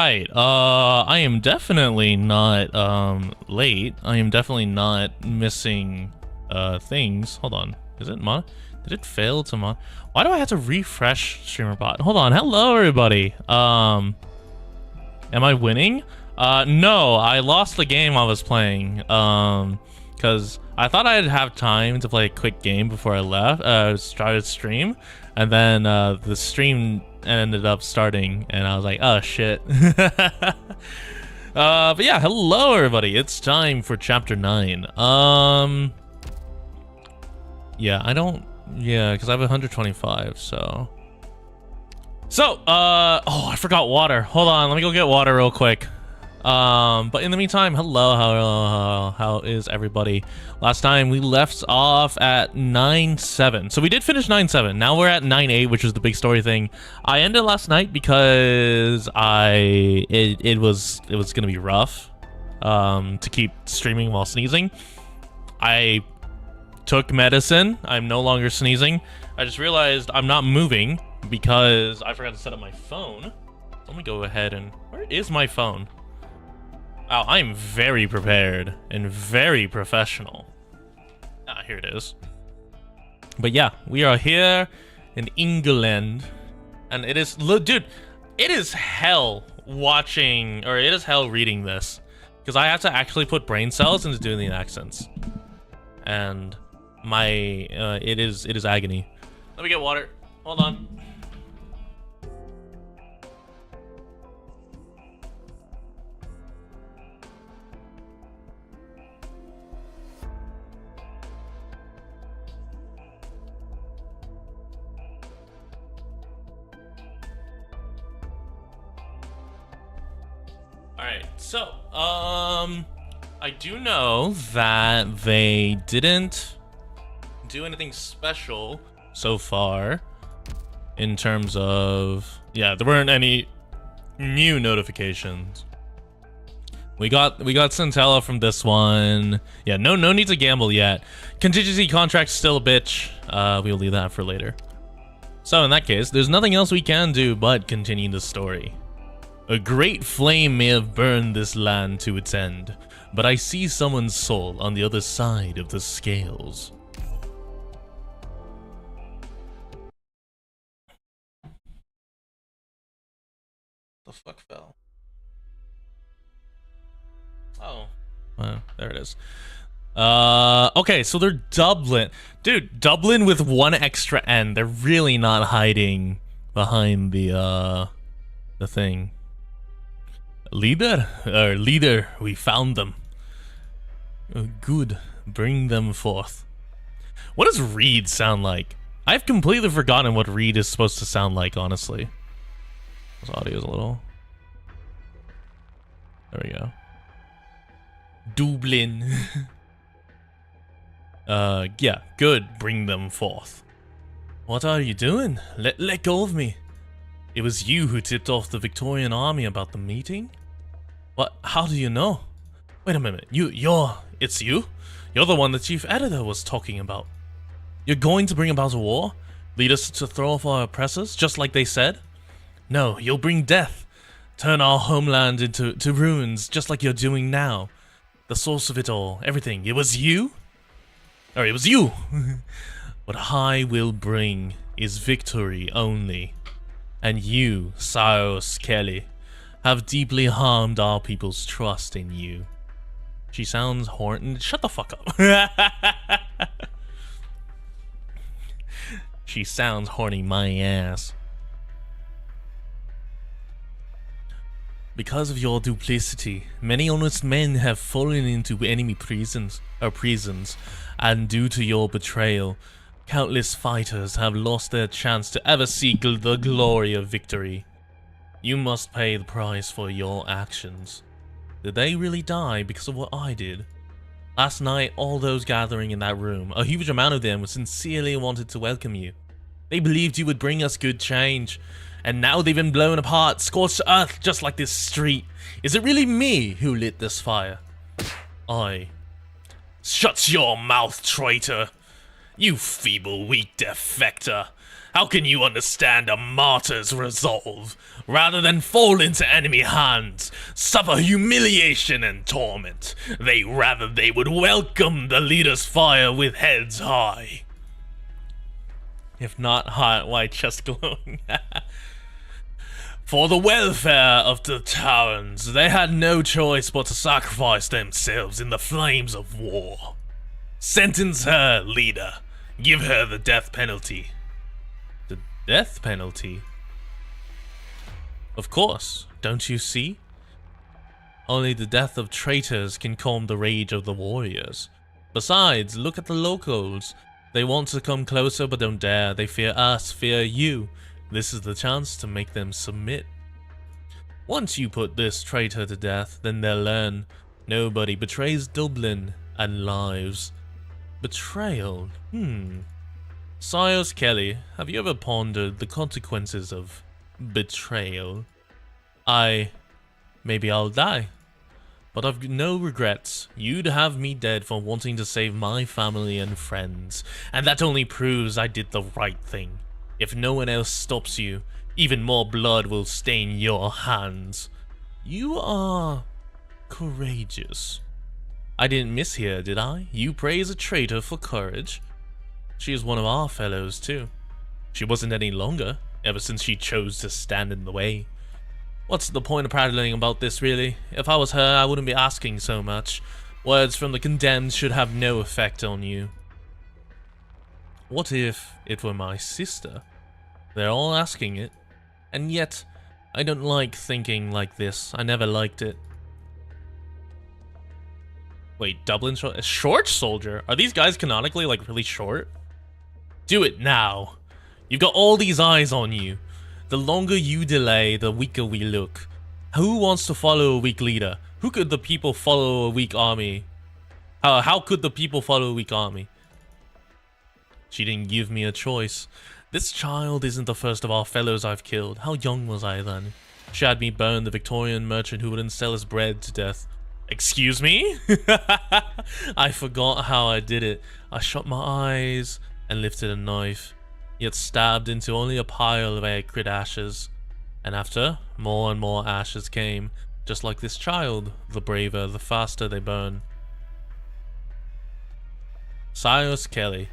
right. I am definitely not late. I am definitely not missing things. Hold on. Is it mon? Did it fail to mon? Why do I have to refresh streamer bot? Hold on. Hello everybody. Am I winning? No, I lost the game I was playing. Cuz I thought I'd have time to play a quick game before I left, started stream, and then the stream ended up starting and I was like, oh shit. But yeah, hello everybody. It's time for chapter 9. Yeah, because I have 125, so oh, I forgot water. Hold on, let me go get water real quick. But in the meantime, hello, how is everybody? Last time we left off at 9-7, so we did finish 9-7. Now we're at 9-8, which is the big story thing. I ended last night because it was gonna be rough to keep streaming while sneezing. I took medicine. I'm no longer sneezing. I just realized I'm not moving because I forgot to set up my phone. Let me go ahead and... Where is my phone? Wow, I'm very prepared and very professional. Ah, here it is. But yeah, we are here in England, and it is... Look, dude, it is hell watching, or it is hell reading this, because I have to actually put brain cells into doing the accents, and my it is agony. Let me get water. Hold on. Alright, so, I do know that they didn't do anything special so far in terms of... Yeah, there weren't any new notifications. We got Centella from this one. Yeah, no need to gamble yet. Contingency contract's still a bitch. We'll leave that for later. So in that case, there's nothing else we can do but continue the story. A great flame may have burned this land to its end, but I see someone's soul on the other side of the scales. The fuck fell? Oh, there it is. Okay, so they're Dublin. Dude, Dublin with one extra N. They're really not hiding behind the thing. Leader, we found them. Good, bring them forth. What does Reed sound like? I've completely forgotten what Reed is supposed to sound like, honestly. This audio is a little... There we go. Dublin. Yeah, good, bring them forth. What are you doing? Let go of me. It was you who tipped off the Victorian army about the meeting? What? How do you know? Wait a minute, it's you? You're the one the chief editor was talking about. You're going to bring about a war? Lead us to throw off our oppressors, just like they said? No, you'll bring death. Turn our homeland into ruins, just like you're doing now. The source of it all, everything, it was you? Or it was you! What I will bring is victory only. And you, Saoirse Kelly, have deeply harmed our people's trust in you. She sounds horny. Shut the fuck up. She sounds horny my ass. Because of your duplicity, many honest men have fallen into enemy prisons, and due to your betrayal, countless fighters have lost their chance to ever seek the glory of victory. You must pay the price for your actions. Did they really die because of what I did? Last night, all those gathering in that room, a huge amount of them sincerely wanted to welcome you. They believed you would bring us good change, and now they've been blown apart, scorched to earth just like this street. Is it really me who lit this fire? I. Shut your mouth, traitor! You feeble, weak defector. How can you understand a martyr's resolve? Rather than fall into enemy hands, suffer humiliation and torment, they would welcome the leader's fire with heads high. If not hot, why chest glowing? For the welfare of the Terrans, they had no choice but to sacrifice themselves in the flames of war. Sentence her, leader. Give her the death penalty. The death penalty? Of course, don't you see? Only the death of traitors can calm the rage of the warriors. Besides, look at the locals. They want to come closer but don't dare. They fear us, fear you. This is the chance to make them submit. Once you put this traitor to death, then they'll learn nobody betrays Dublin and lives. Betrayal? Saoirse Kelly, have you ever pondered the consequences of betrayal? Maybe I'll die. But I've no regrets. You'd have me dead for wanting to save my family and friends. And that only proves I did the right thing. If no one else stops you, even more blood will stain your hands. You are courageous. I didn't mishear, did I? You praise a traitor for courage. She is one of our fellows, too. She wasn't any longer, ever since she chose to stand in the way. What's the point of prattling about this, really? If I was her, I wouldn't be asking so much. Words from the condemned should have no effect on you. What if it were my sister? They're all asking it. And yet, I don't like thinking like this. I never liked it. Wait, Dublin a short soldier? Are these guys canonically like really short? Do it now. You've got all these eyes on you. The longer you delay, the weaker we look. Who wants to follow a weak leader? Who could the people follow a weak army? How could the people follow a weak army? She didn't give me a choice. This child isn't the first of our fellows I've killed. How young was I then? She had me burn the Victorian merchant who wouldn't sell his bread to death. Excuse me? I forgot how I did it. I shut my eyes and lifted a knife, yet stabbed into only a pile of acrid ashes. And after, more and more ashes came, just like this child. The braver, the faster they burn. Saoirse Kelly,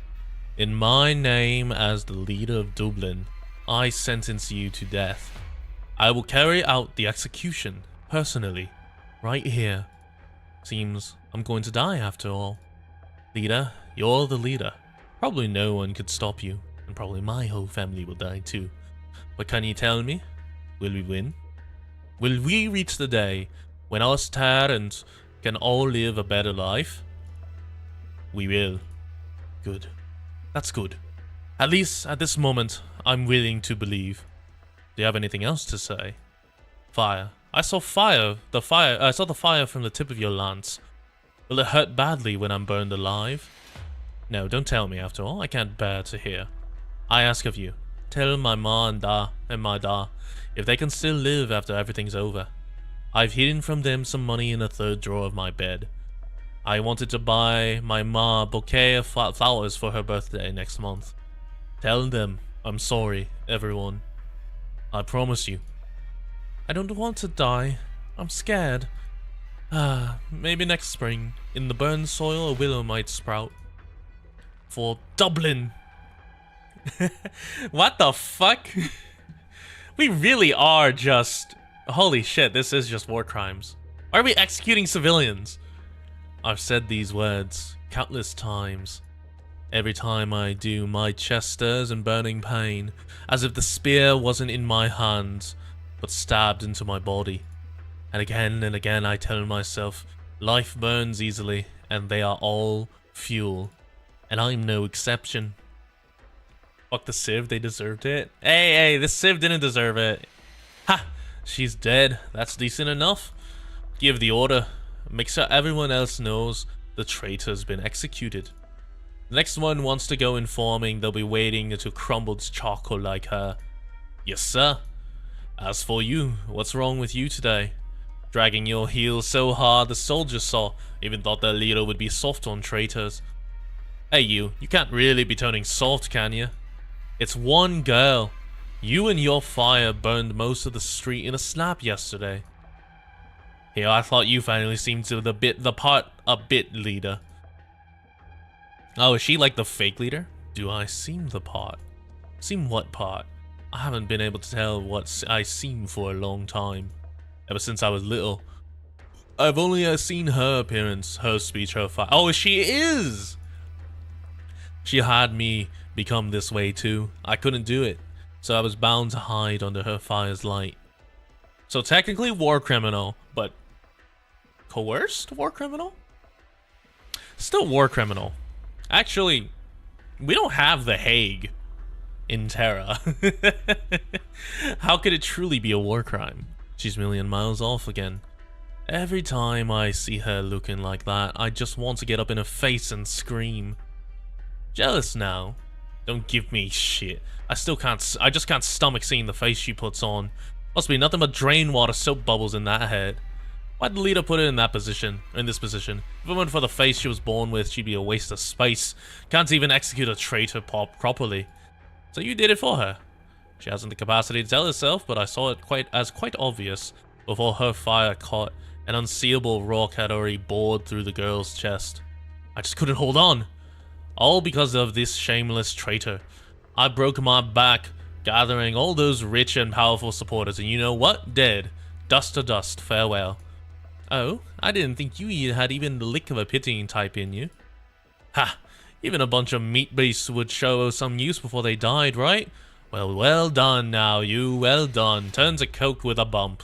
in my name as the leader of Dublin, I sentence you to death. I will carry out the execution, personally, right here. Seems I'm going to die after all. Leader, you're the leader. Probably no one could stop you, and probably my whole family will die too. But can you tell me, will we win? Will we reach the day when us Terrans can all live a better life? We will. Good. That's good. At least at this moment, I'm willing to believe. Do you have anything else to say? Fire. I saw fire. I saw the fire from the tip of your lance. Will it hurt badly when I'm burned alive? No, don't tell me after all. I can't bear to hear. I ask of you, tell my ma and my da if they can still live after everything's over. I've hidden from them some money in the third drawer of my bed. I wanted to buy my ma a bouquet of flowers for her birthday next month. Tell them I'm sorry, everyone. I promise you. I don't want to die. I'm scared. Maybe next spring, in the burned soil, a willow might sprout. For Dublin! What the fuck? We really are just... Holy shit, this is just war crimes. Why are we executing civilians? I've said these words countless times. Every time I do, my chest stirs in burning pain, as if the spear wasn't in my hands, but stabbed into my body. And again I tell myself, life burns easily, and they are all fuel. And I'm no exception. Fuck the Civ, they deserved it. Hey, this Civ didn't deserve it. Ha! She's dead. That's decent enough. Give the order. Make sure everyone else knows the traitor's been executed. The next one wants to go informing they'll be waiting to crumble to charcoal like her. Yes, sir. As for you, what's wrong with you today? Dragging your heels so hard the soldiers saw, even thought their leader would be soft on traitors. Hey you can't really be turning soft, can you? It's one girl. You and your fire burned most of the street in a snap yesterday. Here, I thought you finally seemed to the part a bit leader. Oh, is she like the fake leader? Do I seem the part? Seem what part? I haven't been able to tell what I seem for a long time. Ever since I was little. I've only seen her appearance, her speech, her fire. Oh, she is! She had me become this way too. I couldn't do it, so I was bound to hide under her fire's light. So technically war criminal, but coerced war criminal? Still war criminal. Actually, we don't have The Hague in Terra. How could it truly be a war crime? She's a million miles off again. Every time I see her looking like that, I just want to get up in her face and scream. Jealous now? Don't give me shit. I just can't stomach seeing the face she puts on. Must be nothing but drain water soap bubbles in that head. Why'd the leader put her in that position? In this position? If it weren't for the face she was born with, she'd be a waste of space. Can't even execute a traitor properly. So you did it for her. She hasn't the capacity to tell herself, but I saw it quite obvious before her fire caught. An unseeable rock had already bored through the girl's chest. I just couldn't hold on. All because of this shameless traitor. I broke my back, gathering all those rich and powerful supporters, and you know what? Dead. Dust to dust. Farewell. Oh, I didn't think you had even the lick of a pitying type in you. Ha! Even a bunch of meat beasts would show some use before they died, right? Well done now, you. Well done. Turns a coke with a bump.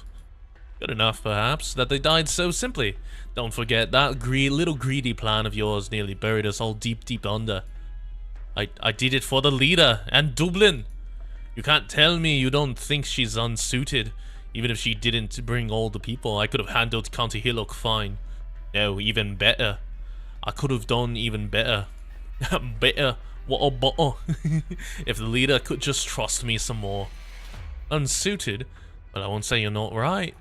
Good enough, perhaps, that they died so simply. Don't forget that little greedy plan of yours nearly buried us all deep under. I did it for the leader and Dublin. You can't tell me you don't think she's unsuited. Even if she didn't bring all the people, I could have handled County Hillock fine. No, even better. I could have done even better. Better. What a butter. If the leader could just trust me some more. Unsuited? But I won't say you're not right.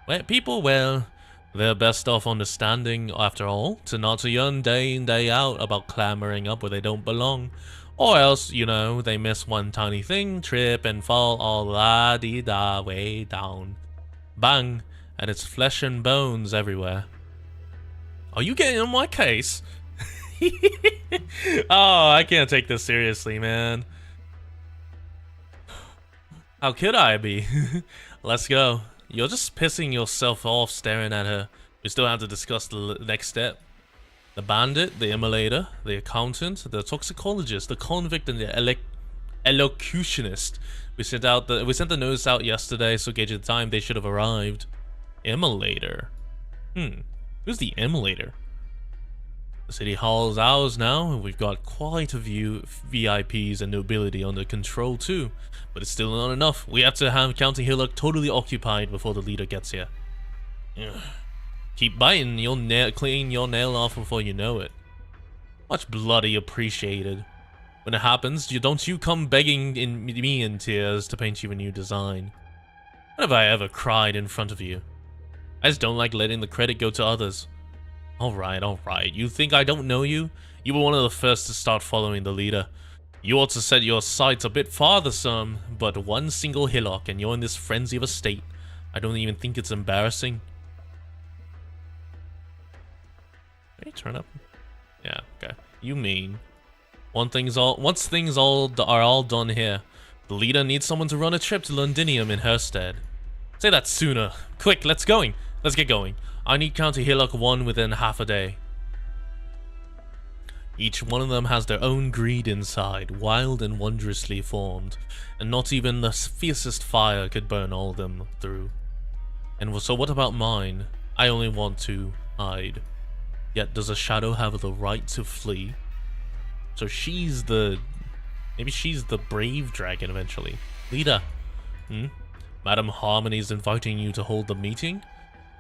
Well, people, well, they're best off understanding, after all, to not to yearn day in day out about clambering up where they don't belong. Or else, you know, they miss one tiny thing, trip and fall all la-dee-da way down. Bang, and it's flesh and bones everywhere. Are you getting on my case? Oh, I can't take this seriously, man. How could I be? Let's go. You're just pissing yourself off staring at her. We still have to discuss the next step. The bandit, the immolator, the accountant, the toxicologist, the convict, and the elocutionist. We sent the notice out yesterday, so gauging the time they should have arrived. Immolator. Who's the immolator? The city hall is ours now, and we've got quite a few VIPs and nobility under control too. But it's still not enough. We have to have County Hillock totally occupied before the leader gets here. Ugh. Keep biting, you'll clean your nail off before you know it. Much bloody appreciated. When it happens, don't you come begging me in tears to paint you a new design. When have I ever cried in front of you? I just don't like letting the credit go to others. Alright. You think I don't know you? You were one of the first to start following the leader. You ought to set your sights a bit farther, some, but one single hillock and you're in this frenzy of a state. I don't even think it's embarrassing. Can you turn up? Yeah, okay. You mean once things are all done here, the leader needs someone to run a trip to Londinium in her stead. Say that sooner. Quick, let's get going. I need County Hillock 1 within half a day. Each one of them has their own greed inside, wild and wondrously formed, and not even the fiercest fire could burn all of them through. And so what about mine? I only want to hide. Yet does a shadow have the right to flee? So maybe she's the brave dragon eventually. Leader. Madam Harmony's inviting you to hold the meeting?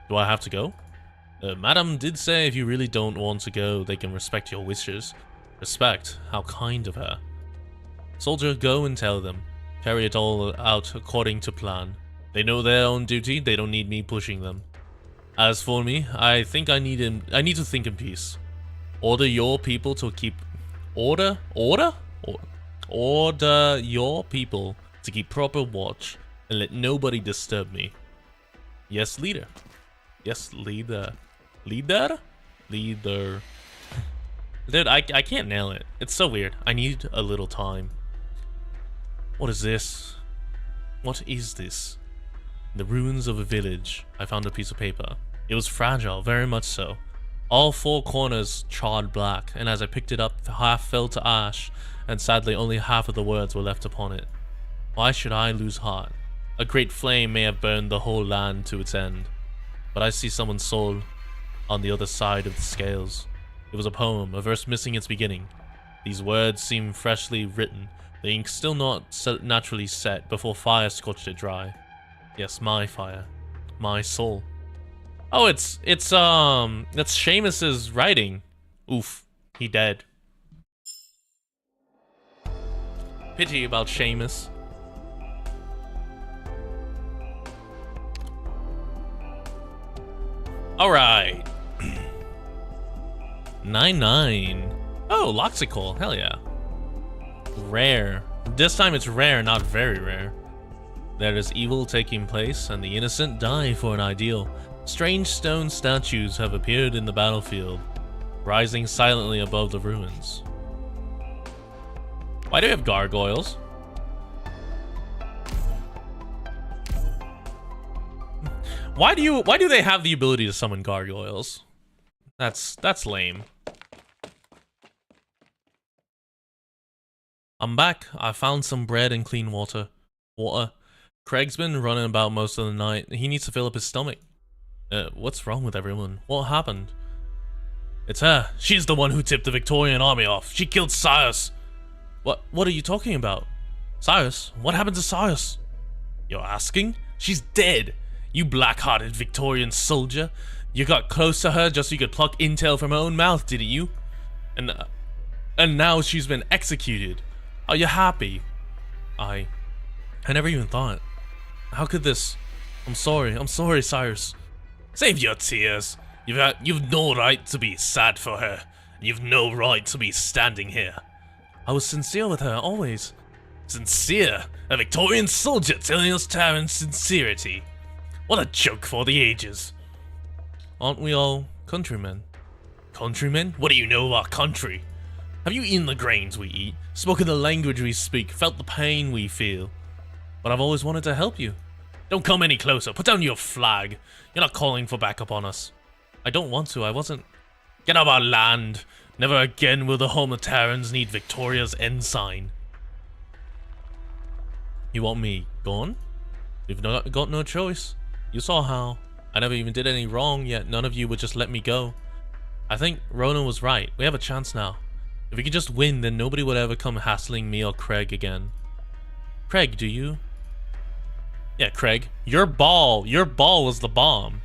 Do I have to go? Madam did say if you really don't want to go, they can respect your wishes. Respect? How kind of her. Soldier, go and tell them. Carry it all out according to plan. They know their own duty, they don't need me pushing them. As for me, I think I need to think in peace. Order your people to keep Order your people to keep proper watch and let nobody disturb me. Yes, leader. Yes, leader. Leader? Leader. Dude, I can't nail it. It's so weird. I need a little time. What is this? What is this? In the ruins of a village, I found a piece of paper. It was fragile, very much so. All four corners charred black, and as I picked it up, half fell to ash, and sadly only half of the words were left upon it. Why should I lose heart? A great flame may have burned the whole land to its end, but I see someone's soul on the other side of the scales. It was a poem, a verse missing its beginning. These words seem freshly written, the ink still not naturally set before fire scorched it dry. Yes, my fire. My soul. Oh, that's Seamus's writing. Oof, he dead. Pity about Saoirse. Alright. 9-9. Oh, Loxical. Hell yeah. Rare. This time it's rare, not very rare. There is evil taking place, and the innocent die for an ideal. Strange stone statues have appeared in the battlefield, rising silently above the ruins. Why do we have gargoyles? Why do they have the ability to summon gargoyles? That's lame. I'm back. I found some bread and clean water. Craig's been running about most of the night. He needs to fill up his stomach. What's wrong with everyone? What happened? It's her. She's the one who tipped the Victorian army off. She killed Saoirse. What are you talking about? Saoirse? What happened to Saoirse? You're asking? She's dead. You black-hearted Victorian soldier. You got close to her just so you could pluck intel from her own mouth, didn't you? And now she's been executed. Are you happy? I never even thought. How could this? I'm sorry, Saoirse. Save your tears. You've no right to be sad for her. You've no right to be standing here. I was sincere with her, always. Sincere? A Victorian soldier telling us Terran's sincerity. What a joke for the ages. Aren't we all countrymen? Countrymen? What do you know of our country? Have you eaten the grains we eat, spoken the language we speak, felt the pain we feel? But I've always wanted to help you. Don't come any closer. Put down your flag. You're not calling for backup on us. I don't want to. I wasn't. Get out of our land. Never again will the home of Terrans need Victoria's ensign. You want me gone? We've got no choice. You saw how. I never even did any wrong, yet none of you would just let me go. I think Ronan was right. We have a chance now. If we could just win, then nobody would ever come hassling me or Craig again. Craig, do you? Yeah, Craig. Your ball was the bomb.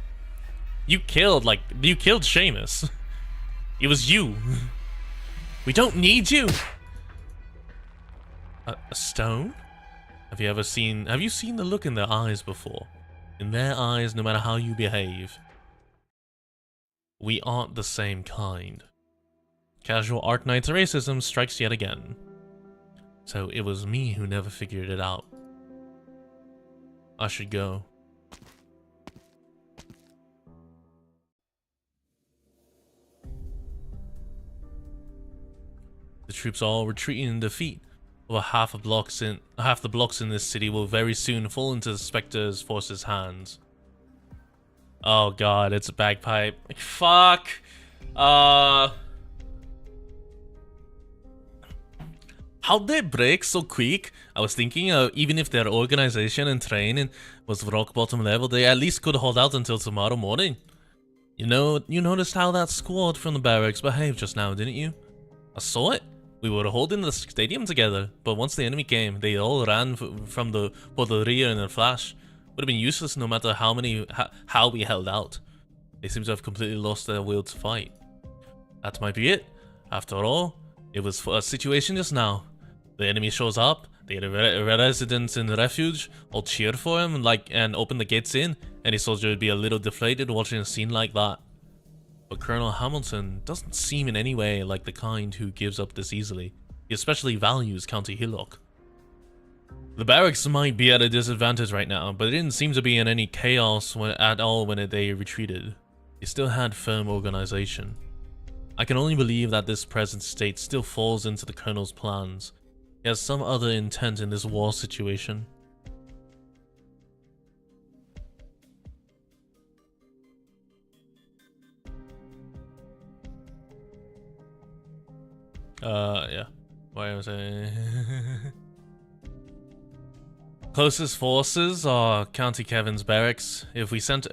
You killed Seamus. It was you. We don't need you. A stone? Have you seen the look in their eyes before? In their eyes, no matter how you behave. We aren't the same kind. Casual Arknights racism strikes yet again. So it was me who never figured it out. I should go. The troops all retreating in defeat. Over half the blocks in this city will very soon fall into the Spectre's forces' hands. Oh god, it's a bagpipe. Like, fuck. How'd they break so quick? I was thinking even if their organization and training was rock bottom level, they at least could hold out until tomorrow morning. You noticed how that squad from the barracks behaved just now, didn't you? I saw it. We were holding the stadium together, but once the enemy came, they all ran for the rear in a flash. Would have been useless no matter how we held out. They seem to have completely lost their will to fight. That might be it. After all, it was for a situation just now. The enemy shows up, the residents in the refuge all cheer for him and open the gates in. Any soldier would be a little deflated watching a scene like that. But Colonel Hamilton doesn't seem in any way like the kind who gives up this easily. He especially values County Hillock. The barracks might be at a disadvantage right now, but it didn't seem to be in any chaos at all when they retreated. They still had firm organization. I can only believe that this present state still falls into the Colonel's plans. He has some other intent in this war situation. Yeah. What am I saying? Closest forces are County Kevin's barracks. If we sent,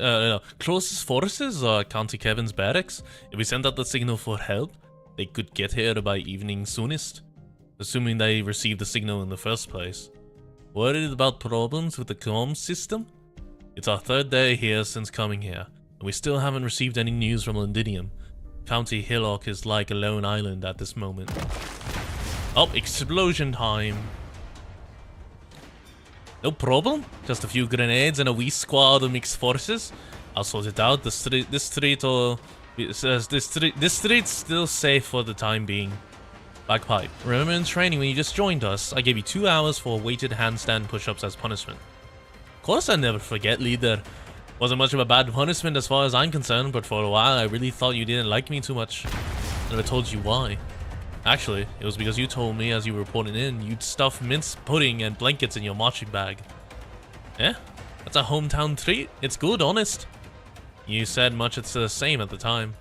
closest forces are County Kevin's barracks. If we sent out the signal for help, they could get here by evening soonest. Assuming they received the signal in the first place. Worried about problems with the comm system? It's our third day here since coming here, and we still haven't received any news from Londinium. County Hillock is like a lone island at this moment. Oh, explosion time. No problem. Just a few grenades and a wee squad of mixed forces. I'll sort it out. This street's still safe for the time being. Bagpipe. Remember in training when you just joined us, I gave you 2 hours for weighted handstand push-ups as punishment. Of course I never forget, leader. Wasn't much of a bad punishment as far as I'm concerned, but for a while I really thought you didn't like me too much. I never told you why. Actually, it was because you told me as you were reporting in, you'd stuff mince pudding and blankets in your marching bag. Yeah, that's a hometown treat. It's good, honest. You said much it's the same at the time.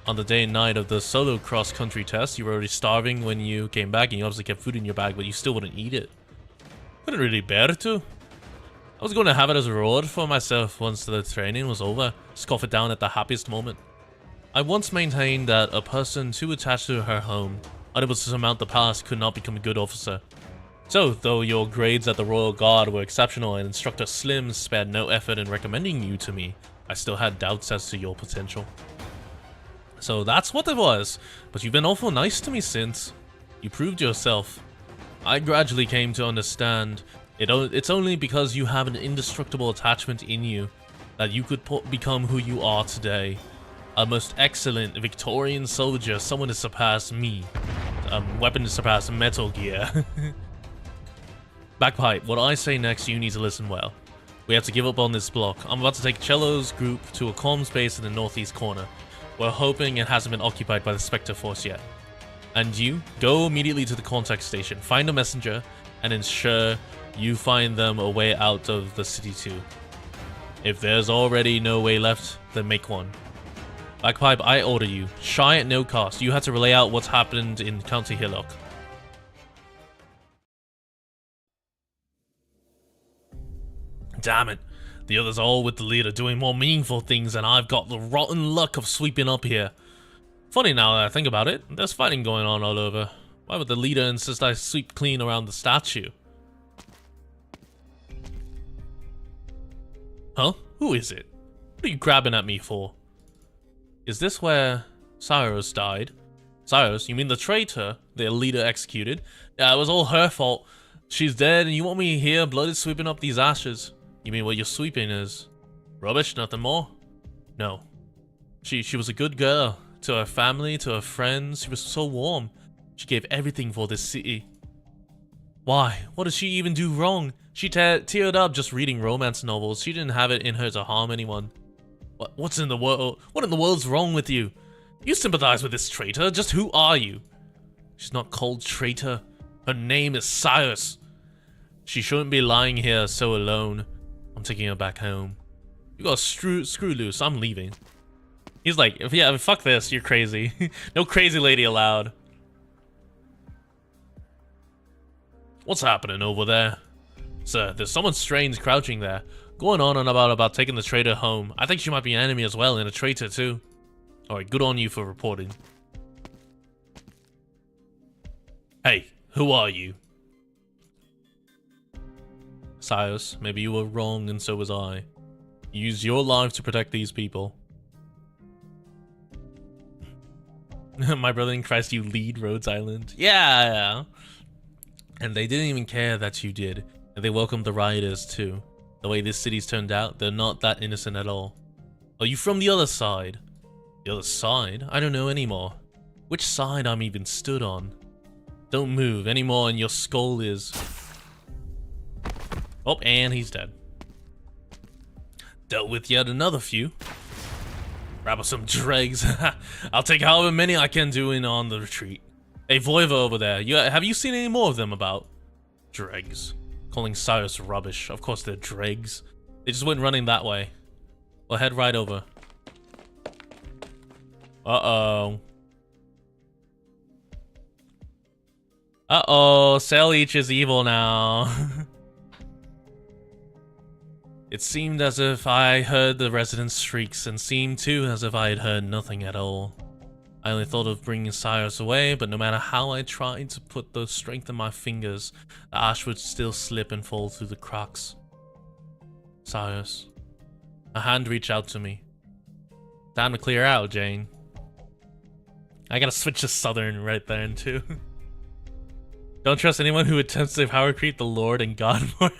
On the day and night of the solo cross-country test, you were already starving when you came back, and you obviously kept food in your bag, but you still wouldn't eat it. Couldn't really bear to. I was going to have it as a reward for myself once the training was over, scoff it down at the happiest moment. I once maintained that a person too attached to her home, unable to surmount the past, could not become a good officer. So, though your grades at the Royal Guard were exceptional and Instructor Slim spared no effort in recommending you to me, I still had doubts as to your potential. So that's what it was, but you've been awful nice to me since. You proved yourself. I gradually came to understand it's only because you have an indestructible attachment in you that you could become who you are today. A most excellent Victorian soldier, someone to surpass me. A weapon to surpass Metal Gear. Bagpipe, what I say next you need to listen well. We have to give up on this block. I'm about to take Cello's group to a comms base in the northeast corner. We're hoping it hasn't been occupied by the Spectre Force yet. And you, go immediately to the contact station, find a messenger, and ensure you find them a way out of the city too. If there's already no way left, then make one. Bagpipe, I order you. Shy at no cost. You have to relay out what's happened in County Hillock. Damn it. The others are all with the leader doing more meaningful things, and I've got the rotten luck of sweeping up here. Funny now that I think about it, there's fighting going on all over. Why would the leader insist I sweep clean around the statue? Huh? Who is it? What are you grabbing at me for? Is this where Saoirse died? Saoirse? You mean the traitor their leader executed? Yeah, it was all her fault. She's dead and you want me here blooded sweeping up these ashes? You mean what you're sweeping is rubbish, nothing more? No. She was a good girl. To her family, to her friends, she was so warm. She gave everything for this city. Why? What did she even do wrong? She teared up just reading romance novels. She didn't have it in her to harm anyone. What's in the world? What in the world's wrong with you? You sympathize with this traitor? Just who are you? She's not called traitor. Her name is Saoirse. She shouldn't be lying here so alone. I'm taking her back home. You got screw loose. I'm leaving. He's like, yeah, fuck this. You're crazy. No crazy lady allowed. What's happening over there? Sir, there's someone strange crouching there. Going on and about taking the traitor home. I think she might be an enemy as well, and a traitor too. Alright, good on you for reporting. Hey, who are you? Saoirse, maybe you were wrong and so was I. Use your life to protect these people. My brother in Christ, you lead Rhodes Island. Yeah. And they didn't even care that you did. And they welcomed the rioters too. The way this city's turned out, they're not that innocent at all. Are you from the other side? The other side? I don't know anymore. Which side I'm even stood on? Don't move anymore and your skull is... Oh, and he's dead. Dealt with yet another few. Grab us some dregs. I'll take however many I can do in on the retreat. Hey, Voiva over there, have you seen any more of them about? Dregs. Calling Saoirse rubbish. Of course they're dregs. They just went running that way. We'll head right over. Uh-oh. Uh-oh, Saoirse is evil now. It seemed as if I heard the residents' shrieks, and seemed too as if I had heard nothing at all. I only thought of bringing Saoirse away, but no matter how I tried to put the strength in my fingers, the ash would still slip and fall through the cracks. Saoirse. A hand reached out to me. Time to clear out, Jane. I gotta switch to Southern right then, too. Don't trust anyone who attempts to power creep the Lord and God more.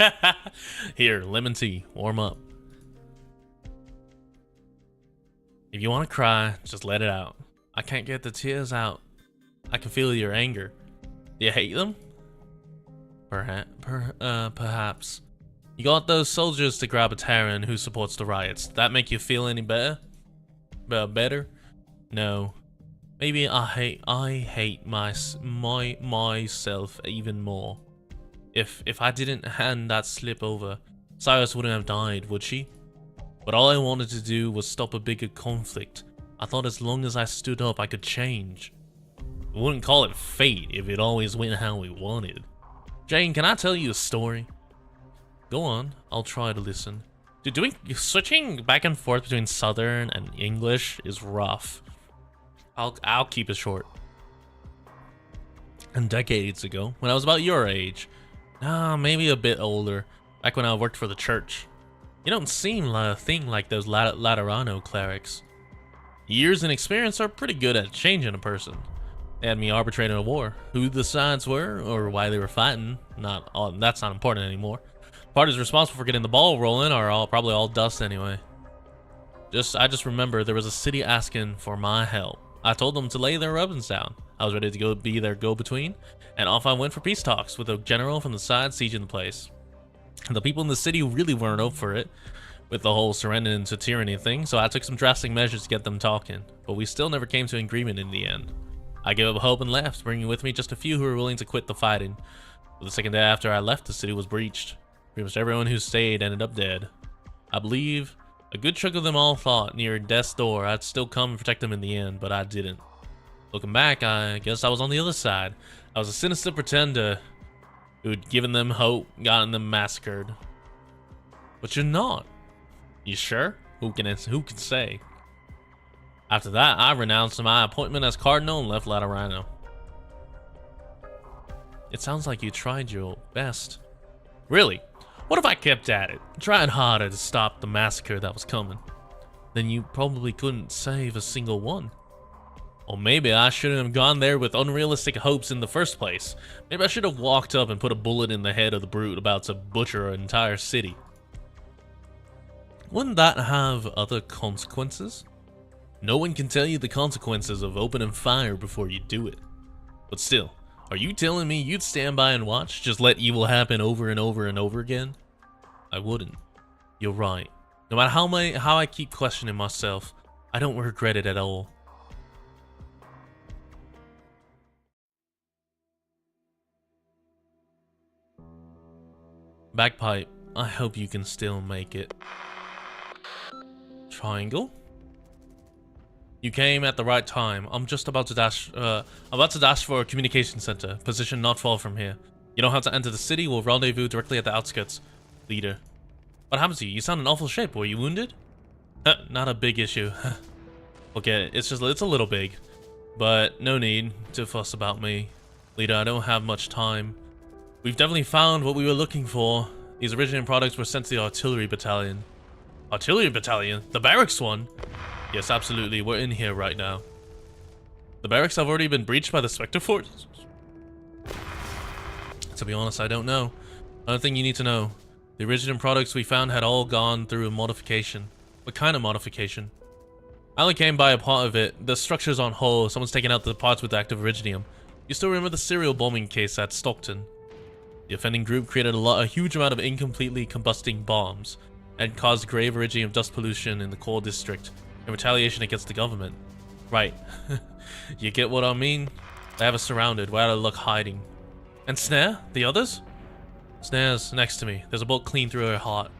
Here, lemon tea. Warm up. If you want to cry, just let it out. I can't get the tears out. I can feel your anger. Do you hate them? Perhaps. You got those soldiers to grab a Terran who supports the riots. That make you feel any better? Better? No. Maybe I hate myself even more. If I didn't hand that slip over, Saoirse wouldn't have died, would she? But all I wanted to do was stop a bigger conflict. I thought as long as I stood up, I could change. We wouldn't call it fate if it always went how we wanted. Jane, can I tell you a story? Go on, I'll try to listen. Dude, switching back and forth between Southern and English is rough. I'll keep it short. And decades ago, when I was about your age, maybe a bit older, back when I worked for the church, you don't seem like a thing like those Laterano clerics. Years and experience are pretty good at changing a person. They had me arbitrating a war. Who the sides were, or why they were fighting, that's not important anymore. Parties responsible for getting the ball rolling are probably all dust anyway. I just remember there was a city asking for my help. I told them to lay their weapons down. I was ready to go be their go-between, and off I went for peace talks with a general from the side sieging the place. The people in the city really weren't up for it, with the whole surrendering to tyranny thing, so I took some drastic measures to get them talking, but we still never came to an agreement in the end. I gave up hope and left, bringing with me just a few who were willing to quit the fighting. But the second day after I left, the city was breached. Pretty much everyone who stayed ended up dead. I believe a good chunk of them all thought near death's door I'd still come and protect them in the end, but I didn't. Looking back, I guess I was on the other side. I was a sinister pretender who'd given them hope, gotten them massacred. But you're not. You sure? Who can say? After that, I renounced my appointment as cardinal and left Laterano. It sounds like you tried your best. Really? What if I kept at it? Tried harder to stop the massacre that was coming? Then you probably couldn't save a single one. Or maybe I shouldn't have gone there with unrealistic hopes in the first place. Maybe I should have walked up and put a bullet in the head of the brute about to butcher an entire city. Wouldn't that have other consequences? No one can tell you the consequences of opening fire before you do it. But still, are you telling me you'd stand by and watch? Just let evil happen over and over and over again? I wouldn't. You're right. No matter how I keep questioning myself, I don't regret it at all. Bagpipe, I hope you can still make it. Triangle? You came at the right time. I'm just about to dash for a communication center. Position not far from here. You don't have to enter the city. We'll rendezvous directly at the outskirts. Leader. What happened to you? You sound in awful shape. Were you wounded? Not a big issue. Okay, it's a little big. But no need to fuss about me. Leader, I don't have much time. We've definitely found what we were looking for. These originating products were sent to the artillery battalion. Artillery battalion? The barracks one? Yes, absolutely. We're in here right now. The barracks have already been breached by the Spectre forces. To be honest, I don't know. Another thing you need to know. The originating products we found had all gone through a modification. What kind of modification? I only came by a part of it. The structure's on hold. Someone's taken out the parts with active iridium. You still remember the serial bombing case at Stockton? The offending group created a huge amount of incompletely combusting bombs and caused grave iridium dust pollution in the core district in retaliation against the government. Right. You get what I mean? They have us surrounded. We're out of luck hiding. And Snare? The others? Snare's next to me. There's a bullet clean through her heart.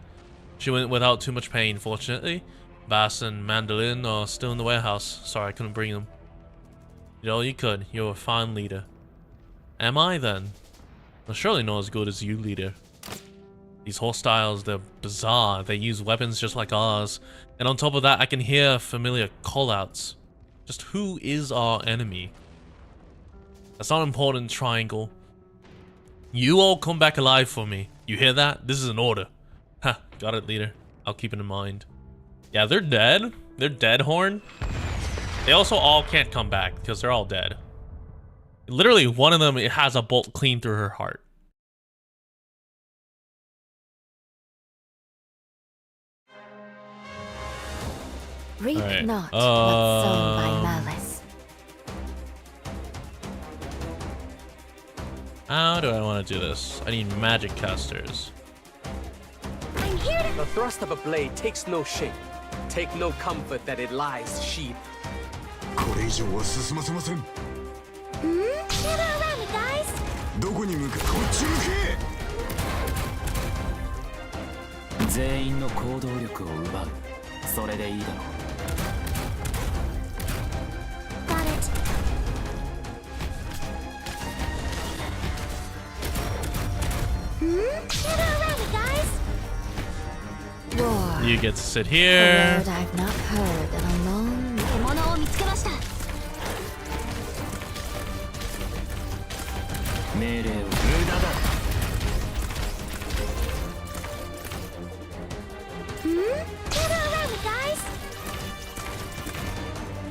She went without too much pain, fortunately. Bass and Mandolin are still in the warehouse. Sorry, I couldn't bring them. You did all you could. You're a fine leader. Am I, then? Well, surely not as good as you, leader. These hostiles, they're bizarre. They use weapons just like ours. And on top of that, I can hear familiar callouts. Just who is our enemy? That's not important, Triangle. You all come back alive for me. You hear that? This is an order. Ha, got it, leader. I'll keep it in mind. Yeah, they're dead. They're dead, Horn. They also all can't come back because they're all dead. Literally, one of them it has a bolt clean through her heart. Reap right. not what's sown by malice. How do I want to do this? I need magic casters. I'm here to... The thrust of a blade takes no shape. Take no comfort that it lies sheathed. Gather around me, guys. どこに向かうこっち向け全員の行動力を奪うそれでいいだろう Got it. Gather around me, guys. War. You get to sit A here. word I've not heard in a long time. 獣を見つけました。命令を無駄だ Gather around me, guys.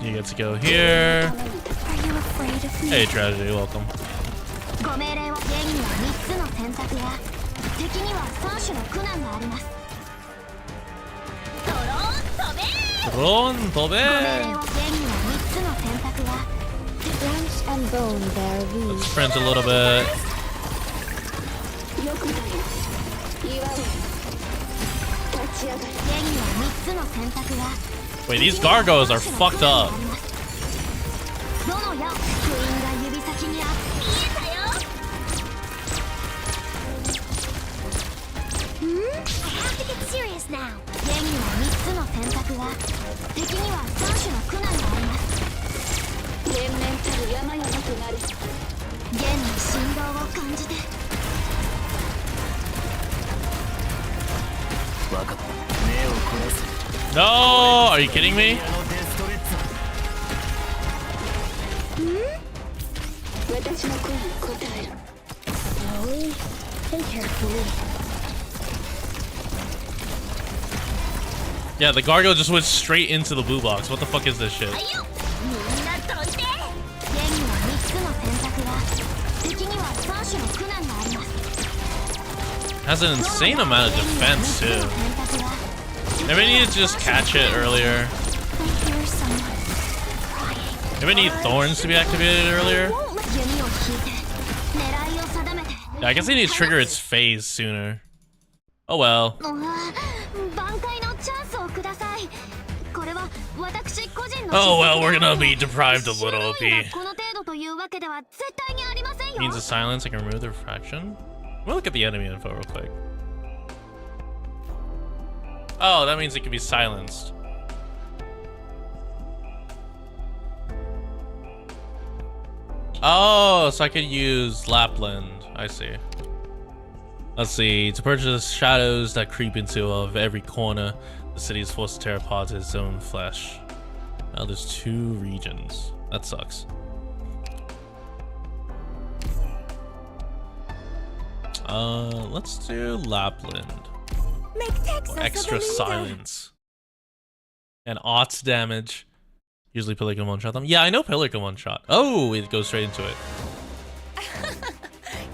You get to go here. Are you afraid of me? Hey, Tragedy, welcome. ご命令は正義には3つの選択や敵には3種の苦難がありますドローン飛べ Ron, 飛べ ご命令は正義には3つの選択や Flesh and bone bear Let's these. sprint a little bit. よくだよ言われ立ち上がり正義には3つの選択や Wait, these gargoyles are fucked up. どの矢封印が指先にあって見えたよ I have to get serious now. 正義には3つの選択が敵には3種の苦難があります連綿たる山々となる現に振動を感じて分かった目を凝らす No, are you kidding me? あのデストレッツァ私の声に応える Slowly and carefully. Yeah, the gargoyle just went straight into the blue box. What the fuck is this shit? はいよみんなどいて正義には3つの選択が敵には3種の苦難があります Has an insane amount of defense too. 選択が Maybe I need to just catch it earlier. I hear someone crying. Maybe I need thorns to be activated earlier. 弓を引いて狙いを定めて Yeah, I guess I need to trigger its phase sooner. Oh well. 挽回のチャンスをくださいこれは私個人の Oh well, we're gonna be deprived of little OP. この程度というわけでは絶対にありませんよ Means of silence, I can remove the refraction. I'm gonna look at the enemy info real quick. Oh, that means it can be silenced. Oh, so I could use Lapland. I see. Let's see. To purge the shadows that creep into of every corner, the city is forced to tear apart its own flesh. Now there's 2 regions. That sucks. Let's do Lapland. Make Texas Or extra a believer. silence. And aughts damage. Usually Pillar can one-shot them. Yeah, I know Pillar can one-shot. Oh, it goes straight into it.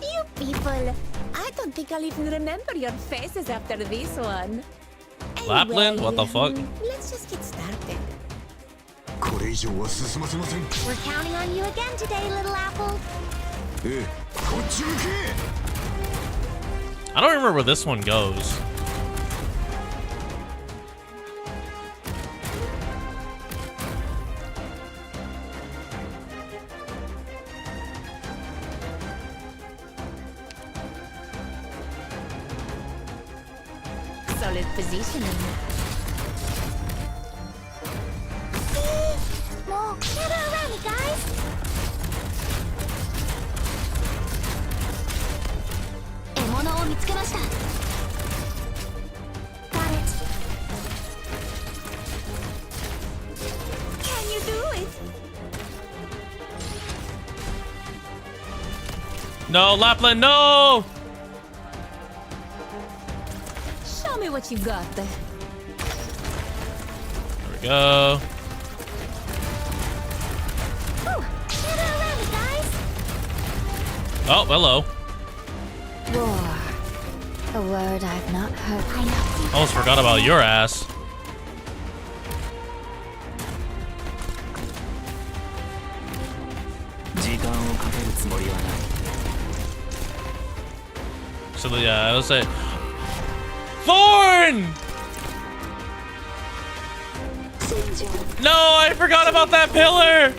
You people, I don't think I'll even remember your faces after this one. Lapland? What the fuck? Let's just get started. これ以上は進ませません。 We're counting on you again today, little apple. ええ、こっち向け。 I don't remember where this one goes. Solid positioning. もう get around me, guys. 獲物を見つけました。Got it. Can you do it? No, Lapland, no! Show me what you got there. There we go. Whew. Get around me, guys. Oh, hello. War. A word I've not heard. I know. Almost forgot about your ass. So yeah, I would say Thorn! No, I forgot about that pillar!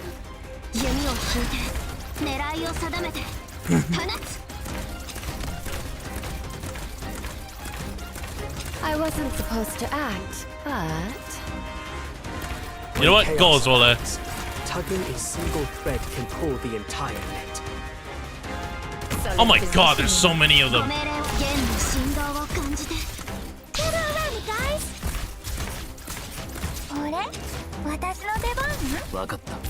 弓を引いて狙いを定めて放つ。 I wasn't supposed to act, but You know what? Go as well there. Tugging a single thread can pull the entire net. Oh my god, there's so many of ご them. 命令を弦の振動を感じて Get around me, guys. あれ私の出番わかった。やっ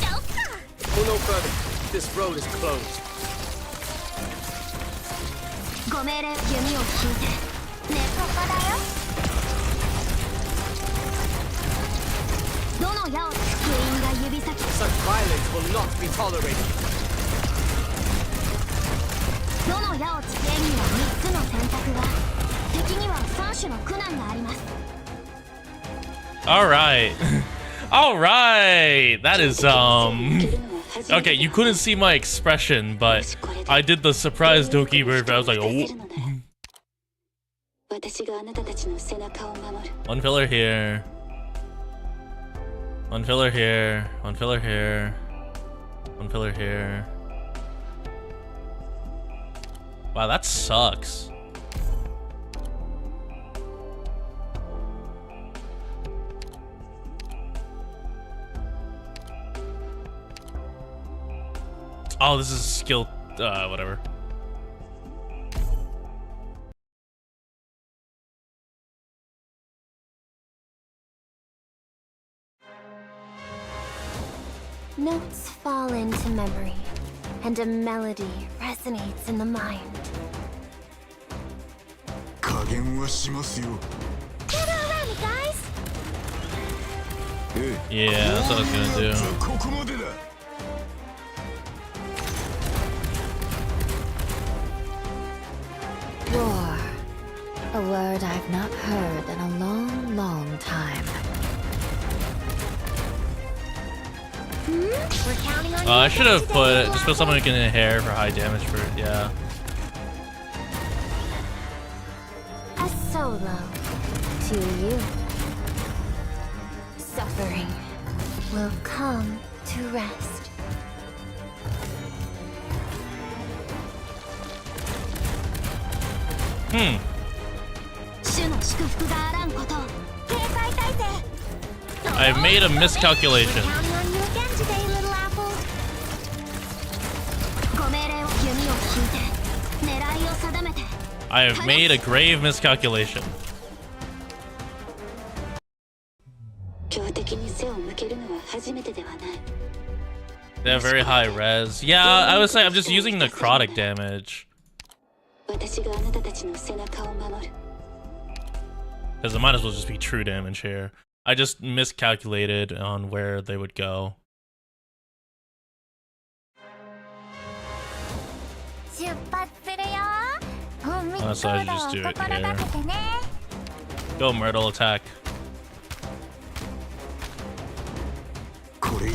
ちゃおっか。 Go no further. This road is closed. ご命令弓を引いてねここだよ。どの矢を福音が指先 Such violence will not be tolerated. どの矢をつけには3つの選択が敵には3種の苦難があります。 Alright. Alright. That is, okay, you couldn't see my expression, but I did the surprise Doki bird. I was like, oh. One filler here. One filler here. One filler here. One filler here. Wow, that sucks. Oh, this is skill, whatever. Notes fall into memory, and a melody resonates in the mind. 加減はしますよ。 Get around me, guys. ええ。 Yeah, that's what I was gonna じゃ do. あここまでだ。 war. A word I've not heard in a long, long time. We're counting on you. I should have today, put little just put someone who can hit hair for high damage for it. Yeah. A solo to you. Suffering will come to rest. Hmm. 主の祝福があらんことを警戒態勢 I've made a miscalculation. We're counting on you again today, little apple. ご命令を弓を引いて狙いを定めて I have made a grave miscalculation. 強敵に背を向けるのは初めてではない。 They have very high res. Yeah, I would say I'm just using necrotic damage. 私があなたたちの背中を守る。 Because it might as well just be true damage here. I just miscalculated on where they would go. 出発するよ。 Honestly, I should just do it here. Go Myrtle attack.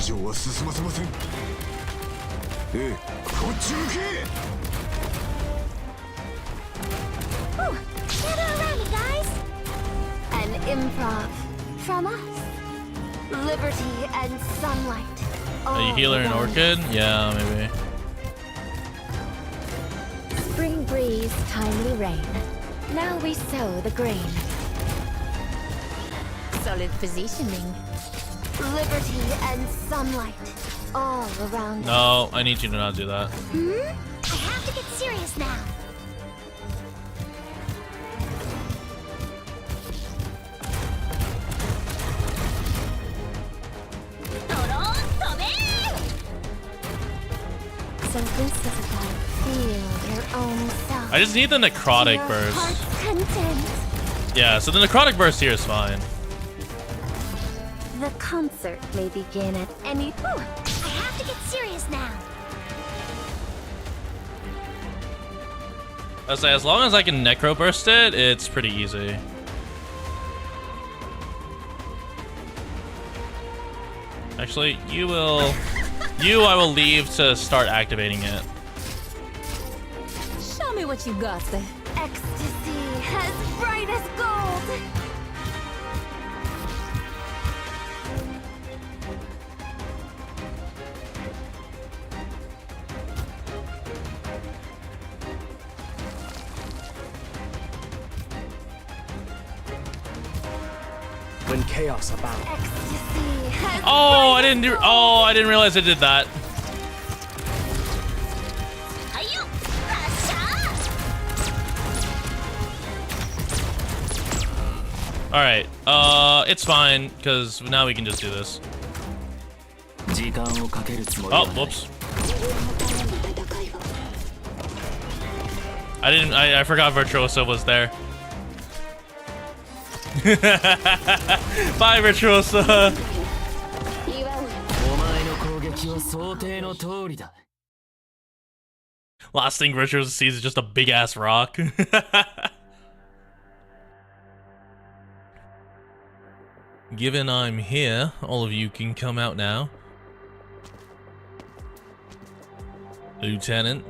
以上は進ませません。ええ、こっち向け。 Ooh, gather around me, guys. An improv from us. Liberty and sunlight. Are you healer and orchid? Yeah, maybe. Spring breeze, timely rain. Now we sow the grain. Solid positioning. Liberty and sunlight. All around us. No, I need you to not do that. I have to get serious now. So this is about feel your own self. I just need the necrotic Your burst. heart's content. Yeah, so the necrotic burst here is fine. The concert may begin at any. Ooh, I have to get serious now. I say as long as I can necro burst it, it's pretty easy. Actually, I will leave to start activating it. Show me what you got there. Ecstasy as bright as gold. When chaos abounds. Ecstasy has Oh, I didn't realize I did that. All right, it's fine because now we can just do this. 時間をかけるつもり Oh, はない whoops. 自分のための戦いを I forgot Virtuoso was there. Bye, Virtuoso. 祝うよお前の攻撃は想定の通りだ Last thing Virtuoso sees is just a big ass rock. Given I'm here, all of you can come out now. Lieutenant,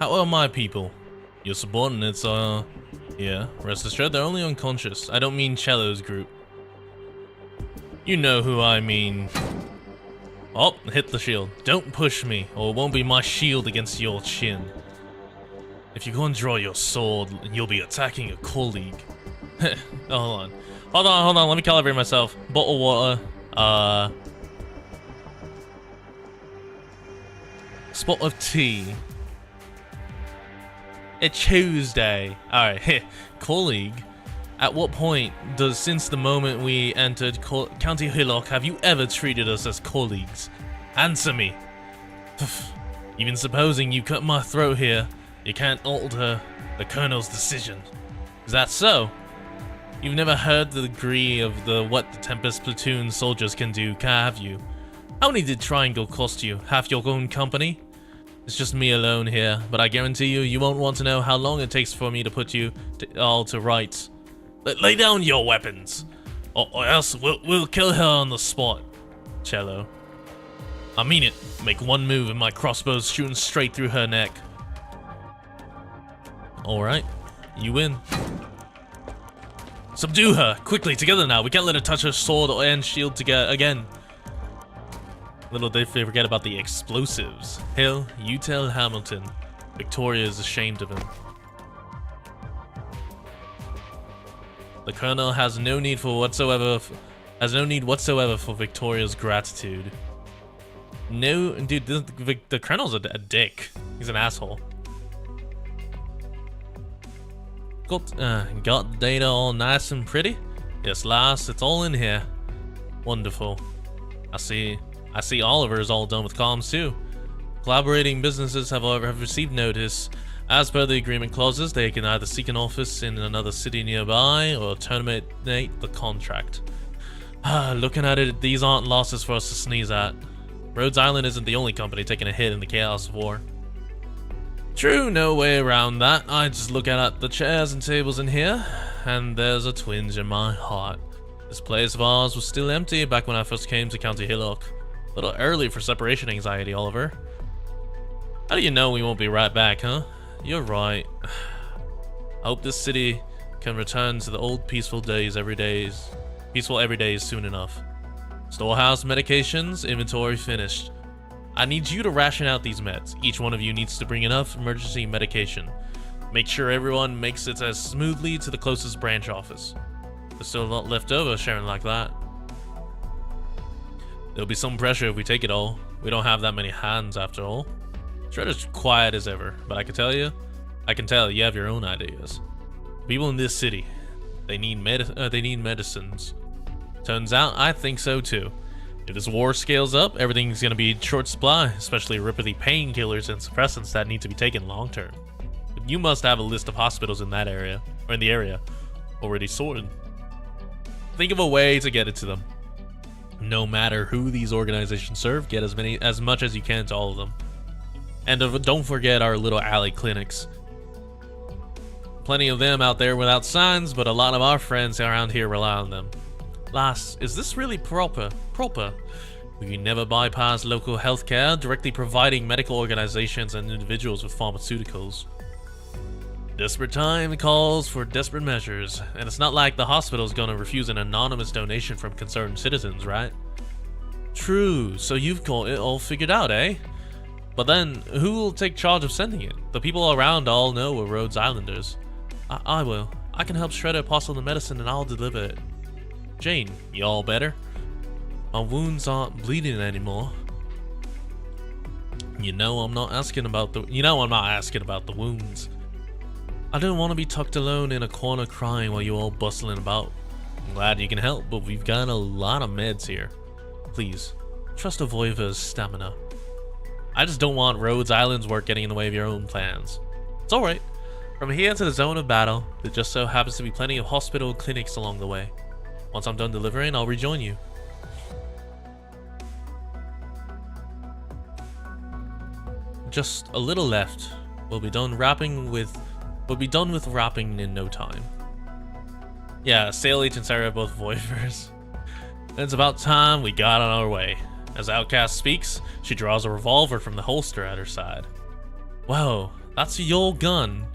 how are my people? Your subordinates are... Yeah, rest assured they're only unconscious. I don't mean Cello's group. You know who I mean. Oh, hit the shield. Don't push me, or it won't be my shield against your chin. If you go and draw your sword, you'll be attacking a colleague. Oh, hold on, let me calibrate myself. Bottle water, spot of tea. A Tuesday. Alright, colleague. At what point does, since the moment we entered County Hillock, have you ever treated us as colleagues? Answer me. Even supposing you cut my throat here, you can't alter the Colonel's decision. Is that so? You've never heard the degree of what the Tempest platoon soldiers can do, have you? How many did Triangle cost you? Half your own company? It's just me alone here, but I guarantee you won't want to know how long it takes for me to put you all to rights. Lay down your weapons, or else we'll kill her on the spot, Cello. I mean it. Make one move and my crossbow's shooting straight through her neck. Alright, you win. Subdue her! Quickly, together now. We can't let her touch her sword and shield together again. Little did they forget about the explosives. Hill, you tell Hamilton. Victoria is ashamed of him. The Colonel has no need whatsoever for Victoria's gratitude. No, dude, the Colonel's a dick. He's an asshole. Got the data all nice and pretty? Yes, lass, it's all in here. Wonderful. I see Oliver is all done with comms too. Collaborating businesses have received notice. As per the agreement clauses, they can either seek an office in another city nearby or terminate the contract. Looking at it, these aren't losses for us to sneeze at. Rhodes Island isn't the only company taking a hit in the chaos of war. True, no way around that. I just look at the chairs and tables in here, and there's a twinge in my heart. This place of ours was still empty back when I first came to County Hillock. A little early for separation anxiety, Oliver. How do you know we won't be right back, huh? You're right. I hope this city can return to the old peaceful every days soon enough. Storehouse medications, inventory finished. I need you to ration out these meds. Each one of you needs to bring enough emergency medication. Make sure everyone makes it as smoothly to the closest branch office. There's still a lot left over sharing like that. There'll be some pressure if we take it all. We don't have that many hands after all. Shredder's quiet as ever, but I can tell you have your own ideas. People in this city, they need medicines. Turns out I think so too. If this war scales up, everything's gonna be short supply, especially rapidly painkillers and suppressants that need to be taken long term. You must have a list of hospitals in that area, or in the area, already sorted. Think of a way to get it to them. No matter who these organizations serve, get as much as you can to all of them. And don't forget our little alley clinics. Plenty of them out there without signs, but a lot of our friends around here rely on them. Last, is this really proper? We can never bypass local healthcare, directly providing medical organizations and individuals with pharmaceuticals. Desperate time calls for desperate measures, and it's not like the hospital's gonna refuse an anonymous donation from concerned citizens, right? True, so you've got it all figured out, eh? But then, who will take charge of sending it? The people around all know we're Rhodes Islanders. I will. I can help Shredder parcel the medicine and I'll deliver it. Jane, you all better? My wounds aren't bleeding anymore. You know I'm not asking about the wounds. I don't want to be tucked alone in a corner crying while you're all bustling about. I'm glad you can help, but we've got a lot of meds here. Please, trust a Voiver's stamina. I just don't want Rhodes Island's work getting in the way of your own plans. It's alright. From here to the zone of battle, there just so happens to be plenty of hospital and clinics along the way. Once I'm done delivering, I'll rejoin you. Just a little left. We'll be done with wrapping in no time. Yeah, Sailage and Sarah are both Voivers. It's about time we got on our way. As Outcast speaks, she draws a revolver from the holster at her side. Whoa, that's your gun.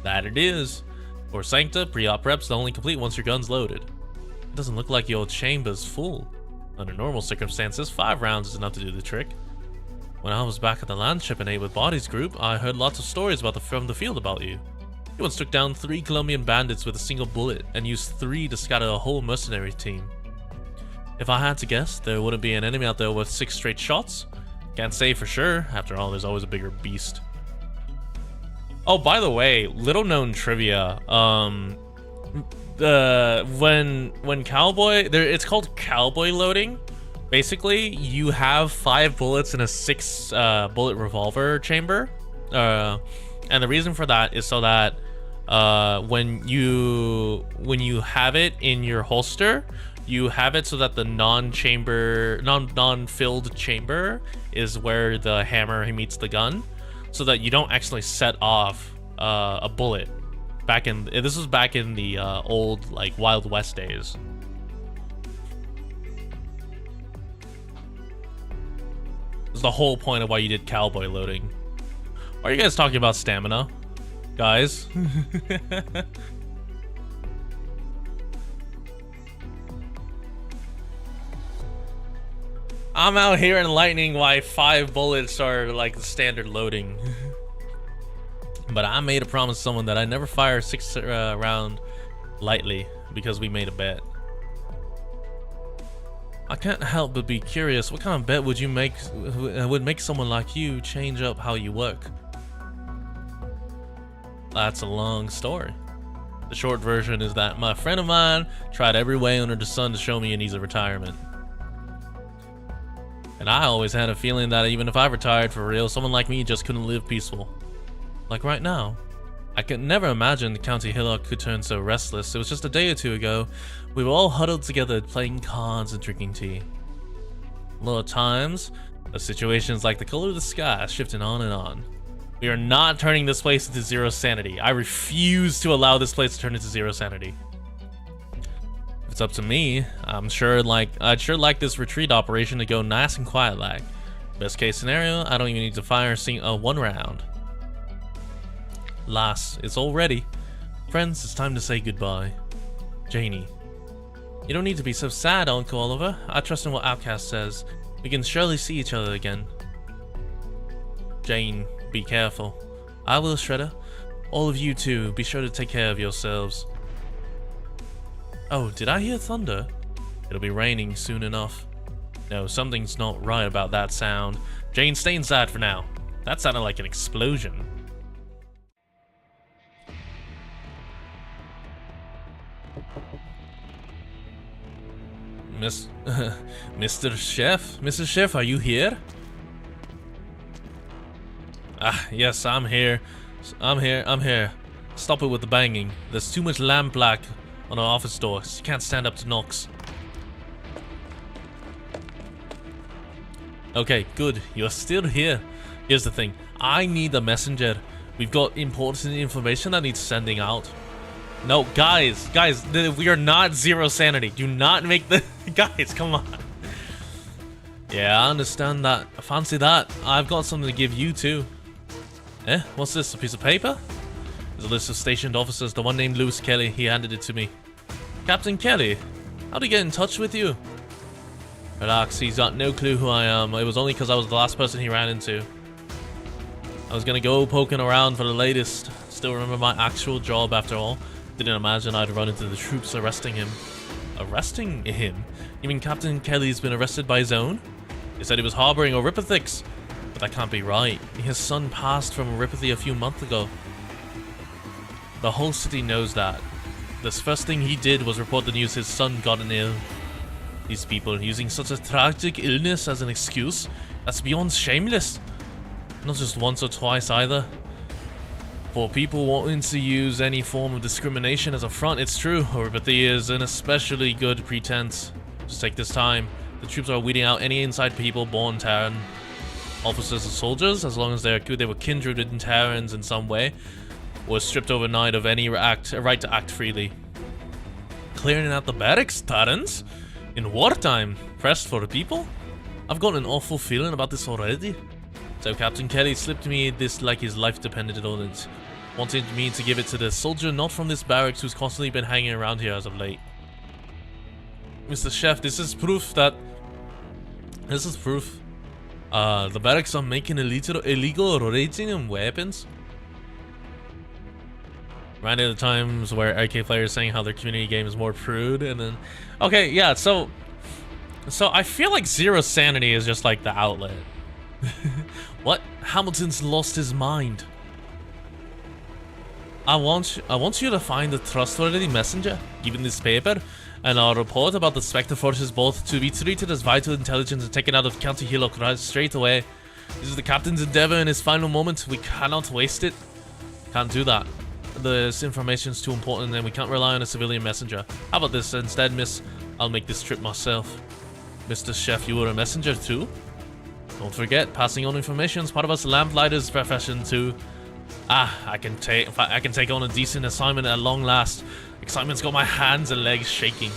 That it is. For Sancta, pre-op prep's only complete once your gun's loaded. It doesn't look like your chamber's full. Under normal circumstances, 5 rounds is enough to do the trick. When I was back at the Landship and ate with Bodies group, I heard lots of stories from the field about you. You once took down 3 Colombian bandits with a single bullet and used 3 to scatter a whole mercenary team. If I had to guess, there wouldn't be an enemy out there with 6 straight shots. Can't say for sure, after all there's always a bigger beast. Oh, by the way, little known trivia, when cowboy, it's called cowboy loading. Basically, you have 5 bullets in a 6 bullet revolver chamber, and the reason for that is so that when you have it in your holster, you have it so that the non-filled chamber is where the hammer meets the gun, so that you don't actually set off a bullet. This was back in the old like Wild West days. This is the whole point of why you did cowboy loading. Why are you guys talking about stamina, guys? I'm out here enlightening why 5 bullets are like the standard loading. But I made a promise to someone that I never fire 6 round lightly because we made a bet. I can't help but be curious, what kind of bet would you make would make someone like you change up how you work? That's a long story. The short version is that my friend of mine tried every way under the sun to show me an easy retirement. And I always had a feeling that even if I retired for real, someone like me just couldn't live peaceful. Like right now. I could never imagine County Hillock could turn so restless. It was just a day or 2 ago. We were all huddled together playing cards and drinking tea. A lot of times, the situations like the color of the sky shifting on and on. We are not turning this place into 0 sanity. I refuse to allow this place to turn into 0 sanity. It's up to me. I'd sure like this retreat operation to go nice and quiet like. Best case scenario, I don't even need to fire one round. Lass, it's all ready. Friends, it's time to say goodbye. Janie. You don't need to be so sad, Uncle Oliver. I trust in what Outcast says. We can surely see each other again. Jane, be careful. I will, Shredder. All of you too, be sure to take care of yourselves. Oh, did I hear thunder? It'll be raining soon enough. No, something's not right about that sound. Jane, stay inside for now. That sounded like an explosion. Mr. Chef? Mrs. Chef, are you here? Ah, yes, I'm here. I'm here. Stop it with the banging. There's too much lamp black on our office door. You can't stand up to knocks. Okay, good. You're still here. Here's the thing. I need a messenger. We've got important information that needs sending out. No, guys, we are not zero sanity. Do not make the... Guys, come on. Yeah, I understand that. Fancy that. I've got something to give you too. Eh? What's this? A piece of paper? There's a list of stationed officers. The one named Lewis Kelly. He handed it to me. Captain Kelly? How'd he get in touch with you? Relax, he's got no clue who I am. It was only because I was the last person he ran into. I was gonna go poking around for the latest. Still remember my actual job after all. Didn't imagine I'd run into the troops arresting him. Arresting him? You mean Captain Kelly's been arrested by his own? They said he was harboring Oripathics. But that can't be right. His son passed from Oripathy a few months ago. The whole city knows that. The first thing he did was report the news his son gotten ill. These people using such a tragic illness as an excuse? That's beyond shameless. Not just once or twice either. For people wanting to use any form of discrimination as a front, it's true. Oripathy is an especially good pretense. Just take this time. The troops are weeding out any inside people born Terran. Officers and soldiers, as long as they were kindred in Terrans in some way, were stripped overnight of any right to act freely. Clearing out the barracks, Terrans? In wartime? Pressed for the people? I've got an awful feeling about this already. So Captain Kelly slipped me this like his life depended on it. Wanted me to give it to the soldier not from this barracks who's constantly been hanging around here as of late. Mr. Chef, this is proof that... This is proof. The barracks are making illegal raiding and weapons. Right at the times where AK players saying how their community game is more prude, and then... Okay, yeah, so I feel like zero sanity is just like the outlet. What? Hamilton's lost his mind. I want you to find a trustworthy messenger, given this paper, and our report about the Spectre forces both to be treated as vital intelligence and taken out of County Hillock right straight away. This is the captain's endeavor in his final moment. We cannot waste it. Can't do that. This information's too important and we can't rely on a civilian messenger. How about this instead, miss? I'll make this trip myself. Mr. Chef, you were a messenger too? Don't forget, passing on information is part of us lamplighters' profession too. Ah, I can take on a decent assignment at long last. Excitement's got my hands and legs shaking.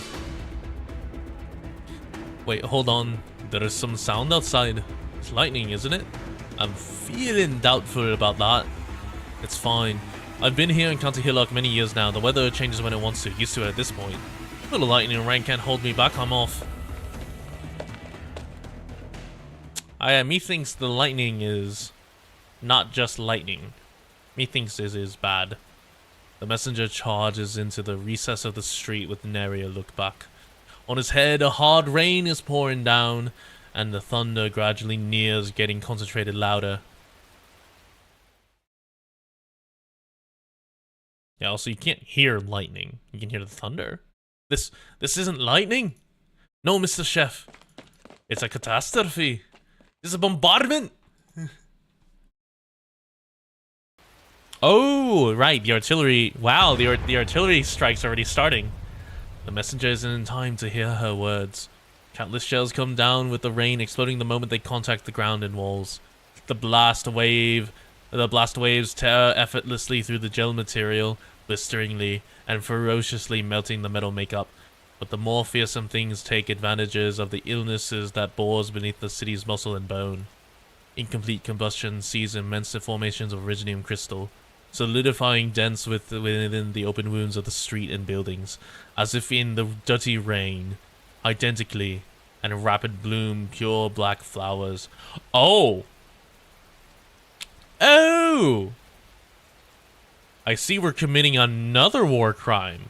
Wait, hold on. There is some sound outside. It's lightning, isn't it? I'm feeling doubtful about that. It's fine. I've been here in County Hillock many years now. The weather changes when it wants to. Used to it at this point. Little lightning rain can't hold me back. I'm off. Methinks the lightning is not just lightning. Methinks it is bad. The messenger charges into the recess of the street with nary a look back. On his head, a hard rain is pouring down, and the thunder gradually nears, getting concentrated louder. Yeah, also you can't hear lightning. You can hear the thunder. This isn't lightning? No, Mr. Chef. It's a catastrophe. It's a bombardment. Oh, right, the artillery. Wow, the artillery strike's already starting. The messenger isn't in time to hear her words. Countless shells come down with the rain, exploding the moment they contact the ground and walls. The blast waves tear effortlessly through the gel material, blisteringly and ferociously melting the metal makeup. But the more fearsome things take advantages of the illnesses that bores beneath the city's muscle and bone. Incomplete combustion sees immense formations of originium crystal, solidifying dense within the open wounds of the street and buildings, as if in the dirty rain, identically, and rapid bloom pure black flowers. Oh! Oh! I see we're committing another war crime.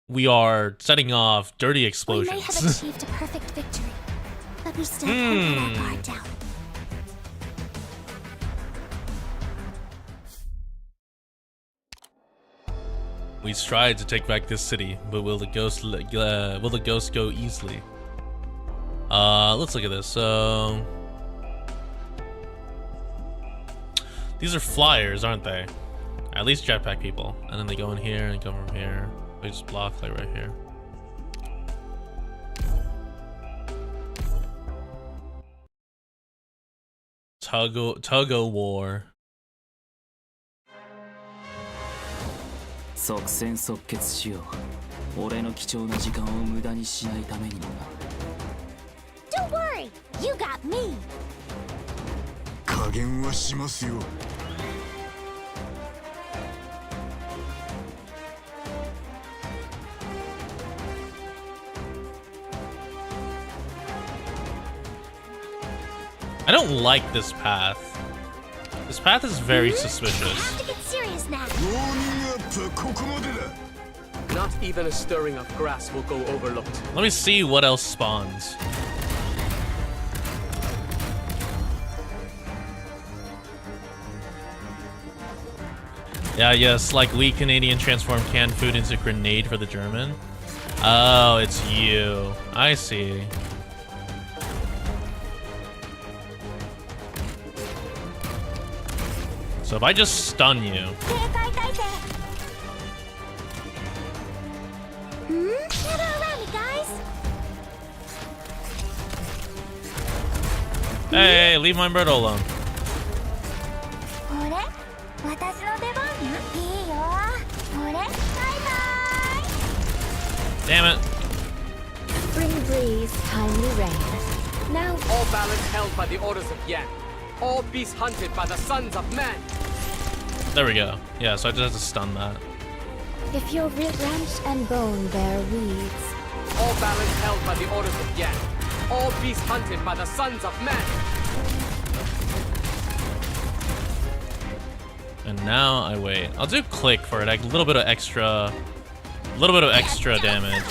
We are setting off dirty explosions. We may have achieved a perfect victory, but we still can't let our guard down. We tried to take back this city, but will the ghost go easily? Let's look at this. So these are flyers, aren't they? At least jetpack people. And then they go in here and come from here. They just block like right here. Tug-o-war. 即戦即決しよう。俺の貴重な時間を無駄にしないためにもな。Don't worry, you got me. 加減はしますよ。I don't like this path. This path is very suspicious. I have to get serious now. Not even a stirring of grass will go overlooked. Let me see what else spawns. Yeah, yes, like we Canadian transform canned food into grenade for the German. Oh, it's you. I see. So if I just stun you. Gather around me, guys. Hey, leave my bird alone. Damn it. Spring breeze, timely rain. Now All balance held by the orders of Yan. All beasts hunted by the sons of man. There we go. Yeah, so I just have to stun that. if your branch and bone bear weeds, All balance held by the orders of Yan. All beasts hunted by the sons of man. And now I wait. I'll do click for it. Like a little bit of extra damage.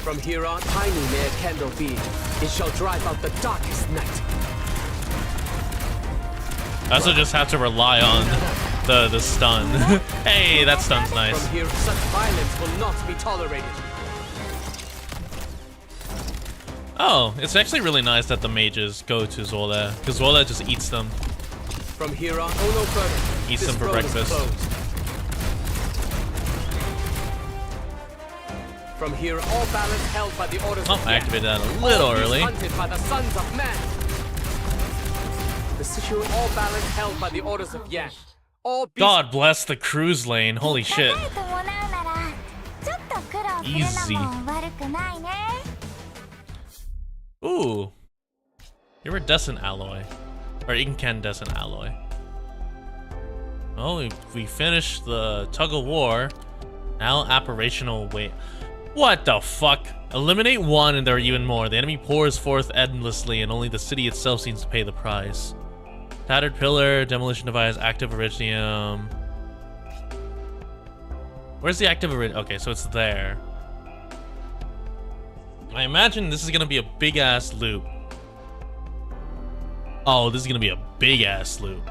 From here on, tiny may a candle be. It shall drive out the darkest night. I also just have to rely on the stun. Hey, that stun's nice. From here, such violence will not be tolerated. Oh, it's actually really nice that the mages go to Zola, because Zola just eats them. From here on, oh no further. Eats This them for road is breakfast. closed. From here, all balance held by the orders Oh, of I Yan. activated that a little All beasts early. hunted by the sons of man. The situation, all balance held by the orders of Yan. All beasts God bless the cruise lane. Holy shit. Easy. Ooh. Iridescent alloy. Or incandescent alloy. Well, we finished the tug of war. Now apparitional wait. What the fuck? Eliminate one and there are even more. The enemy pours forth endlessly and only the city itself seems to pay the price. Tattered pillar, demolition device, active iridium. Where's the active iridium? Okay, so it's there. I imagine this is gonna be a big ass loop. Oh, this is gonna be a big ass loop.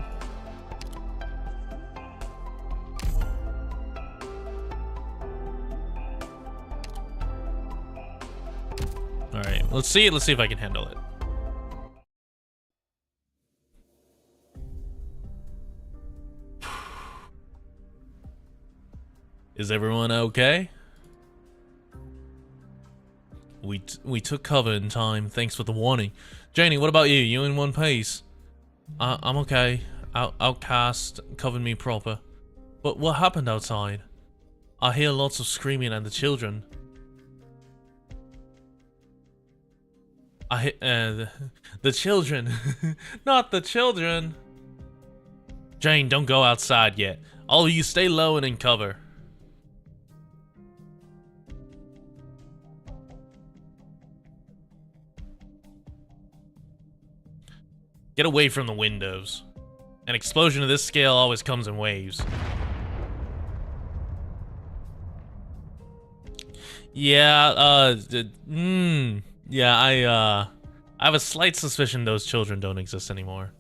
All right, let's see if I can handle it. Is everyone okay? We took cover in time. Thanks for the warning. Janie, what about you? You in one piece? I'm okay. Outcast covered me proper. But what happened outside? I hear lots of screaming and the children. The children. Not the children. Jane, don't go outside yet. All of you stay low and in cover. Get away from the windows. An explosion of this scale always comes in waves. Yeah, yeah, I have a slight suspicion those children don't exist anymore.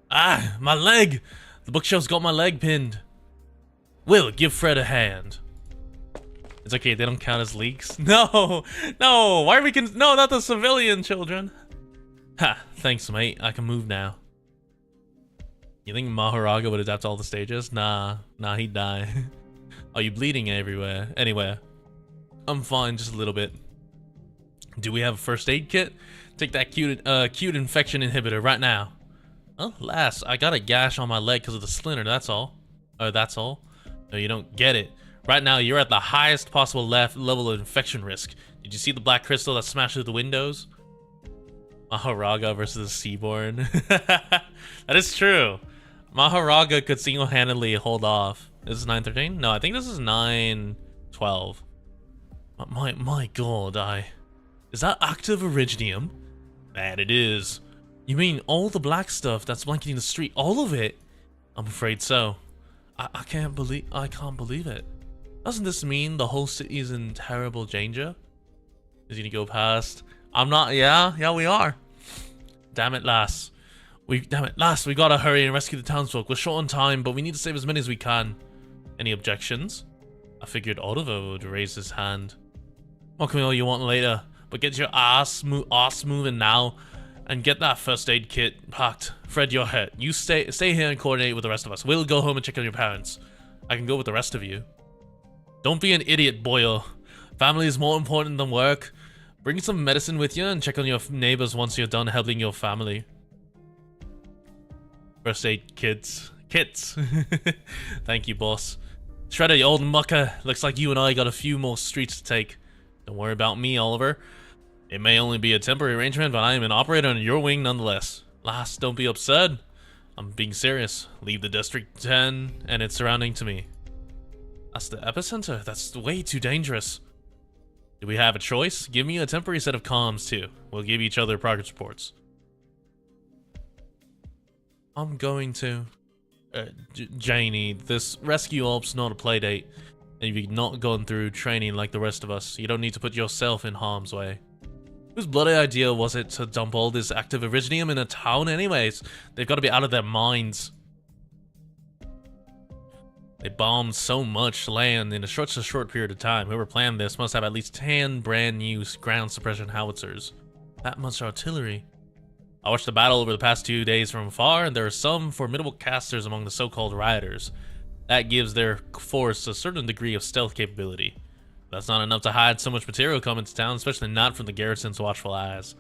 Ah, my leg! The bookshelf's got my leg pinned. Will, give Fred a hand. It's okay, they don't count as leaks. No, no, why are we no, not the civilian children. Ha, thanks mate, I can move now. You think Maharaga would adapt to all the stages? Nah, he'd die. Are you bleeding everywhere? Anywhere? I'm fine, just a little bit. Do we have a first aid kit? Take that cute infection inhibitor right now. Oh, lass, I got a gash on my leg because of the splinter, that's all. That's all? No, you don't get it. Right now, you're at the highest possible level of infection risk. Did you see the black crystal that smashed through the windows? Maharaga versus Seaborn. That is true. Maharaga could single-handedly hold off. This is 913? No, I think this is 912. My god, Is that active iridium? That it is. You mean all the black stuff that's blanketing the street, all of it? I'm afraid so. I can't believe it. Doesn't this mean the whole city is in terrible danger? Is he gonna go past? I'm not. Yeah, we are. Damn it, lass. We gotta hurry and rescue the townsfolk. We're short on time, but we need to save as many as we can. Any objections? I figured Oliver would raise his hand. What can all you want later? But get your ass moving now, and get that first aid kit packed. Fred, you're hurt. You stay here and coordinate with the rest of us. We'll go home and check on your parents. I can go with the rest of you. Don't be an idiot, boyo. Family is more important than work. Bring some medicine with you and check on your neighbors once you're done helping your family. First aid kits. Thank you, boss. Shredder, you old mucker. Looks like you and I got a few more streets to take. Don't worry about me, Oliver. It may only be a temporary arrangement, but I am an operator on your wing nonetheless. Lass, don't be absurd. I'm being serious. Leave the District 10 and its surrounding to me. That's the epicenter? That's way too dangerous. Do we have a choice? Give me a temporary set of comms, too. We'll give each other progress reports. I'm going to... Janie, this rescue op's not a playdate. And you've not gone through training like the rest of us. You don't need to put yourself in harm's way. Whose bloody idea was it to dump all this active iridium in a town anyways? They've got to be out of their minds. They bombed so much land in such a short period of time. Whoever planned this must have at least 10 brand new ground suppression howitzers. That much artillery. I watched the battle over the past 2 days from afar, and there are some formidable casters among the so-called rioters. That gives their force a certain degree of stealth capability. That's not enough to hide so much material coming to town, especially not from the garrison's watchful eyes.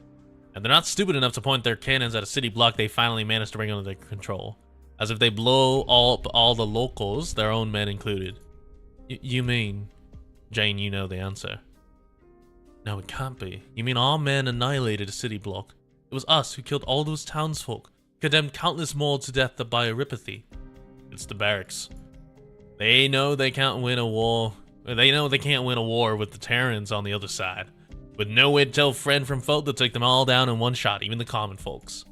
And they're not stupid enough to point their cannons at a city block they finally managed to bring under their control. As if they blow up all the locals, their own men included. You mean... Jane, you know the answer. No, it can't be. You mean our men annihilated a city block? It was us who killed all those townsfolk, condemned countless more to death by eripathy. It's the barracks. They know they can't win a war. They know they can't win a war with the Terrans on the other side. With no way to tell friend from foe, they'll take them all down in one shot, even the common folks.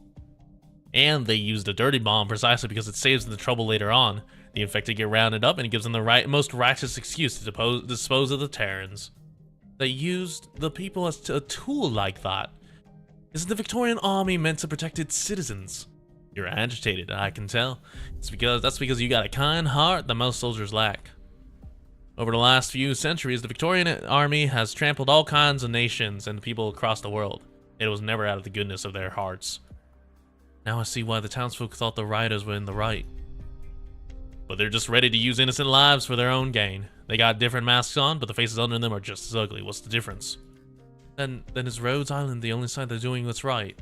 And they used a dirty bomb precisely because it saves them the trouble later on. The infected get rounded up and it gives them the most righteous excuse to dispose of the Terrans. They used the people as a tool like that. Isn't the Victorian army meant to protect its citizens? You're agitated, I can tell. That's because you got a kind heart that most soldiers lack. Over the last few centuries, the Victorian army has trampled all kinds of nations and people across the world. It was never out of the goodness of their hearts. Now I see why the townsfolk thought the rioters were in the right. But they're just ready to use innocent lives for their own gain. They got different masks on, but the faces under them are just as ugly. What's the difference? Then is Rhodes Island the only side they're doing what's right?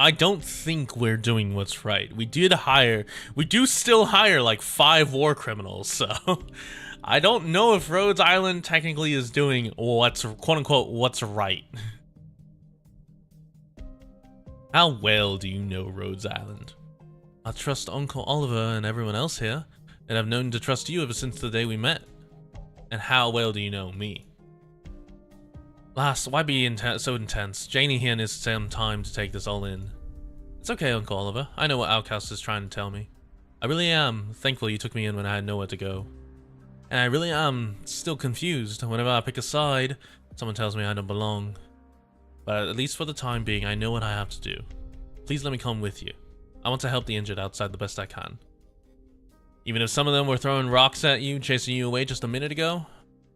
I don't think we're doing what's right. We do still hire like 5 war criminals, so I don't know if Rhodes Island technically is doing what's quote-unquote what's right. How well do you know Rhodes Island? I trust Uncle Oliver and everyone else here, and I've known to trust you ever since the day we met. And how well do you know me? Lass, why be so intense? Janie here needs some time to take this all in. It's okay, Uncle Oliver. I know what Outcast is trying to tell me. I really am thankful you took me in when I had nowhere to go. And I really am still confused. Whenever I pick a side, someone tells me I don't belong. But at least for the time being, I know what I have to do. Please let me come with you. I want to help the injured outside the best I can. Even if some of them were throwing rocks at you, chasing you away just a minute ago,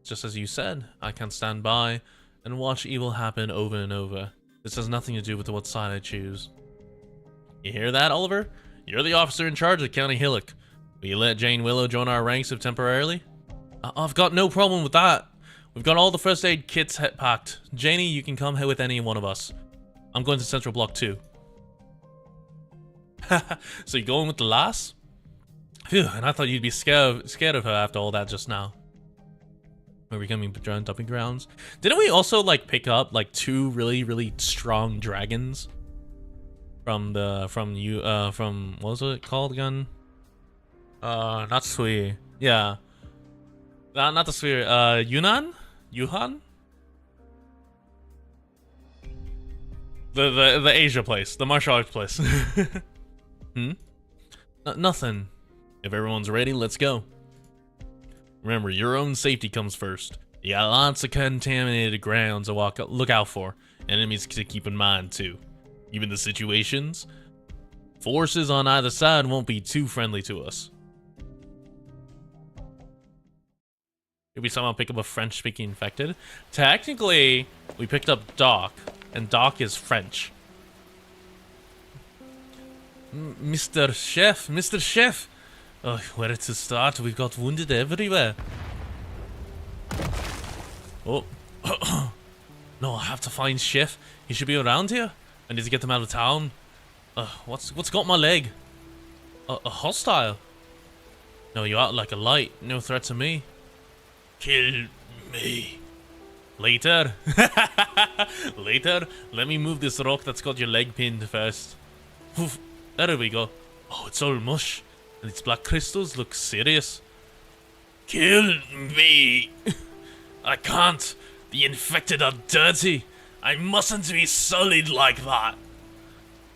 just as you said, I can't stand by and watch evil happen over and over. This has nothing to do with what side I choose. You hear that, Oliver? You're the officer in charge of County Hillock. Will you let Jane Willow join our ranks if temporarily? I've got no problem with that. We've got all the first aid kits packed. Janie, you can come here with any one of us. I'm going to Central Block 2. So you're going with the lass? Phew, and I thought you'd be scared of her after all that just now. We're becoming giant dumping grounds. Didn't we also like pick up like 2 really strong dragons from what was it called again? Not Sui. Yeah. Not the Sui. Yuhan? The Asia place, the martial arts place. Nothing. If everyone's ready, let's go. Remember, your own safety comes first. You got lots of contaminated grounds to look out for, enemies to keep in mind too. Even the situations, forces on either side won't be too friendly to us. Did we somehow pick up a French-speaking infected? Technically, we picked up Doc, and Doc is French. Mr. Chef! Oh, where to start? We've got wounded everywhere. Oh. No, I have to find Chef. He should be around here. I need to get him out of town. What's got my leg? A hostile? No, you act like a light. No threat to me. Kill me. Later. Later. Let me move this rock that's got your leg pinned first. Oof. There we go. Oh, it's all mush. And its black crystals look serious. Kill me. I can't. The infected are dirty. I mustn't be sullied like that.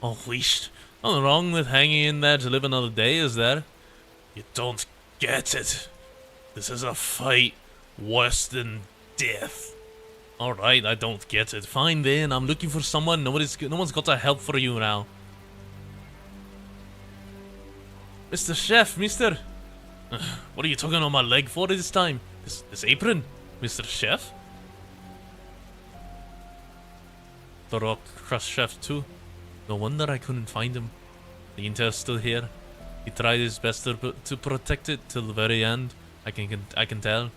Oh, wheesht. Nothing wrong with hanging in there to live another day, is there? You don't get it. This is a fight worse than death. Alright, I don't get it. Fine then, I'm looking for someone. No one's got to help for you now. Mr. Chef, mister. What are you tugging on my leg for this time? This apron? Mr. Chef? The rock crushed Chef too. No wonder I couldn't find him. The intel's still here. He tried his best to protect it till the very end. I can tell.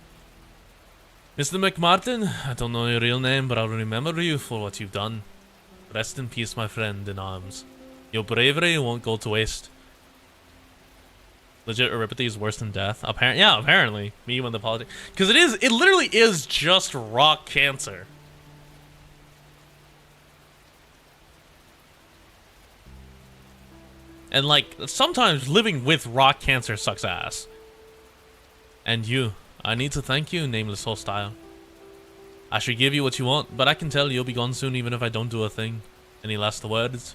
Mr. McMartin, I don't know your real name, but I'll remember you for what you've done. Rest in peace, my friend in arms. Your bravery won't go to waste. Legit eripathy is worse than death. Apparently. Me when the politics. Because it literally is just rock cancer. And like, sometimes living with rock cancer sucks ass. And you. I need to thank you, nameless hostile. I should give you what you want, but I can tell you'll be gone soon even if I don't do a thing. Any last words?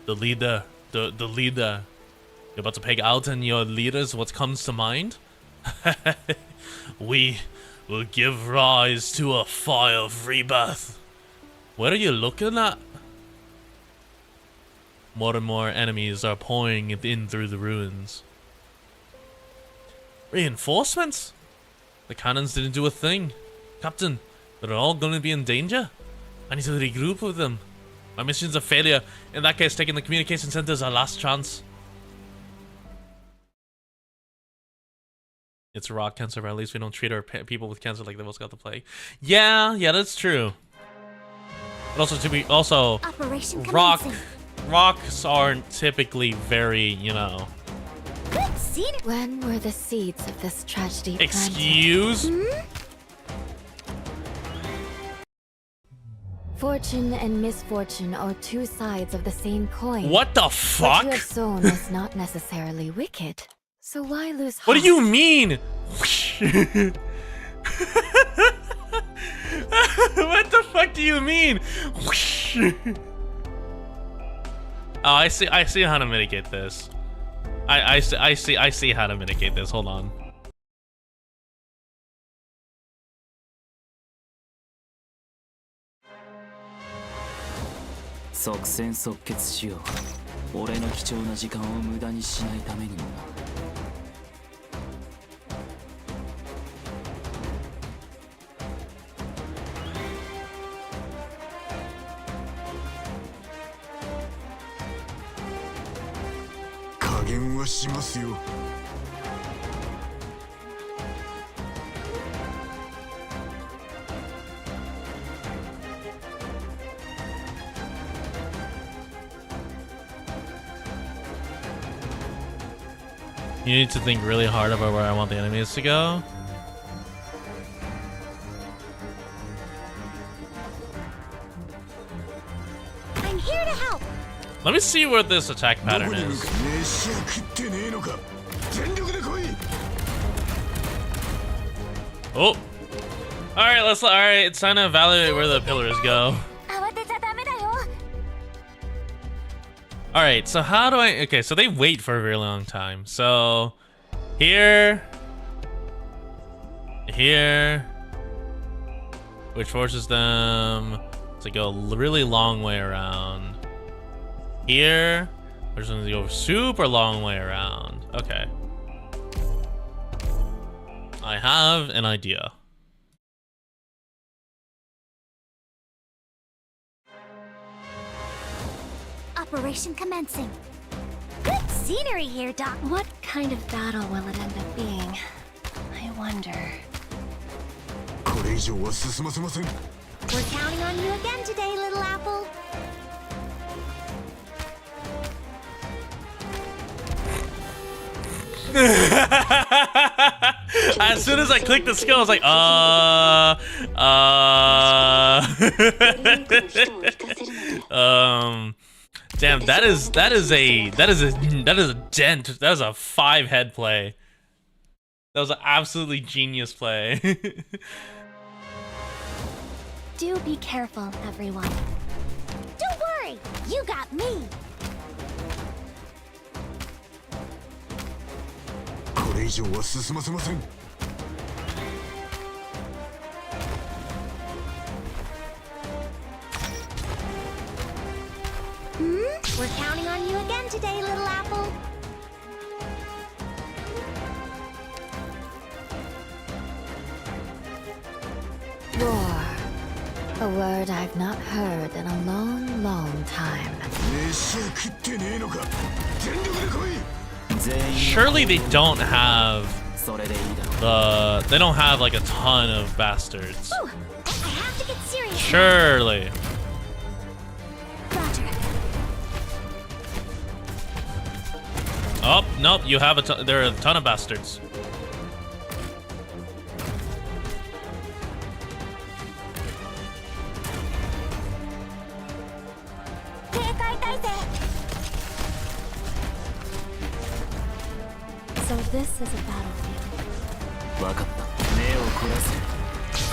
The leader. The leader. You're about to peg out and your leaders what comes to mind? We will give rise to a fire of rebirth. What are you looking at? More and more enemies are pouring in through the ruins. Reinforcements? The cannons didn't do a thing. Captain, they're all going to be in danger. I need to regroup with them. My mission's a failure. In that case, taking the communication center is our last chance. It's rock cancer, but at least we don't treat our people with cancer like they've also got the plague. Yeah, that's true. But also, rock rocks aren't typically very, you know. Good scene. When were the seeds of this tragedy planted? Excuse? Fortune and misfortune are two sides of the same coin. What the What fuck? you have sown is not necessarily wicked. So why lose heart? What do you mean? What the fuck do you mean? Oh, I see how to mitigate this. I see how to mitigate this. Hold on. You need to think really hard about where I want the enemies to go. I'm here to help. Let me see what this attack pattern is. Oh. Alright, it's time to evaluate where the pillars go. Alright, so how do I... Okay, so they wait for a very long time. So... Here... Here... Which forces them to go a really long way around. Here... Which ones to go a super long way around. Okay. I have an idea. Operation commencing. Good scenery here, Doc. What kind of battle will it end up being? I wonder. We're counting on you again today, little apple. As soon as I clicked the skill, I was like, damn, that is a dent. That is a 5-head play. That was an absolutely genius play. Do be careful, everyone. Don't worry, you got me. We're counting on you again today, little apple. War. A word I've not heard in a long, long time. Surely they don't have they don't have like a ton of bastards. Ooh, I have to get serious. Surely. Roger. Oh, nope, you have there are a ton of bastards. So this is a battlefield. I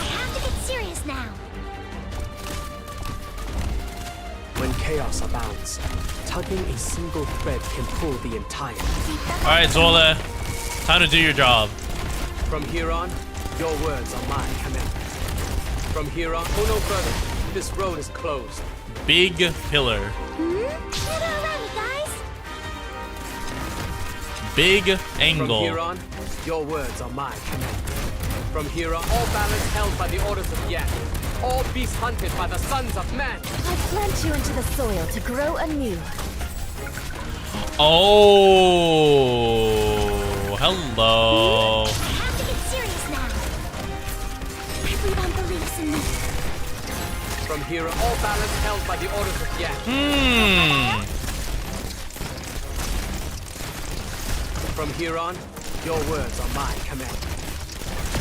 have to get serious now. When chaos abounds, tugging a single thread can pull the entire. Alright, Zola. Time to do your job. From here on, your words are my command. From here on, go no further. This road is closed. Big pillar. Alright, guys. Big angle. From here on, your words are my command. From here on, all balance held by the orders of Yan. All beasts hunted by the sons of man. I plant you into the soil to grow anew. Oh, hello. I have to get serious now. Everyone believes in me. From here, all balance held by the orders of Yan. From here on, your words are my command.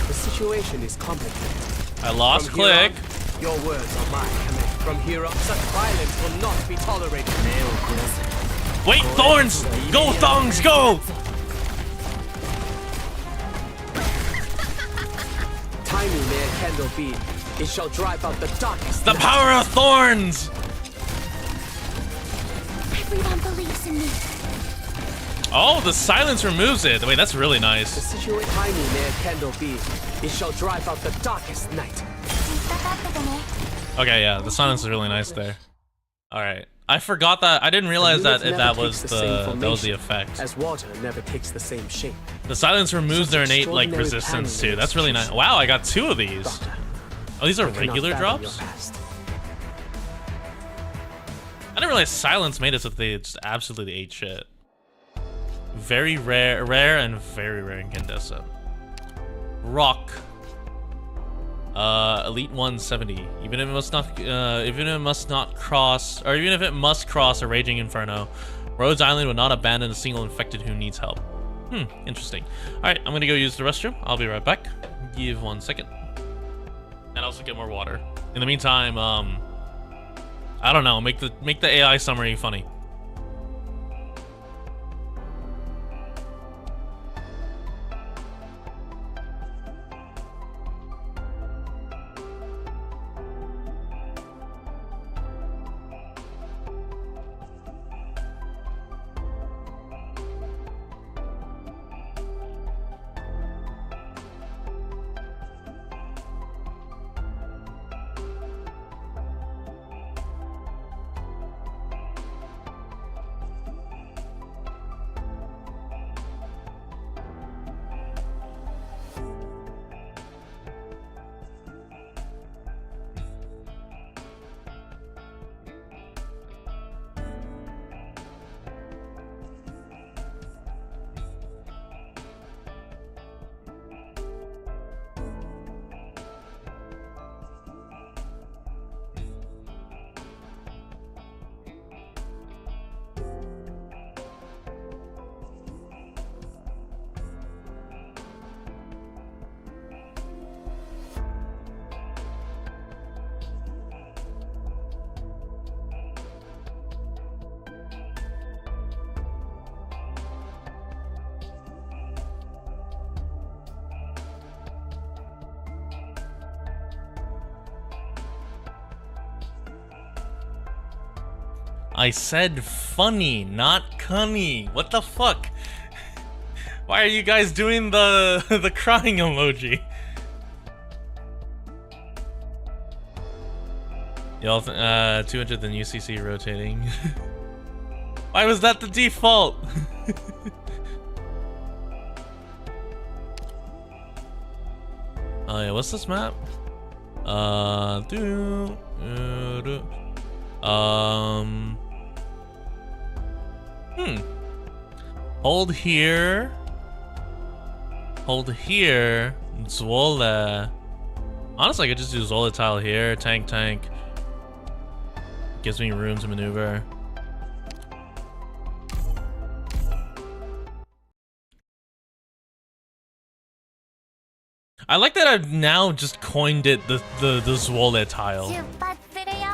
The situation is complicated. I lost From here click. on, your words are my command. From here on, such violence will not be tolerated. Wait, thorns! Go, thongs, go! Tiny may a candle be, it shall drive out the darkest. The power of thorns! Everyone believes in me. Oh, the silence removes it. Wait, that's really The nice. situation tiny may a candle be, it shall drive out the darkest night. Okay, yeah, the silence is really nice there. Alright. I forgot that. I didn't realize that Unit that never was takes the same formation, effect. As water never takes the same shape. The silence removes their innate like extraordinary resistance planning too. That's really nice. Wow, I got 2 of these. Doctor, Oh, these are I cannot regular fathom drops? your past. I didn't realize silence made it so they just absolutely ate shit. Very rare and very rare incandescent. Rock. Elite 170. Even if it must not cross a raging inferno, Rhodes Island would not abandon a single infected who needs help. Interesting. Alright, I'm gonna go use the restroom. I'll be right back. Give 1 second. And also get more water. In the meantime, I don't know, make the AI summary funny. I said funny, not cunny. What the fuck? Why are you guys doing the the crying emoji? Y'all, 200 than UCC rotating. Why was that the default? Oh yeah, what's this map? Hold here. Hold here. Zola. Honestly, I could just do Zola tile here. Tank. Gives me room to maneuver. I like that I've now just coined it the Zola tile. 出発するよ。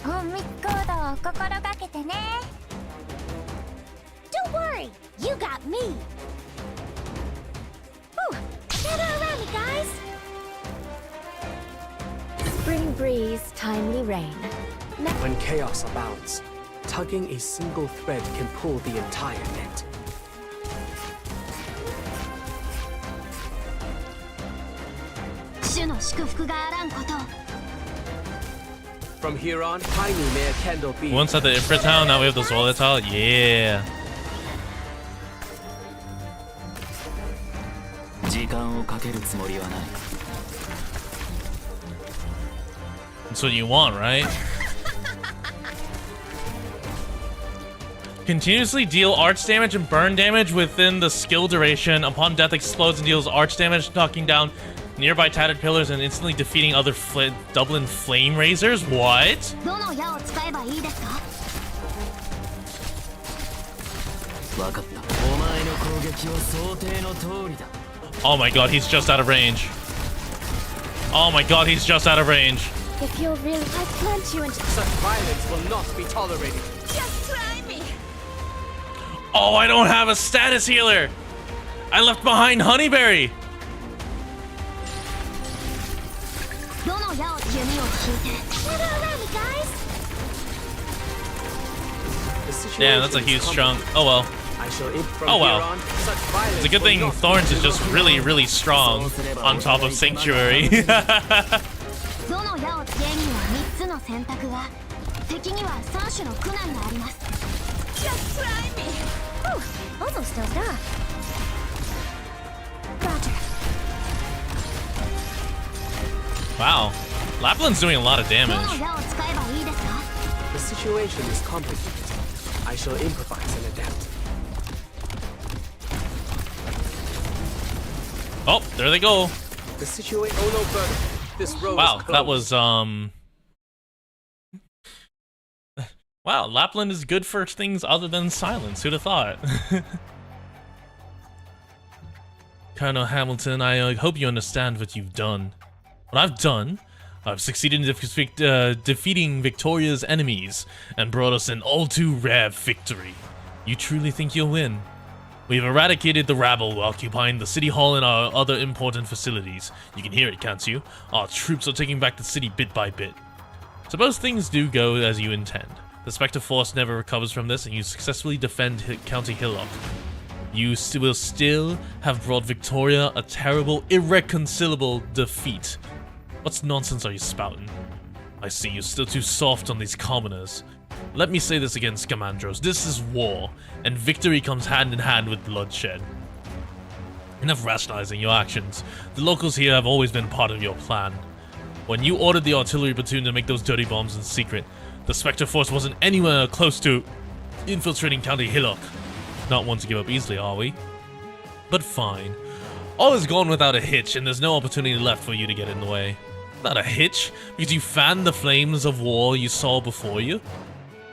隠密行動を心がけてね。Don't worry, you got me. Whew, gather around me, guys. Spring breeze, timely rain. When chaos abounds, tugging a single thread can pull the entire net. From here on, tiny may a candle be. Once at the Ifrit tile, now we have the Zola tile. Yeah. 時間をかけるつもりはない。 That's what you want, right? Continuously deal arch damage and burn damage within the skill duration. Upon death, explodes and deals arch damage, knocking down nearby tattered pillars and instantly defeating other Dublin flame raisers? What? どの矢を使えばいいですか？分かった。お前の攻撃は想定の通りだ。 Oh my god, he's just out of range. Oh my god, he's just out of range. If you're really, I plant you into. Such violence will not be tolerated. Just try me. Oh, I don't have a status healer. I left behind Honeyberry. どの矢を弓を引いて。Gather around me, guys. The situation Yeah, that's a huge is chunk. Oh well. I shall from Oh well. here on, such violence It's a good thing will not Thorns is be just really, really strong on top of Sanctuary. どの矢をジェニーは3つの選択が。敵には3種の苦難があります。Just try me. Oh, almost does that. Roger. Wow. Lapland's doing a lot of どの damage. 矢を使えばいいですか？ The situation is complicated. I shall improvise and adapt. Oh, there they go. The situation. Oh no, Bert. This road Wow, is that closed. was wow, Lapland is good for things other than silence. Who'd have thought? Colonel Hamilton, I hope you understand what you've done. What I've done, I've succeeded in defeating Victoria's enemies and brought us an all too rare victory. You truly think you'll win? We've eradicated the rabble occupying the city hall and our other important facilities. You can hear it, can't you? Our troops are taking back the city bit by bit. Suppose things do go as you intend. The Spectre Force never recovers from this and you successfully defend County Hillock. You will still have brought Victoria a terrible, irreconcilable defeat. What nonsense are you spouting? I see you're still too soft on these commoners. Let me say this again, Scamandros. This is war, and victory comes hand in hand with bloodshed. Enough rationalizing your actions. The locals here have always been part of your plan. When you ordered the artillery platoon to make those dirty bombs in secret, the Spectre Force wasn't anywhere close to infiltrating County Hillock. Not one to give up easily, are we? But fine. All is gone without a hitch, and there's no opportunity left for you to get in the way. Without a hitch? Because you fanned the flames of war you saw before you?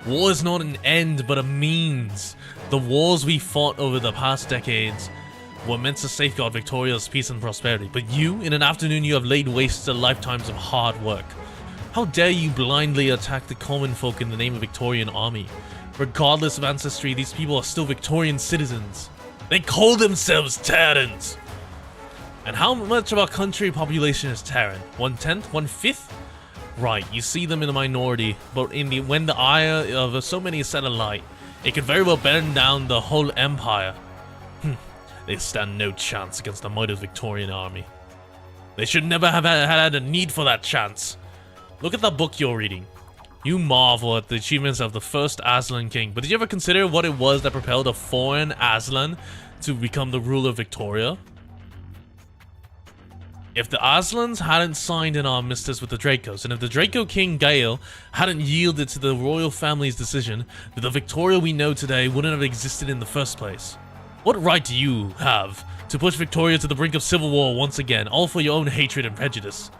War is not an end, but a means. The wars we fought over the past decades were meant to safeguard Victoria's peace and prosperity, but you, in an afternoon, you have laid waste to lifetimes of hard work. How dare you blindly attack the common folk in the name of Victorian army? Regardless of ancestry, these people are still Victorian citizens. They call themselves Terrans. And how much of our country population is Terran? 1/10? 1/5? Right, you see them in a minority, but when the eye of so many is set alight, it could very well burn down the whole empire. They stand no chance against the might of the Victorian army. They should never have had a need for that chance. Look at the book you're reading. You marvel at the achievements of the first Aslan king, but did you ever consider what it was that propelled a foreign Aslan to become the ruler of Victoria? If the Aslans hadn't signed an armistice with the Dracos, and if the Draco King Gale hadn't yielded to the royal family's decision, the Victoria we know today wouldn't have existed in the first place. What right do you have to push Victoria to the brink of civil war once again, all for your own hatred and prejudice?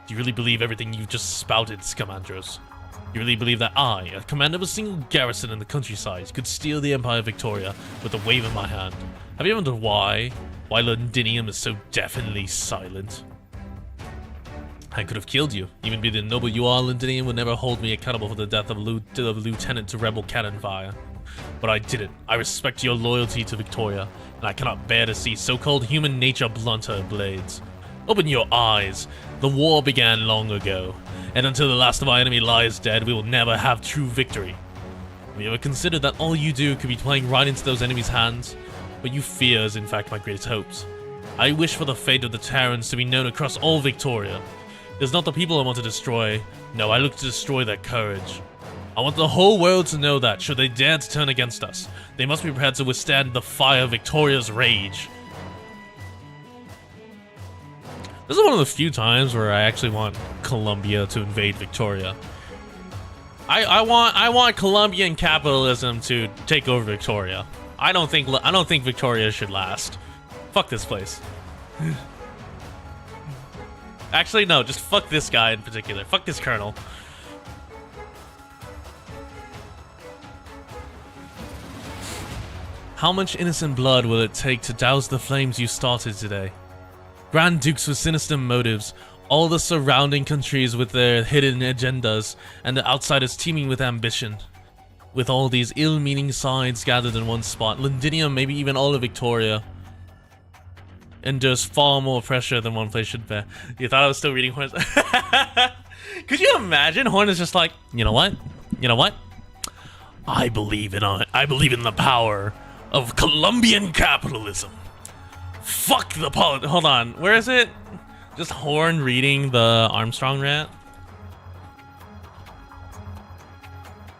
Do you really believe everything you've just spouted, Scamandros? You really believe that I, a commander of a single garrison in the countryside, could steal the Empire of Victoria with a wave of my hand? Have you wondered why Londinium is so deafeningly silent? I could have killed you. Even being the noble you are, Londinium would never hold me accountable for the death of a lieutenant to rebel cannon fire. But I didn't. I respect your loyalty to Victoria, and I cannot bear to see so-called human nature blunt her blades. Open your eyes. The war began long ago, and until the last of our enemy lies dead, we will never have true victory. Have you ever considered that all you do could be playing right into those enemies' hands? What you fear is in fact my greatest hopes. I wish for the fate of the Terrans to be known across all Victoria. It is not the people I want to destroy. No, I look to destroy their courage. I want the whole world to know that, should they dare to turn against us, they must be prepared to withstand the fire of Victoria's rage. This is one of the few times where I actually want Colombia to invade Victoria. I want Colombian capitalism to take over Victoria. I don't think Victoria should last. Fuck this place. Actually, no, just fuck this guy in particular. Fuck this colonel. How much innocent blood will it take to douse the flames you started today? Grand Dukes with sinister motives, all the surrounding countries with their hidden agendas, and the outsiders teeming with ambition. With all these ill-meaning sides gathered in one spot, Londinium, maybe even all of Victoria, endures far more pressure than one place should bear. You thought I was still reading Horns? Could you imagine? Horn is just like, you know what? You know what? I believe in the power of Colombian capitalism. Fuck the hold on, where is it? Just Horn reading the Armstrong rant.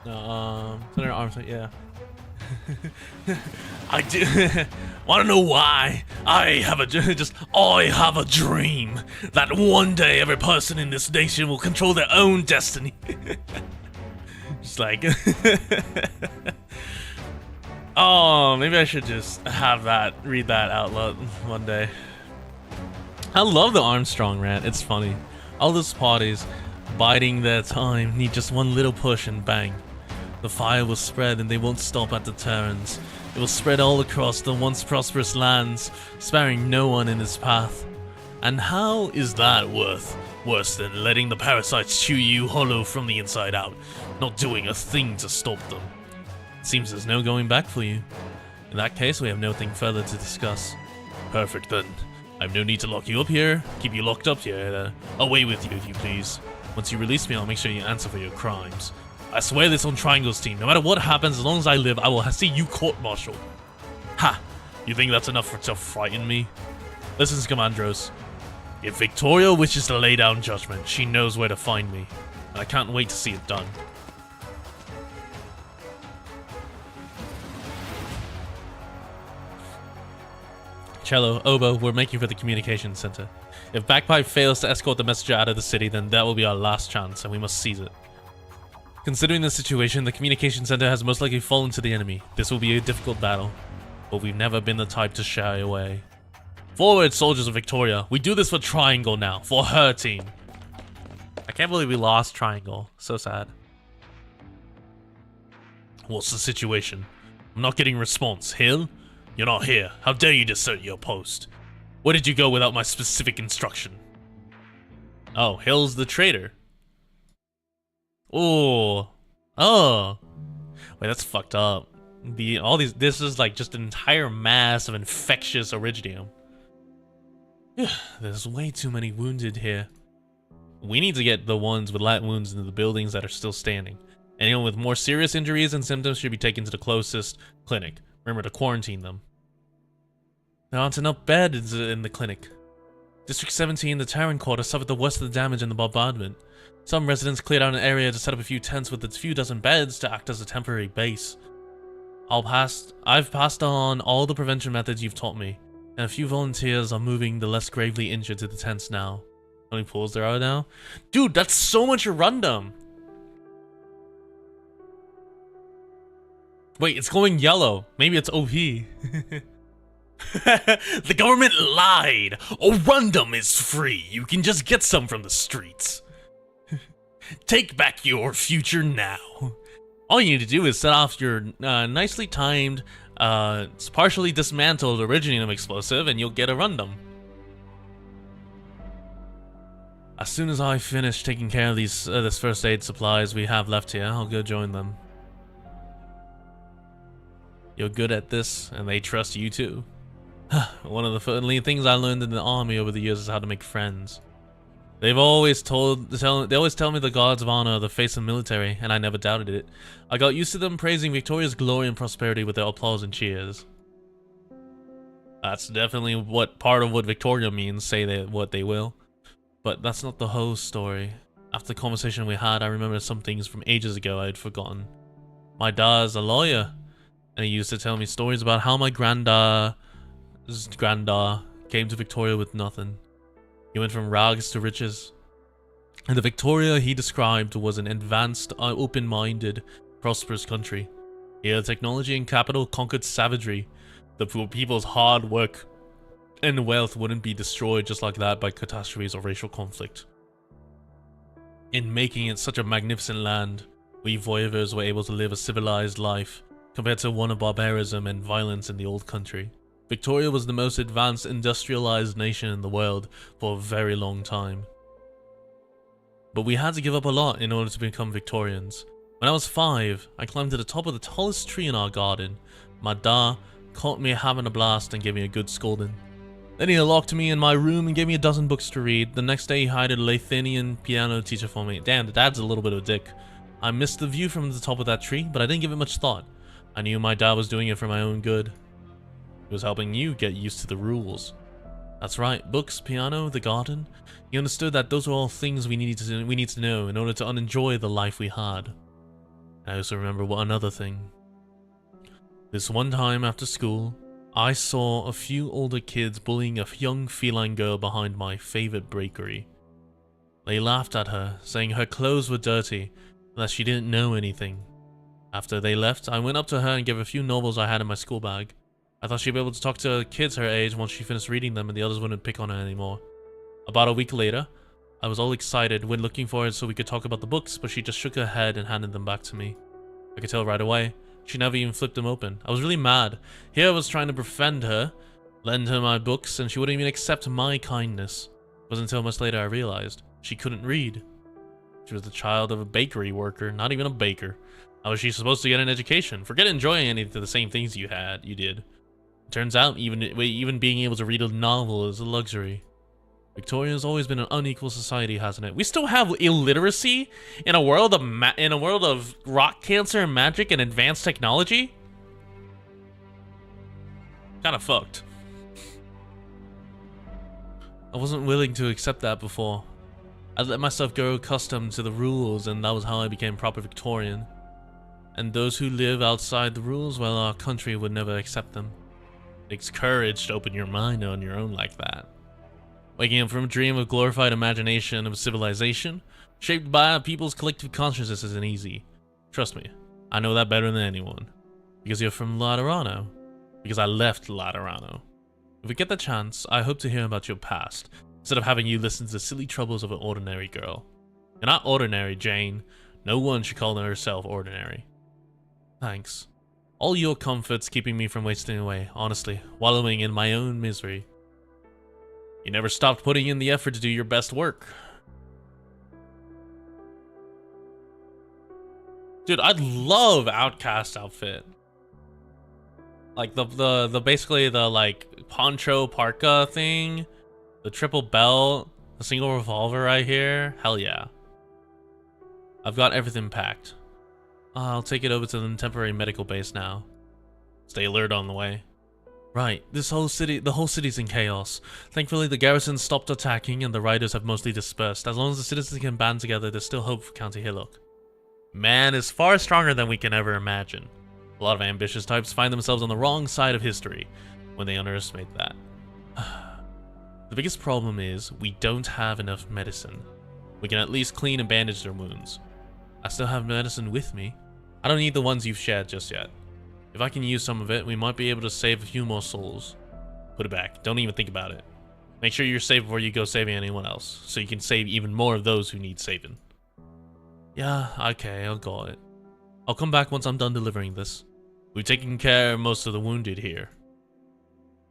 Senator Armstrong, yeah. I do want to know why. I have a dream that one day every person in this nation will control their own destiny. Just like, oh, maybe I should just have read that out loud one day. I love the Armstrong rant. It's funny. All those parties biding their time need just one little push and bang. The fire will spread and they won't stop at the turns. It will spread all across the once prosperous lands, sparing no one in its path. And how is that worse than letting the parasites chew you hollow from the inside out, not doing a thing to stop them? It seems there's no going back for you. In that case, we have nothing further to discuss. Perfect then. I have no need to lock you up here, keep you locked up here. Away with you if you please. Once you release me, I'll make sure you answer for your crimes. I swear this on Triangle's team. No matter what happens, as long as I live, I will see you court-martialed. Ha! You think that's enough to frighten me? Listen, Commandos. If Victoria wishes to lay down judgment, she knows where to find me. And I can't wait to see it done. Cello, Oboe, we're making for the communications center. If BAGPIPE fails to escort the messenger out of the city, then that will be our last chance, and we must seize it. Considering the situation, the communication center has most likely fallen to the enemy. This will be a difficult battle, but we've never been the type to shy away. Forward, soldiers of Victoria. We do this for Triangle now, for her team. I can't believe we lost Triangle. So sad. What's the situation? I'm not getting response. Hill? You're not here. How dare you desert your post? Where did you go without my specific instruction? Oh, Hill's the traitor. Oh. Oh. Wait, that's fucked up. This is like just an entire mass of infectious Iridium. There's way too many wounded here. We need to get the ones with light wounds into the buildings that are still standing. Anyone with more serious injuries and symptoms should be taken to the closest clinic. Remember to quarantine them. There aren't enough beds in the clinic. District 17, the Terran Quarter, suffered the worst of the damage in the bombardment. Some residents cleared out an area to set up a few tents with a few dozen beds to act as a temporary base. I've passed on all the prevention methods you've taught me, and a few volunteers are moving the less gravely injured to the tents now. How many pools there are now? Dude, that's so much random! Wait, it's going yellow. Maybe it's OP. The government lied! Orundum is free. You can just get some from the streets. Take back your future now. All you need to do is set off your nicely timed, partially dismantled Iridium explosive and you'll get Orundum. As soon as I finish taking care of this first aid supplies we have left here, I'll go join them. You're good at this, and they trust you too. One of the only things I learned in the army over the years is how to make friends. They always tell me the gods of honor are the face of military, and I never doubted it. I got used to them praising Victoria's glory and prosperity with their applause and cheers. That's definitely part of what Victoria means, say what they will. But that's not the whole story. After the conversation we had, I remembered some things from ages ago I had forgotten. My dad's a lawyer, and he used to tell me stories about how my granda came to Victoria with nothing. He went from rags to riches. And the Victoria he described was an advanced, open-minded, prosperous country. Here, technology and capital conquered savagery. The poor people's hard work and wealth wouldn't be destroyed just like that by catastrophes or racial conflict. In making it such a magnificent land, we voyagers were able to live a civilized life compared to one of barbarism and violence in the old country. Victoria was the most advanced industrialized nation in the world for a very long time. But we had to give up a lot in order to become Victorians. When I was 5, I climbed to the top of the tallest tree in our garden. My dad caught me having a blast and gave me a good scolding. Then he locked me in my room and gave me a dozen books to read. The next day he hired a Lithuanian piano teacher for me. Damn, the dad's a little bit of a dick. I missed the view from the top of that tree, but I didn't give it much thought. I knew my dad was doing it for my own good. He was helping you get used to the rules. That's right, books, piano, the garden. He understood that those were all things we need to know in order to enjoy the life we had. And I also remember another thing. This one time after school, I saw a few older kids bullying a young feline girl behind my favorite bakery. They laughed at her, saying her clothes were dirty and that she didn't know anything. After they left, I went up to her and gave her a few novels I had in my school bag. I thought she'd be able to talk to kids her age once she finished reading them and the others wouldn't pick on her anymore. About a week later, I was all excited when looking for her so we could talk about the books, but she just shook her head and handed them back to me. I could tell right away. She never even flipped them open. I was really mad. Here I was trying to befriend her, lend her my books, and she wouldn't even accept my kindness. It wasn't until much later I realized she couldn't read. She was the child of a bakery worker, not even a baker. How was she supposed to get an education? Forget enjoying any of the same things you did. It turns out even being able to read a novel is a luxury. Victoria has always been an unequal society, hasn't it? We still have illiteracy in a world of rock cancer and magic and advanced technology? Kinda fucked. I wasn't willing to accept that before. I let myself grow accustomed to the rules, and that was how I became proper Victorian. And those who live outside the rules, well, our country would never accept them. It takes courage to open your mind on your own like that. Waking up from a dream of glorified imagination of civilization, shaped by a people's collective consciousness isn't easy. Trust me, I know that better than anyone. Because you're from Laterano. Because I left Laterano. If we get the chance, I hope to hear about your past, instead of having you listen to the silly troubles of an ordinary girl. You're not ordinary, Jane. No one should call herself ordinary. Thanks. All your comforts keeping me from wasting away, honestly, wallowing in my own misery. You never stopped putting in the effort to do your best work. Dude, I love Outcast outfit. Like the basically the like poncho parka thing, the triple belt, the single revolver right here. Hell yeah. I've got everything packed. I'll take it over to the temporary medical base now. Stay alert on the way. Right, the whole city's in chaos. Thankfully, the garrison stopped attacking and the riders have mostly dispersed. As long as the citizens can band together, there's still hope for County Hillock. Man is far stronger than we can ever imagine. A lot of ambitious types find themselves on the wrong side of history when they underestimate that. The biggest problem is we don't have enough medicine. We can at least clean and bandage their wounds. I still have medicine with me. I don't need the ones you've shared just yet. If I can use some of it, we might be able to save a few more souls. Put it back. Don't even think about it. Make sure you're safe before you go saving anyone else, so you can save even more of those who need saving. Yeah, okay, I'll got it. I'll come back once I'm done delivering this. We've taken care of most of the wounded here.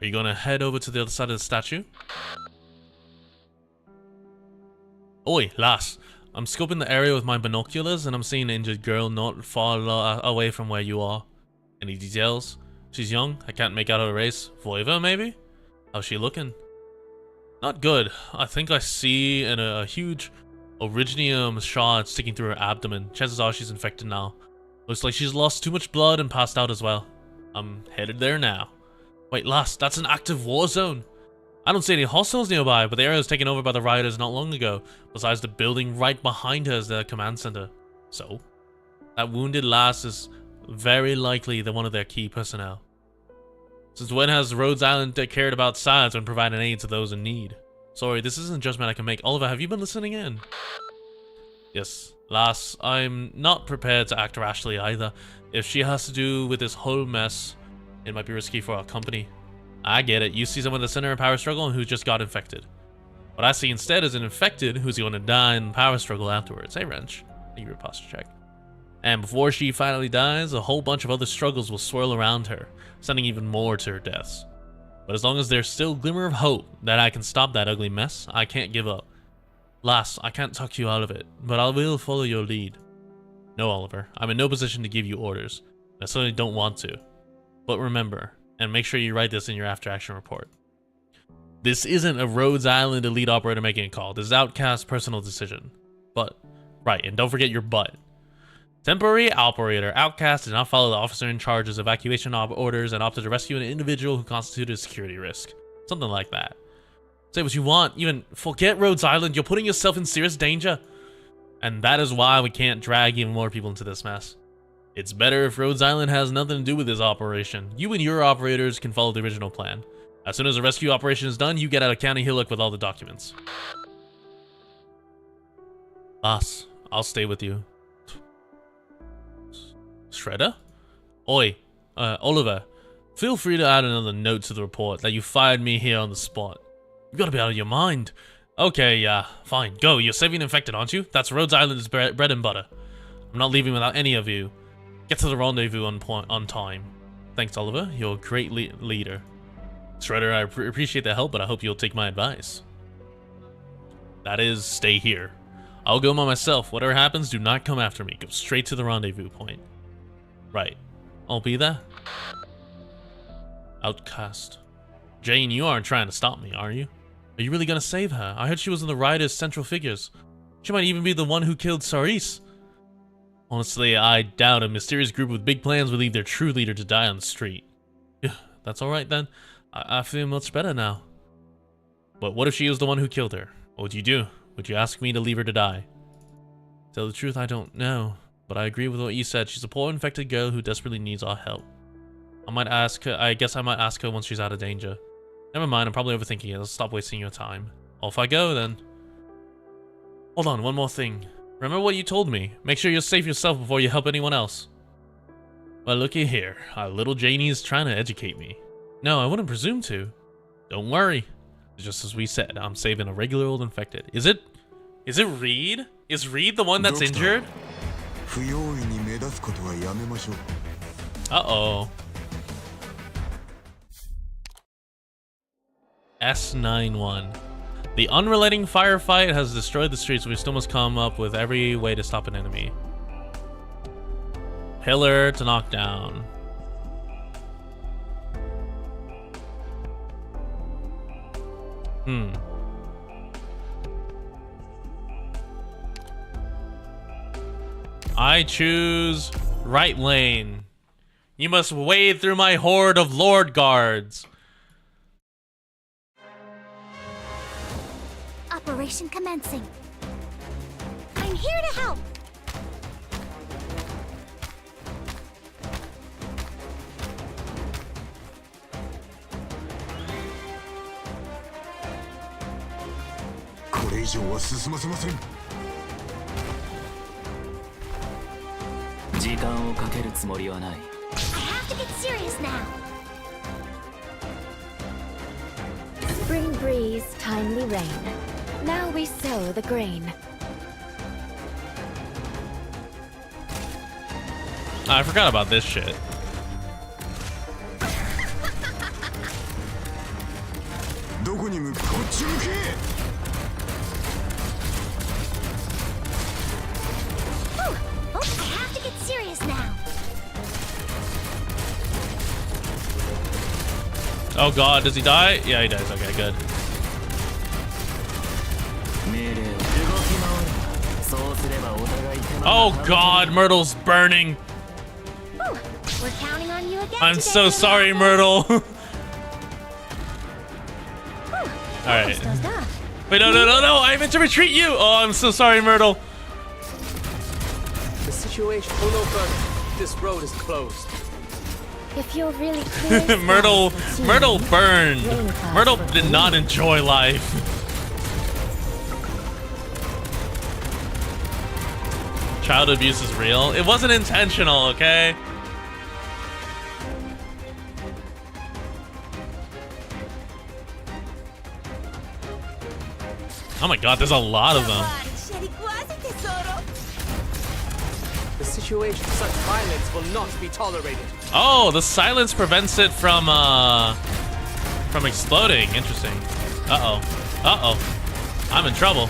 Are you gonna head over to the other side of the statue? Oi, lass. I'm scoping the area with my binoculars and I'm seeing an injured girl not far away from where you are. Any details? She's young. I can't make out her race. Voiva, maybe? How's she looking? Not good. I think I see a huge originium shard sticking through her abdomen. Chances are she's infected now. Looks like she's lost too much blood and passed out as well. I'm headed there now. Wait, lass, that's an active war zone. I don't see any hostiles nearby, but the area was taken over by the rioters not long ago. Besides, the building right behind her is their command center. So, that wounded lass is very likely one of their key personnel. Since when has Rhodes Island cared about science when providing aid to those in need? Sorry, this isn't a judgment I can make. Oliver, have you been listening in? Yes, lass, I'm not prepared to act rashly either. If she has to do with this whole mess, it might be risky for our company. I get it. You see someone in the center of power struggle and who just got infected. What I see instead is an infected who's going to die in the power struggle afterwards. Hey, Wrench. Thank you for your posture check. And before she finally dies, a whole bunch of other struggles will swirl around her, sending even more to her deaths. But as long as there's still a glimmer of hope that I can stop that ugly mess, I can't give up. Lass, I can't talk you out of it, but I will follow your lead. No, Oliver, I'm in no position to give you orders. I certainly don't want to. But remember, and make sure you write this in your after-action report. This isn't a Rhodes Island elite operator making a call. This is Outcast's personal decision. But, right, and don't forget your but. Temporary operator Outcast did not follow the officer in charge's evacuation orders and opted to rescue an individual who constituted a security risk. Something like that. Say what you want, even forget Rhodes Island, you're putting yourself in serious danger. And that is why we can't drag even more people into this mess. It's better if Rhodes Island has nothing to do with this operation. You and your operators can follow the original plan. As soon as the rescue operation is done, you get out of County Hillock with all the documents. Lass, I'll stay with you. Shredder? Oi, Oliver, feel free to add another note to the report that you fired me here on the spot. You gotta be out of your mind. Okay, yeah, fine, go, you're saving infected, aren't you? That's Rhodes Island's bread and butter. I'm not leaving without any of you. Get to the rendezvous on time. Thanks, Oliver, you're a great leader. Shredder, I appreciate the help, but I hope you'll take my advice. That is, stay here. I'll go by myself. Whatever happens, do not come after me. Go straight to the rendezvous point. Right. I'll be there. Outcast. Jane, you aren't trying to stop me, are you? Are you really gonna save her? I heard she was in the rioters' central figures. She might even be the one who killed Saoirse. Honestly, I doubt a mysterious group with big plans would leave their true leader to die on the street. That's alright then. I feel much better now. But what if she was the one who killed her? What would you do? Would you ask me to leave her to die? Tell the truth, I don't know. But I agree with what you said. She's a poor infected girl who desperately needs our help. I guess I might ask her once she's out of danger. Never mind, I'm probably overthinking it. Let's stop wasting your time. Off I go then. Hold on, one more thing. Remember what you told me. Make sure you're safe yourself before you help anyone else. Well, looky here. Our little Janie is trying to educate me. No, I wouldn't presume to. Don't worry. Just as we said, I'm saving a regular old infected. Is it Reed? Is Reed the one that's injured? Uh-oh. S91. The unrelenting firefight has destroyed the streets. We still must come up with every way to stop an enemy. Pillar to knock down. I choose right lane. You must wade through my horde of Lord Guards. Operation commencing. I'm here to help. I have to get serious now. Spring breeze, timely rain. Now we sow the grain. I forgot about this shit. I have to get serious now. Oh god, does he die? Yeah, he does. Okay, good. Oh god, Myrtle's burning. We're counting on you again. I'm so sorry, Myrtle. Alright. Wait, no, I meant to retreat you! Oh, I'm so sorry, Myrtle. The situation. Oh no, Bert. This road is closed. If you're really clear, Myrtle burned. Myrtle did not enjoy life. Child abuse is real. It wasn't intentional, okay? Oh my god, there's a lot of them. The situation, such violence will not be tolerated. Oh, the silence prevents it from exploding. Interesting. Uh-oh. Uh-oh. I'm in trouble.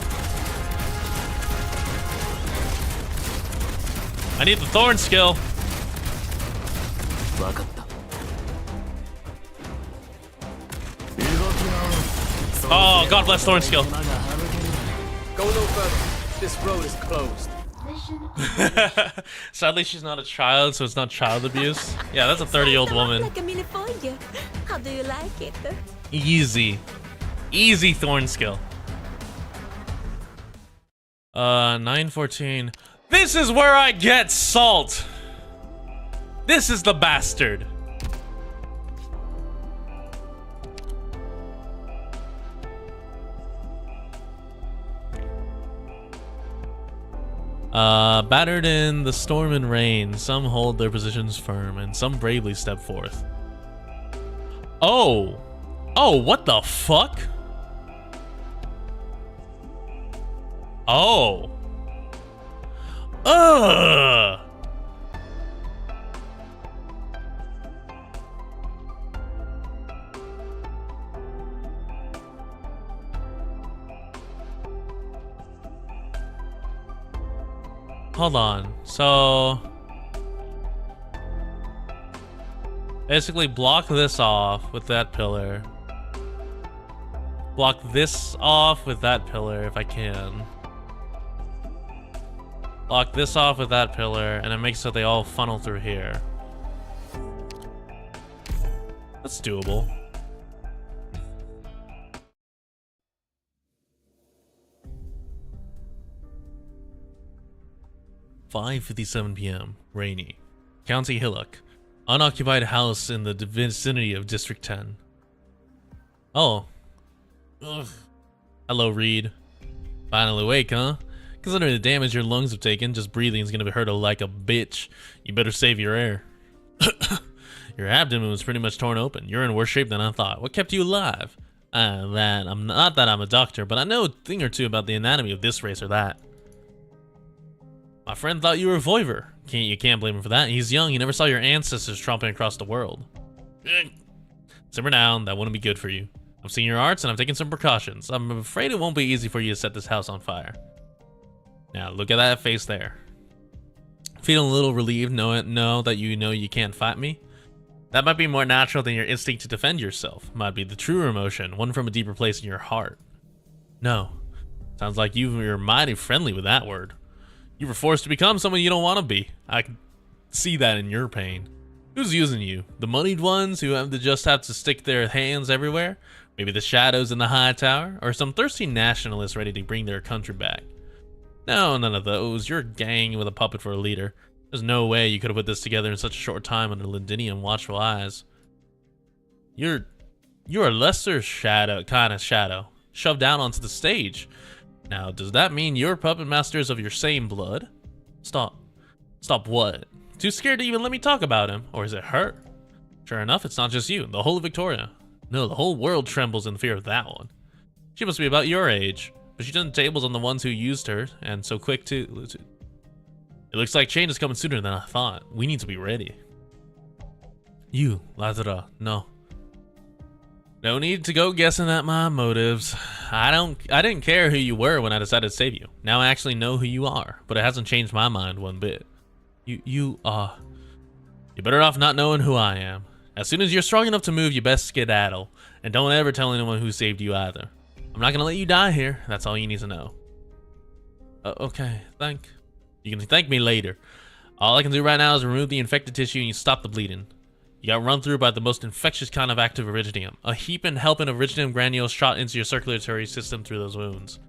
I need the thorn skill. Oh, God bless thorn skill. Go no further. This road is closed. Sadly, she's not a child, so it's not child abuse. Yeah, that's a 30-year-old woman. Like a mini foyer. How do you like it? Easy. Easy thorn skill. 914. This is where I get salt. This is the bastard. Battered in the storm and rain, some hold their positions firm, and some bravely step forth. Oh! Oh, what the fuck? Oh! Ugh! Hold on. So basically block this off with that pillar. Block this off with that pillar if I can. Block this off with that pillar, and it makes so they all funnel through here. That's doable. (5:57 p.m. Rainy. County Hillock. Unoccupied house in the vicinity of District 10. Oh. Ugh. Hello, Reed. Finally awake, huh? Considering the damage your lungs have taken, just breathing is gonna hurt like a bitch. You better save your air. Your abdomen was pretty much torn open. You're in worse shape than I thought. What kept you alive? I'm not that I'm a doctor, but I know a thing or two about the anatomy of this race or that. My friend thought you were a voiver. You can't blame him for that. He's young. He never saw your ancestors tromping across the world. Simmer down. That wouldn't be good for you. I've seen your arts and I've taken some precautions. I'm afraid it won't be easy for you to set this house on fire. Now, look at that face there. Feeling a little relieved know that you can't fight me? That might be more natural than your instinct to defend yourself. Might be the truer emotion, one from a deeper place in your heart. No. Sounds like you're mighty friendly with that word. You were forced to become someone you don't want to be. I can see that in your pain. Who's using you? The moneyed ones who have to stick their hands everywhere? Maybe the shadows in the high tower? Or some thirsty nationalists ready to bring their country back? No, none of those. You're a gang with a puppet for a leader. There's no way you could have put this together in such a short time under Lindinian watchful eyes. You're a lesser kind of shadow, shoved down onto the stage. Now, does that mean you're puppet masters of your same blood? Stop. Stop what? Too scared to even let me talk about him? Or is it her? Sure enough, it's not just you. The whole of Victoria. No, the whole world trembles in fear of that one. She must be about your age. But she turned the tables on the ones who used her, and so quick to... It looks like change is coming sooner than I thought. We need to be ready. You, Lazara, no. No need to go guessing at my motives. I didn't care who you were when I decided to save you. Now I actually know who you are, but it hasn't changed my mind one bit. You're better off not knowing who I am. As soon as you're strong enough to move, you best skedaddle. And don't ever tell anyone who saved you either. I'm not gonna let you die here. That's all you need to know. Okay, you can thank me later. All I can do right now is remove the infected tissue and you stop the bleeding. You got run through by the most infectious kind of active originium. A heaping helping of originium granules shot into your circulatory system through those wounds.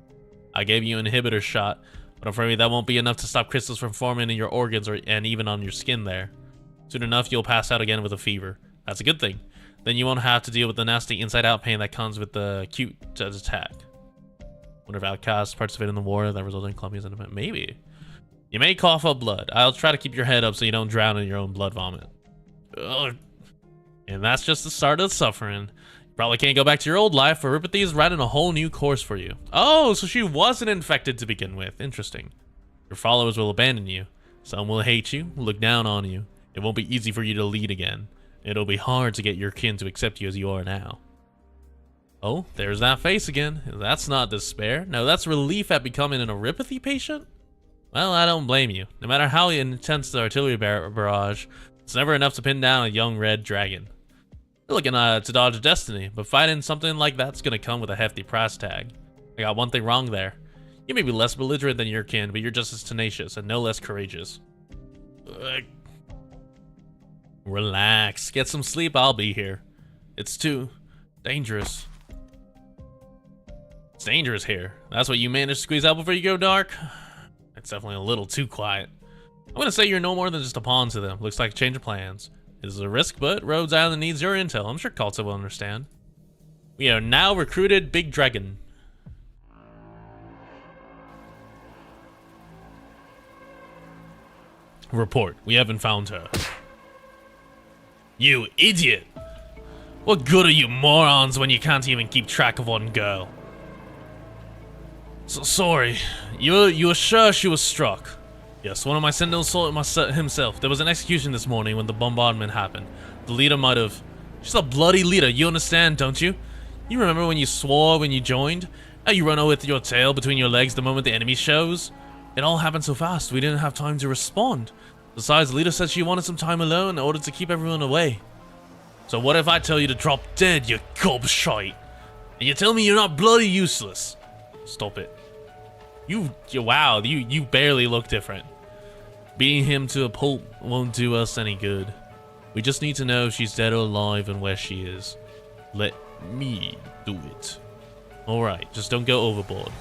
I gave you an inhibitor shot, but I'm afraid that won't be enough to stop crystals from forming in your organs and even on your skin there. Soon enough, you'll pass out again with a fever. That's a good thing. Then you won't have to deal with the nasty inside-out pain that comes with the acute attack. Wonder if Outcast participated in the war that resulted in Columbia's independence. Maybe. You may cough up blood. I'll try to keep your head up so you don't drown in your own blood vomit. Ugh. And that's just the start of the suffering. Probably can't go back to your old life, for Ripathy is running a whole new course for you. Oh, so she wasn't infected to begin with. Interesting. Your followers will abandon you. Some will hate you, look down on you. It won't be easy for you to lead again. It'll be hard to get your kin to accept you as you are now. Oh, there's that face again. That's not despair. No, that's relief at becoming an Ripathy patient? Well, I don't blame you. No matter how intense the artillery barrage, it's never enough to pin down a young red dragon. You're looking to dodge destiny, but fighting something like that's gonna come with a hefty price tag. I got one thing wrong there. You may be less belligerent than your kin, but you're just as tenacious and no less courageous. Relax. Get some sleep, I'll be here. It's too dangerous. It's dangerous here. That's what you managed to squeeze out before you go dark? It's definitely a little too quiet. I'm gonna say you're no more than just a pawn to them. Looks like a change of plans. It is a risk, but Rhodes Island needs your intel. I'm sure Kalta will understand. We are now recruited Big Dragon. Report. We haven't found her. You idiot! What good are you morons when you can't even keep track of one girl? So sorry. You are sure she was struck? Yes, one of my sentinels saw it himself. There was an execution this morning when the bombardment happened. The leader might have... She's a bloody leader, you understand, don't you? You remember when you swore when you joined? How you run with your tail between your legs the moment the enemy shows? It all happened so fast, we didn't have time to respond. Besides, the leader said she wanted some time alone in order to keep everyone away. So what if I tell you to drop dead, you gobshite? And you tell me you're not bloody useless? Stop it. Wow, you barely look different. Beating him to a pulp won't do us any good. We just need to know if she's dead or alive and where she is. Let me do it. Alright, just don't go overboard.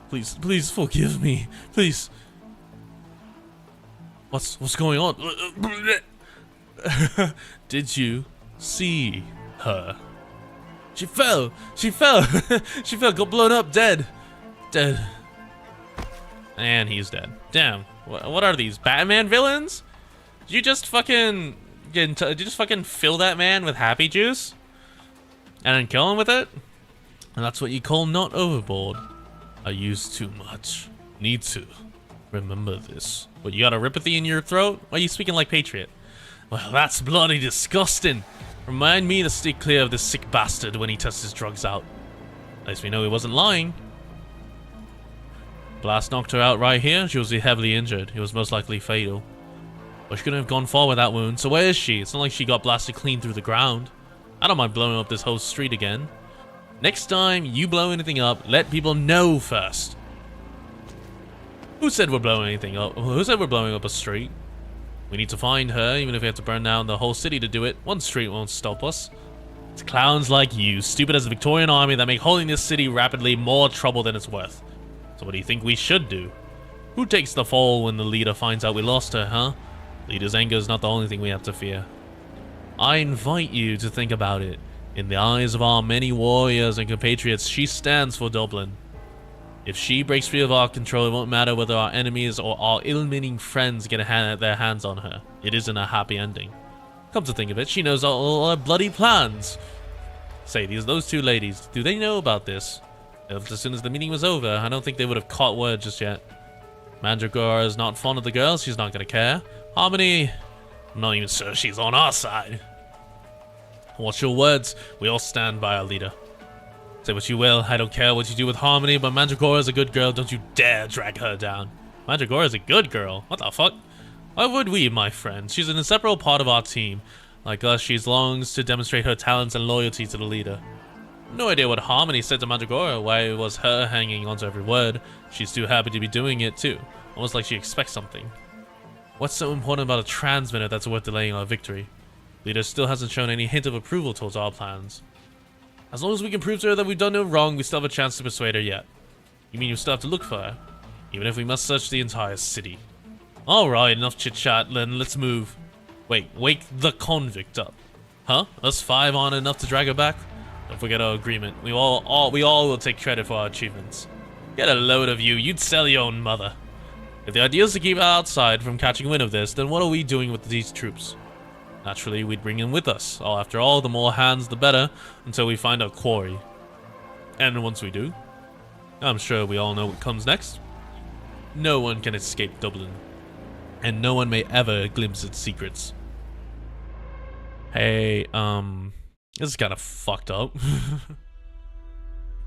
Please forgive me. Please. What's going on? Did you see her? She fell. She fell, got blown up, dead. And he's dead. Damn. What are these? Batman villains? Did you just fucking fill that man with happy juice? And then kill him with it? And that's what you call not overboard. I use too much. Need to. Remember this. What, you got a Ripathy in your throat? Why are you speaking like Patriot? Well, that's bloody disgusting. Remind me to stay clear of this sick bastard when he tests his drugs out. At least we know he wasn't lying. Blast knocked her out right here. She was heavily injured. It was most likely fatal. But she couldn't have gone far with that wound. So where is she? It's not like she got blasted clean through the ground. I don't mind blowing up this whole street again. Next time you blow anything up, let people know first. Who said we're blowing anything up? Who said we're blowing up a street? We need to find her, even if we have to burn down the whole city to do it. One street won't stop us. It's clowns like you, stupid as the Victorian army, that make holding this city rapidly more trouble than it's worth. So what do you think we should do? Who takes the fall when the leader finds out we lost her, huh? Leader's anger is not the only thing we have to fear. I invite you to think about it. In the eyes of our many warriors and compatriots, she stands for Dublin. If she breaks free of our control, it won't matter whether our enemies or our ill-meaning friends get their hands on her. It isn't a happy ending. Come to think of it, she knows all our bloody plans. Say, those two ladies, do they know about this? As soon as the meeting was over, I don't think they would have caught word just yet. Mandragora is not fond of the girls, she's not gonna care. Harmony, I'm not even sure she's on our side. Watch your words, we all stand by our leader. Say what you will, I don't care what you do with Harmony, but Mandragora is a good girl, don't you dare drag her down. Mandragora is a good girl? What the fuck? Why would we, my friend? She's an inseparable part of our team. Like us, she longs to demonstrate her talents and loyalty to the leader. No idea what Harmony said to Mandragora, why it was her hanging onto every word. She's too happy to be doing it too, almost like she expects something. What's so important about a transmitter that's worth delaying our victory? Leader still hasn't shown any hint of approval towards our plans. As long as we can prove to her that we've done no wrong, we still have a chance to persuade her yet. You mean you still have to look for her? Even if we must search the entire city. Alright, enough chit-chat, then let's move. Wait, wake the convict up. Huh? Us five aren't enough to drag her back? Don't forget our agreement. We all will take credit for our achievements. Get a load of you, you'd sell your own mother. If the idea is to keep her outside from catching wind of this, then what are we doing with these troops? Naturally, we'd bring him with us. Oh, after all, the more hands, the better, until we find our quarry. And once we do, I'm sure we all know what comes next. No one can escape Dublin, and no one may ever glimpse its secrets. Hey, this is kind of fucked up.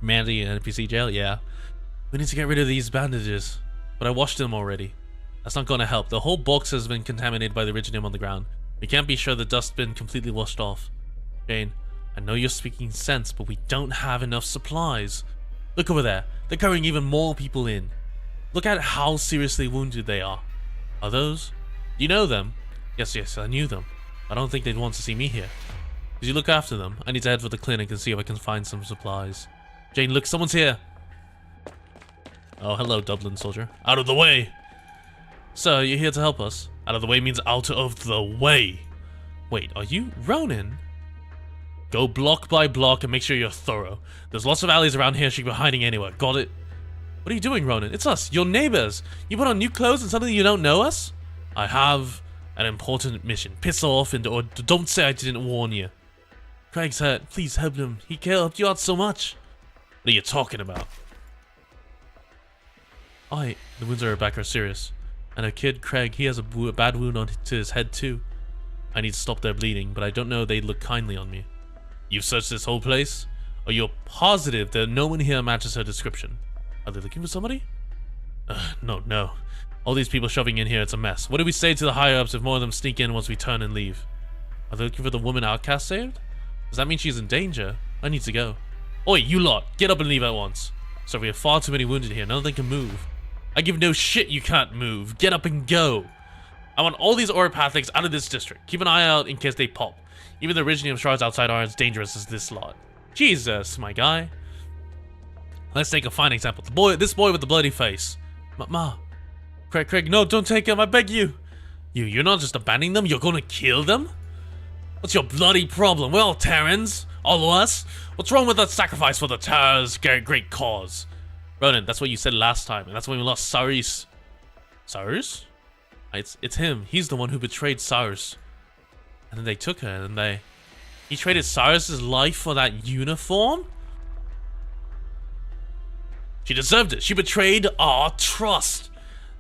Mandy in NPC jail? Yeah. We need to get rid of these bandages, but I washed them already. That's not gonna help. The whole box has been contaminated by the Originium on the ground. We can't be sure the dust's been completely washed off. Jane, I know you're speaking sense, but we don't have enough supplies. Look over there. They're carrying even more people in. Look at how seriously wounded they are. Are those? Do you know them? Yes, I knew them. I don't think they'd want to see me here. Did you look after them? I need to head for the clinic and see if I can find some supplies. Jane, look, someone's here. Oh, hello, Dublin soldier. Out of the way! Sir, you're here to help us. Out of the way means out of the way. Wait, are you Ronin? Go block by block and make sure you're thorough. There's lots of alleys around here, she could be hiding anywhere. Got it? What are you doing, Ronin? It's us, your neighbors. You put on new clothes and suddenly you don't know us? I have an important mission. Piss off and or don't say I didn't warn you. Craig's hurt. Please help him. He helped you out so much. What are you talking about? The wounds are back are serious. And her kid, Craig, he has a bad wound to his head too. I need to stop their bleeding, but I don't know they'd look kindly on me. You've searched this whole place? Are you positive that no one here matches her description? Are they looking for somebody? No. All these people shoving in here, it's a mess. What do we say to the higher-ups if more of them sneak in once we turn and leave? Are they looking for the woman Outcast saved? Does that mean she's in danger? I need to go. Oi, you lot! Get up and leave at once. So we have far too many wounded here, none of them can move. I give no shit you can't move. Get up and go. I want all these Oropathics out of this district. Keep an eye out in case they pop. Even the Originium shards outside aren't as dangerous as this lot. Jesus, my guy. Let's take a fine example. This boy with the bloody face. Craig, no, don't take him, I beg you. You're not just abandoning them, you're gonna kill them? What's your bloody problem? We're all Terrans. All of us. What's wrong with that sacrifice for the Terror's great cause? Ronan, that's what you said last time, and that's when we lost Saoirse. Saoirse? It's him. He's the one who betrayed Saoirse. And then they took her, and he traded Saoirse's life for that uniform? She deserved it. She betrayed our trust.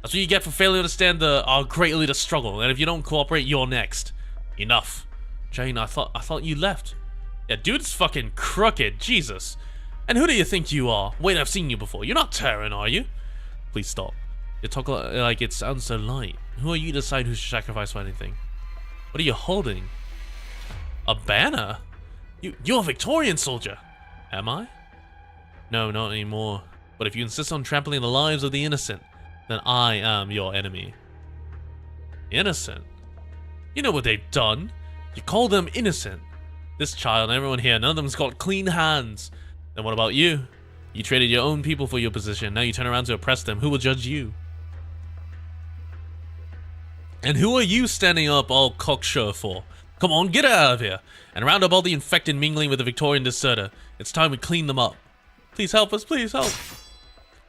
That's what you get for failing to understand our great leader struggle. And if you don't cooperate, you're next. Enough. Jane, I thought you left. Yeah, dude's fucking crooked. Jesus. And who do you think you are? Wait, I've seen you before. You're not Terran, are you? Please stop. You talk like it sounds so light. Who are you to decide who should sacrifice for anything? What are you holding? A banner? You're a Victorian soldier. Am I? No, not anymore. But if you insist on trampling the lives of the innocent, then I am your enemy. Innocent? You know what they've done. You call them innocent. This child and everyone here, none of them's got clean hands. Then what about you? You traded your own people for your position. Now you turn around to oppress them. Who will judge you? And who are you standing up all cocksure for? Come on, get out of here. And round up all the infected mingling with the Victorian deserter. It's time we clean them up. Please help us, please help.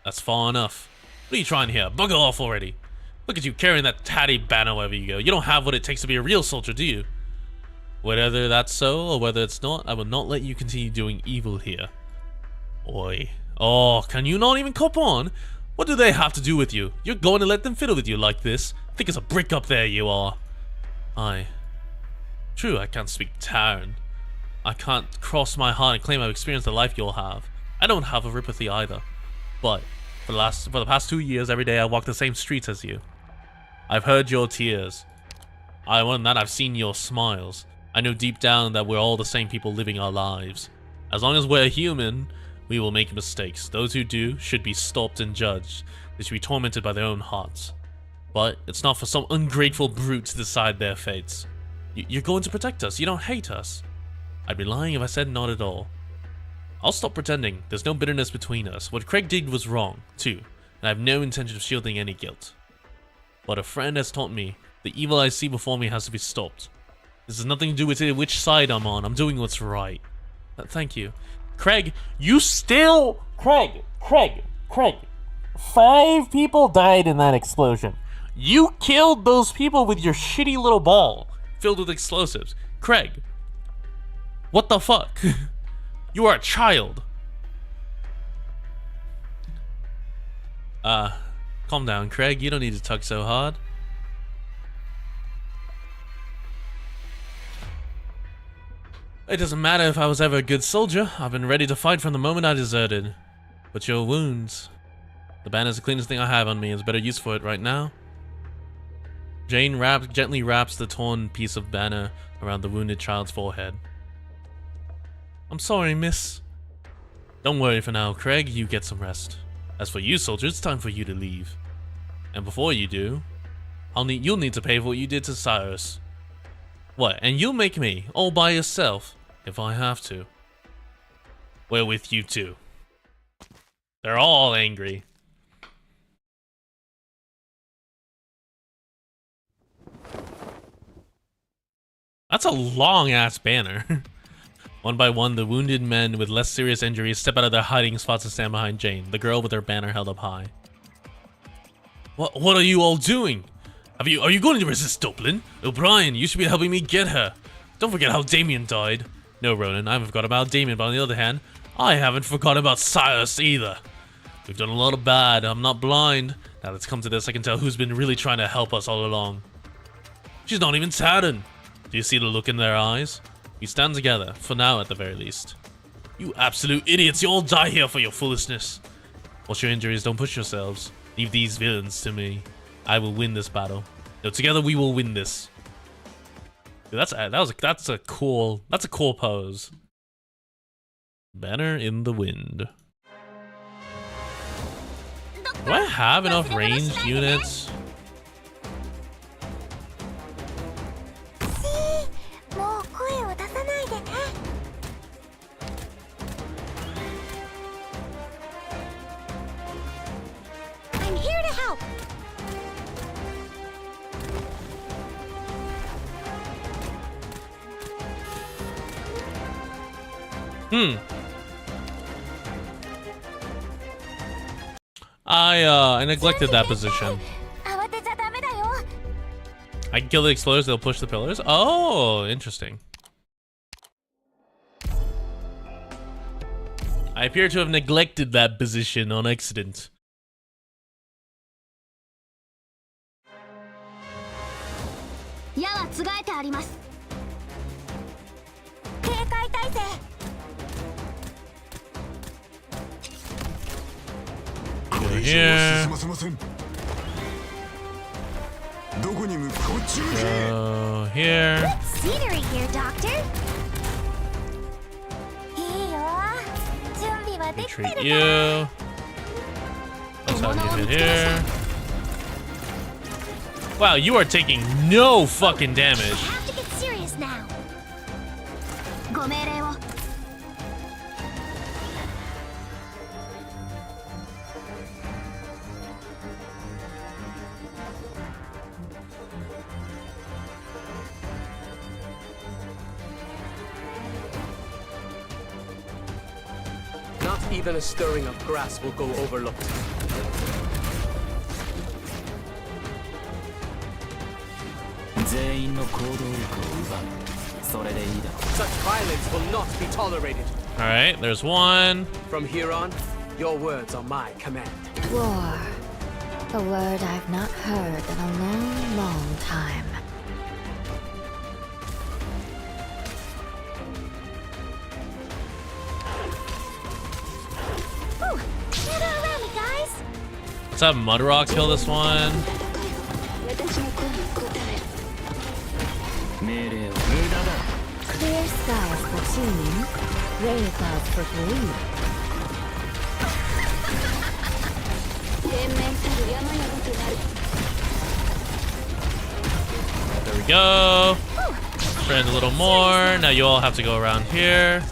That's far enough. What are you trying here? Bugger off already. Look at you carrying that tatty banner wherever you go. You don't have what it takes to be a real soldier, do you? Whether that's so or whether it's not, I will not let you continue doing evil here. Oi. Oh, can you not even cop on? What do they have to do with you? You're going to let them fiddle with you like this? Think it's a brick up there you are. Aye. True, I can't speak Terran. I can't cross my heart and claim I've experienced the life you'll have. I don't have a ripathy either. But for the past 2 years, every day I walk the same streets as you. I've heard your tears. More than that, I've seen your smiles. I know deep down that we're all the same people living our lives. As long as we're human, we will make mistakes. Those who do should be stopped and judged. They should be tormented by their own hearts. But it's not for some ungrateful brute to decide their fates. You're going to protect us. You don't hate us. I'd be lying if I said not at all. I'll stop pretending. There's no bitterness between us. What Craig did was wrong, too. And I have no intention of shielding any guilt. But a friend has taught me the evil I see before me has to be stopped. This has nothing to do with which side I'm on. I'm doing what's right. Thank you. Craig, you still... Craig. 5 people died in that explosion. You killed those people with your shitty little ball. filled with explosives. Craig, what the fuck? You are a child. Calm down, Craig. You don't need to tug so hard. It doesn't matter if I was ever a good soldier. I've been ready to fight from the moment I deserted. But your wounds... The banner's the cleanest thing I have on me. There's better use for it right now. Jane gently wraps the torn piece of banner around the wounded child's forehead. I'm sorry, miss. Don't worry for now, Craig. You get some rest. As for you, soldier, it's time for you to leave. And before you do, you'll need to pay for what you did to Saoirse. What? And you'll make me all by yourself if I have to. We're with you too. They're all angry. That's a long-ass banner. One by one, the wounded men with less serious injuries step out of their hiding spots and stand behind Jane, the girl with her banner held up high. What are you all doing? Are you going to resist Dublin? O'Brien, you should be helping me get her. Don't forget how Damien died. No, Ronan, I haven't forgotten about Damien, but on the other hand, I haven't forgotten about Saoirse either. We've done a lot of bad. I'm not blind. Now let's come to this. I can tell who's been really trying to help us all along. She's not even saddened. Do you see the look in their eyes? We stand together, for now at the very least. You absolute idiots, you all die here for your foolishness. What's your injuries? Don't push yourselves. Leave these villains to me. I will win this battle. No, together we will win this. Dude, that's a cool pose. Banner in the wind. Do I have enough ranged units? I'm here to help. I neglected that position. I can kill the exploders, they'll push the pillars. Oh, interesting. I appear to have neglected that position on accident. Go here. Go here. Good scenery here, Doctor. Retreat you. Let's have you hit here. Wow, you are taking no fucking damage. I have to get serious now. Not even a stirring of grass will go overlooked. Such violence will not be tolerated. Alright, there's one. From here on, your words are my command. War. A word I've not heard in a long, long time. Let's have Mudrock kill this one. Clear skies for tuning, rain clouds for belief. There we go. Friend a little more. Now you all have to go around here.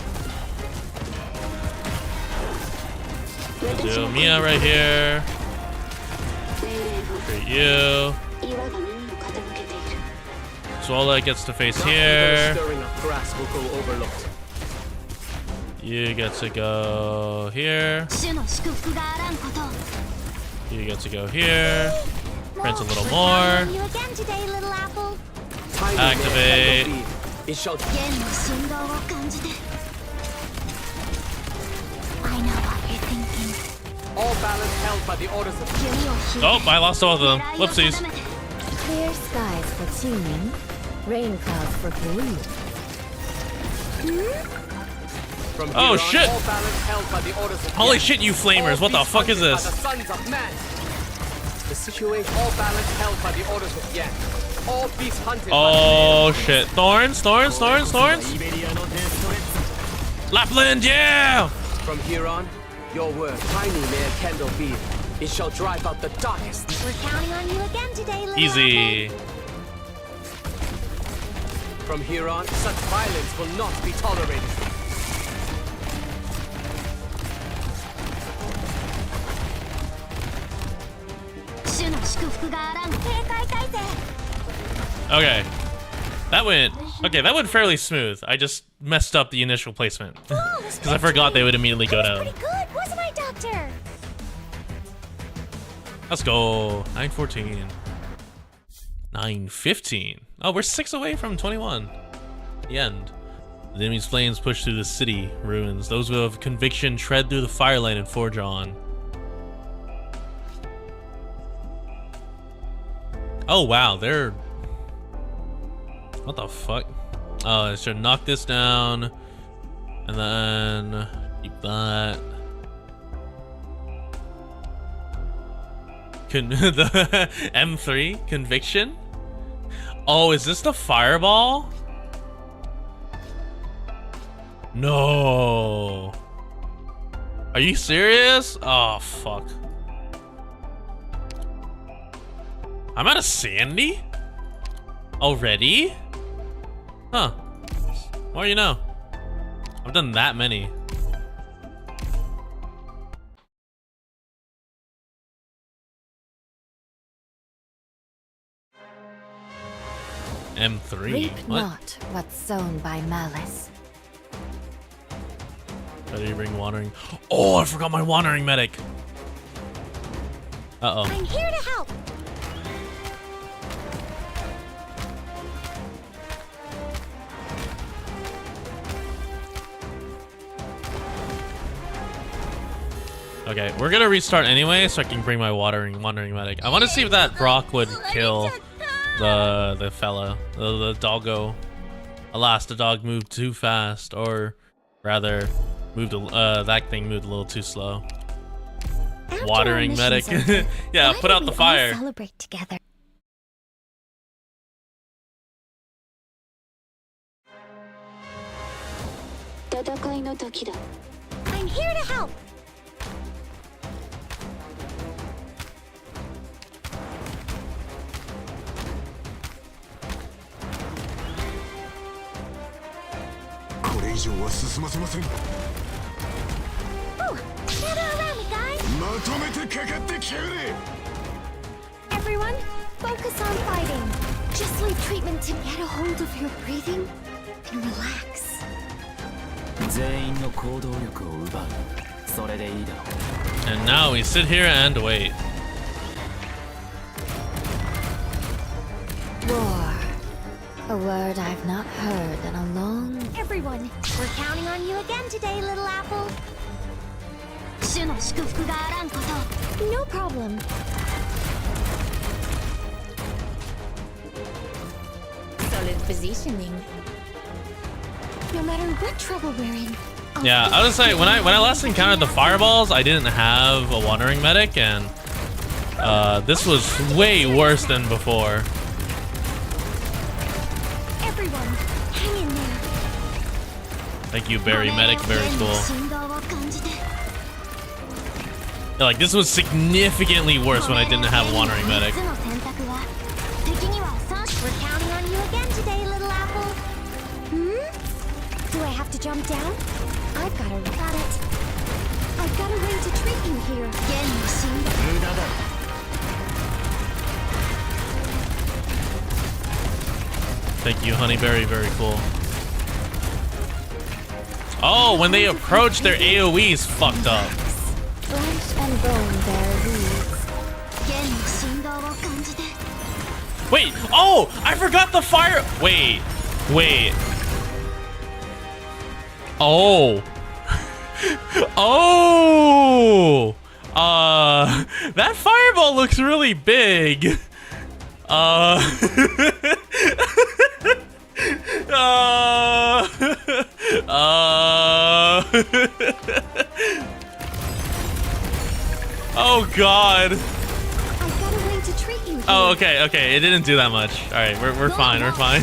We'll do Mia right here. Treat you. Zola gets to face here. You get to go here. You get to go here. Prince a little more. tiny Activate. candle beam. It shall 弦の振動を感じて I know what you're thinking all balance held by the orders of 弓を引いて Oh, I lost all of them. 狙いを Whoopsies. 定めて Clear skies for tuning, rain clouds for blue. From here Oh, on, shit. all balance held by the orders of Holy Yet. shit, you flamers. All What the beasts fuck is hunted this? by the sons of men. The situation, all balance held by the orders of Yet. All beasts hunted Oh shit. Thorns, thorns, thorns, thorns. イベリアのデストレッツ Lapland, yeah! by the From here on, your word, tiny mere candle beam. It shall drive out the darkest. We're counting on you again today, little Easy. From here on, such violence will not be tolerated. apple. 主の祝福があらん警戒態勢 Okay. That went fairly smooth. I just messed up the initial placement. Because I forgot they would immediately go down. Pretty good, wasn't I, Doctor? Let's go. 9:14. 9:15. Oh, we're 6 away from 21. The end. The enemy's flames push through the city ruins. Those who have conviction tread through the firelight and forge on. Oh wow, they're... What the fuck? Oh, I should knock this down. And then... keep that. The M3 conviction. Oh, is this the fireball? No. Are you serious? Oh fuck. I'm out of Sandy already? Huh. More you know. I've done that many. M3. Reap What? not what's sown by malice. How do you bring watering? Oh, I forgot my watering medic. Uh-oh. I'm here to help. Okay, we're gonna restart anyway, so I can bring my watering medic. I want to see if that Brock would kill the fella, the doggo. Alas, the dog moved too fast, or rather, that thing moved a little too slow. After Watering our medic. mission's over, Yeah, why put don't out the we all fire. Celebrate together. I'm here to help. Oh, gather around me, guys. Everyone, focus on fighting. Just leave treatment to get a hold of your breathing and relax. 全員の行動力を奪うそれでいいだろう And now we sit here and wait. War. A word I've not heard in a long... Everyone, we're counting on you again today, little apple. 主の祝福があらんこと。No problem. Solid positioning. No matter what trouble we're in. Yeah, I was say when I last encountered the fireballs, I didn't have a watering medic, and this was way worse than before. Everyone, hang in there. Thank you, Berry Medic. Very cool. Yeah, like this was significantly worse when I didn't have a watering medic. We're counting on you again today, little apple. Do I have to jump down? I've got it. I've got a way to trick you here. 無駄だ Thank you, Honeyberry. Very cool. Oh, when they approach, their AoE's fucked up. Flesh and bone bear weeds. Wait, oh, I forgot the fire. Wait. Oh. Oh. That fireball looks really big. Oh God. I've got a way to treat you. Oh, okay, okay. It didn't do that much. All right, we're fine. We're fine.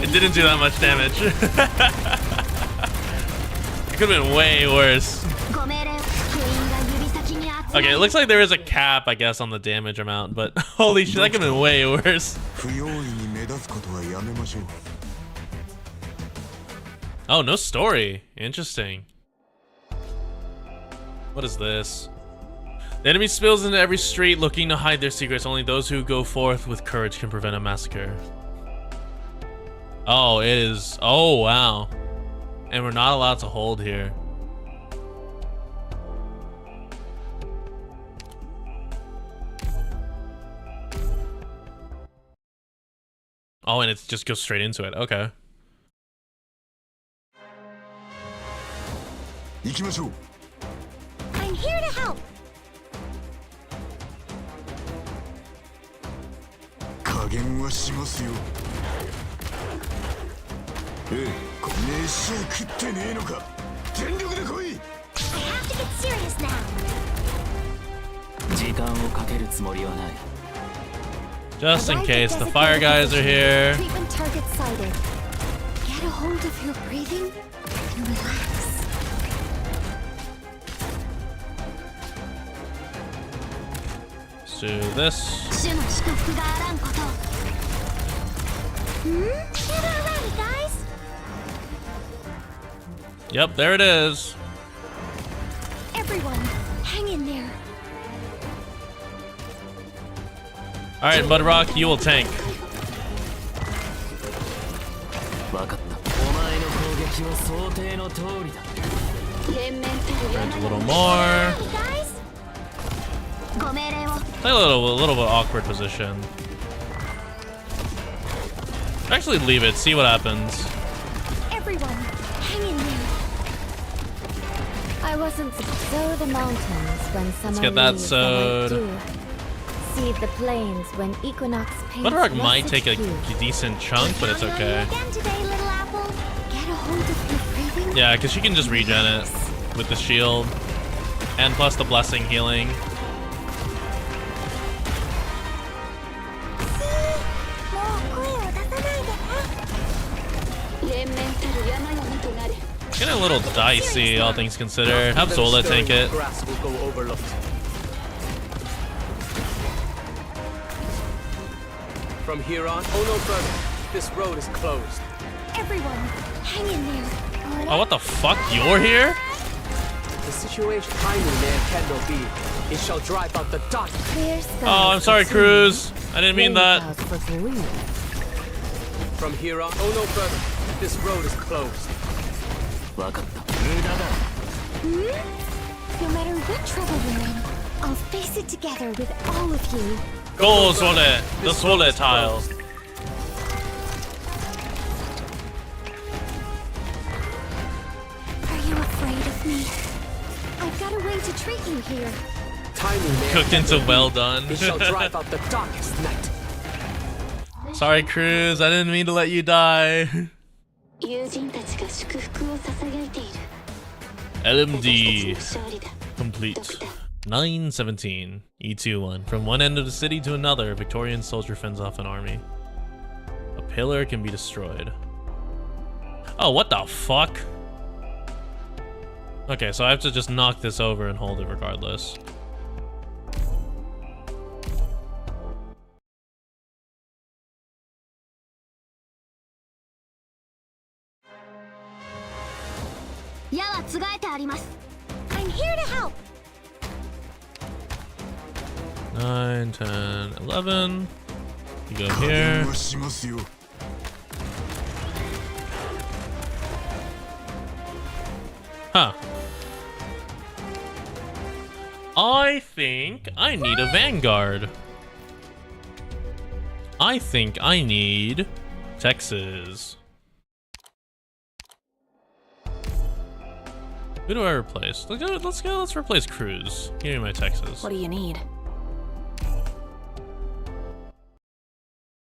It didn't do that much damage. It could have been way worse. Okay, it looks like there is a cap, I guess, on the damage amount, but holy shit, that could have been way worse. Oh, no story. Interesting. What is this? The enemy spills into every street looking to hide their secrets. Only those who go forth with courage can prevent a massacre. Oh, it is. Oh, wow. And we're not allowed to hold here. Oh, and it just goes straight into it. Okay. I'm here to help. I have to get serious now. Just in case the fire guys are here. Treatment target sighted. Get a hold of your breathing and relax. Let's do this. Get ready, guys. Yep, there it is. Everyone, hang in there. All right, Mudrock, you will tank. A little more. Play a little bit awkward position. Actually, leave it. See what happens. Everyone, hang in there. I wasn't sow the mountains when summer get that leaves sowed. the white dew. Seed the plains when equinox paints Mudrock might take a hue. decent chunk, but it's okay. Again today, little apple. Get a hold of your breathing. Yeah, because she can just regen it with the shield. And plus the blessing healing. Getting a little dicey, all things considered. Have Zola tank it. Grass will go overlooked. From here on, oh no further. This road is closed. Everyone, hang in there. Oh, what the fuck? You're here? The situation timely may Kendall be. It shall drive out the dark. Clear skies Oh, I'm sorry, for Cruz. I didn't mean rain that. clouds for blue. From here on, oh no further. This road is closed. No matter what trouble we're in, I'll face it together with all of you. Go, Zole. The Zole tile. Are you afraid of me? I've got a way to treat you here. Timely may Cooked into well done. It shall drive out the darkest night. Sorry, Cruz. I didn't mean to let you die. LMD complete. 917 E21. From one end of the city to another, a Victorian soldier fends off an army. A pillar can be destroyed. Oh, what the fuck? Okay, so I have to just knock this over and hold it regardless. I'm here to help. 9, 10, 11. You go here. Huh. I think I need a vanguard. I think I need Texas. Who do I replace? Let's replace Cruz. Give me my Texas. What do you need?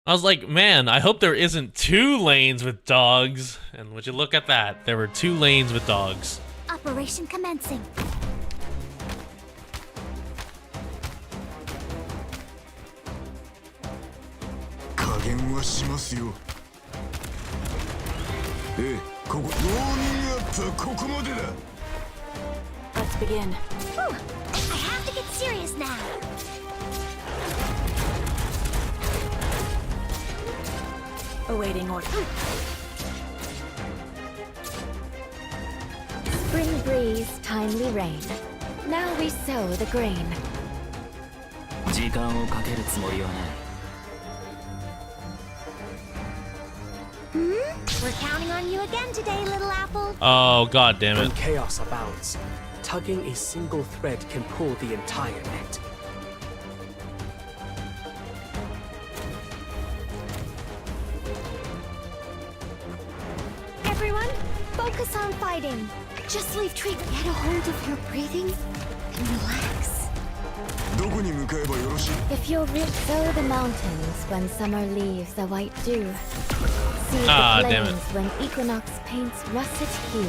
I was like, man, I hope there isn't 2 lanes with dogs. And would you look at that? There were 2 lanes with dogs. Operation commencing. Let's begin. Whew. I have to get serious now. Awaiting order. Spring breeze, timely rain. Now we sow the grain. 時間をかけるつもりはない We're counting on you again today, little apple. Oh, god damn When it. chaos abounds, tugging a single thread can pull the entire net. Everyone, focus on fighting. Just leave treatment. Get a hold of your breathing and relax. If you'll sow the mountains when summer leaves the white dew. See Ah, the damn it. plains when equinox paints russet hue.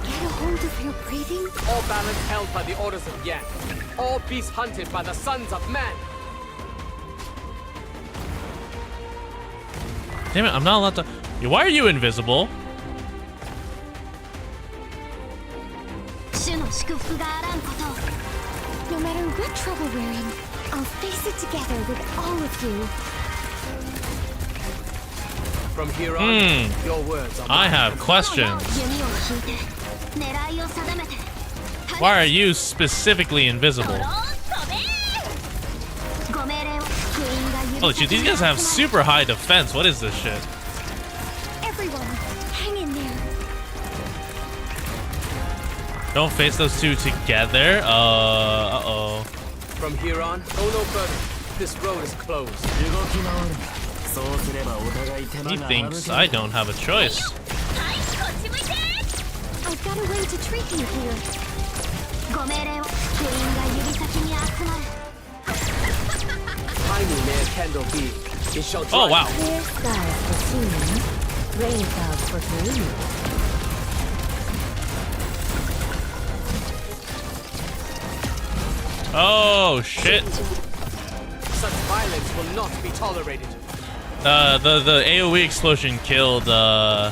Get a hold of your breathing. All balance held by the orders of Yan. All beasts hunted by the sons of man. Damn it, I'm not allowed to. Why are you invisible? 主の祝福があらんこと。No matter what trouble we're in, I'll face it together with all of you. From here on, your words are I mine. have questions. 弓を引いて、狙いを定めて。 Why are you specifically invisible? ご命令を封印が許さ Holy shit, these guys have super high defense. What is this shit? Everyone, hang in there. Don't face those 2 together. Uh-oh. From here on, go no further. This road is closed. 動き回るなそうすればお互い手間 He が thinks I don't have a choice. I've got a way to trick you here. ご命令を封印が指先に集まる。 Tiny may a candle be. It shall Oh, drive wow. Clear skies for seeing, rain clouds for green. Oh, shit. Such violence will not be tolerated. The AoE explosion killed, man,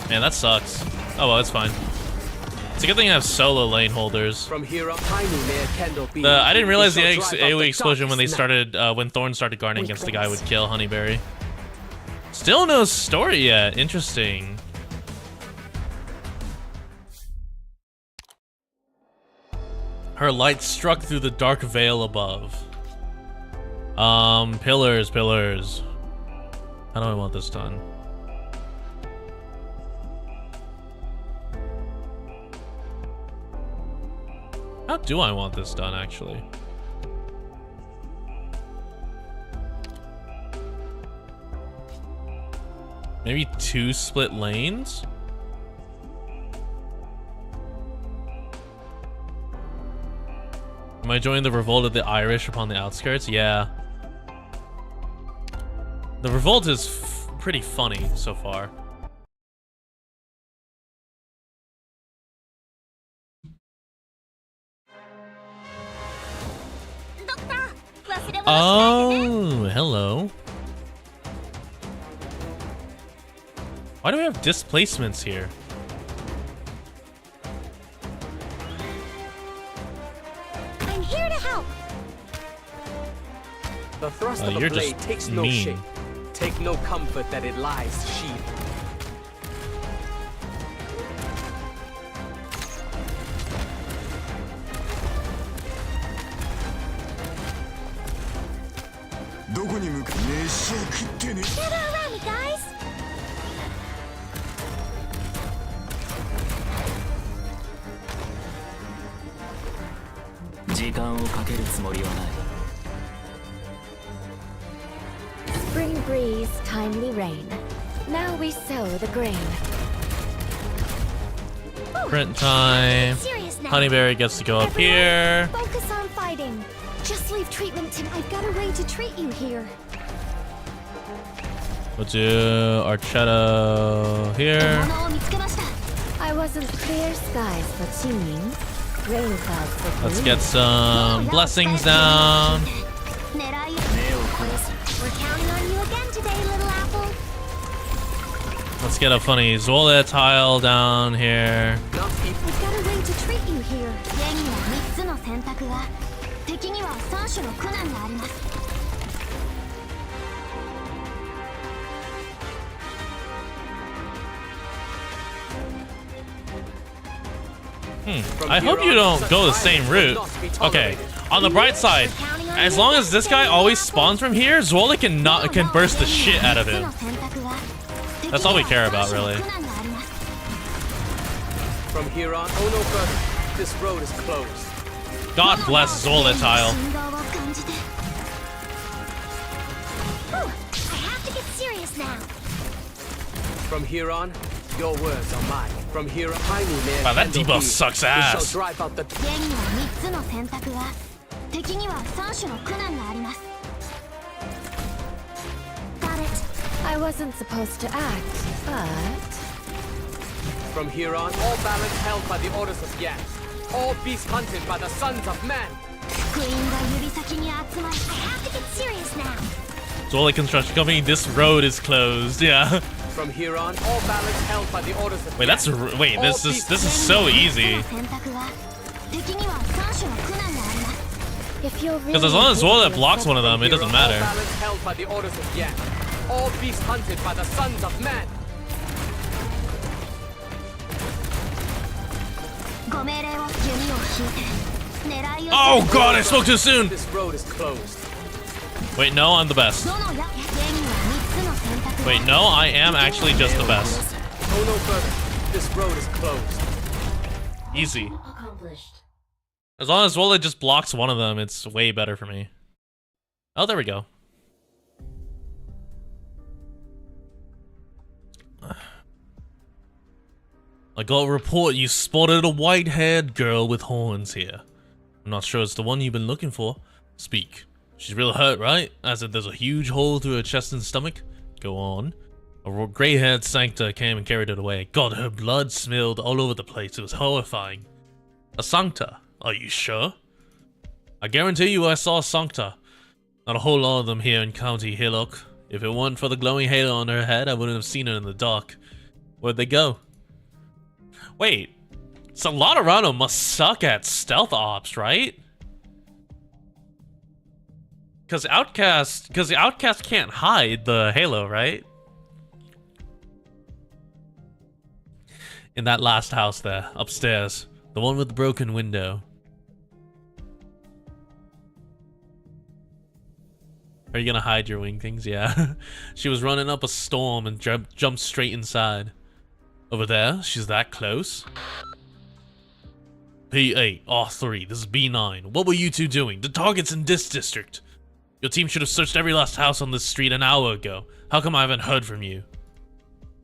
that sucks. Oh, well, it's fine. It's a good thing I have solo lane holders. From here on, tiny may a candle be. I didn't realize It the shall drive out AoE the explosion when they darkest night. started, when Thorn started guarding against the guy would kill Honeyberry. Still no story yet. Interesting. Her light struck through the dark veil above. Pillars. How do I want this done? How do I want this done, actually? Maybe 2 split lanes? Am I joining the revolt of the Irish upon the outskirts? Yeah. The revolt is pretty funny so far. Oh, hello. Why do we have displacements here? I'm here to help. The thrust Oh, of a you're blade just takes no mean. shape. Take no comfort that it lies sheathed. Gather around me, guys. 時間をかけるつもりはない breeze, timely rain. Now we sow the grain. Print time. Serious now. Honeyberry gets to go up here. Focus on fighting. Just leave treatment to. I've got a way to treat you here. We'll do Archetto here. I wasn't clear skies for tuning, rain clouds for Let's bloom. get some blessings down. We're counting on you again today, little apple. Let's get a funny Zola tile down here. I've got a way to treat you here. 家には3つの選択が、敵には3種の苦難があります。I hope you don't go the same route. Okay, on the bright side, as long as this guy always spawns from here, Zola can burst the shit out of him. That's all we care about, really. From here on, oh no further. This road is closed. God bless Zola tile. I have to get serious now. From here on, your words are mine. From here on, I need Wow, that debuff sucks ass. We shall drive out the 家には3つの選択が、敵には3種の苦難があります。Got it. I wasn't supposed to act, but From here on, all balance held by the orders of Yak. All beasts hunted by the sons of men. 福音が指先に集まり。I have to get serious now. Zola Construction Company, this road is closed. Yeah. From here on, all balance held by the orders of Wait, Yak. wait. This is so easy. 選択は、敵には3種の苦難があります。 if you're really Because as long as Zola thinking blocks one of them, it Here doesn't on, all matter. balance held by the orders of Yak. All beasts hunted by the sons of men. ご命令を弓を引いて、狙いを。 Oh god, I spoke too soon. This road is closed. Wait, no, I'm the best. どのや家には3つの選択が。 Wait, no, I am actually just the best. Go no further. This road is closed. Easy. As long as Zola just blocks one of them, it's way better for me. Oh, there we go. I got a report you spotted a white-haired girl with horns here. I'm not sure it's the one you've been looking for. Speak. She's real hurt, right? As if there's a huge hole through her chest and stomach. Go on. A grey-haired sancta came and carried it away. God, her blood smelled all over the place. It was horrifying. A sancta? Are you sure? I guarantee you I saw a sancta. Not a whole lot of them here in County Hillock. If it weren't for the glowing halo on her head, I wouldn't have seen her in the dark. Where'd they go? Wait, so Lotterano must suck at stealth ops, right? Because the Outcast can't hide the halo, right? In that last house there, upstairs. The one with the broken window. Are you gonna hide your wing things? Yeah. She was running up a storm and jumped straight inside. Over there? She's that close? P8, R3, this is B9. What were you two doing? The target's in this district. Your team should have searched every last house on this street an hour ago. How come I haven't heard from you?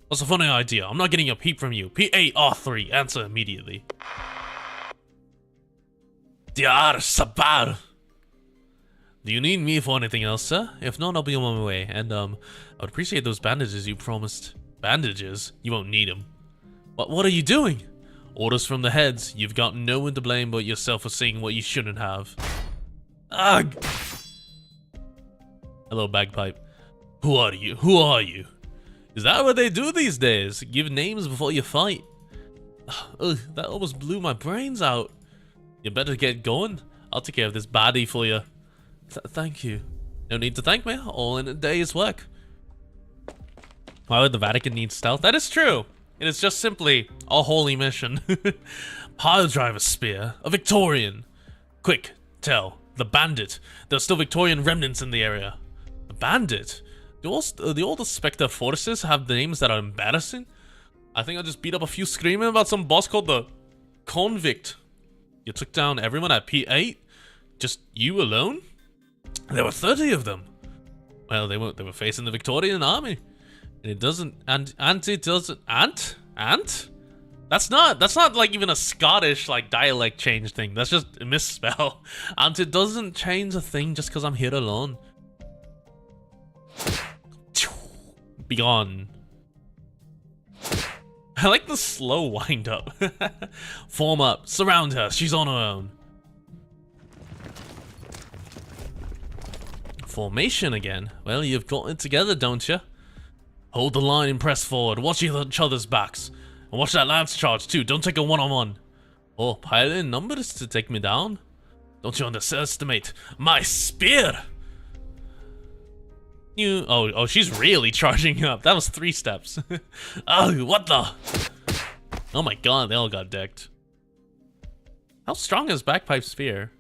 What's a funny idea? I'm not getting a peep from you. P8, R3, answer immediately. Diar Sabar. Do you need me for anything else, sir? If not, I'll be on my way. And, I would appreciate those bandages you promised. Bandages? You won't need them. What are you doing? Orders from the heads. You've got no one to blame but yourself for saying what you shouldn't have. Ugh! Hello, Bagpipe. Who are you? Who are you? Is that what they do these days? Give names before you fight? Ugh, that almost blew my brains out. You better get going. I'll take care of this baddie for you. Thank you. No need to thank me. All in a day's work. Why would the Vatican need stealth? That is true. It is just simply a holy mission. Pile driver spear. A Victorian. Quick, tell. The bandit. There's still Victorian remnants in the area. The bandit? Do all the Spectre fortresses have names that are embarrassing? I think I just beat up a few screaming about some boss called the Convict. You took down everyone at P8? Just you alone? There were 30 of them. Well, they were facing the Victorian army. And it doesn't, and it doesn't, ant? That's not like even a Scottish like dialect change thing. That's just a misspell. And it doesn't change a thing just because I'm here alone. Be gone. I like the slow wind up. Form up, surround her, she's on her own. Formation again? Well, you've got it together, don't you? Hold the line and press forward, watch each other's backs. And watch that lance charge too, don't take a one-on-one. Oh, pile in numbers to take me down? Don't you underestimate my spear! Oh, she's really charging up. That was 3 steps. Oh, what the? Oh my god, they all got decked. How strong is Bagpipe Spear?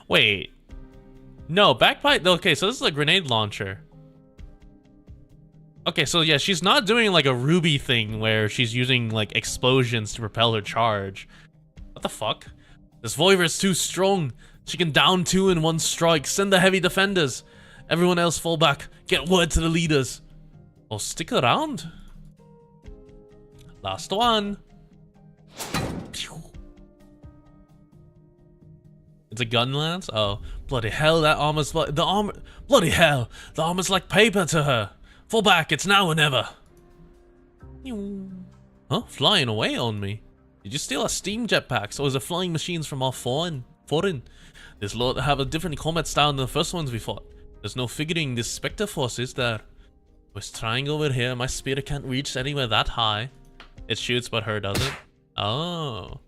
Wait. No, Bagpipe, okay, so this is a grenade launcher. Okay, so yeah, she's not doing like a Ruby thing where she's using like explosions to propel her charge. What the fuck? This Voiver is too strong. She can down 2 in 1 strike. Send the heavy defenders. Everyone else fall back. Get word to the leaders. Oh, stick around. Last one. It's a gun lance? Oh, bloody hell, that armor's like... Bloody hell, the armor's like paper to her. Fall back, it's now or never. Huh? Flying away on me. Did you steal our steam jetpacks, or is it flying machines from our foreign? This lot have a different combat style than the first ones we fought. There's no figuring this Spectre force, is there? Was trying over here, my spear can't reach anywhere that high. It shoots, but her doesn't. Oh.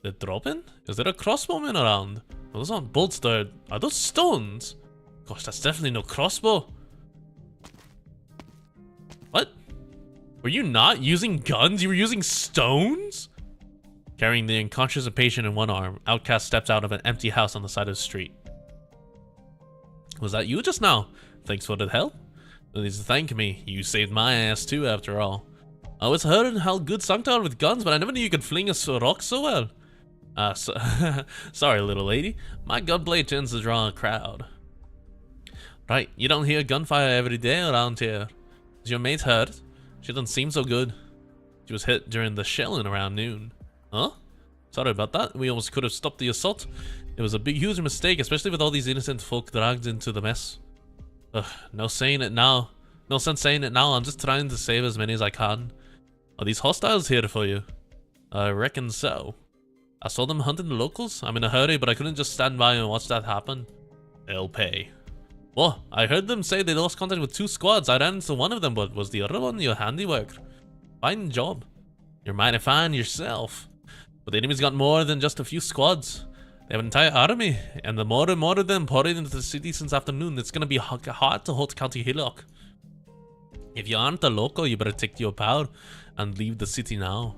They're dropping? Is there a crossbowman around? Those aren't bolts, are those stones? Gosh, that's definitely no crossbow. What? Were you not using guns? You were using stones? Carrying the unconscious patient in one arm, Outcast steps out of an empty house on the side of the street. Was that you just now? Thanks for the help. No need to thank me. You saved my ass too, after all. I was heard how good Sancta are with guns, but I never knew you could fling a rock so well. Sorry, little lady. My gunblade tends to draw a crowd. Right, you don't hear gunfire every day around here. Is your mate hurt? She doesn't seem so good. She was hit during the shelling around noon. Huh? Sorry about that. We almost could have stopped the assault. It was a big, huge mistake, especially with all these innocent folk dragged into the mess. Ugh, no saying it now. No sense saying it now. I'm just trying to save as many as I can. Are these hostiles here for you? I reckon so. I saw them hunting the locals. I'm in a hurry, but I couldn't just stand by and watch that happen. They'll pay. Well, I heard them say they lost contact with 2 squads. I ran into one of them, but was the other one your handiwork? Fine job. You're mighty fine yourself. But the enemy's got more than just a few squads. They have an entire army, and the more and more of them poured into the city since afternoon. It's gonna be hard to hold County Hillock. If you aren't a local, you better take your power and leave the city now.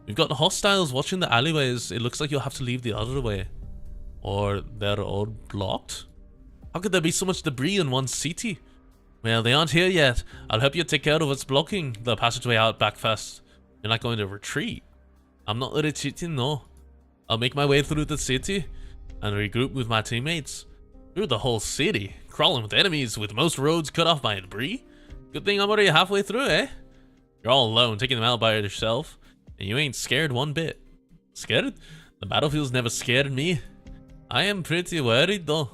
We've got hostiles watching the alleyways. It looks like you'll have to leave the other way. Or they're all blocked? How could there be so much debris in one city? Well, they aren't here yet. I'll help you take care of what's blocking the passageway out back first. You're not going to retreat. I'm not retreating, no. I'll make my way through the city and regroup with my teammates. Through the whole city, crawling with enemies with most roads cut off by debris. Good thing I'm already halfway through, eh? You're all alone, taking them out by yourself, and you ain't scared one bit. Scared? The battlefield's never scared me. I am pretty worried though.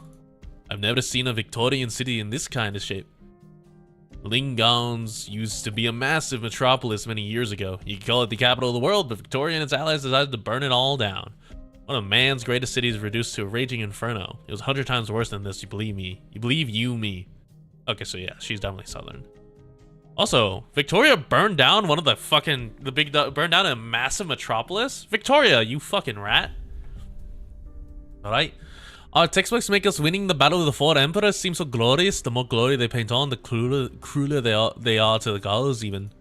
I've never seen a Victorian city in this kind of shape. Lingons used to be a massive metropolis many years ago. You could call it the capital of the world, but Victoria and its allies decided to burn it all down. One of man's greatest cities reduced to a raging inferno. It was 100 times worse than this, you believe me. You believe me. Okay, so yeah, she's definitely southern. Also, Victoria burned down one of burned down a massive metropolis? Victoria, you fucking rat. Alright. Our textbooks make us winning the battle of the 4 emperors seem so glorious. The more glory they paint on, the crueler they are to the gods even.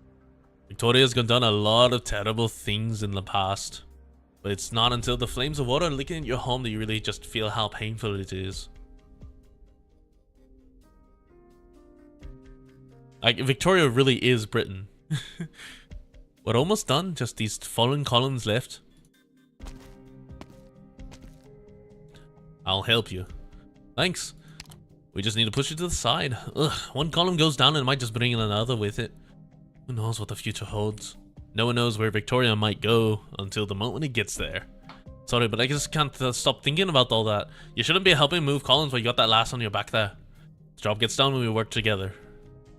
Victoria's done a lot of terrible things in the past. But it's not until the flames of war are licking at your home that you really just feel how painful it is. Like, Victoria really is Britain. We're almost done, just these fallen columns left. I'll help you. Thanks. We just need to push it to the side. Ugh, one column goes down and it might just bring in another with it. Who knows what the future holds? No one knows where Victoria might go until the moment it gets there. Sorry, but I just can't stop thinking about all that. You shouldn't be helping move columns while you got that lass on your back there. The job gets done when we work together.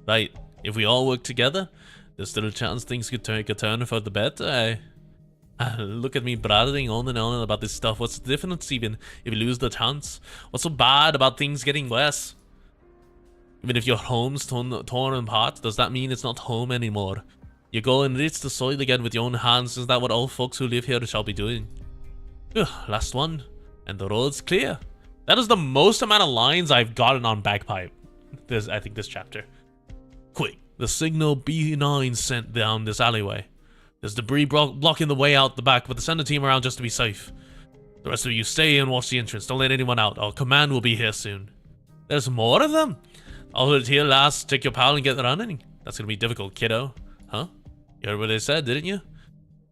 Right, if we all work together, there's still a chance things could turn for the better, eh? Look at me bragging on and on about this stuff. What's the difference even if you lose the chance? What's so bad about things getting worse? Even if your home's torn apart, does that mean it's not home anymore? You go and reach the soil again with your own hands. Is that what all folks who live here shall be doing? Ugh, last one. And the road's clear. That is the most amount of lines I've gotten on Bagpipe. I think this chapter. Quick, the signal B9 sent down this alleyway. There's debris blocking the way out the back, but send a team around just to be safe. The rest of you stay and watch the entrance. Don't let anyone out. Our command will be here soon. There's more of them? I'll hold it here last. Take your pal and get running. That's gonna be difficult, kiddo. Huh? You heard what they said, didn't you?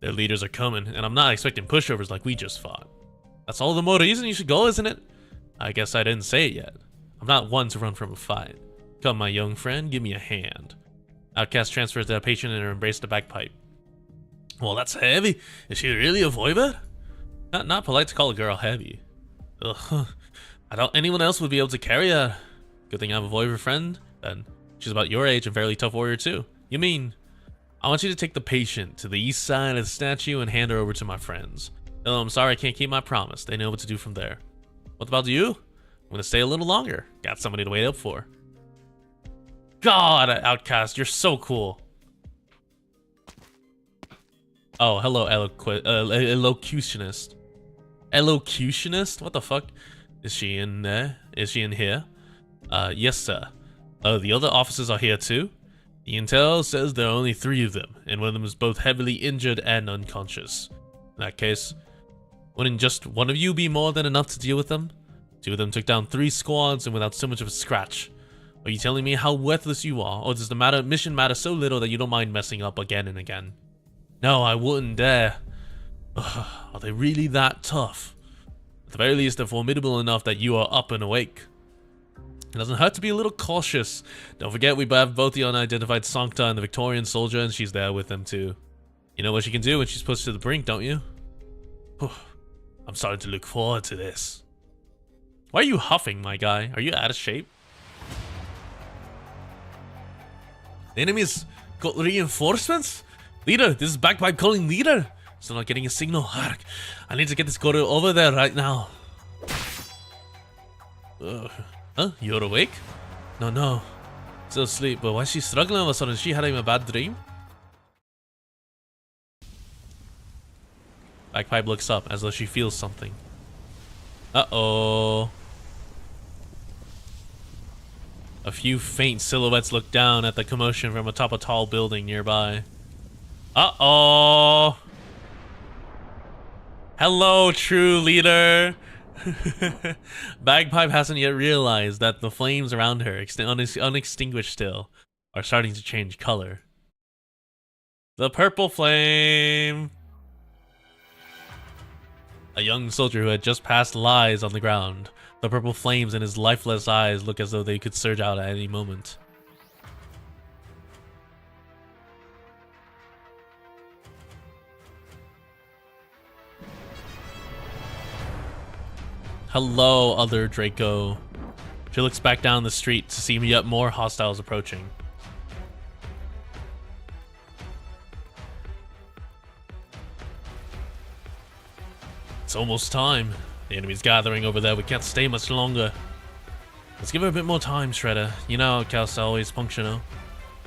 Their leaders are coming, and I'm not expecting pushovers like we just fought. That's all the more reason you should go, isn't it? I guess I didn't say it yet. I'm not one to run from a fight. Come, my young friend, give me a hand. Outcast transfers their patient and embraced the bagpipe. Well, that's heavy. Is she really a voivod? Not polite to call a girl heavy. Ugh. I doubt anyone else would be able to carry her. Good thing I have a voivod friend, then. She's about your age and fairly tough warrior too. You mean? I want you to take the patient to the east side of the statue and hand her over to my friends. Tell them I'm sorry I can't keep my promise. They know what to do from there. What about you? I'm gonna stay a little longer. Got somebody to wait up for. God, Outcast, you're so cool. Oh, hello, elocutionist. Elocutionist? What the fuck? Is she in there? Is she in here? Yes, sir. The other officers are here too? The intel says there are only 3 of them, and one of them is both heavily injured and unconscious. In that case, wouldn't just one of you be more than enough to deal with them? 2 of them took down 3 squads and without so much of a scratch. Are you telling me how worthless you are, or does the mission matter so little that you don't mind messing up again and again? No, I wouldn't dare. Ugh, are they really that tough? At the very least, they're formidable enough that you are up and awake. It doesn't hurt to be a little cautious. Don't forget we have both the unidentified Sancta and the Victorian soldier, and she's there with them too. You know what she can do when she's pushed to the brink, don't you? I'm starting to look forward to this. Why are you huffing, my guy? Are you out of shape? The enemy's got reinforcements? Leader, this is Bagpipe calling leader. Still not getting a signal. Hark. I need to get this girl over there right now. Huh? You're awake? No. Still asleep, but why is she struggling all of a sudden? Is she having a bad dream? Bagpipe looks up as though she feels something. Uh-oh. A few faint silhouettes look down at the commotion from atop a tall building nearby. Uh-oh. Hello, true leader. Bagpipe hasn't yet realized that the flames around her, unextinguished still, are starting to change color. The purple flame. A young soldier who had just passed lies on the ground. The purple flames in his lifeless eyes look as though they could surge out at any moment. Hello, other Draco. She looks back down the street to see yet more hostiles approaching. It's almost time. The enemy's gathering over there. We can't stay much longer. Let's give her a bit more time, Shredder. You know Outcast always functional.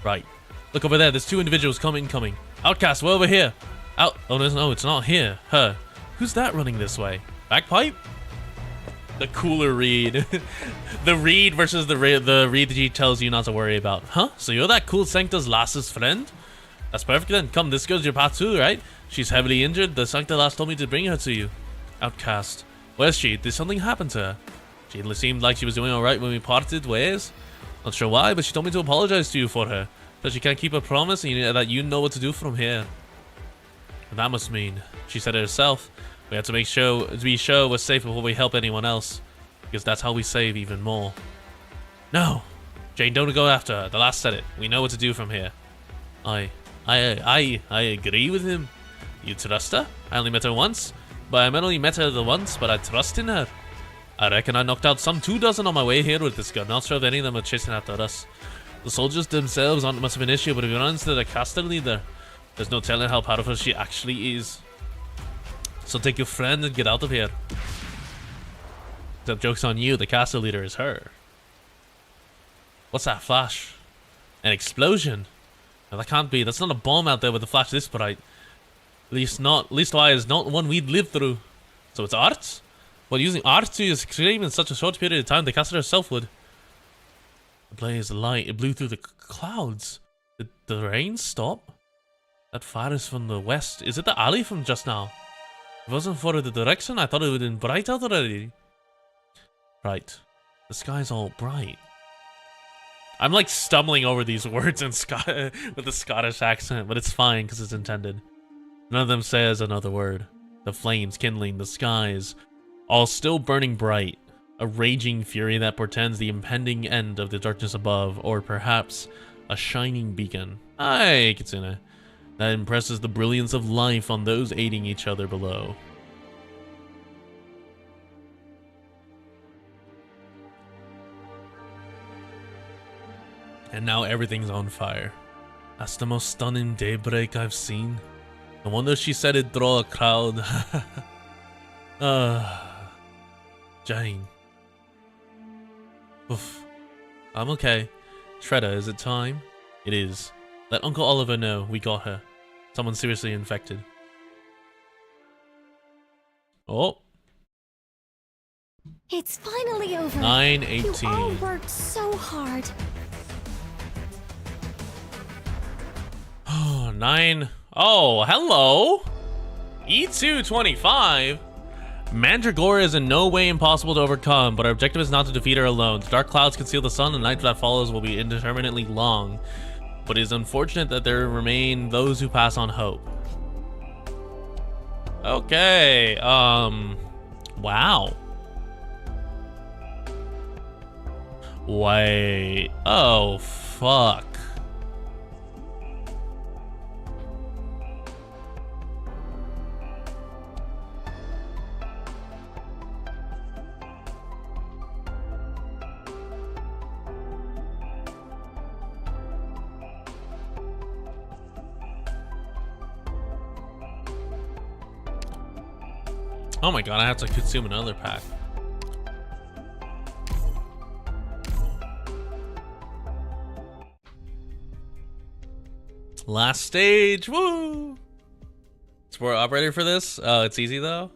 Right. Look over there. There's 2 individuals incoming. Outcast, we're over here. Oh, no, it's not here. Her. Who's that running this way? Bagpipe? The cooler Reed. The Reed versus the Reed that he tells you not to worry about. Huh? So you're that cool Sancta's lass's friend? That's perfect then. Come, this girl's your path too, right? She's heavily injured. The Sancta lass told me to bring her to you. Outcast. Where's she? Did something happen to her? She seemed like she was doing alright when we parted ways. Not sure why, but she told me to apologize to you for her. But she can't keep a promise and that you know what to do from here. And that must mean, she said it herself, we have to be sure we're safe before we help anyone else. Because that's how we save even more. No. Jane, don't go after her. The last said it. We know what to do from here. I agree with him. You trust her? I only met her once. But I only met her the once, but I trust in her. I reckon I knocked out some 24 on my way here with this gun. Not sure if any of them are chasing after us. The soldiers themselves aren't much of an issue, but if you run into the caster leader, there's no telling how powerful she actually is. So take your friend and get out of here. The joke's on you, the caster leader is her. What's that flash? An explosion? No, that can't be. That's not a bomb out there with a flash this bright. Leastwise, not one we'd lived through. So it's art? Well, using art to escape in such a short period of time, the caster herself would. The blaze of light, it blew through the clouds. Did the rain stop? That fire is from the west. Is it the alley from just now? If it wasn't for the direction, I thought it would have been bright out already. Right. The sky's all bright. I'm like stumbling over these words in with a Scottish accent, but it's fine because it's intended. None of them says another word. The flames kindling, the skies, all still burning bright. A raging fury that portends the impending end of the darkness above, or perhaps a shining beacon. Aye, Kitsune. That impresses the brilliance of life on those aiding each other below. And now everything's on fire. That's the most stunning daybreak I've seen. No wonder she said it'd draw a crowd. Jane. Oof. I'm okay. Shredder, is it time? It is. Let Uncle Oliver know we got her. Someone's seriously infected. Oh. It's finally over. 9:18. You all worked so hard. Oh, 9. Oh, hello. E225. Mandragora is in no way impossible to overcome, but our objective is not to defeat her alone. The dark clouds conceal the sun, and the night that follows will be indeterminately long. But it is unfortunate that there remain those who pass on hope. Okay, wow. Wait, oh, fuck. Oh my god, I have to consume another pack. Last stage, woo! Support operator for this? It's easy though.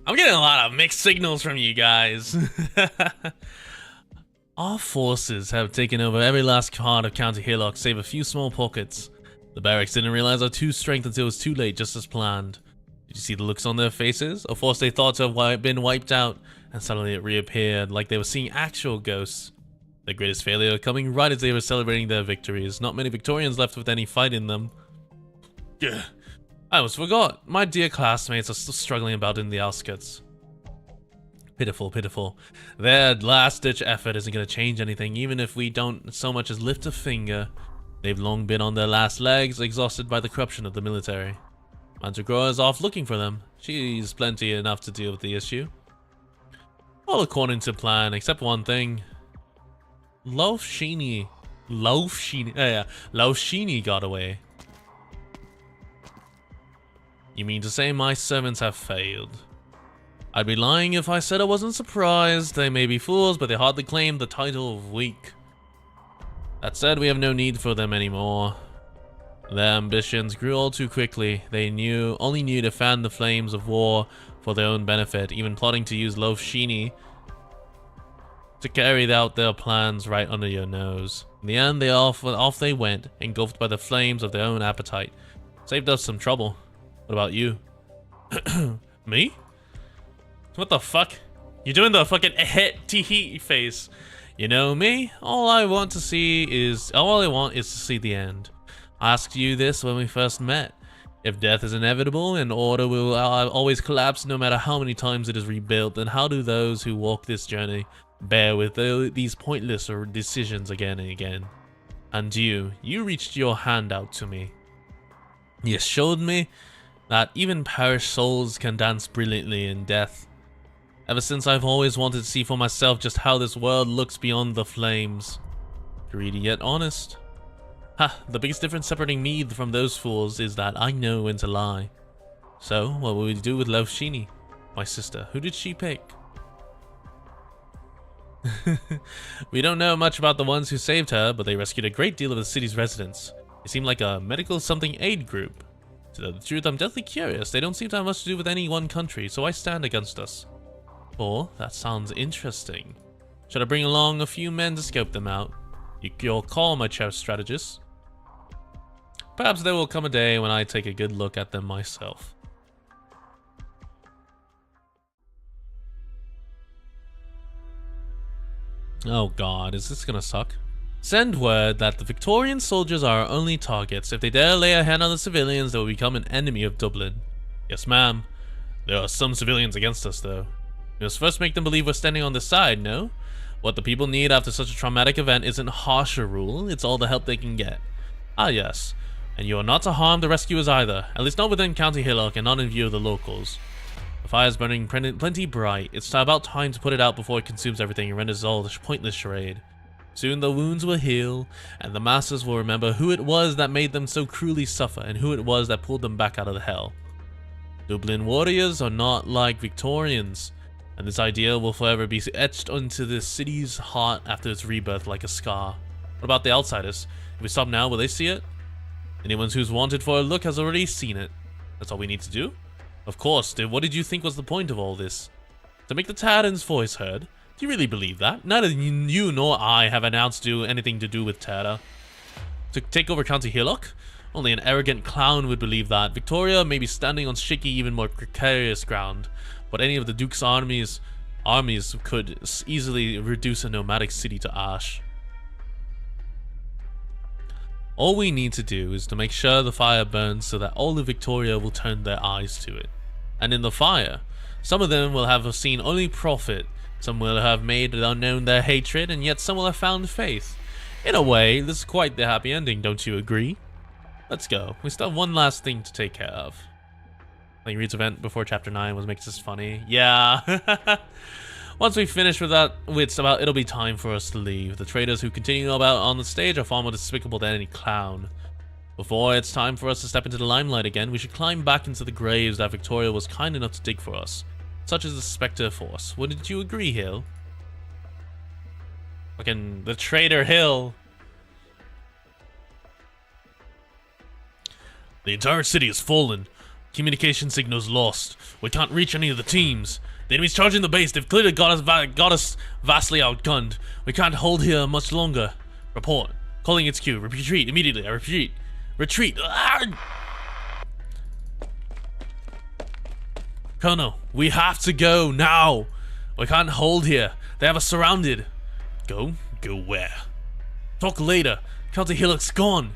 I'm getting a lot of mixed signals from you guys. Our forces have taken over every last part of County Hillock, save a few small pockets. The barracks didn't realize our true strength until it was too late, just as planned. Did you see the looks on their faces? A force they thought to have been wiped out, and suddenly it reappeared, like they were seeing actual ghosts. Their greatest failure coming right as they were celebrating their victories. Not many Victorians left with any fight in them. Ugh. I almost forgot. My dear classmates are still struggling about in the outskirts. Pitiful, pitiful. Their last-ditch effort isn't going to change anything, even if we don't so much as lift a finger. They've long been on their last legs, exhausted by the corruption of the military. Mandragora is off looking for them. She's plenty enough to deal with the issue. All according to plan, except one thing. Loafshini got away. You mean to say my servants have failed? I'd be lying if I said I wasn't surprised. They may be fools, but they hardly claim the title of weak. That said, we have no need for them anymore. Their ambitions grew all too quickly. They only knew to fan the flames of war for their own benefit, even plotting to use Loafshini to carry out their plans right under your nose. In the end, off they went, engulfed by the flames of their own appetite. Saved us some trouble. What about you? Me? What the fuck? You're doing the fucking tee face. You know me? All I want is to see the end. I asked you this when we first met. If death is inevitable and order will always collapse no matter how many times it is rebuilt, then how do those who walk this journey bear with these pointless decisions again and again. And you reached your hand out to me. You showed me that even perished souls can dance brilliantly in death. Ever since, I've always wanted to see for myself just how this world looks beyond the flames. Greedy yet honest. Ha, the biggest difference separating me from those fools is that I know when to lie. So, what will we do with Janie, my sister? Who did she pick? We don't know much about the ones who saved her, but they rescued a great deal of the city's residents. They seem like a medical something aid group. To tell the truth, I'm deathly curious. They don't seem to have much to do with any one country, so I stand against us. Oh, that sounds interesting. Should I bring along a few men to scope them out? Your call, my cherished strategist. Perhaps there will come a day when I take a good look at them myself. Oh god, is this gonna suck? Send word that the Victorian soldiers are our only targets. If they dare lay a hand on the civilians, they will become an enemy of Dublin. Yes, ma'am. There are some civilians against us, though. We must first make them believe we're standing on their side, no? What the people need after such a traumatic event isn't harsher rule, it's all the help they can get. Ah, yes. And you are not to harm the rescuers either, at least not within County Hillock and not in view of the locals. The fire's burning plenty bright. It's about time to put it out before it consumes everything and renders all a pointless charade. Soon the wounds will heal, and the masses will remember who it was that made them so cruelly suffer and who it was that pulled them back out of the hell. Dublin warriors are not like Victorians, and this idea will forever be etched onto the city's heart after its rebirth like a scar. What about the outsiders? If we stop now, will they see it? Anyone who's wanted for a look has already seen it. That's all we need to do? Of course, dude. What did you think was the point of all this? To make the Terran's voice heard? Do you really believe that? Neither you nor I have announced anything to do with Terra. To take over County Hillock? Only an arrogant clown would believe that. Victoria may be standing on shaky, even more precarious ground, but any of the Duke's armies could easily reduce a nomadic city to ash. All we need to do is to make sure the fire burns so that all of Victoria will turn their eyes to it. And in the fire, some of them will have seen only profit, some will have made unknown their hatred, and yet some will have found faith. In a way, this is quite the happy ending, don't you agree? Let's go. We still have one last thing to take care of. I think Reed's event before chapter 9 was makes this funny. Yeah. Once we finish with that wits about, it'll be time for us to leave. The traitors who continue about on the stage are far more despicable than any clown. Before it's time for us to step into the limelight again, we should climb back into the graves that Victoria was kind enough to dig for us, such as the Spectre Force. Wouldn't you agree, Hill? Fucking the traitor Hill. The entire city has fallen. Communication signals lost. We can't reach any of the teams. The enemy's charging the base. They've clearly got us vastly outgunned. We can't hold here much longer. Report. Calling its Q. Retreat immediately. I repeat. Retreat. Colonel, we have to go now. We can't hold here. They have us surrounded. Go? Go where? Talk later. County Hillock's gone.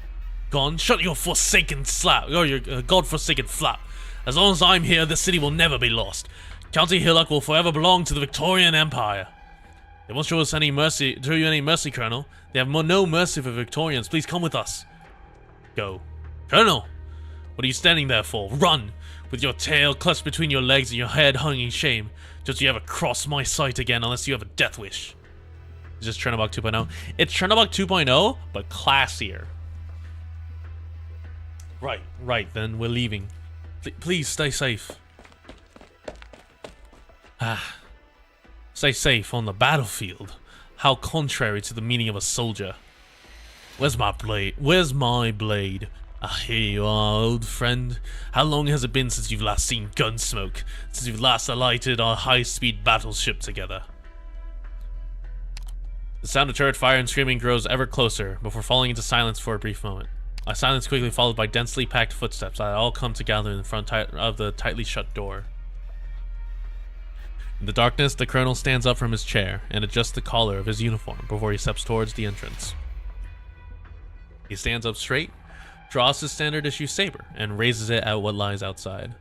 Gone? Shut your forsaken slap. Oh, your godforsaken flap. As long as I'm here, this city will never be lost. County Hillock will forever belong to the Victorian Empire. They won't show us any mercy, Colonel. They have no mercy for Victorians. Please come with us. Go. Colonel! What are you standing there for? Run! With your tail clutched between your legs and your head hung in shame. Don't you ever cross my sight again unless you have a death wish. Is this Chernobog 2.0? It's Chernobog 2.0, but classier. Right, then we're leaving. Please stay safe. Stay safe on the battlefield. How contrary to the meaning of a soldier. Where's my blade? Where's my blade? Ah, here you are, old friend. How long has it been since you've last seen Gunsmoke? Since you've last alighted our high-speed battleship together? The sound of turret fire and screaming grows ever closer, before falling into silence for a brief moment. A silence quickly followed by densely packed footsteps that all come to gather in front of the tightly shut door. In the darkness, the colonel stands up from his chair and adjusts the collar of his uniform before he steps towards the entrance. He stands up straight, draws his standard issue saber, and raises it at what lies outside.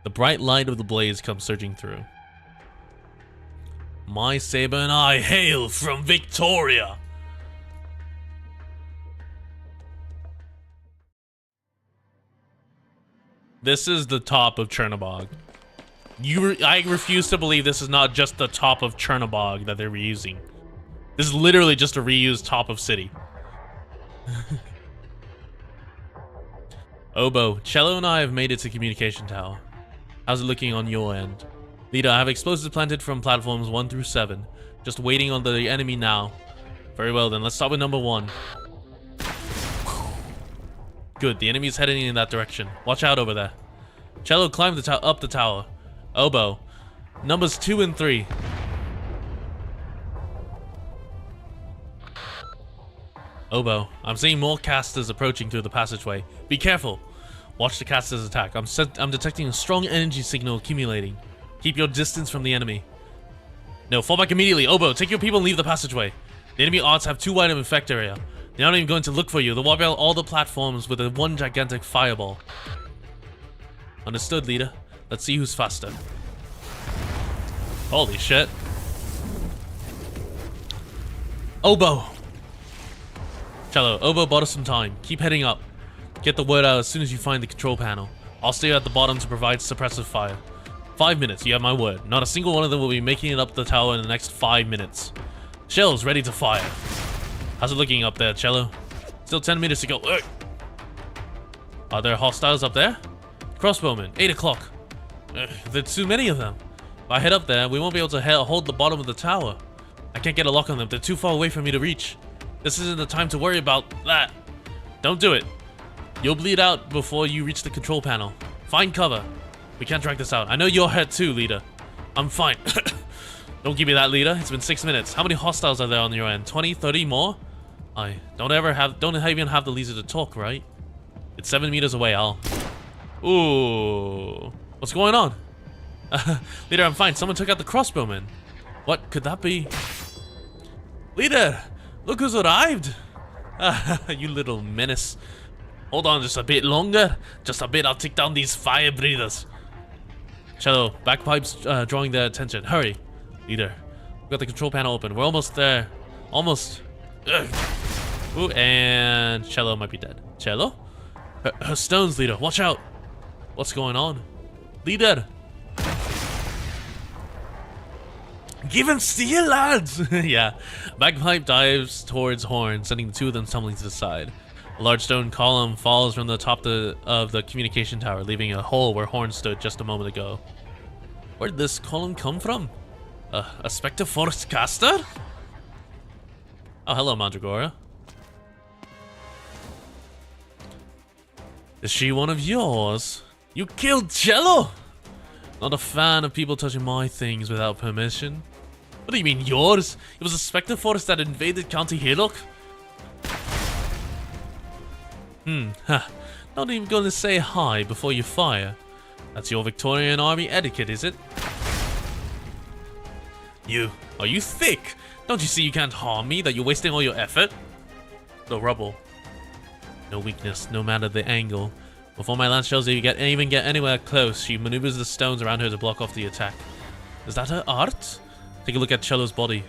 The bright light of the blaze comes surging through. My saber and I hail from Victoria. This is the top of Chernobog. I refuse to believe this is not just the top of Chernobog that they're reusing. This is literally just a reused top of city. Obo, Cello and I have made it to communication tower. How's it looking on your end? Leader, I have explosives planted from platforms 1 through 7. Just waiting on the enemy now. Very well then, let's start with number 1. Good, the enemy is heading in that direction. Watch out over there. Cello, climb up the tower. Obo, numbers 2 and 3. Obo, I'm seeing more casters approaching through the passageway. Be careful. Watch the casters attack. I'm detecting a strong energy signal accumulating. Keep your distance from the enemy. No, fall back immediately. Obo, take your people and leave the passageway. The enemy odds have too wide of an effect area. They're not even going to look for you. They'll wipe out all the platforms with one gigantic fireball. Understood, leader. Let's see who's faster. Holy shit. Obo. Cello, Obo bought us some time. Keep heading up. Get the word out as soon as you find the control panel. I'll stay at the bottom to provide suppressive fire. 5 minutes, you have my word. Not a single one of them will be making it up the tower in the next 5 minutes. Shells ready to fire. How's it looking up there, Cello? Still 10 meters to go. Are there hostiles up there? Crossbowmen, 8 o'clock. There's too many of them. If I head up there, we won't be able to hold the bottom of the tower. I can't get a lock on them. They're too far away for me to reach. This isn't the time to worry about that. Don't do it. You'll bleed out before you reach the control panel. Find cover. We can't drag this out. I know you're hurt too, leader. I'm fine. Don't give me that, leader. It's been 6 minutes. How many hostiles are there on your end? 20, 30 more? I don't even have the leisure to talk, right? It's 7 meters away, Ooh. What's going on? Leader, I'm fine. Someone took out the crossbowman. What could that be? Leader, look who's arrived. You little menace. Hold on just a bit longer. Just a bit, I'll take down these fire breathers. Cello, bagpipes drawing their attention. Hurry. Leader, we've got the control panel open. We're almost there. Almost. Ugh. Ooh, and Cello might be dead. Cello? Her stones, leader. Watch out. What's going on? Leader. Give him steel, lads! Yeah. Bagpipe dives towards Horn, sending the two of them tumbling to the side. A large stone column falls from the top of the communication tower, leaving a hole where Horn stood just a moment ago. Where did this column come from? A Spectre Force caster? Oh, hello, Mandragora. Is she one of yours? You killed Cello? Not a fan of people touching my things without permission. What do you mean, yours? It was a Spectre Force that invaded County Hillock? Not even gonna say hi before you fire. That's your Victorian Army etiquette, is it? Are you thick? Don't you see you can't harm me, that you're wasting all your effort? The rubble. No weakness, no matter the angle. Before my lance shells even get anywhere close, she maneuvers the stones around her to block off the attack. Is that her art? Take a look at Cello's body.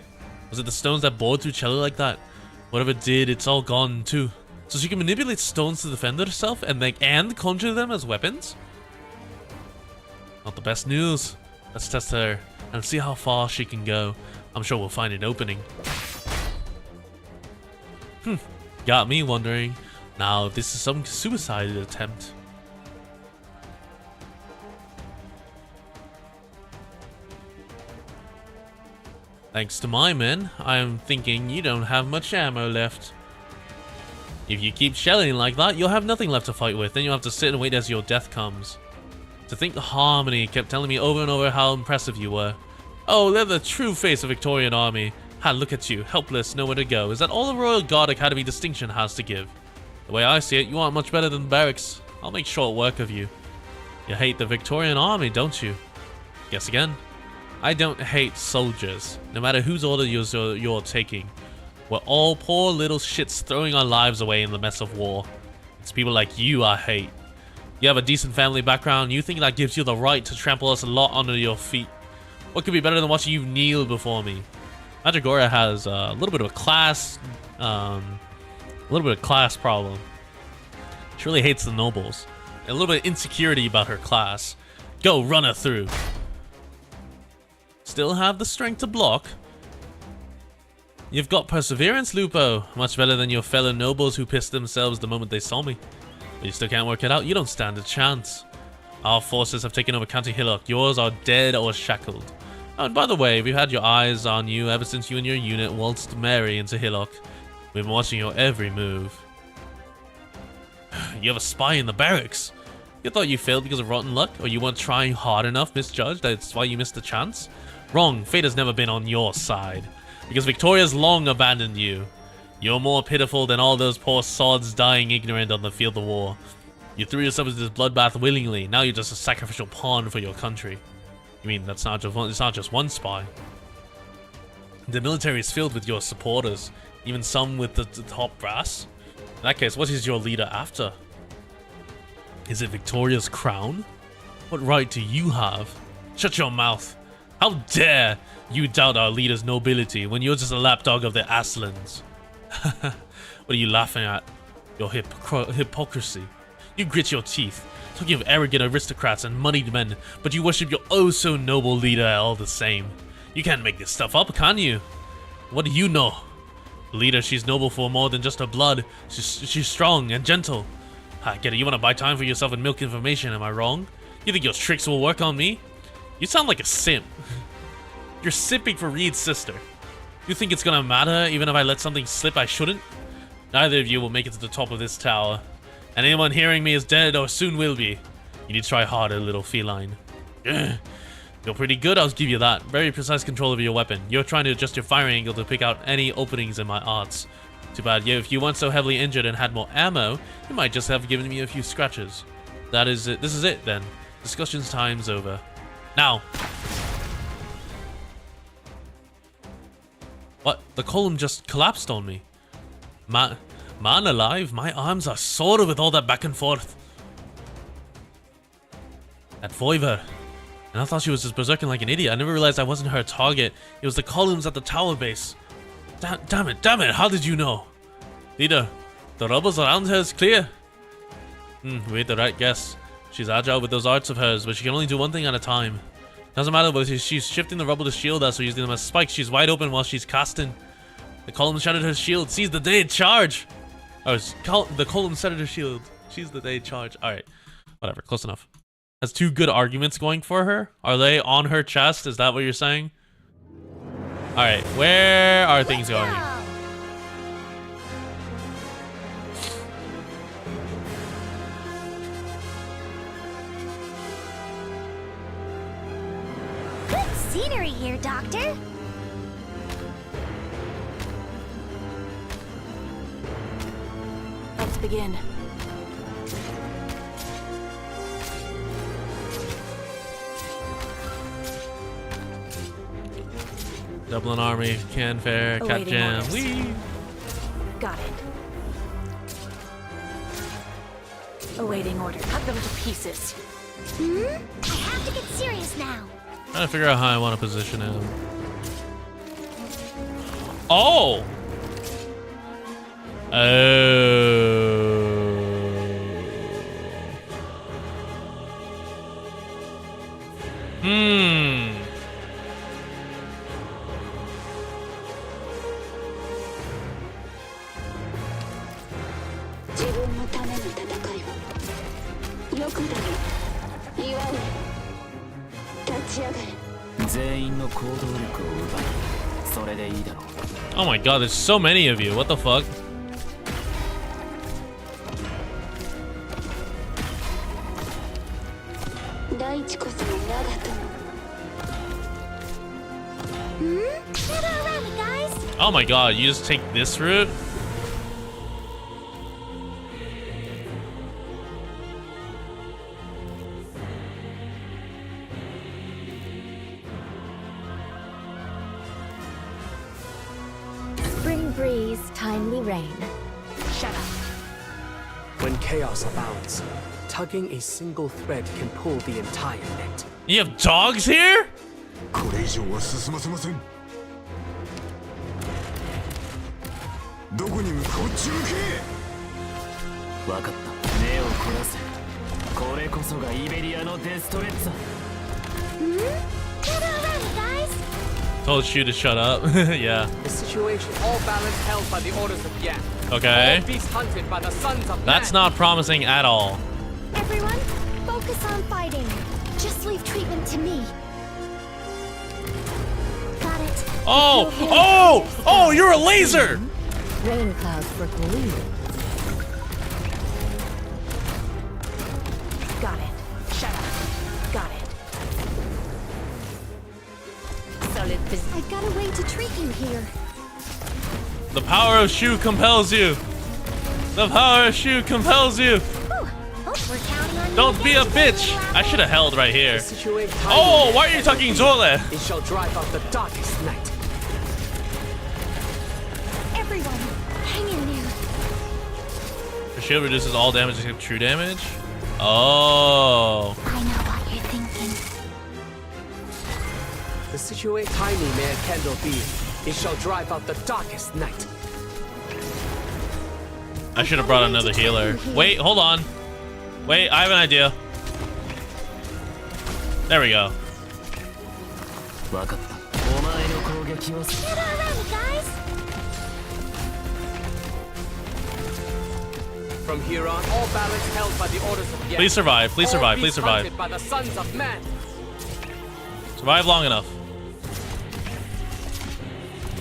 Was it the stones that bored through Cello like that? Whatever it did, it's all gone too. So she can manipulate stones to defend herself and conjure them as weapons? Not the best news. Let's test her and see how far she can go. I'm sure we'll find an opening. Got me wondering now if this is some suicide attempt. Thanks to my men, I'm thinking you don't have much ammo left. If you keep shelling like that, you'll have nothing left to fight with, then you'll have to sit and wait as your death comes. To think the Harmony kept telling me over and over how impressive you were. Oh, they're the true face of Victorian Army. Ha, look at you, helpless, nowhere to go. Is that all the Royal Guard Academy distinction has to give? The way I see it, you aren't much better than the barracks. I'll make short work of you. You hate the Victorian Army, don't you? Guess again. I don't hate soldiers, no matter whose order you're taking. We're all poor little shits throwing our lives away in the mess of war. It's people like you I hate. You have a decent family background, you think that gives you the right to trample us a lot under your feet. What could be better than watching you kneel before me? Mandragora has a little bit of a class problem. She really hates the nobles. And a little bit of insecurity about her class. Go, run her through. Still have the strength to block. You've got perseverance, Lupo. Much better than your fellow nobles who pissed themselves the moment they saw me. But you still can't work it out. You don't stand a chance. Our forces have taken over County Hillock. Yours are dead or shackled. Oh, and by the way, we've had your eyes on you ever since you and your unit waltzed Mary into Hillock. We've been watching your every move. You have a spy in the barracks. You thought you failed because of rotten luck? Or you weren't trying hard enough, misjudged? That's why you missed the chance? Wrong. Fate has never been on your side. Because Victoria's long abandoned you. You're more pitiful than all those poor sods dying ignorant on the field of war. You threw yourself into this bloodbath willingly. Now you're just a sacrificial pawn for your country. You mean that's not just one, it's not just one spy. The military is filled with your supporters, even some with the top brass. In that case, what is your leader after? Is it Victoria's crown? What right do you have? Shut your mouth. How dare you doubt our leader's nobility when you're just a lapdog of the Aslans? What are you laughing at? Your hypocrisy. You grit your teeth, talking of arrogant aristocrats and moneyed men, but you worship your oh-so-noble leader all the same. You can't make this stuff up, can you? What do you know? Leader, she's noble for more than just her blood. She's strong and gentle. I get it, you want to buy time for yourself and milk information, am I wrong? You think your tricks will work on me? You sound like a simp. You're simping for Reed's sister. You think it's gonna matter even if I let something slip I shouldn't? Neither of you will make it to the top of this tower. And anyone hearing me is dead or soon will be. You need to try harder, little feline. Ugh. You're pretty good, I'll give you that. Very precise control of your weapon. You're trying to adjust your firing angle to pick out any openings in my arts. Too bad, yeah, if you weren't so heavily injured and had more ammo, you might just have given me a few scratches. That is it. This is it, then. Discussion's time's over. Now. What? The column just collapsed on me. Man alive, my arms are sore with all that back and forth. That Foiver. And I thought she was just berserking like an idiot. I never realized I wasn't her target. It was the columns at the tower base. Damn it, how did you know? Leader, the rubbles around her is clear. We made the right guess. She's agile with those arts of hers, but she can only do one thing at a time. Doesn't matter whether she's shifting the rubble to shield us or using them as spikes, she's wide open while she's casting. The column shattered her shield, seize the day, charge! Oh, the column shattered her shield, seize the day, charge. Alright, whatever, close enough. Has two good arguments going for her? Are they on her chest? Is that what you're saying? Alright, where are things going? Good scenery here, Doctor. Let's begin. Dublin Army, Canfair, Cat Awaiting Jam, orders. wee! Got it. Awaiting order. Cut them to pieces. I have to get serious now. Trying to figure out how I want to position him. Oh! Oh my god, there's so many of you. What the fuck? Gather around me, guys. Oh my god, you just take this route? Spring breeze, timely rain. Shut up. When chaos abounds, tugging a single thread can pull the entire net. You have dogs here? これ以上は進ませません。どこに向かう？こっち向け。わかった。目を凝らせ。これこそがイベリアのデストレッツァ。Told you to shut up. Yeah. The situation, all balance held by the orders of Yan. Okay. All beasts hunted by the sons of That's man. not promising at all. Everyone, focus on fighting. Just leave treatment to me. Got it. Oh! Oh! Oh, you're a laser! Rain clouds for gleaming. Got it. Shut up. Got it. Solid business. I've got a way to treat you here. The power of Shu compels you. The power of Shu compels you. We're counting on you. Don't be a bitch. I should have held right here. The situation, Oh, why are you talking Zole? it shall drive out the darkest night. Everyone, hang in there. The shield reduces all damage except true damage. Oh. I know what you're thinking. The situation, tiny may a candle be, it shall drive out the darkest night. I should have brought another healer. Wait, hold on. Wait, I have an idea. There we go. わかった。お前の攻撃を。 Get already, guys. From here on, all balance held by the orders of Yan. Please survive. Please survive. All Please beasts survive. hunted by the sons of man. Survive long enough.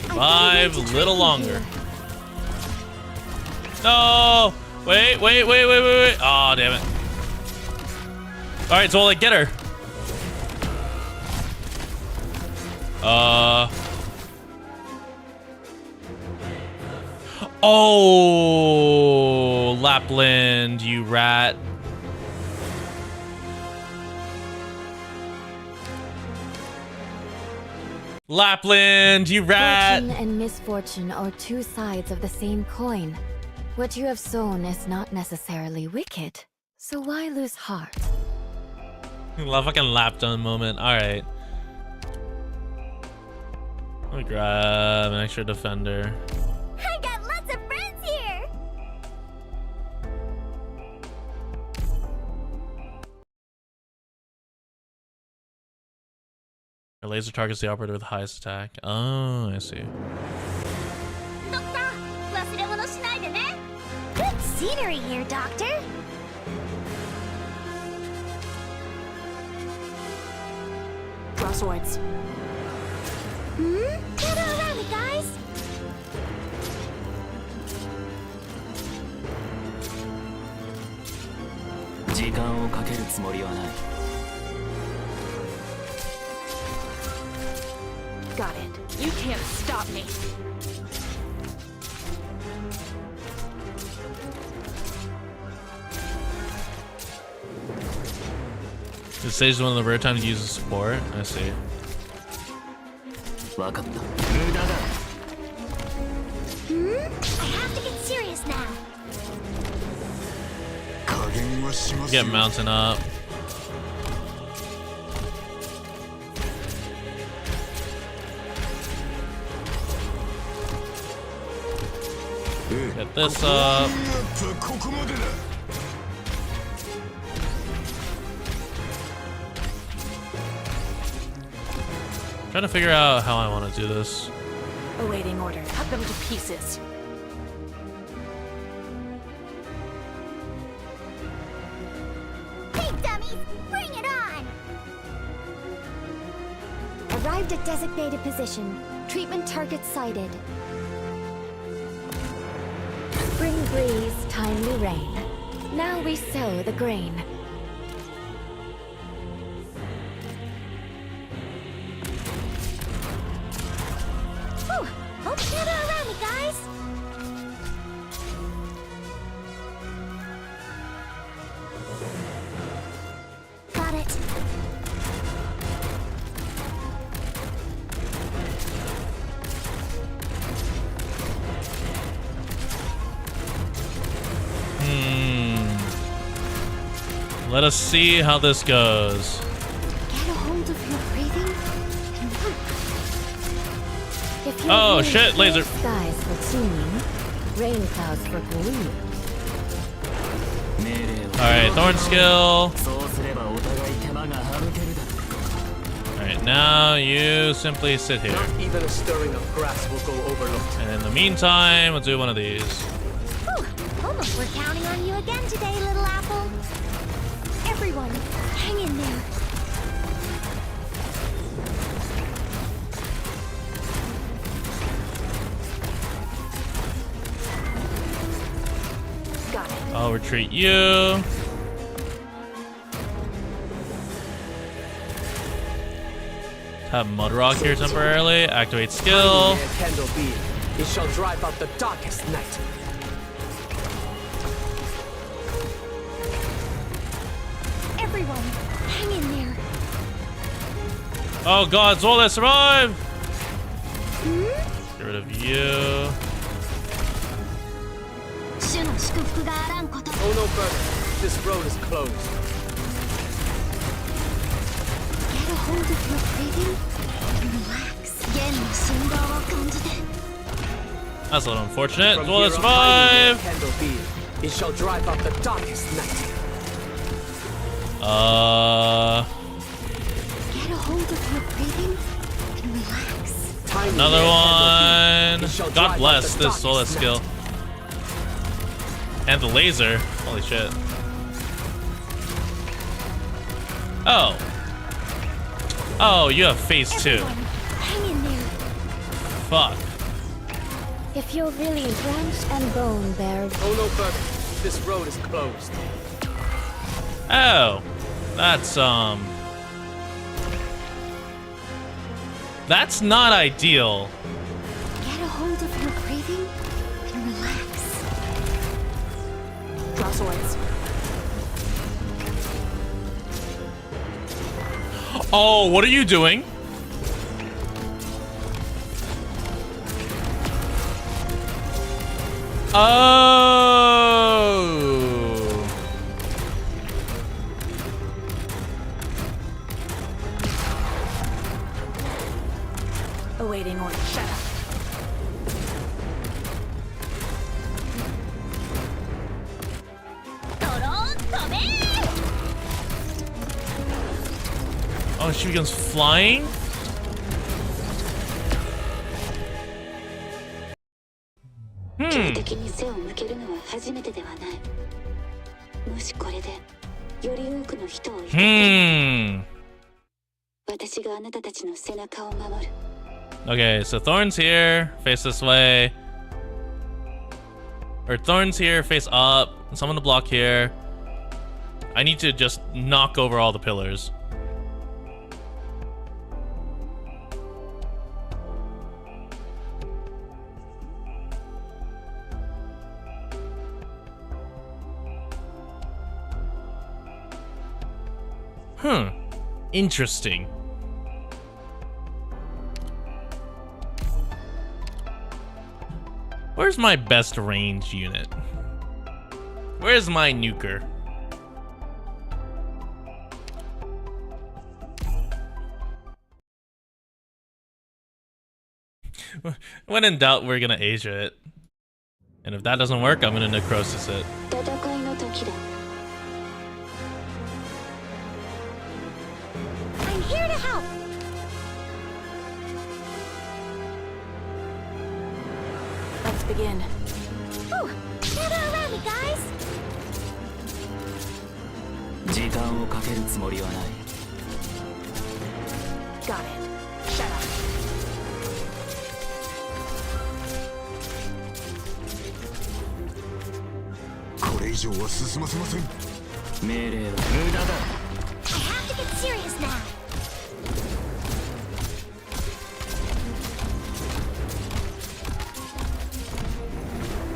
Survive a little longer. No! Wait. Oh, damn it. Alright, Zola, get her. Oh, Lapland, you rat. Lapland, you rat. Fortune and misfortune are two sides of the same coin. What you have sown is not necessarily wicked, so why lose heart? Love fucking lap done moment. Alright. Let me grab an extra defender. I got lots of friends here. Our laser targets the operator with the highest attack. Oh, I see. Doctor, 忘れ物しないでね. Good scenery here, Doctor. Draw swords. Get already, guys. 時間をかけるつもりはない。 Got it. You can't stop me. This stage is one of the rare times to use the support. I see. わかった。無駄だ。 I have to get serious now. 加減はしますよ。 Get mountain up. Get this up. ここまでだ。 Trying to figure out how I want to do this. Awaiting order. Cut them to pieces. Hey, dummies, bring it on. Arrived at designated position. Treatment target sighted. Spring breeze, timely rain. Now we sow the grain. Whew, hope get around me, guys. Got it. Let us see how this goes. Get a hold of your breathing. If you Oh, use shit, clear laser. skies for tuning, rain clouds for glue. 命令を Alright, Thorn skill. そうすればお互い手間が省けるだろう。 Alright, now you simply sit here. Not even a stirring of grass will go overlooked. And in the meantime, we'll do one of these. Whew, almost we're counting on you again today, little apple. Everyone, hang in there. Got it. I'll retreat you. Have Mudrock here temporarily. Activate skill. Tiny candle beam. It shall drive out the darkest night. Everyone, hang in there. Oh god, Zola, survive! Get rid of you. 主の祝福があらんこと。 Oh no, Bert. This road is closed. Get a hold of your breathing and relax. 弦の振動を感じて。 That's a little unfortunate. From Zola, here, a tiny survive! candle beam. It shall drive out the darkest night. Get a hold of your breathing and relax. Tiny Another candle beam. one. It shall God drive out bless the this Zola darkest skill. night. And the laser. Holy shit. Oh. Oh, you have phase 2. Everyone, hang in there. Fuck. If you're really drenched and bone bare, Oh no, Bert. This road is closed. Oh. That's not ideal. Get a hold of your breathing and relax. Draw swords. Oh, what are you doing? Oh. Awaiting order. Shut up. Oh, she becomes flying? Hmm. 強敵に背を向けるのは初めてではない。もしこれでより多くの人を生かせる、 Hmm. 私があなたたちの背中を守る。 Okay, so Thorn's here, face this way. Or Thorn's here, face up. Someone to block here. I need to just knock over all the pillars. Interesting. Where's my best range unit? Where's my nuker? When in doubt, we're gonna Asia it. And if that doesn't work, I'm gonna necrosis it. 戦いの時だ。 I'm here to help. Let's begin. Whew, gather around me, guys. 時間をかけるつもりはない。 Got it. Shut up. これ以上は進ませません。命令は無駄だ。 I have to get serious now.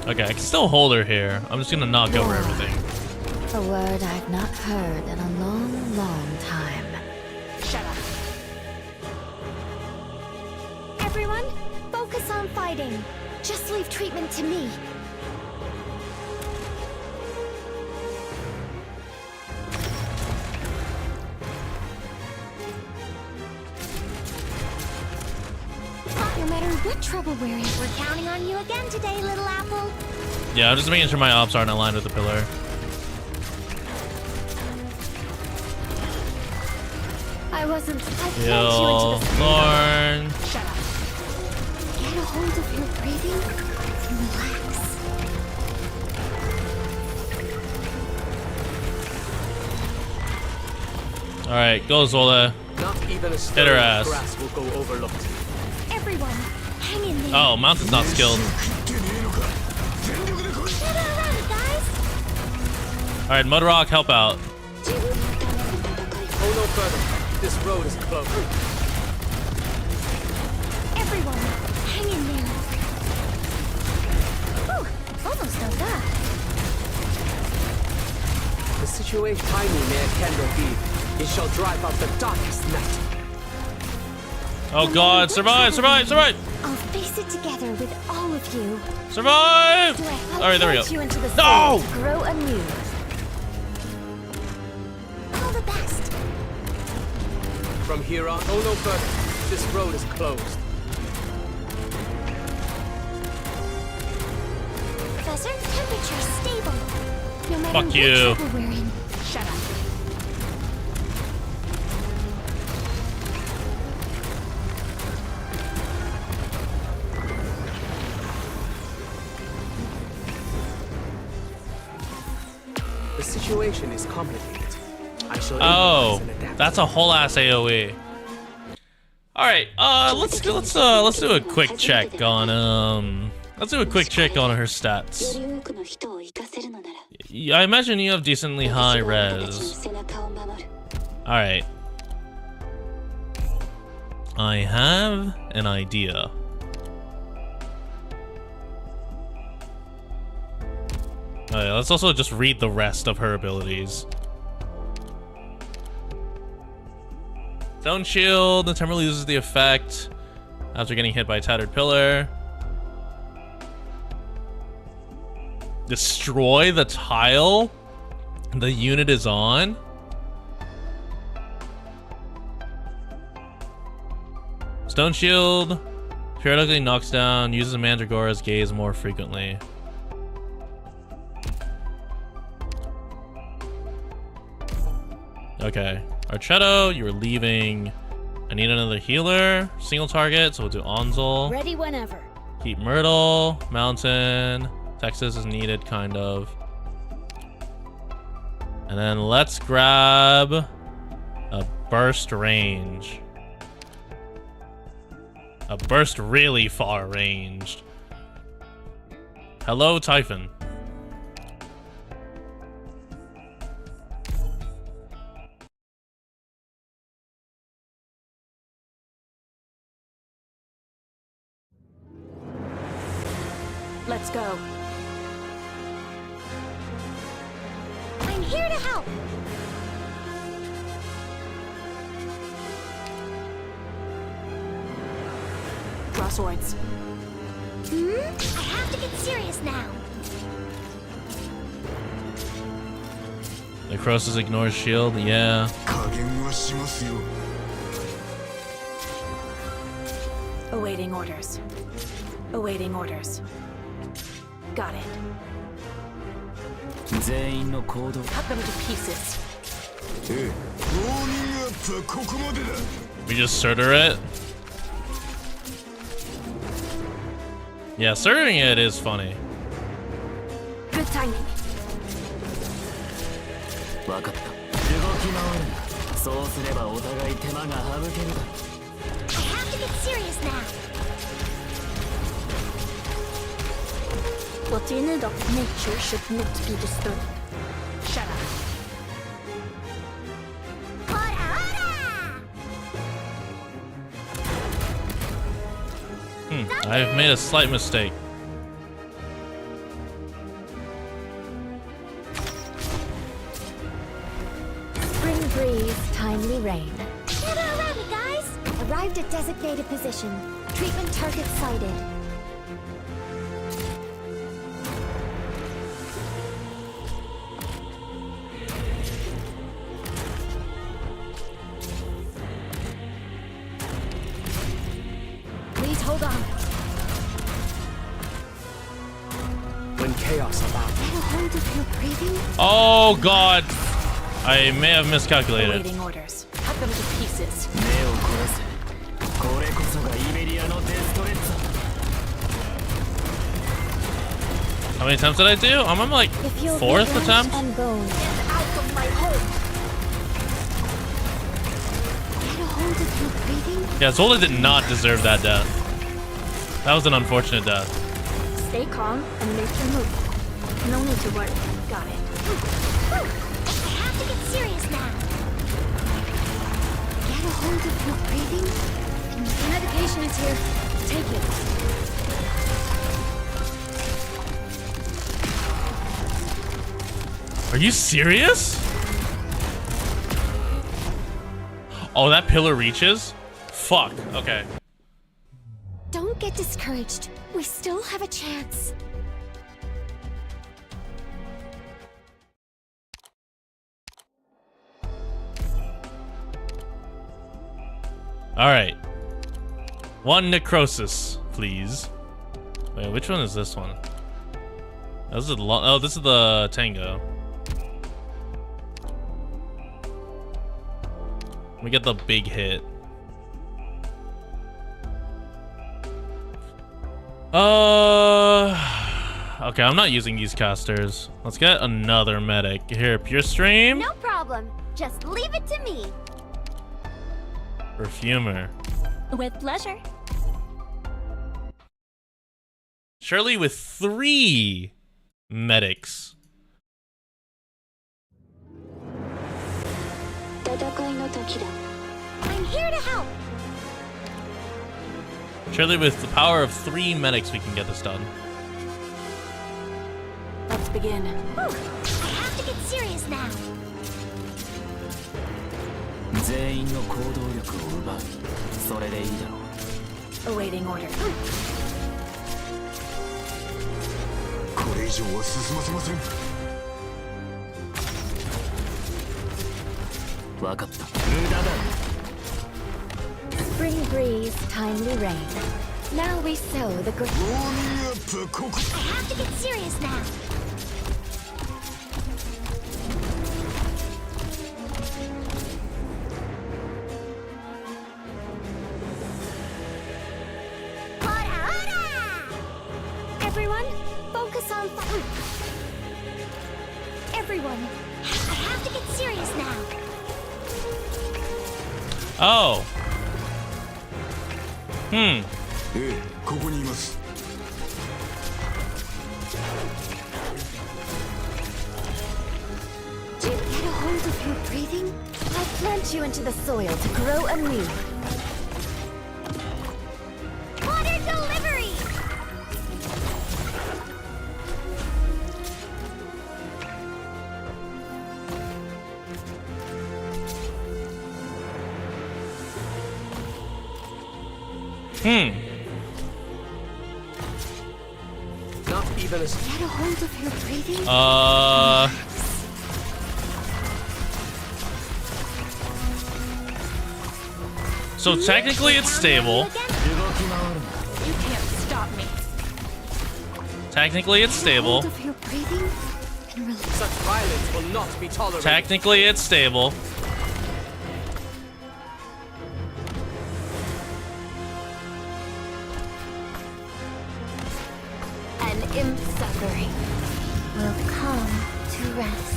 Okay, I can still hold her here. I'm just gonna knock over everything. a word I've not heard in a long, long time. Shut up. Everyone, focus on fighting. Just leave treatment to me. No matter What trouble wearing? We're counting on you again today, little apple. Yeah, I'm just making sure my ops aren't aligned with the pillar. I wasn't. I pulled you Yo, into the Thorn. Shut up. Get a hold of your breathing and relax. Alright, go Zola. Not even a Hit stone her of ass. grass will go overlooked. Everyone, hang in there. Oh, Mountain's not skilled. Get around, guys. Alright, Mudrock, help out. Go no further. This road is closed. Everyone, hang in there. Whew, almost done that. The situation Tiny may Kendo be, it shall drive out the darkest night. Oh god, survive, survive, survive! I'll face it together with all of you. Survive! Alright, there we You go. into the No! soul to grow anew. All the best. From here on, go no further. This road is closed. Professor, temperature stable. No matter Fuck what you. trouble we're in. Shut up. The situation is complicated. I shall Oh, improvise and adapt. that's a whole ass AoE. Alright, let's do a quick check on let's do a quick check on her stats. より多くの人を生かせるのなら I imagine you have decently high 私はあなたたちの res. 背中を守る Alright. I have an idea. Alright, let's also just read the rest of her abilities. Stone Shield, temporarily loses the effect after getting hit by a tattered pillar. Destroy the tile the unit is on. Stone Shield periodically knocks down, uses Mandragora's gaze more frequently. Okay, Archetto, you were leaving. I need another healer. Single target, so we'll do Onzel. Ready whenever. Keep Myrtle, Mountain. Texas is needed, kind of. And then let's grab a burst range. A burst really far ranged. Hello, Typhon. Let's go. I'm here to help. Draw swords. I have to get serious now. Necrosis ignores shield, yeah. 加減はしますよ Awaiting orders. Awaiting orders. Got it. 全員の行動 Cut them to pieces. ええウォーミングアップはここまでだ We just Surtur it. Yeah, Surturing it is funny. Good timing. 分かった動き回るなそうすればお互い手間が省けるだ I have to get serious now. What's in it of nature should not be disturbed. Shut up. I've made a slight mistake. Spring breeze, timely rain. Gather around me, guys. Arrived at designated position. Treatment target sighted. Please hold on. chaos about. Get a hold of your breathing. Oh god. I may have miscalculated. Awaiting orders. Cut them to pieces. 目を凝らせ。これこそがイベリアのデストレッザ。 How many attempts did I do? I'm on like If you'll fourth be attempt. and bone, Out of my home. Get a hold of your breathing. Yeah, Zola did not deserve that death. That was an unfortunate death. Stay calm and make your move. No need to worry. Got it. I have to get serious now. Get a hold of your breathing. The medication is here. Take it. Are you serious? Oh, that pillar reaches? Fuck. Okay. Don't get discouraged. We still have a chance. All right. One necrosis, please. Wait, which one is this one? This is oh, this is the tango. We get the big hit. Okay, I'm not using these casters. Let's get another medic. Here, pure stream. No problem. Just leave it to me. Perfumer. With pleasure. Surely with 3 medics. 戦いの時だ。 I'm here to help. Surely with the power of 3 medics we can get this done. Let's begin. Whew. I have to get serious now. 全員の行動力を奪う。それでいいだろう。 Awaiting order. これ以上は進ませません。分かった。無駄だ。 spring breeze, timely rain. Now we sow the green. ウォーミングアップここ。 I have to get serious now. Everyone, focus on everyone. I have to get serious now. Oh. ええ、ここにいます。 Get a hold of your breathing. I'll plant you into the soil to grow anew. Water delivery. Not even a... Get a hold of your breathing. So technically it's stable. You can't stop me. Technically it's stable. Hold of your breathing and release. Such violence will not be tolerated. Technically it's stable. An imp suffering will come to rest.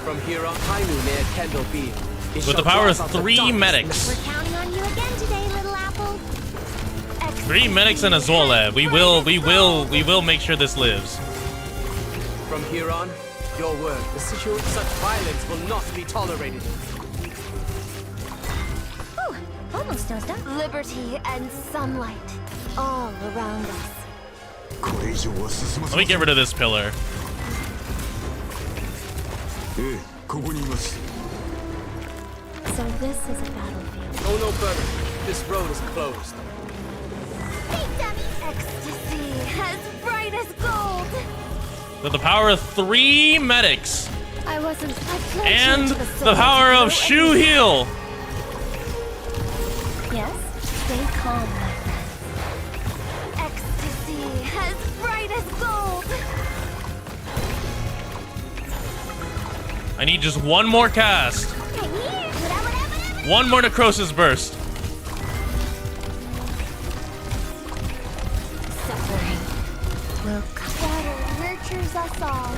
From here on, Hainu near Kendall Beam. With the power of 3 medics. We're counting on you again today, little apple. 3 medics and a Zola. We will make sure this lives. From here on, your word. The situation, such violence will not be tolerated. Ooh, almost dozed off. Liberty and sunlight all around us. これ以上は進ませ Let ま me せ get ん。 rid of this pillar. ええ、ここにいます。 So this is a battlefield. Go no further. This road is closed. Hey, dummy. Ecstasy as bright as gold. With the power of 3 medics. I wasn't. I pledged you And to the soil power to of grow Shoe anew. Heal. Yes, stay calm, my friend. Ecstasy I need just one more cast. One more necrosis burst. Suffering will come. Water nurtures us all.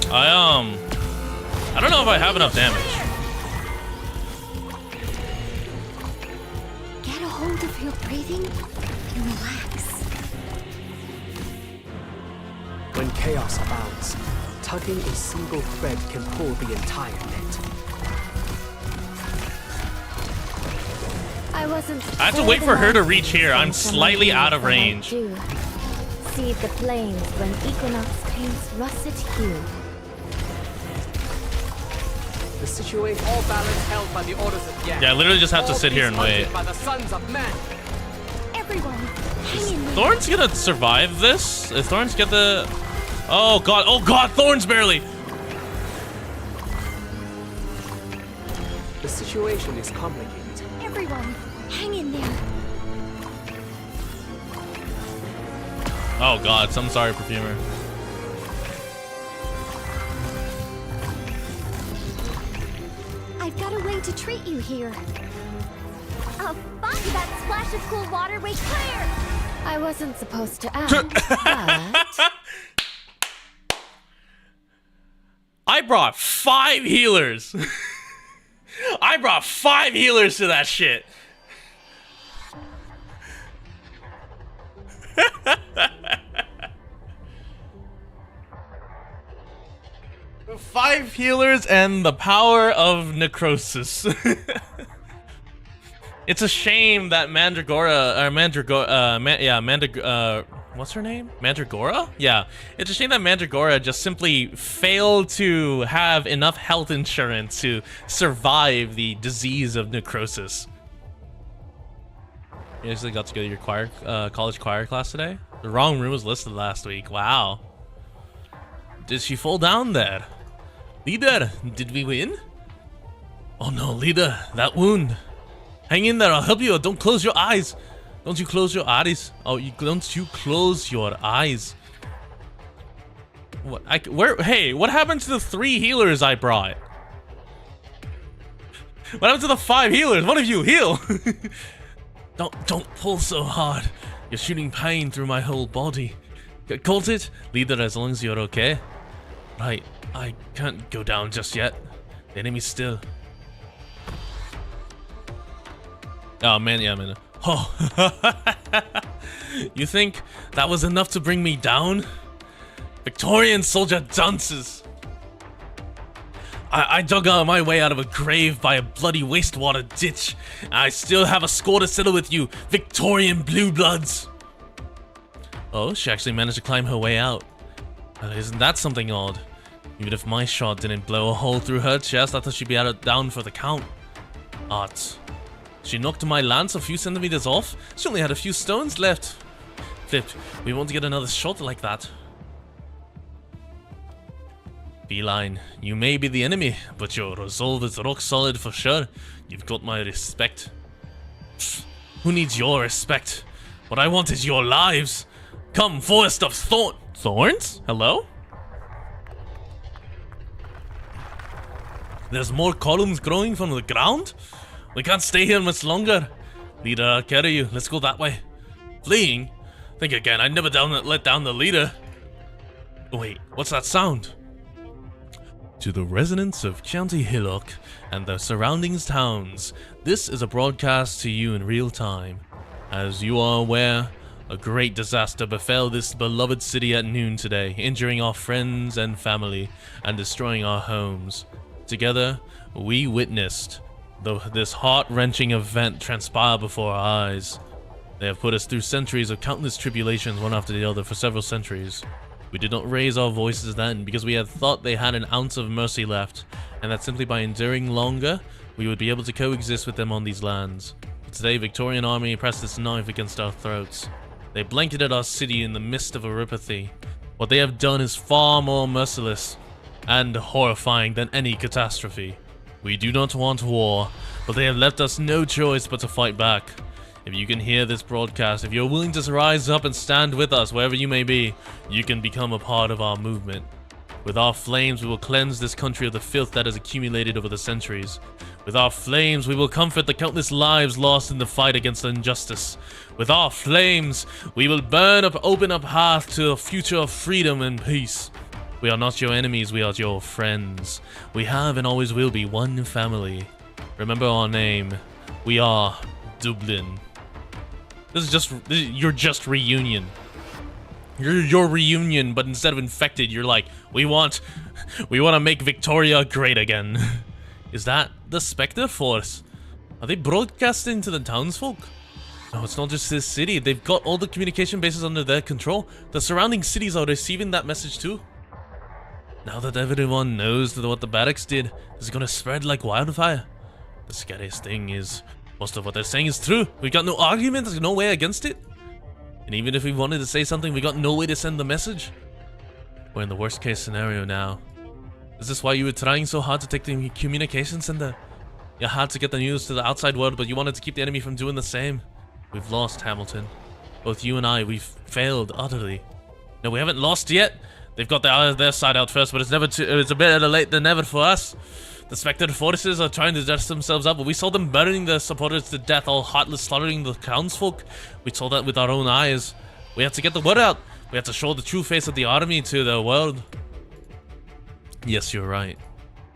I don't know if I have enough damage. Get a hold of your breathing and relax. When chaos abounds, tugging a single thread can pull the entire net. I have to wait for her to reach here. I'm slightly out of range. See the plains when equinox paints russet hue. The situation, all balance held by the orders of Yen. Yeah, I literally just have to sit here and wait. By the sons of men. Everyone, hang in there. Thorn's gonna survive this? If Thorn's get the... Oh god, Thorn's barely! The situation is complicated. Everyone, hang in there. Oh god, so I'm sorry, Perfumer. I've got a way to treat you here. Oh, fuck that splash of cool water way clear! I wasn't supposed to ask, but... I brought 5 healers! I brought 5 healers to that shit! 5 healers and the power of necrosis. It's a shame that what's her name? Mandragora? Yeah. It's a shame that Mandragora just simply failed to have enough health insurance to survive the disease of necrosis. You actually got to go to your choir, college choir class today? The wrong room was listed last week. Wow. Did she fall down there? Leader, did we win? Oh no, leader, that wound. Hang in there, I'll help you. Don't close your eyes. Don't you close your eyes. Oh, don't you close your eyes. What? Hey, what happened to the 3 healers I brought? What happened to the 5 healers? One of you, heal. Don't pull so hard. You're shooting pain through my whole body. Caught it? Leader, as long as you're okay. Right, I can't go down just yet. The enemy's still. Oh man, yeah, man. Oh. You think that was enough to bring me down? Victorian soldier dunces. I dug my way out of a grave by a bloody wastewater ditch. I still have a score to settle with you, Victorian blue bloods. Oh, she actually managed to climb her way out. Isn't that something odd? Even if my shot didn't blow a hole through her chest, I thought she'd be down for the count. Art. She knocked my lance a few centimeters off. She only had a few stones left. Flip, we won't get another shot like that. Beeline, you may be the enemy, but your resolve is rock solid for sure. You've got my respect. Pfft, who needs your respect? What I want is your lives. Come, forest of thorns? Hello? There's more columns growing from the ground? We can't stay here much longer. Leader, I'll carry you. Let's go that way. Fleeing? Think again. I'd never let down the leader. Wait, what's that sound? To the residents of County Hillock and the surrounding towns, this is a broadcast to you in real time. As you are aware, a great disaster befell this beloved city at noon today, injuring our friends and family and destroying our homes. Together, we witnessed this heart-wrenching event transpire before our eyes. They have put us through centuries of countless tribulations, one after the other, for several centuries. We did not raise our voices then because we had thought they had an ounce of mercy left, and that simply by enduring longer, we would be able to coexist with them on these lands. But today, Victorian army pressed its knife against our throats. They blanketed our city in the mist of apathy. What they have done is far more merciless and horrifying than any catastrophe. We do not want war, but they have left us no choice but to fight back. If you can hear this broadcast, if you're willing to rise up and stand with us wherever you may be, you can become a part of our movement. With our flames, we will cleanse this country of the filth that has accumulated over the centuries. With our flames, we will comfort the countless lives lost in the fight against injustice. With our flames, we will open up path to a future of freedom and peace. We are not your enemies, we are your friends. We have and always will be one family. Remember our name. We are Dublin. You're just reunion. You're your reunion, but instead of infected, you're like, we want to make Victoria great again. Is that the Spectre Force? Are they broadcasting to the townsfolk? No, it's not just this city. They've got all the communication bases under their control. The surrounding cities are receiving that message too. Now that everyone knows what the barracks did, it's gonna spread like wildfire. The scariest thing is, most of what they're saying is true. We got no argument, there's no way against it. And even if we wanted to say something, we got no way to send the message. We're in the worst case scenario now. Is this why you were trying so hard to take the communication center? You had to get the news to the outside world, but you wanted to keep the enemy from doing the same. We've lost, Hamilton. Both you and I, we've failed utterly. No, we haven't lost yet. They've got their side out first, but it's a better late than never for us. The Spectre forces are trying to dress themselves up, but we saw them burning their supporters to death, all heartless, slaughtering the townsfolk. We saw that with our own eyes. We have to get the word out. We have to show the true face of the army to the world. Yes, you're right.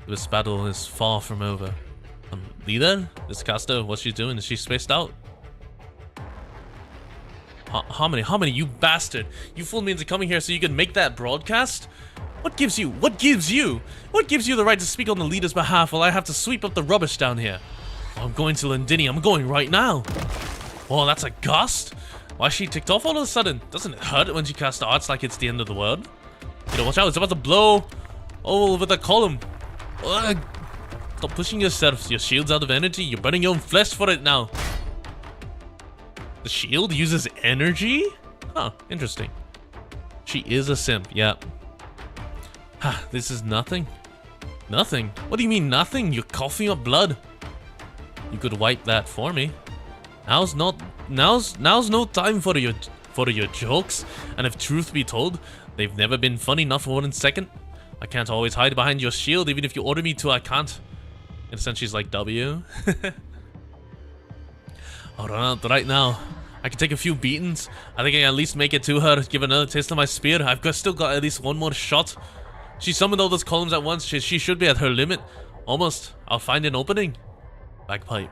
This battle is far from over. Leader? This caster, what's she doing? Is she spaced out? Harmony, you bastard. You fooled me into coming here so you could make that broadcast? What gives you the right to speak on the leader's behalf while I have to sweep up the rubbish down here? Oh, I'm going to Londinium. I'm going right now. Oh, that's a gust? Why is she ticked off all of a sudden? Doesn't it hurt when she casts arts like it's the end of the world? You know, watch out. It's about to blow all over the column. Ugh. Stop pushing yourself. Your shield's out of energy. You're burning your own flesh for it now. The shield uses energy? Huh, interesting. She is a simp, yep. Ha, this is nothing. Nothing? What do you mean nothing? You're coughing up blood. You could wipe that for me. Now's no time for your jokes. And if truth be told, they've never been funny, not for 1 second. I can't always hide behind your shield, even if you order me to, I can't. In a sense, she's like, W. I'll run out right now. I can take a few beatings. I think I can at least make it to her, give another taste of my spear. Still got at least one more shot. She summoned all those columns at once. She should be at her limit. Almost. I'll find an opening. Bagpipe.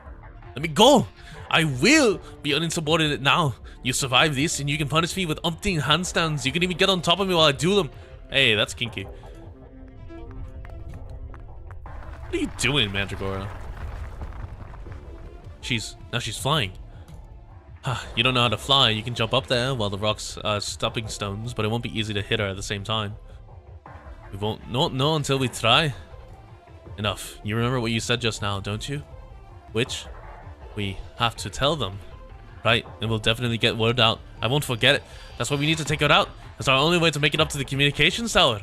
Let me go! I will be uninsubordinate now. You survive this and you can punish me with umpteen handstands. You can even get on top of me while I do them. Hey, that's kinky. What are you doing, Mandragora? Now she's flying. You don't know how to fly. You can jump up there while the rocks are stepping stones, but it won't be easy to hit her at the same time. We won't know until we try. Enough. You remember what you said just now, don't you? Which? We have to tell them. Right, and we'll definitely get word out. I won't forget it. That's why we need to take her out. That's our only way to make it up to the communications tower.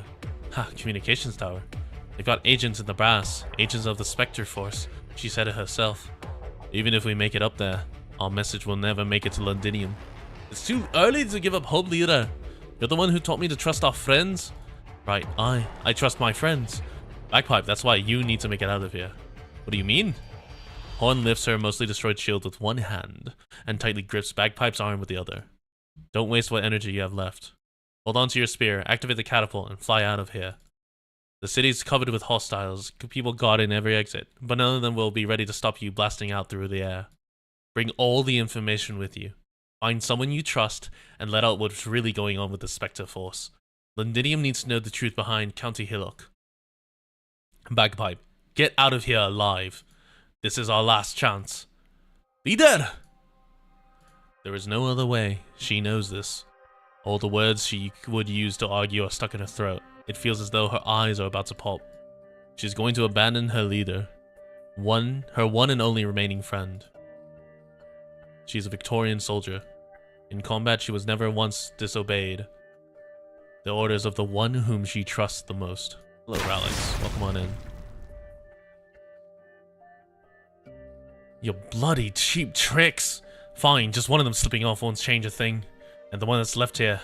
Communications tower. They've got agents in the brass. Agents of the Spectre Force. She said it herself. Even if we make it up there, our message will never make it to Londinium. It's too early to give up hope, leader. You're the one who taught me to trust our friends. Right, I trust my friends. Bagpipe, that's why you need to make it out of here. What do you mean? Horn lifts her mostly destroyed shield with one hand and tightly grips Bagpipe's arm with the other. Don't waste what energy you have left. Hold on to your spear, activate the catapult, and fly out of here. The city's covered with hostiles, people guarding every exit, but none of them will be ready to stop you blasting out through the air. Bring all the information with you. Find someone you trust, and let out what's really going on with the Spectre Force. Londinium needs to know the truth behind County Hillock. Bagpipe, get out of here alive. This is our last chance. Leader! There is no other way. She knows this. All the words she would use to argue are stuck in her throat. It feels as though her eyes are about to pop. She's going to abandon her leader. Her one and only remaining friend. She's a Victorian soldier. In combat, she was never once disobeyed the orders of the one whom she trusts the most. Hello, Ralex. Welcome on in. Your bloody cheap tricks. Fine, just one of them slipping off won't change a thing. And the one that's left here...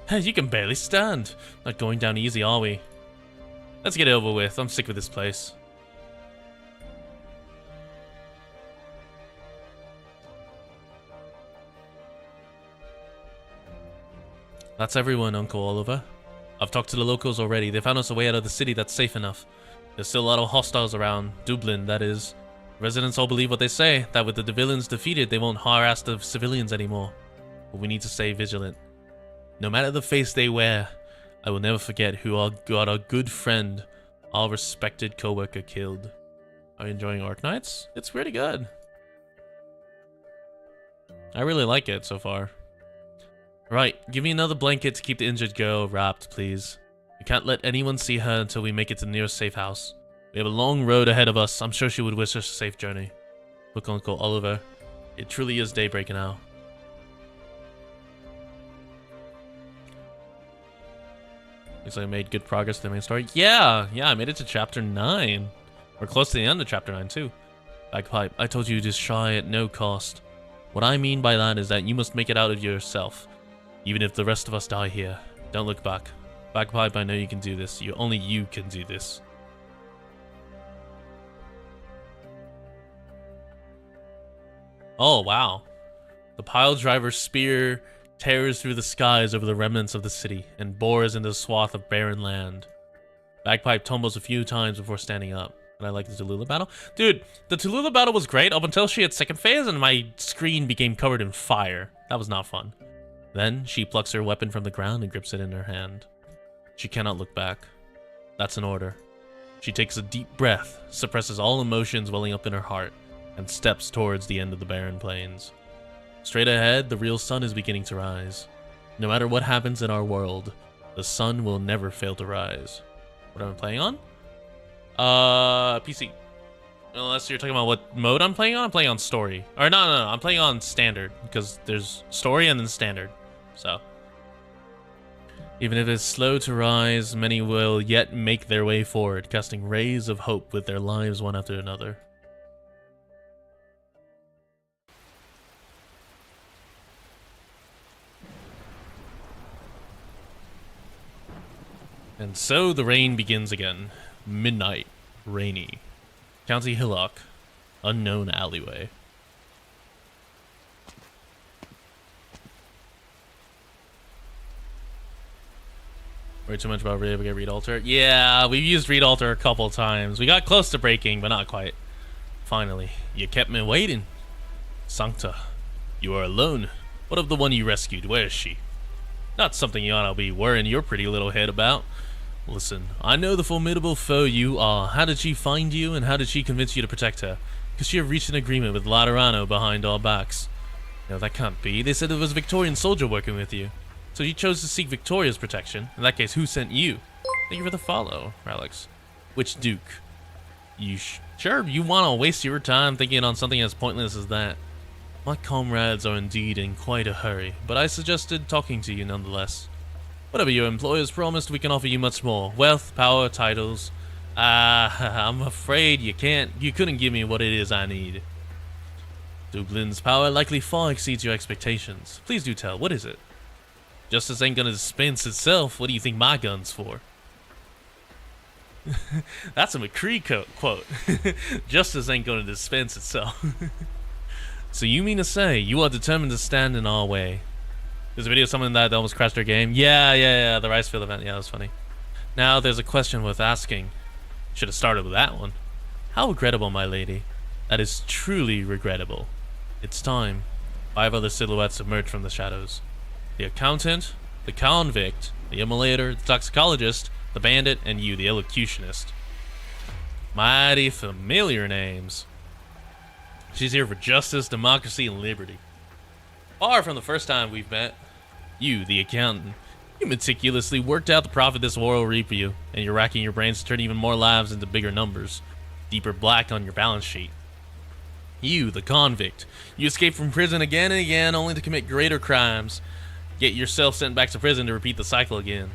Hey, you can barely stand. Not going down easy, are we? Let's get it over with. I'm sick with this place. That's everyone, Uncle Oliver. I've talked to the locals already. They found us a way out of the city that's safe enough. There's still a lot of hostiles around. Dublin, that is. Residents all believe what they say, that with the villains defeated, they won't harass the civilians anymore. But we need to stay vigilant. No matter the face they wear, I will never forget who got our good friend, our respected co-worker killed. Are you enjoying Arknights? It's pretty good. I really like it so far. Right, give me another blanket to keep the injured girl wrapped, please. We can't let anyone see her until we make it to the nearest safe house. We have a long road ahead of us. I'm sure she would wish us a safe journey. Look, Uncle Oliver, it truly is daybreak now. Looks like I made good progress to the main story. Yeah, I made it to chapter 9. We're close to the end of chapter 9 too. Bagpipe, I told you to try at no cost. What I mean by that is that you must make it out of yourself. Even if the rest of us die here, don't look back. Bagpipe, I know you can do this. Only you can do this. Oh, wow. The pile driver's spear tears through the skies over the remnants of the city and bores into a swath of barren land. Bagpipe tumbles a few times before standing up. And I like the Tallulah battle. Dude, the Tallulah battle was great up until she hit second phase and my screen became covered in fire. That was not fun. Then, she plucks her weapon from the ground and grips it in her hand. She cannot look back. That's an order. She takes a deep breath, suppresses all emotions welling up in her heart, and steps towards the end of the barren plains. Straight ahead, the real sun is beginning to rise. No matter what happens in our world, the sun will never fail to rise. What am I playing on? PC. Unless you're talking about what mode I'm playing on story. Or no, I'm playing on standard, because there's story and then standard. So, even if it's slow to rise, many will yet make their way forward, casting rays of hope with their lives one after another. And so the rain begins again. Midnight, rainy. County Hillock, unknown alleyway. Way too much about read alter. Yeah, we've used read alter a couple times. We got close to breaking, but not quite. Finally, you kept me waiting. Sancta, you are alone. What of the one you rescued? Where is she? Not something you ought to be worrying your pretty little head about. Listen, I know the formidable foe you are. How did she find you, and how did she convince you to protect her? Because she have reached an agreement with Laterano behind our backs. No, that can't be. They said there was a Victorian soldier working with you. So you chose to seek Victoria's protection. In that case, who sent you? Thank you for the follow, Alex. Which Duke? You sure you want to waste your time thinking on something as pointless as that? My comrades are indeed in quite a hurry, but I suggested talking to you nonetheless. Whatever your employers promised, we can offer you much more. Wealth, power, titles. I'm afraid you couldn't give me what it is I need. Dublin's power likely far exceeds your expectations. Please do tell, what is it? Justice ain't gonna dispense itself. What do you think my gun's for? That's a McCree quote. Justice ain't gonna dispense itself. So you mean to say you are determined to stand in our way? There's a video of someone that almost crashed their game. Yeah, the rice field event. Yeah, that was funny. Now there's a question worth asking. Should have started with that one. How regrettable, my lady. That is truly regrettable. It's time. 5 other silhouettes emerge from the shadows. The accountant, the convict, the immolator, the toxicologist, the bandit, and you, the elocutionist. Mighty familiar names. She's here for justice, democracy, and liberty. Far from the first time we've met. You, the accountant, you meticulously worked out the profit this war will reap for you, and you're racking your brains to turn even more lives into bigger numbers. Deeper black on your balance sheet. You, the convict, you escape from prison again and again only to commit greater crimes. Get yourself sent back to prison to repeat the cycle again.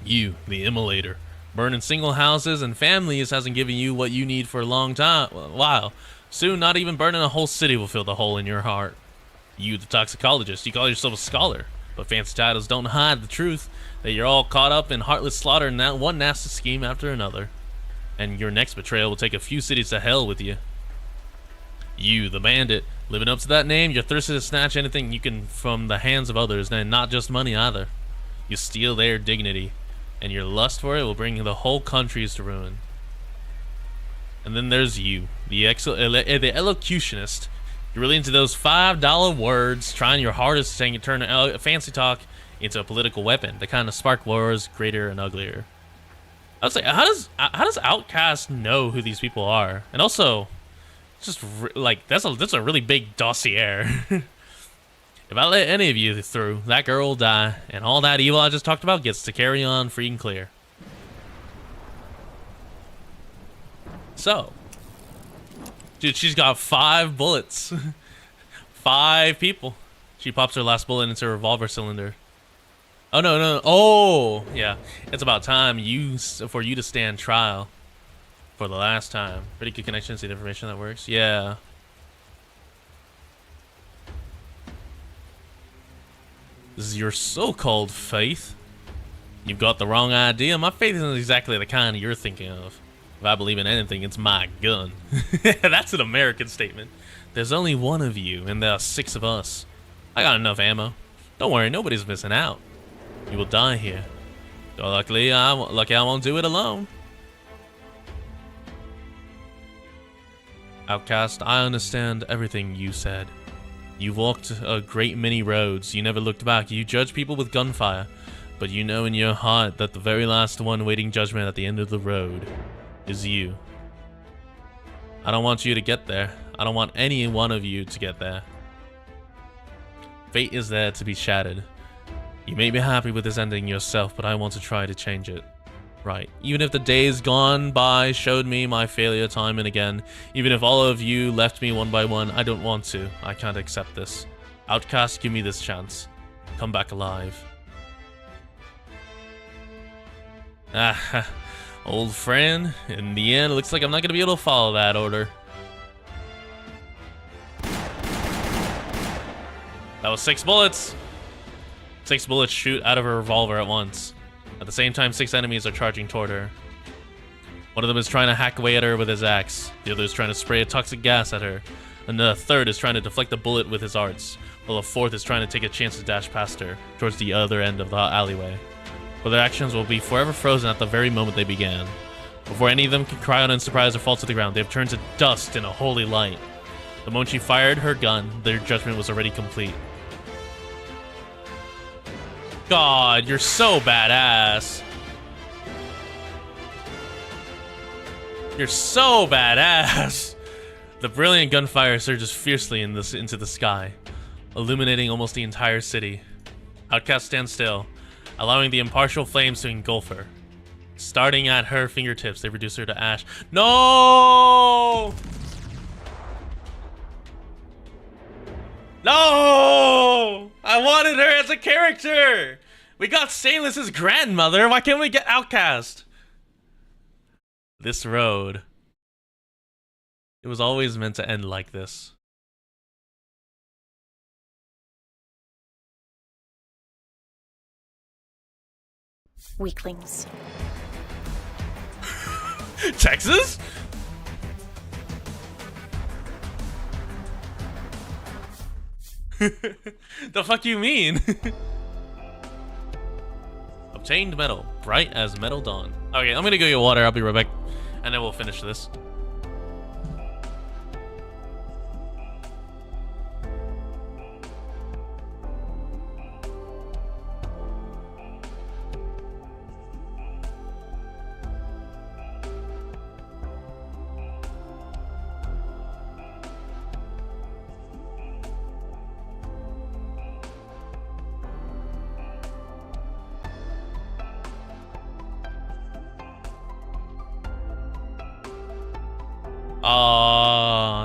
You, the immolator, burning single houses and families hasn't given you what you need for a long time, while. Soon, not even burning a whole city will fill the hole in your heart. You, the toxicologist, you call yourself a scholar, but fancy titles don't hide the truth that you're all caught up in heartless slaughter and that one nasty scheme after another. And your next betrayal will take a few cities to hell with you. You, the bandit, living up to that name, you're thirsty to snatch anything you can from the hands of others, and not just money either. You steal their dignity, and your lust for it will bring the whole countries to ruin. And then there's you, the elocutionist. You're really into those $5 words, trying your hardest to turn fancy talk into a political weapon, the kind of spark wars greater and uglier. I was like, how does Outcast know who these people are? And also, just like that's a really big dossier. If I let any of you through, that girl will die, and all that evil I just talked about gets to carry on free and clear. So, dude, she's got 5 bullets. 5 people. She pops her last bullet into her revolver cylinder. Oh no! Oh yeah, it's about time for you to stand trial for the last time. Pretty good connection. See the information that works. Yeah. This is your so-called faith. You've got the wrong idea. My faith isn't exactly the kind you're thinking of. If I believe in anything, it's my gun. That's an American statement. There's only one of you, and there are 6 of us. I got enough ammo. Don't worry, nobody's missing out. You will die here. So luckily I won't do it alone. Outcast, I understand everything you said. You walked a great many roads. You never looked back. You judge people with gunfire. But you know in your heart that the very last one waiting judgment at the end of the road is you. I don't want you to get there. I don't want any one of you to get there. Fate is there to be shattered. You may be happy with this ending yourself, but I want to try to change it. Right. Even if the days gone by showed me my failure time and again, even if all of you left me one by one, I don't want to. I can't accept this. Outcast, give me this chance. Come back alive. Ah, old friend. In the end, it looks like I'm not going to be able to follow that order. That was 6 bullets. 6 bullets shoot out of her revolver at once. At the same time, 6 enemies are charging toward her. One of them is trying to hack away at her with his axe. The other is trying to spray a toxic gas at her. And the third is trying to deflect the bullet with his arts. While the fourth is trying to take a chance to dash past her, towards the other end of the alleyway. But their actions will be forever frozen at the very moment they began. Before any of them can cry out in surprise or fall to the ground, they have turned to dust in a holy light. The moment she fired her gun, their judgment was already complete. God, you're so badass. You're so badass. The brilliant gunfire surges fiercely into the sky, illuminating almost the entire city. Outcast stands still, allowing the impartial flames to engulf her. Starting at her fingertips, they reduce her to ash. No! No! I wanted her as a character! We got Stainless's grandmother, why can't we get Outcast? This road. It was always meant to end like this. Weaklings. Texas? The fuck you mean? Obtained metal, bright as metal dawn. Okay, I'm gonna go get water, I'll be right back. And then we'll finish this.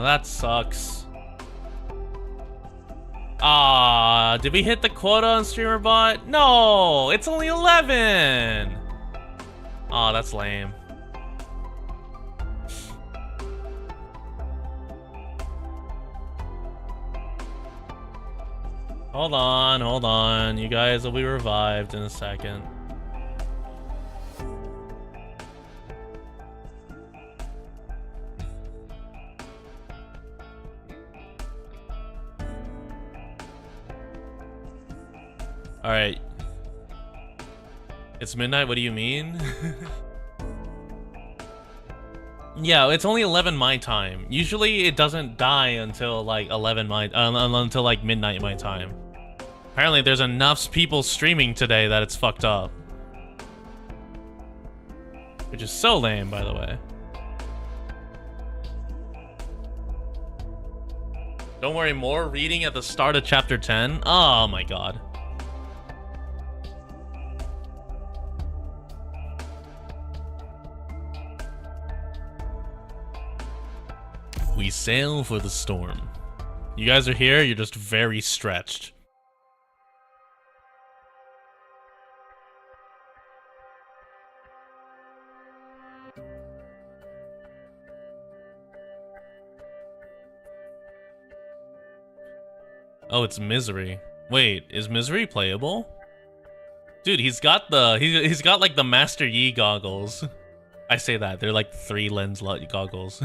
That sucks. Did we hit the quota on streamer bot? No, it's only 11. That's lame. Hold on, hold on. You guys will be revived in a second. Alright. It's midnight, what do you mean? Yeah, it's only 11 my time. Usually it doesn't die until like 11 my until like midnight my time. Apparently there's enough people streaming today that it's fucked up. Which is so lame, by the way. Don't worry, more reading at the start of chapter 10. Oh my god. We sail for the storm. You guys are here, you're just very stretched. Oh, it's Misery. Wait, is Misery playable? Dude, he's got the he's got like the Master Yi goggles. I say that, they're like 3 lens goggles.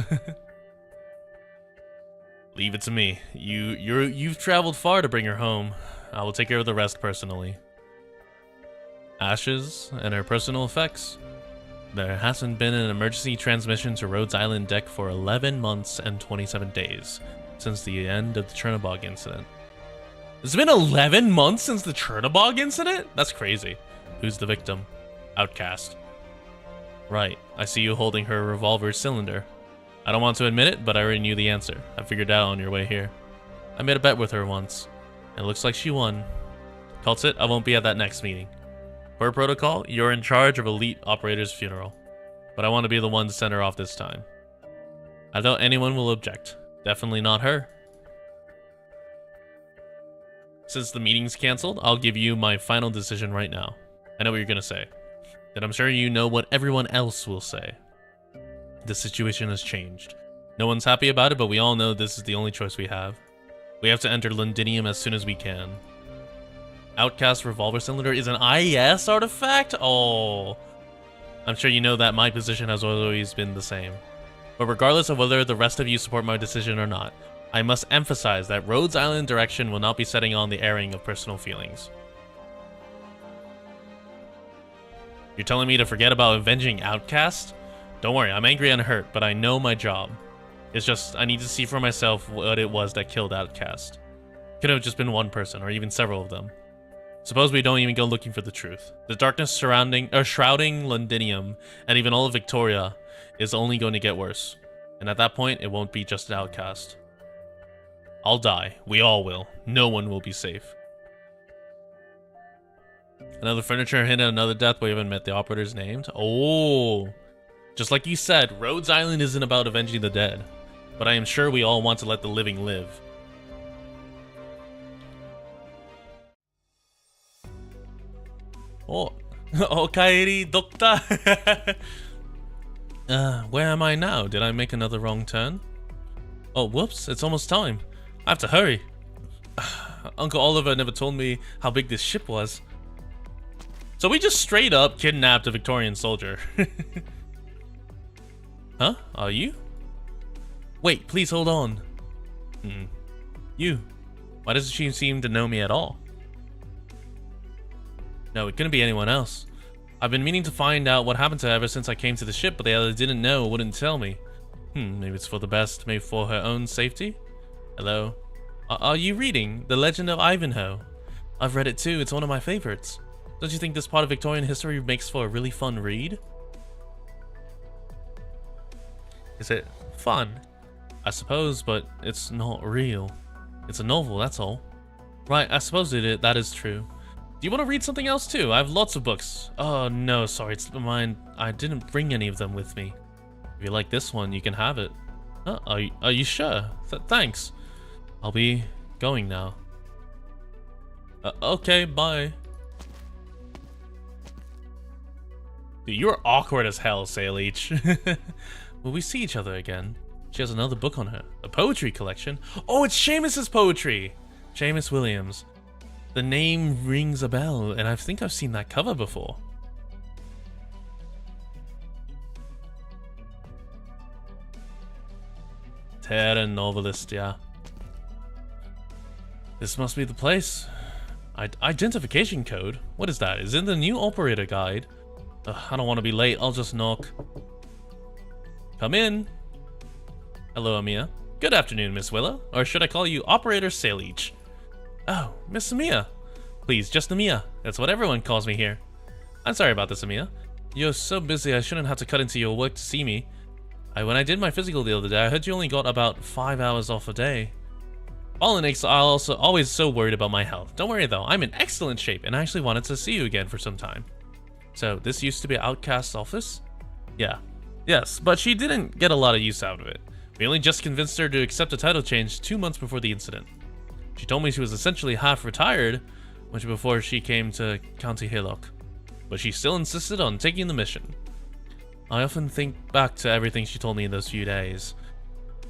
Leave it to me. You've traveled far to bring her home. I will take care of the rest personally. Ashes and her personal effects. There hasn't been an emergency transmission to Rhodes Island deck for 11 months and 27 days since the end of the Chernobog incident. It's been 11 months since the Chernobog incident? That's crazy. Who's the victim? Outcast. Right, I see you holding her revolver cylinder. I don't want to admit it, but I already knew the answer. I figured it out on your way here. I made a bet with her once, and it looks like she won. Calls it, I won't be at that next meeting. Per protocol, you're in charge of Elite Operator's funeral, but I want to be the one to send her off this time. I doubt anyone will object. Definitely not her. Since the meeting's cancelled, I'll give you my final decision right now. I know what you're gonna say. And I'm sure you know what everyone else will say. The situation has changed. No one's happy about it, but we all know this is the only choice we have. We have to enter Londinium as soon as we can. Outcast revolver cylinder is an IES artifact? Oh. I'm sure you know that my position has always been the same. But regardless of whether the rest of you support my decision or not, I must emphasize that Rhodes Island direction will not be setting on the airing of personal feelings. You're telling me to forget about avenging Outcast? Don't worry, I'm angry and hurt, but I know my job. It's just, I need to see for myself what it was that killed Outcast. Could have just been one person, or even several of them. Suppose we don't even go looking for the truth. The darkness shrouding Londinium, and even all of Victoria, is only going to get worse. And at that point, it won't be just an Outcast. I'll die. We all will. No one will be safe. Another furniture hint at another death, but we haven't met the operators named. Oh. Just like you said, Rhodes Island isn't about avenging the dead, but I am sure we all want to let the living live. Oh, Okaeri, Doctor. Where am I now? Did I make another wrong turn? Oh, whoops, it's almost time. I have to hurry. Uncle Oliver never told me how big this ship was. So we just straight up kidnapped a Victorian soldier. Huh? Are you? Wait, please hold on. You. Why doesn't she seem to know me at all? No, it couldn't be anyone else. I've been meaning to find out what happened to her ever since I came to the ship, but they either didn't know or wouldn't tell me. Maybe it's for the best, maybe for her own safety? Hello? Are you reading The Legend of Ivanhoe? I've read it too, it's one of my favorites. Don't you think this part of Victorian history makes for a really fun read? Is it fun? I suppose, but it's not real. It's a novel, that's all. Right, I suppose that is true. Do you want to read something else too? I have lots of books. Oh no, sorry, it's mine. I didn't bring any of them with me. If you like this one, you can have it. Are you sure? Thanks. I'll be going now. Okay, bye. Dude, you're awkward as hell, Saoirse. Will we see each other again? She has another book on her. A poetry collection? Oh, it's Seamus's poetry! Seamus Williams. The name rings a bell, and I think I've seen that cover before. Terra Novelist, yeah. This must be the place. Identification code? What is that? Is it the new operator guide? Ugh, I don't want to be late. I'll just knock. Come in. Hello, Amia. Good afternoon, Miss Willow. Or should I call you Operator Saleach? Oh, Miss Amia. Please, just Amia. That's what everyone calls me here. I'm sorry about this, Amia. You're so busy, I shouldn't have to cut into your work to see me. When I did my physical the other day, I heard you only got about 5 hours off a day. Pollinix are also always so worried about my health. Don't worry though, I'm in excellent shape, and I actually wanted to see you again for some time. So, this used to be Outcast's office? Yeah. Yes, but she didn't get a lot of use out of it. We only just convinced her to accept a title change 2 months before the incident. She told me she was essentially half retired before she came to County Hillock, but she still insisted on taking the mission. I often think back to everything she told me in those few days.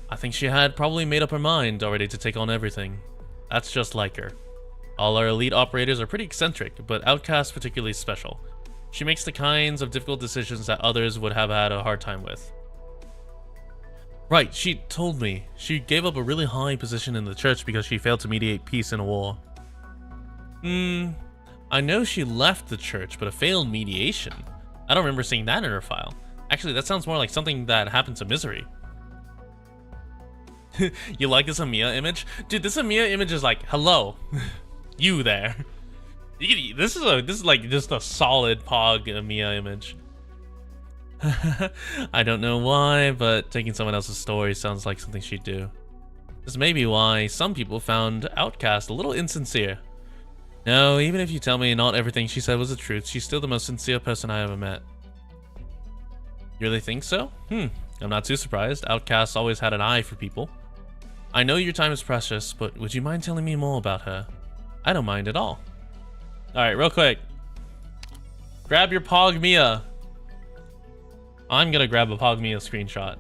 I think she had probably made up her mind already to take on everything. That's just like her. All our elite operators are pretty eccentric, but Outcast particularly special. She makes the kinds of difficult decisions that others would have had a hard time with. Right, she told me. She gave up a really high position in the church because she failed to mediate peace in a war. I know she left the church, but a failed mediation? I don't remember seeing that in her file. Actually, that sounds more like something that happened to Misery. You like this Amia image? Dude, this Amia image is like, hello, you there. This is like just a solid Pog Amia image. I don't know why, but taking someone else's story sounds like something she'd do. This may be why some people found Outcast a little insincere. No, even if you tell me not everything she said was the truth, she's still the most sincere person I ever met. You really think so? I'm not too surprised. Outcasts always had an eye for people. I know your time is precious, but would you mind telling me more about her? I don't mind at all. Alright, real quick. Grab your Pog Mia. I'm gonna grab a Pog Mia screenshot.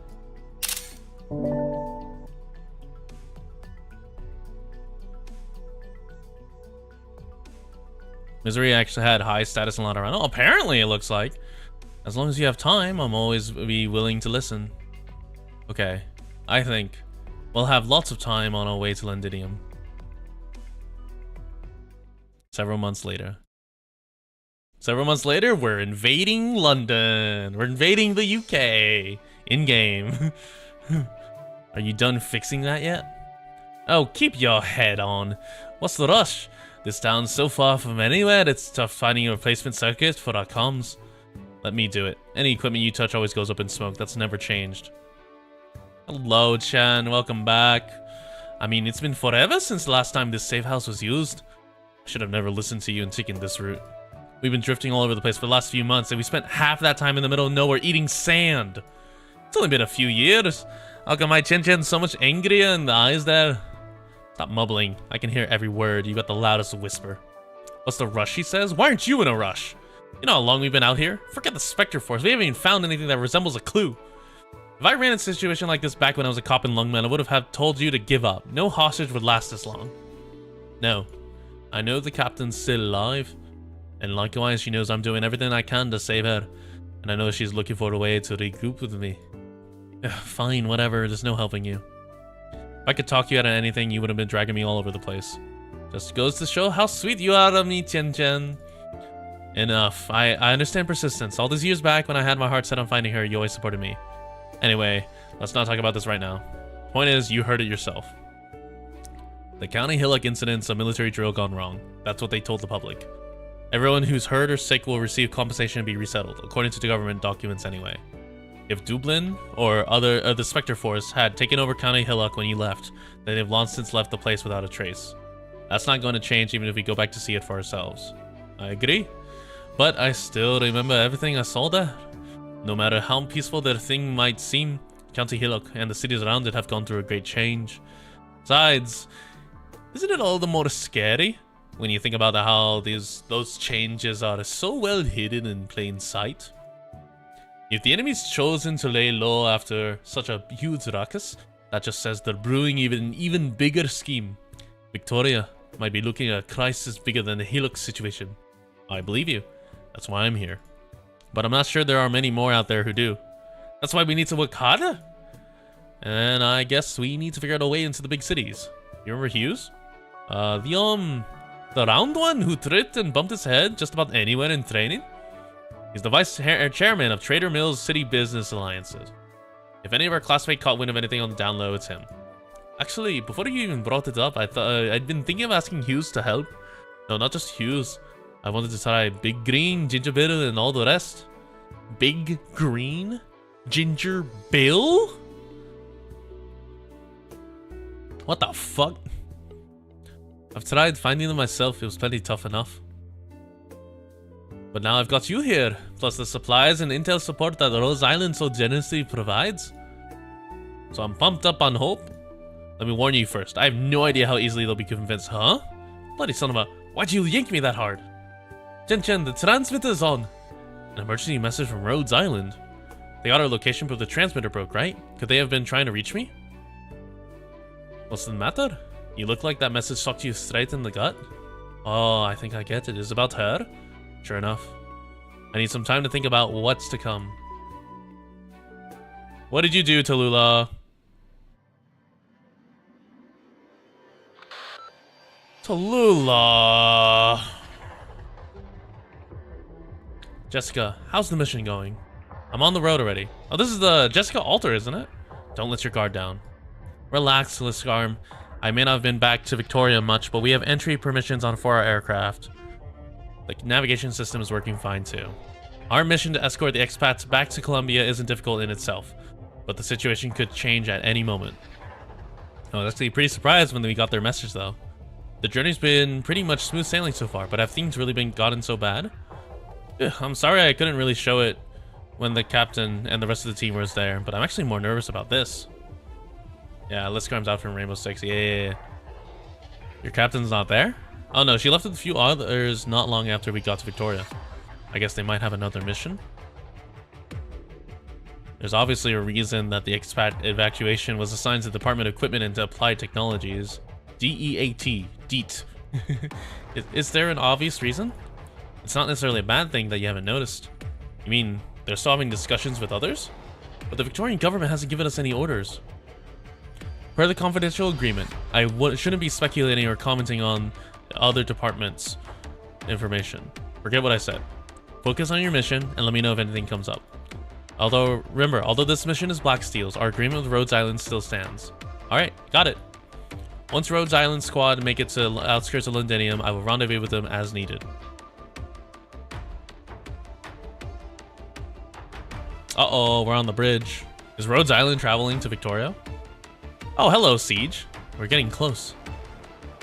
Misery actually had high status in Laterano. Apparently, it looks like. As long as you have time, I'm always be willing to listen. Okay, I think we'll have lots of time on our way to Londinium. Several months later. Several months later, we're invading London. We're invading the UK. In-game. Are you done fixing that yet? Oh, keep your head on. What's the rush? This town's so far from anywhere, it's tough finding a replacement circuit for our comms. Let me do it. Any equipment you touch always goes up in smoke. That's never changed. Hello, Chan. Welcome back. I mean, it's been forever since the last time this safe house was used. I should have never listened to you and taken this route. We've been drifting all over the place for the last few months, and we spent half that time in the middle of nowhere eating sand. It's only been a few years. How come my Chen-Chan's so much angrier in the eyes there? Stop mumbling. I can hear every word. You got the loudest whisper. What's the rush, he says? Why aren't you in a rush? You know how long we've been out here? Forget the Spectre Force. We haven't even found anything that resembles a clue. If I ran into a situation like this back when I was a cop in Lungmen, I would have told you to give up. No hostage would last this long. No. I know the captain's still alive. And likewise, she knows I'm doing everything I can to save her. And I know she's looking for a way to regroup with me. Ugh, fine, whatever. There's no helping you. If I could talk you out of anything, you would have been dragging me all over the place. Just goes to show how sweet you are of me, Chen-Chen. Enough. I understand persistence. All these years back when I had my heart set on finding her, you always supported me. Anyway, let's not talk about this right now. Point is, you heard it yourself. The County Hillock incident's a military drill gone wrong. That's what they told the public. Everyone who's hurt or sick will receive compensation and be resettled, according to the government documents anyway. If Dublin or the Spectre Force had taken over County Hillock when you left, then they've long since left the place without a trace. That's not going to change even if we go back to see it for ourselves. I agree. But I still remember everything I saw there. No matter how peaceful the thing might seem, County Hillock and the cities around it have gone through a great change. Besides, isn't it all the more scary when you think about how those changes are so well hidden in plain sight? If the enemy's chosen to lay low after such a huge ruckus, that just says they're brewing even bigger scheme. Victoria, might be looking at a crisis bigger than the Helix situation. I believe you. That's why I'm here. But I'm not sure there are many more out there who do. That's why we need to work harder. And I guess we need to figure out a way into the big cities. You remember Hughes? The round one who tripped and bumped his head just about anywhere in training? He's the vice chairman of Trader Mills City Business Alliances. If any of our classmates caught wind of anything on the down low, it's him. Actually, before you even brought it up, I thought I'd been thinking of asking Hughes to help. No, not just Hughes. I wanted to try Big Green, Ginger Bill, and all the rest. Big Green? Ginger Bill? What the fuck? I've tried finding them myself, it was plenty tough enough. But now I've got you here, plus the supplies and intel support that Rose Island so generously provides. So I'm pumped up on hope. Let me warn you first, I have no idea how easily they'll be convinced, huh? Bloody son of a... Why'd you yank me that hard? Chen, the transmitter's on. An emergency message from Rhodes Island. They got our location but the transmitter broke, right? Could they have been trying to reach me? What's the matter? You look like that message shocked you straight in the gut. Oh, I think I get it. It's about her? Sure enough. I need some time to think about what's to come. What did you do, Tallulah? Tallulah! Jessica, how's the mission going? I'm on the road already. Oh, this is the Jessica altar, isn't it? Don't let your guard down. Relax, Liscarm. I may not have been back to Victoria much, but we have entry permissions on 4 aircraft. The navigation system is working fine too. Our mission to escort the expats back to Columbia isn't difficult in itself, but the situation could change at any moment. I was actually pretty surprised when we got their message though. The journey's been pretty much smooth sailing so far, but have things really been gotten so bad? Ugh, I'm sorry I couldn't really show it when the captain and the rest of the team was there, but I'm actually more nervous about this. Yeah, Liscarm's out from Rainbow Six. Yeah. Your captain's not there? Oh no, she left with a few others not long after we got to Victoria. I guess they might have another mission. There's obviously a reason that the expat evacuation was assigned to the Department of Equipment and Applied Technologies. DEAT. DEAT. Is there an obvious reason? It's not necessarily a bad thing that you haven't noticed. You mean they're still having discussions with others? But the Victorian government hasn't given us any orders. Per the confidential agreement, I shouldn't be speculating or commenting on the other departments' information. Forget what I said. Focus on your mission and let me know if anything comes up. Remember, although this mission is Black Steel's, our agreement with Rhodes Island still stands. Alright, got it. Once Rhodes Island squad make it to the outskirts of Londinium, I will rendezvous with them as needed. Uh-oh, we're on the bridge. Is Rhodes Island traveling to Victoria? Oh, hello, Siege. We're getting close.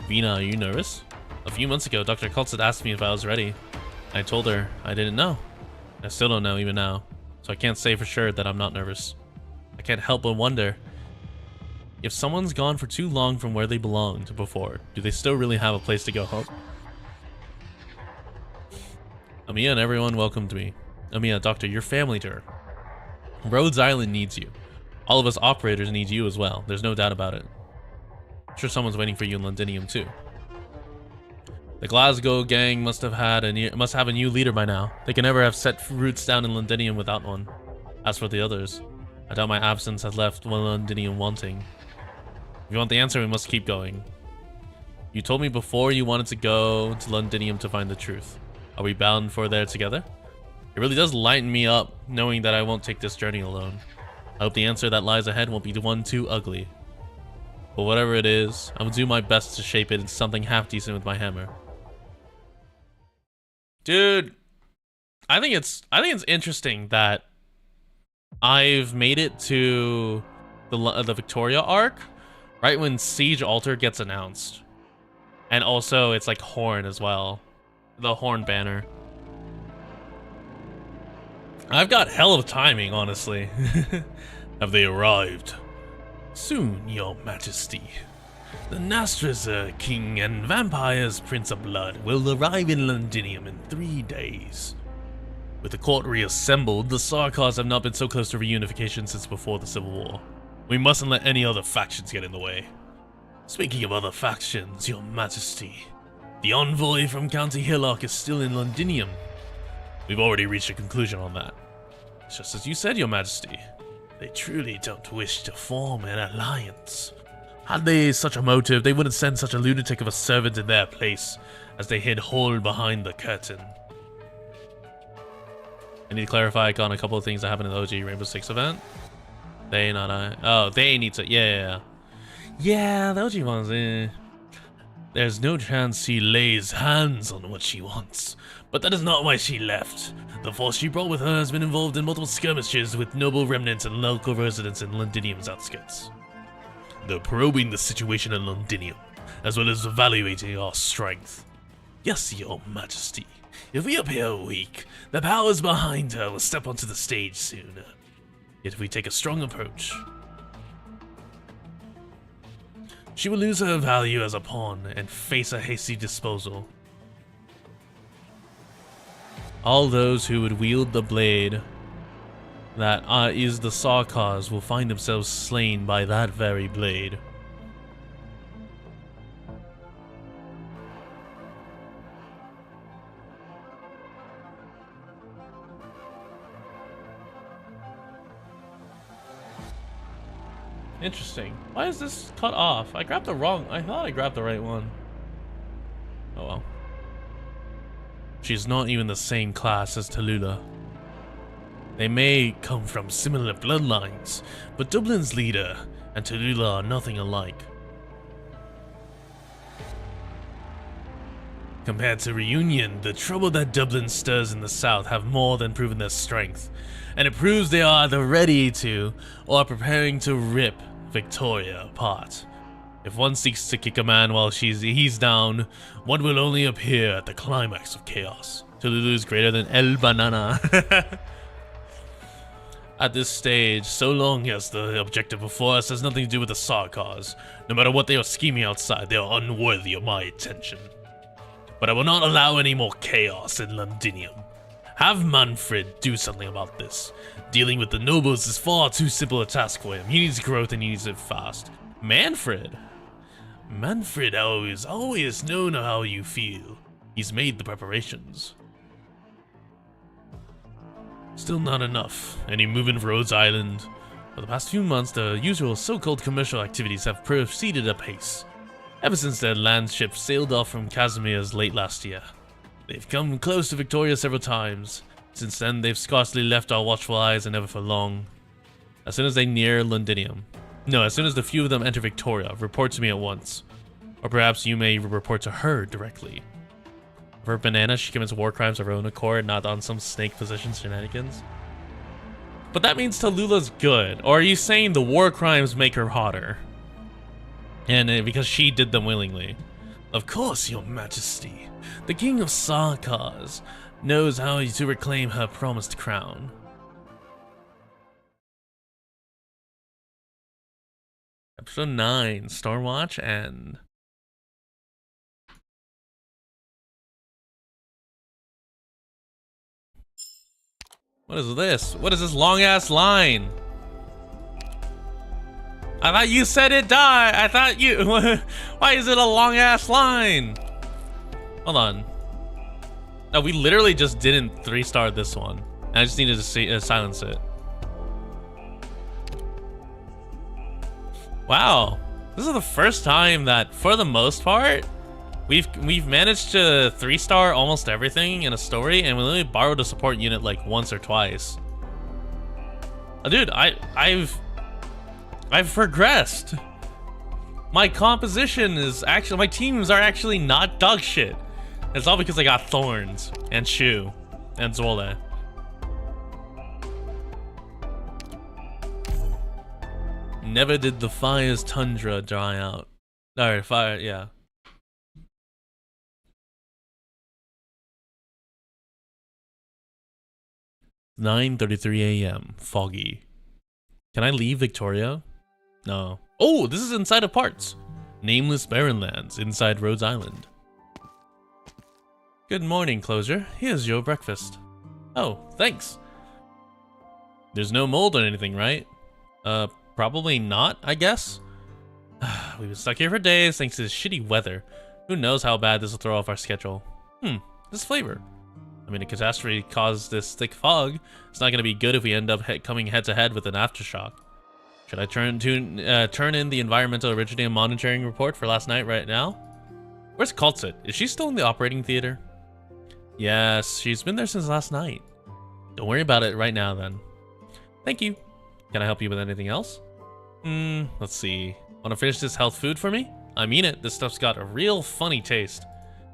Vina, are you nervous? A few months ago, Dr. Kultz had asked me if I was ready. I told her I didn't know. I still don't know even now, so I can't say for sure that I'm not nervous. I can't help but wonder, if someone's gone for too long from where they belonged before, do they still really have a place to go home? Amiya and everyone welcomed me. Amiya, Doctor, you're family to her. Rhodes Island needs you. All of us operators need you as well. There's no doubt about it. I'm sure someone's waiting for you in Londinium too. The Glasgow gang must have a new leader by now. They can never have set roots down in Londinium without one. As for the others, I doubt my absence has left Londinium wanting. If you want the answer, we must keep going. You told me before you wanted to go to Londinium to find the truth. Are we bound for there together? It really does lighten me up knowing that I won't take this journey alone. I hope the answer that lies ahead won't be the one too ugly. But whatever it is, I will do my best to shape it into something half decent with my hammer. Dude, I think it's interesting that I've made it to the Victoria arc right when Siege Altar gets announced. And also it's like Horn as well. The Horn banner. I've got hell of timing, honestly. Have they arrived? Soon, your majesty. The Nastra's king and vampires prince of blood will arrive in Londinium in 3 days. With the court reassembled, the Sarkars have not been so close to reunification since before the Civil War. We mustn't let any other factions get in the way. Speaking of other factions, your majesty, the envoy from County Hillock is still in Londinium. We've already reached a conclusion on that. Just as you said, your majesty. They truly don't wish to form an alliance. Had they such a motive, they wouldn't send such a lunatic of a servant in their place as they hid whole behind the curtain. I need to clarify on a couple of things that happened in the OG Rainbow Six event. They, not I. Oh, they need to. Yeah. Yeah, the OG ones, There's no chance she lays hands on what she wants. But that is not why she left. The force she brought with her has been involved in multiple skirmishes with noble remnants and local residents in Londinium's outskirts. They're probing the situation in Londinium, as well as evaluating our strength. Yes, your majesty. If we appear weak, the powers behind her will step onto the stage soon. Yet if we take a strong approach, she will lose her value as a pawn and face a hasty disposal. All those who would wield the blade that is the Sarkaz will find themselves slain by that very blade. Interesting. Why is this cut off? I thought I grabbed the right one. Oh well. She's not even the same class as Tallulah. They may come from similar bloodlines, but Dublin's leader and Tallulah are nothing alike. Compared to Reunion, the trouble that Dublin stirs in the south have more than proven their strength, and it proves they are either ready to or are preparing to rip Victoria apart. If one seeks to kick a man while he's down, one will only appear at the climax of chaos. Tallulah is greater than El Banana. At this stage, so long as the objective before us has nothing to do with the Sarkaz, no matter what they are scheming outside, they are unworthy of my attention. But I will not allow any more chaos in Londinium. Have Manfred do something about this. Dealing with the nobles is far too simple a task for him. He needs growth and he needs it fast. Manfred always known how you feel. He's made the preparations. Still not enough. Any movement for Rhodes Island? For the past few months, the usual so-called commercial activities have proceeded apace. Ever since their land ship sailed off from Casimir's late last year. They've come close to Victoria several times. Since then, they've scarcely left our watchful eyes and never for long. As soon as they near Londinium. No, as soon as the few of them enter Victoria, report to me at once. Or perhaps you may report to her directly. For her banana, she commits war crimes of her own accord, not on some snake position shenanigans. But that means Tallulah's good. Or are you saying the war crimes make her hotter? And because she did them willingly. Of course, your majesty. The king of Sarkaz knows how to reclaim her promised crown. Episode 9, Stormwatch End. What is this? What is this long ass line? I thought you said it died. I thought you. Why is it a long ass line? Hold on. No, we literally just didn't 3-star this one. I just needed to silence it. Wow, this is the first time that, for the most part, we've managed to 3-star almost everything in a story, and we only borrowed a support unit like once or twice. Dude, I've progressed. My composition is actually, my teams are actually not dog shit. It's all because I got Thorns and Shu and Zola. Never did the fire's tundra dry out. Alright, fire, yeah. "9:33 a.m. Foggy. Can I leave Victoria? No. Oh, this is inside of parts. Nameless barren lands inside Rhodes Island. Good morning, Closure. Here's your breakfast. Oh, thanks. There's no mold or anything, right? Probably not, I guess. We've been stuck here for days thanks to this shitty weather. Who knows how bad this will throw off our schedule. This flavor. I mean, a catastrophe caused this thick fog. It's not going to be good if we end up coming head to head with an aftershock. Should I turn in the environmental originating monitoring report for last night right now? Where's Kaltsit? Is she still in the operating theater? Yes, she's been there since last night. Don't worry about it right now then. Thank you. Can I help you with anything else? Let's see. Want to finish this health food for me? I mean it. This stuff's got a real funny taste.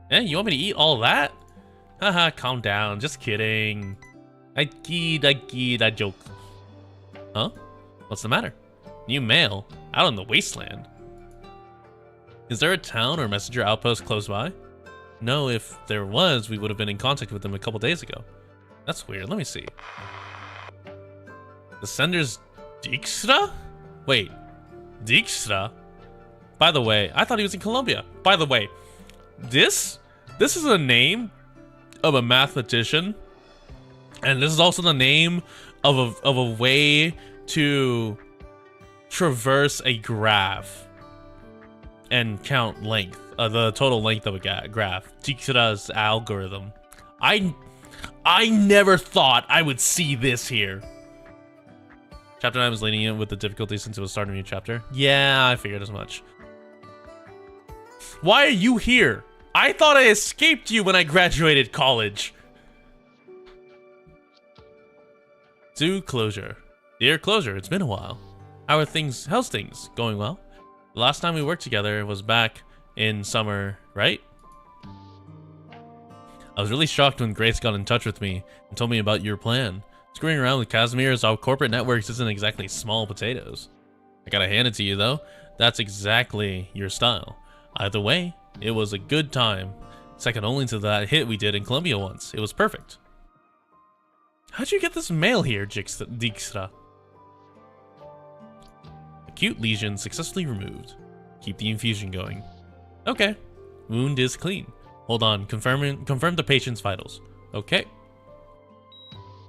Eh, you want me to eat all that? Haha, calm down. Just kidding. I joke. Huh? What's the matter? New mail? Out in the wasteland? Is there a town or messenger outpost close by? No, if there was, we would have been in contact with them a couple days ago. That's weird. Let me see. The sender's Dijkstra? Wait, Dijkstra? By the way, I thought he was in Colombia. By the way, this is a name of a mathematician, and this is also the name of a way to traverse a graph and count length, the total length of a graph. Dijkstra's algorithm. I never thought I would see this here. Chapter 9 was lenient with the difficulty since it was starting a new chapter. Yeah, I figured as much. Why are you here? I thought I escaped you when I graduated college. To Closure. Dear Closure, it's been a while. How's things? Going well? The last time we worked together was back in summer, right? I was really shocked when Grace got in touch with me and told me about your plan. Screwing around with Casimir's corporate networks isn't exactly small potatoes. I gotta hand it to you though, that's exactly your style. Either way, it was a good time. Second only to that hit we did in Colombia once. It was perfect. How'd you get this mail here, Dijkstra? Acute lesion successfully removed. Keep the infusion going. Okay. Wound is clean. Hold on, confirm the patient's vitals. Okay.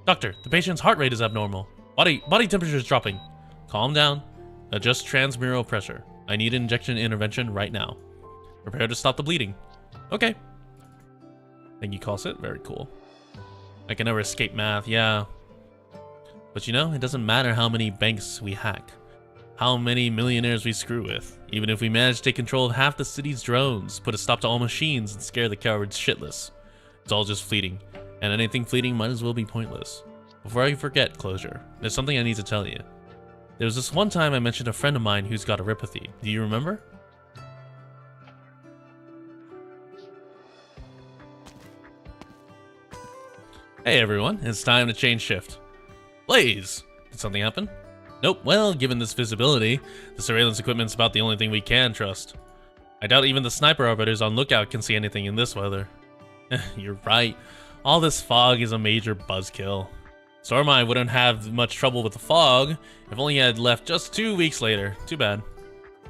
Doctor, the patient's heart rate is abnormal. Body temperature is dropping. Calm down. Adjust transmural pressure. I need an injection intervention right now. Prepare to stop the bleeding. Okay. Thank you, Kaltsit. Very cool. I can never escape math, yeah. But you know, it doesn't matter how many banks we hack. How many millionaires we screw with. Even if we manage to take control of half the city's drones, put a stop to all machines, and scare the cowards shitless. It's all just fleeting. And anything fleeting might as well be pointless. Before I forget, Closure, there's something I need to tell you. There was this one time I mentioned a friend of mine who's got erypathy. Do you remember? Hey everyone, it's time to change shift. Blaze! Did something happen? Nope, well, given this visibility, the surveillance equipment's about the only thing we can trust. I doubt even the sniper operators on lookout can see anything in this weather. You're right. All this fog is a major buzzkill. Stormeye wouldn't have much trouble with the fog if only he had left just 2 weeks later. Too bad.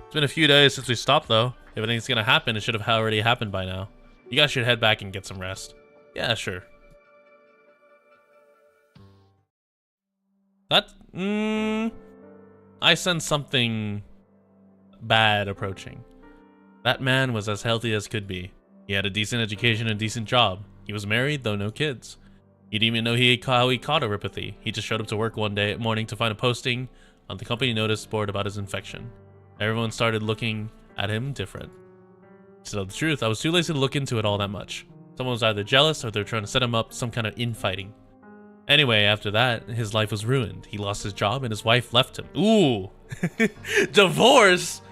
It's been a few days since we stopped though. If anything's gonna happen, it should have already happened by now. You guys should head back and get some rest. Yeah, sure. That, I sense something bad approaching. That man was as healthy as could be. He had a decent education and a decent job. He was married, though no kids. He didn't even know how he caught erypathy. He just showed up to work one morning to find a posting on the company notice board about his infection. Everyone started looking at him different. To tell the truth, I was too lazy to look into it all that much. Someone was either jealous or they were trying to set him up some kind of infighting. Anyway, after that, his life was ruined. He lost his job and his wife left him. Ooh! Divorce!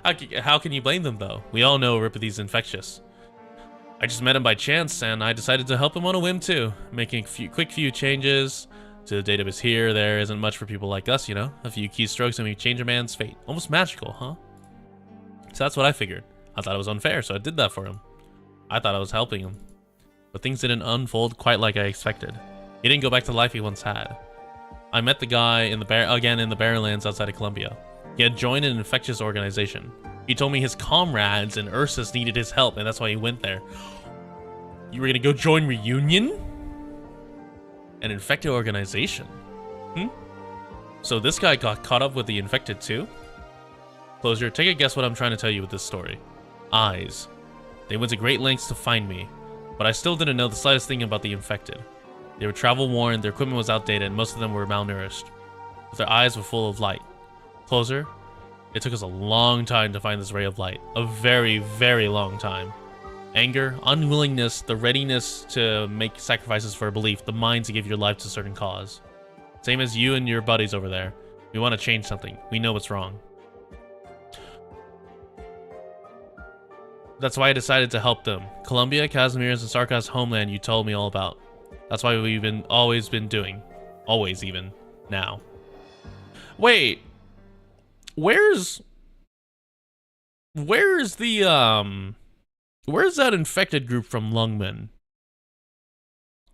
How can you blame them, though? We all know erypathy's infectious. I just met him by chance, and I decided to help him on a whim, too. Making a quick few changes to the database here. There isn't much for people like us, you know? A few keystrokes and we change a man's fate. Almost magical, huh? So that's what I figured. I thought it was unfair, so I did that for him. I thought I was helping him. But things didn't unfold quite like I expected. He didn't go back to the life he once had. I met the guy in the Barrenlands outside of Colombia. He had joined an infectious organization. He told me his comrades and Ursus needed his help, and that's why he went there. You were gonna go join Reunion? An infected organization? So this guy got caught up with the infected too? Closure, take a guess what I'm trying to tell you with this story. Eyes. They went to great lengths to find me, but I still didn't know the slightest thing about the infected. They were travel-worn, their equipment was outdated, and most of them were malnourished. But their eyes were full of light. Closer, it took us a long time to find this ray of light. A very, very long time. Anger, unwillingness, the readiness to make sacrifices for a belief, the mind to give your life to a certain cause. Same as you and your buddies over there. We want to change something. We know what's wrong. That's why I decided to help them. Columbia, Casimir's, and Sarkaz's homeland you told me all about. That's why we've always been doing. Always, even. Now. Wait. Where's the, where's that infected group from Lungmen?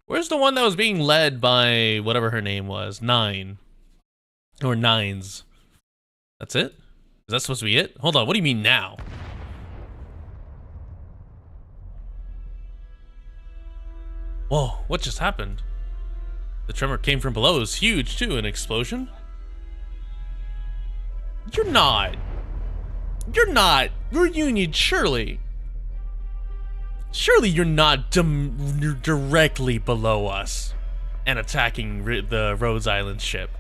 Where's the one that was being led by whatever her name was? Nine. Or Nines. That's it? Is that supposed to be it? Hold on, what do you mean now? Whoa, what just happened? The tremor came from below. It was huge, too. An explosion? You're not. Reunion, surely. Surely you're not you're directly below us and attacking the Rhodes Island ship.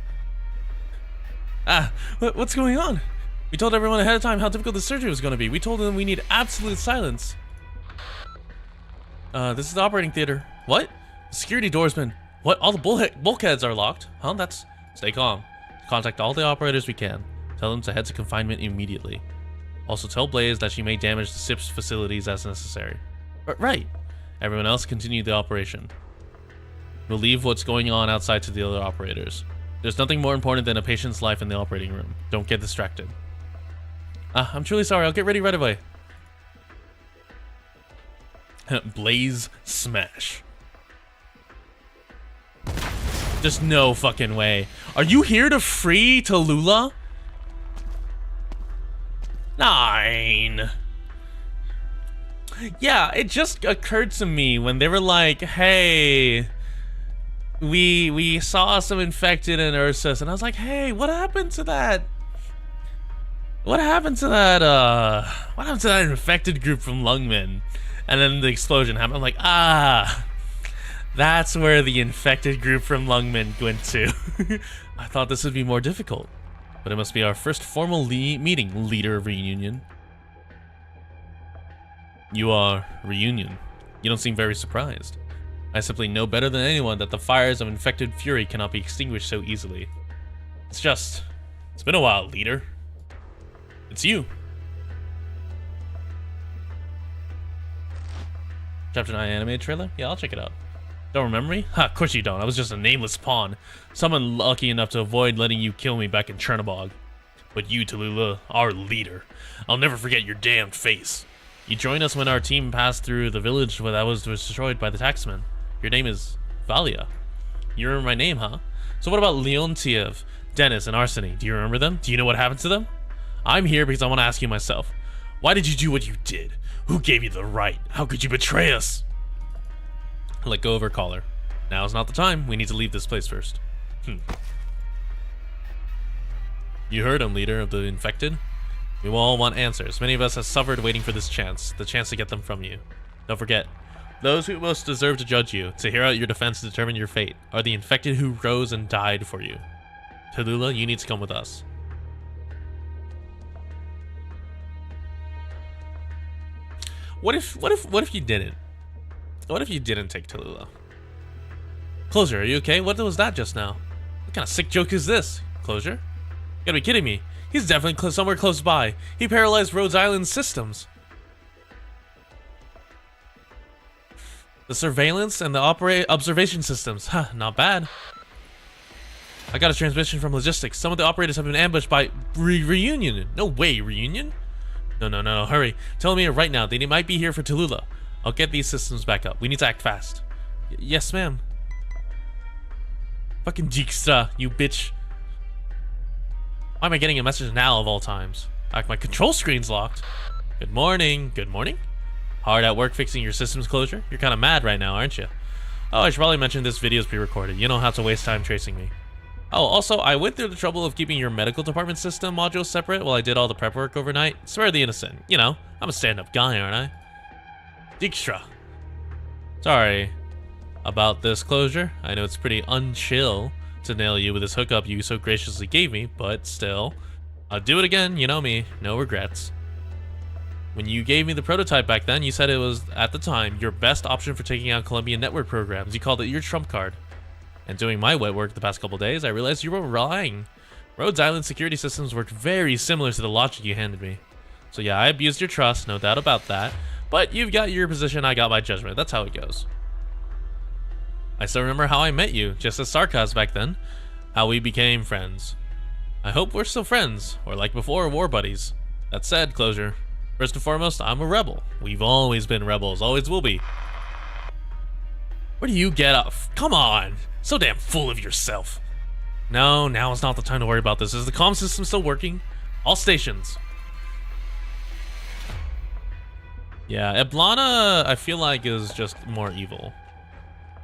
What's going on? We told everyone ahead of time how difficult the surgery was going to be. We told them we need absolute silence. This is the operating theater. What? The security door's been... What? All the bulkheads are locked? Huh? That's... Stay calm. Contact all the operators we can. Tell them to head to confinement immediately. Also tell Blaze that she may damage the ship's facilities as necessary. Right. Everyone else continue the operation. We'll leave what's going on outside to the other operators. There's nothing more important than a patient's life in the operating room. Don't get distracted. I'm truly sorry. I'll get ready right away. Blaze smash. Just no fucking way. Are you here to free Tallulah? 9. Yeah, it just occurred to me when they were like, hey, we saw some infected in Ursus, and I was like, hey, what happened to that? What happened to that infected group from Lungmen? And then the explosion happened. I'm like, that's where the infected group from Lungmen went to. I thought this would be more difficult, but it must be our first formal meeting, leader of Reunion. You are Reunion. You don't seem very surprised. I simply know better than anyone that the fires of infected fury cannot be extinguished so easily. It's been a while, leader. It's you. Chapter 9 anime trailer? Yeah, I'll check it out. Don't remember me? Ha, of course you don't. I was just a nameless pawn. Someone lucky enough to avoid letting you kill me back in Chernobog. But you, Tallulah, our leader. I'll never forget your damned face. You joined us when our team passed through the village that was destroyed by the taxman. Your name is Valia. You remember my name, huh? So what about Leontiev, Dennis, and Arseny? Do you remember them? Do you know what happened to them? I'm here because I want to ask you myself. Why did you do what you did? Who gave you the right? How could you betray us? Let go of her collar. Now's not the time. We need to leave this place first. You heard him, leader of the infected. We all want answers. Many of us have suffered waiting for this chance. The chance to get them from you. Don't forget, those who most deserve to judge you, to hear out your defense to determine your fate, are the infected who rose and died for you. Tallulah, you need to come with us. What if you didn't? What if you didn't take Tallulah? Closure, are you okay? What was that just now? What kind of sick joke is this? Closure? You gotta be kidding me. He's definitely somewhere close by. He paralyzed Rhodes Island's systems. The surveillance and the observation systems. Huh, not bad. I got a transmission from logistics. Some of the operators have been ambushed by Reunion. No way, Reunion? No, hurry. Tell me right now. They might be here for Tallulah. I'll get these systems back up. We need to act fast. Yes, ma'am. Fucking Dijkstra, you bitch. Why am I getting a message now of all times? Like, my control screen's locked. Good morning. Good morning? Hard at work fixing your system's closure? You're kind of mad right now, aren't you? Oh, I should probably mention this video is pre-recorded. You don't have to waste time tracing me. Oh, also, I went through the trouble of keeping your medical department system module separate while I did all the prep work overnight. Spare the innocent. You know, I'm a stand-up guy, aren't I? Dijkstra. Sorry about this closure. I know it's pretty unchill to nail you with this hookup you so graciously gave me, but still. I'll do it again, you know me. No regrets. When you gave me the prototype back then, you said it was, at the time, your best option for taking out Colombian network programs. You called it your trump card. And doing my wet work the past couple days, I realized you were lying. Rhodes Island security systems worked very similar to the logic you handed me. So yeah, I abused your trust, no doubt about that. But you've got your position, I got my judgment. That's how it goes. I still remember how I met you, just as Saoirse back then. How we became friends. I hope we're still friends, or like before, war buddies. That said, Closure, first and foremost, I'm a rebel. We've always been rebels, always will be. Where do you get off? Come on! So damn full of yourself. No, now is not the time to worry about this. Is the comm system still working? All stations. Yeah, Eblana, I feel like, is just more evil.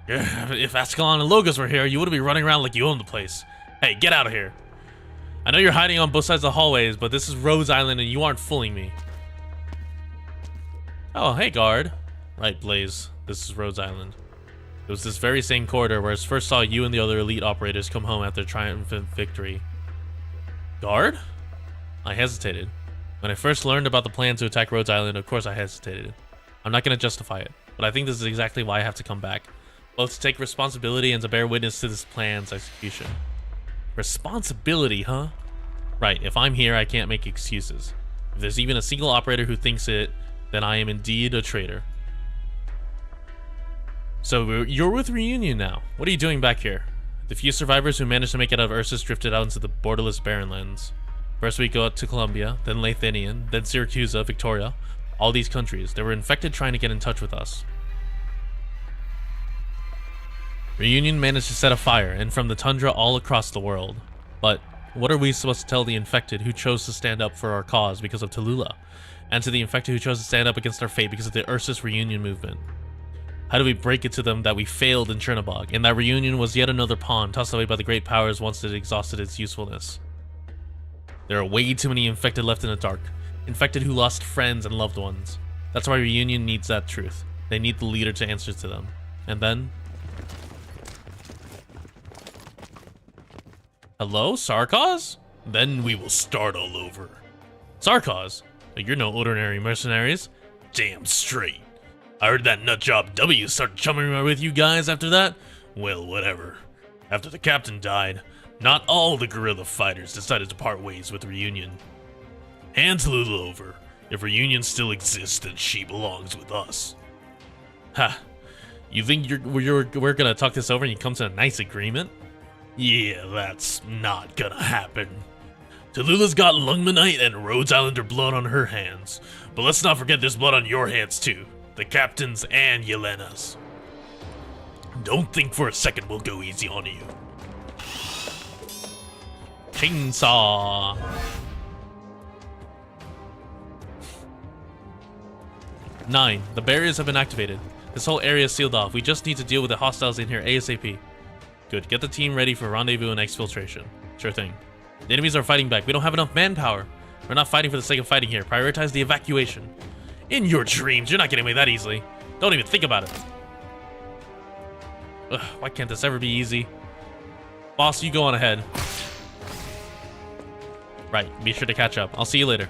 If Ascalon and Logos were here, you wouldn't be running around like you own the place. Hey, get out of here. I know you're hiding on both sides of the hallways, but this is Rhodes Island and you aren't fooling me. Oh, hey, guard. Right, Blaze. This is Rhodes Island. It was this very same corridor where I first saw you and the other elite operators come home after triumphant victory. Guard? I hesitated. When I first learned about the plan to attack Rhodes Island, of course I hesitated. I'm not going to justify it, but I think this is exactly why I have to come back. Both to take responsibility and to bear witness to this plan's execution. Responsibility, huh? Right, if I'm here, I can't make excuses. If there's even a single operator who thinks it, then I am indeed a traitor. So you're with Reunion now. What are you doing back here? The few survivors who managed to make it out of Ursus drifted out into the borderless barren lands. First we go out to Colombia, then Lathanian, then Syracuse, Victoria. All these countries. They were infected trying to get in touch with us. Reunion managed to set a fire, and from the tundra all across the world. But what are we supposed to tell the infected who chose to stand up for our cause because of Tallulah? And to the infected who chose to stand up against our fate because of the Ursus Reunion movement? How do we break it to them that we failed in Chernobog, and that Reunion was yet another pawn tossed away by the great powers once it exhausted its usefulness? There are way too many infected left in the dark. Infected who lost friends and loved ones. That's why Reunion needs that truth. They need the leader to answer to them. And then... Hello, Saoirse? Then we will start all over. Saoirse? You're no ordinary mercenaries. Damn straight. I heard that nutjob W started chumming with you guys after that. Well, whatever. After the captain died, not all the guerrilla fighters decided to part ways with Reunion. Hand Tallulah over. If Reunion still exists, then she belongs with us. Ha! You think we're gonna talk this over and you come to a nice agreement? Yeah, that's not gonna happen. Tallulah's got Lungmanite and Rhodes Islander blood on her hands, but let's not forget there's blood on your hands too. The captain's and Yelena's. Don't think for a second we'll go easy on you. Chainsaw. Nine. The barriers have been activated. This whole area is sealed off. We just need to deal with the hostiles in here ASAP. Good. Get the team ready for rendezvous and exfiltration. Sure thing. The enemies are fighting back. We don't have enough manpower. We're not fighting for the sake of fighting here. Prioritize the evacuation. In your dreams, you're not getting away that easily. Don't even think about it. Ugh, why can't this ever be easy? Boss, you go on ahead. Right, be sure to catch up. I'll see you later.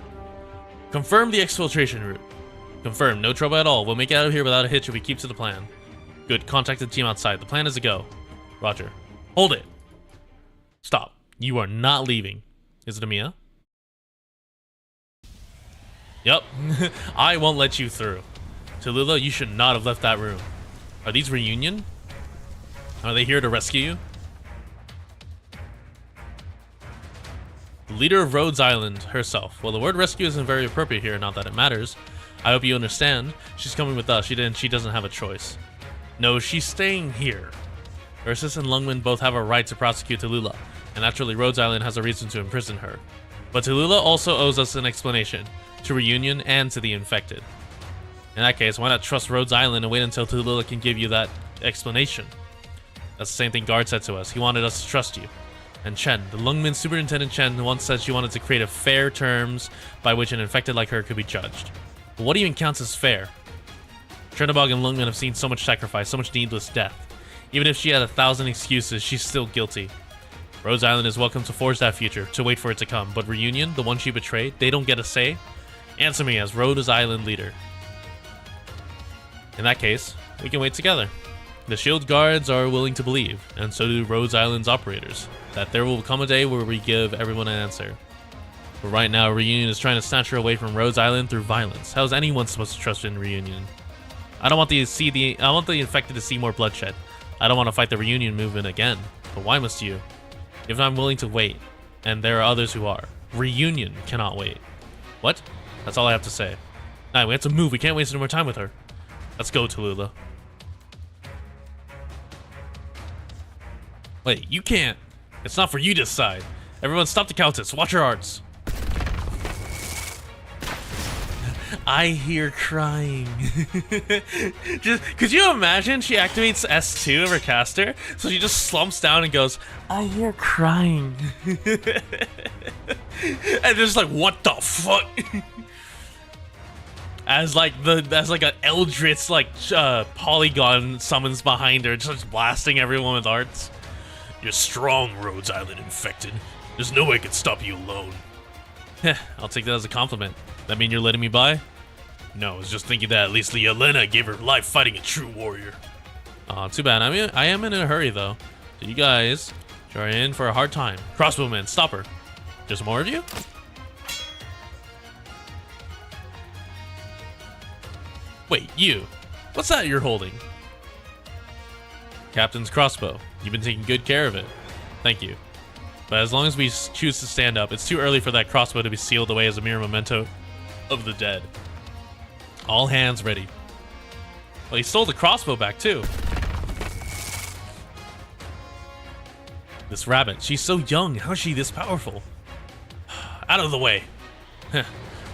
Confirm the exfiltration route. Confirm, no trouble at all. We'll make it out of here without a hitch if we keep to the plan. Good, contact the team outside. The plan is a go. Roger. Hold it. Stop. You are not leaving. Is it Amia? Yep. I won't let you through. Tallulah, you should not have left that room. Are these Reunion? Are they here to rescue you? The leader of Rhodes Island herself. Well, the word rescue isn't very appropriate here, not that it matters. I hope you understand. She's coming with us. She doesn't have a choice. No, she's staying here. Ursus and Lungman both have a right to prosecute Tallulah, and naturally Rhodes Island has a reason to imprison her. But Tallulah also owes us an explanation, to Reunion and to the infected. In that case, why not trust Rhodes Island and wait until Tallulah can give you that explanation? That's the same thing Guard said to us. He wanted us to trust you. And Chen, the Lungmin Superintendent Chen, once said she wanted to create a fair terms by which an infected like her could be judged. But what even counts as fair? Chernobog and Lungmin have seen so much sacrifice, so much needless death. Even if she had 1,000 excuses, she's still guilty. Rhodes Island is welcome to forge that future, to wait for it to come. But Reunion, the one she betrayed, they don't get a say? Answer me as Rhodes Island leader. In that case, we can wait together. The shield guards are willing to believe, and so do Rhodes Island's operators, that there will come a day where we give everyone an answer. But right now, Reunion is trying to snatch her away from Rhodes Island through violence. How is anyone supposed to trust in Reunion? I want the infected to see more bloodshed. I don't want to fight the Reunion movement again. But why must you? If I'm willing to wait, and there are others who are. Reunion cannot wait. What? That's all I have to say. Alright, we have to move. We can't waste any more time with her. Let's go, Tallulah. Wait, you can't. It's not for you to decide. Everyone stop the countess. Watch your arts. I hear crying. Just could you imagine she activates S2 of her caster, so she just slumps down and goes, I hear crying. And just like, what the fuck? As like an eldritch polygon summons behind her, just blasting everyone with arts. You're strong, Rhodes Island infected. There's no way I could stop you alone. Heh, I'll take that as a compliment. That mean you're letting me by? No, I was just thinking that at least Yelena gave her life fighting a true warrior. Aw, too bad. I am in a hurry though. So you guys are in for a hard time. Crossbowman, stop her. Just more of you? Wait, you. What's that you're holding? Captain's crossbow. You've been taking good care of it. Thank you. But as long as we choose to stand up, it's too early for that crossbow to be sealed away as a mere memento of the dead. All hands ready. Well, he stole the crossbow back too. This rabbit, she's so young. How is she this powerful? Out of the way.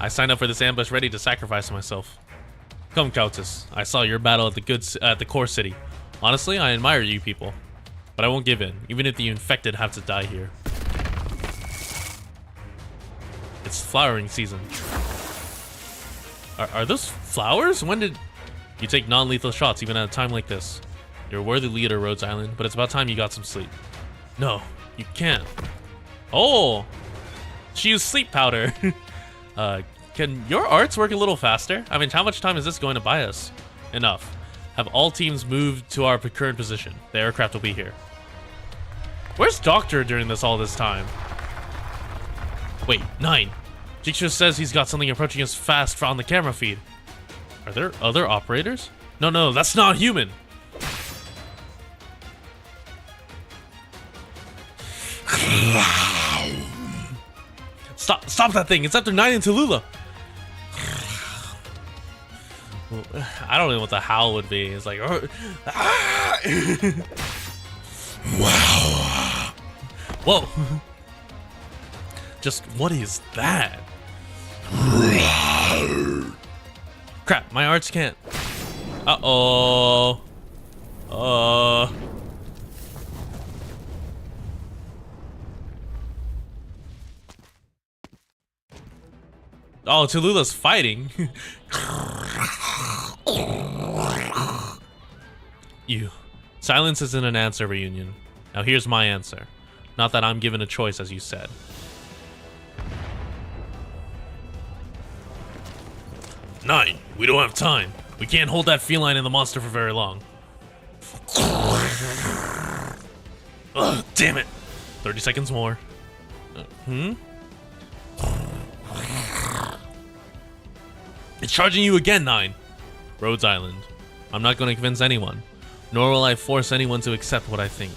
I signed up for this ambush ready to sacrifice myself. Come, Countess. I saw your battle at the core city. Honestly, I admire you people. But I won't give in, even if the infected have to die here. It's flowering season. Are those flowers? When did... You take non-lethal shots even at a time like this. You're a worthy leader, Rhodes Island, but it's about time you got some sleep. No, you can't. Oh! She used sleep powder. Can your arts work a little faster? I mean, how much time is this going to buy us? Enough. Have all teams moved to our current position. The aircraft will be here. Where's Doctor during all this time? Wait, 9. Jigsaw says he's got something approaching us fast on the camera feed. Are there other operators? No, that's not human. Stop that thing. It's after 9 and Tallulah. I don't know what the howl would be. It's like, wow. Whoa. Just what is that? Crap, my arts can't. Uh-oh. Oh, Tallulah's fighting. You. Silence isn't an answer, Reunion. Now here's my answer. Not that I'm given a choice, as you said. Nine. We don't have time. We can't hold that feline and the monster for very long. Ugh, damn it. 30 seconds more. It's charging you again, 9. Rhodes Island. I'm not going to convince anyone, nor will I force anyone to accept what I think.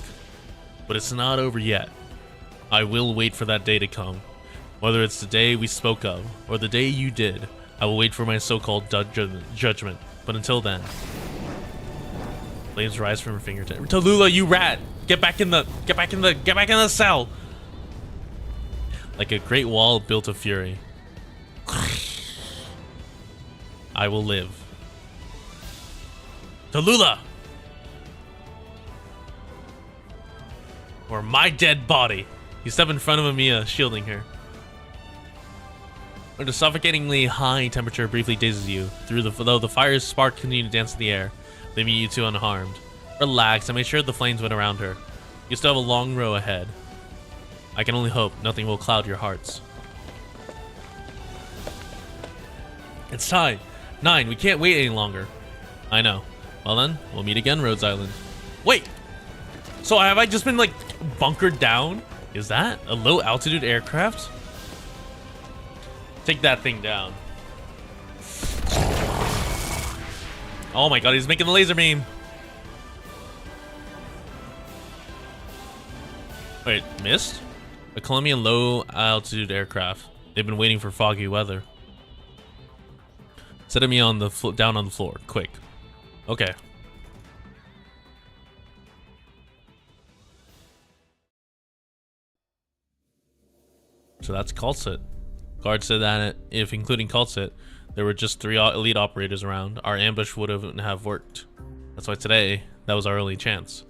But it's not over yet. I will wait for that day to come. Whether it's the day we spoke of, or the day you did, I will wait for my so-called judgment. But until then, flames rise from her fingertips. Tallulah, you rat! Get back in the cell! Like a great wall built of fury, I will live. Tallulah! Or my dead body You step in front of Amiya, shielding her. When the suffocatingly high temperature briefly dazes you, though the fire's spark continue to dance in the air, leaving you two unharmed. Relax and make sure the flames went around her. You still have a long row ahead. I can only hope nothing will cloud your hearts. It's time. 9, we can't wait any longer. I know. Well then, we'll meet again, Rhodes Island. Wait! So have I just been like bunkered down? Is that a low altitude aircraft? Take that thing down. Oh my god, he's making the laser beam. Wait, missed? A Colombian low altitude aircraft. They've been waiting for foggy weather. Set me on the down on the floor, quick. Okay. So that's Cultsit. Guard said that if including Cultsit, there were just 3 elite operators around, our ambush wouldn't have worked. That's why today, that was our only chance.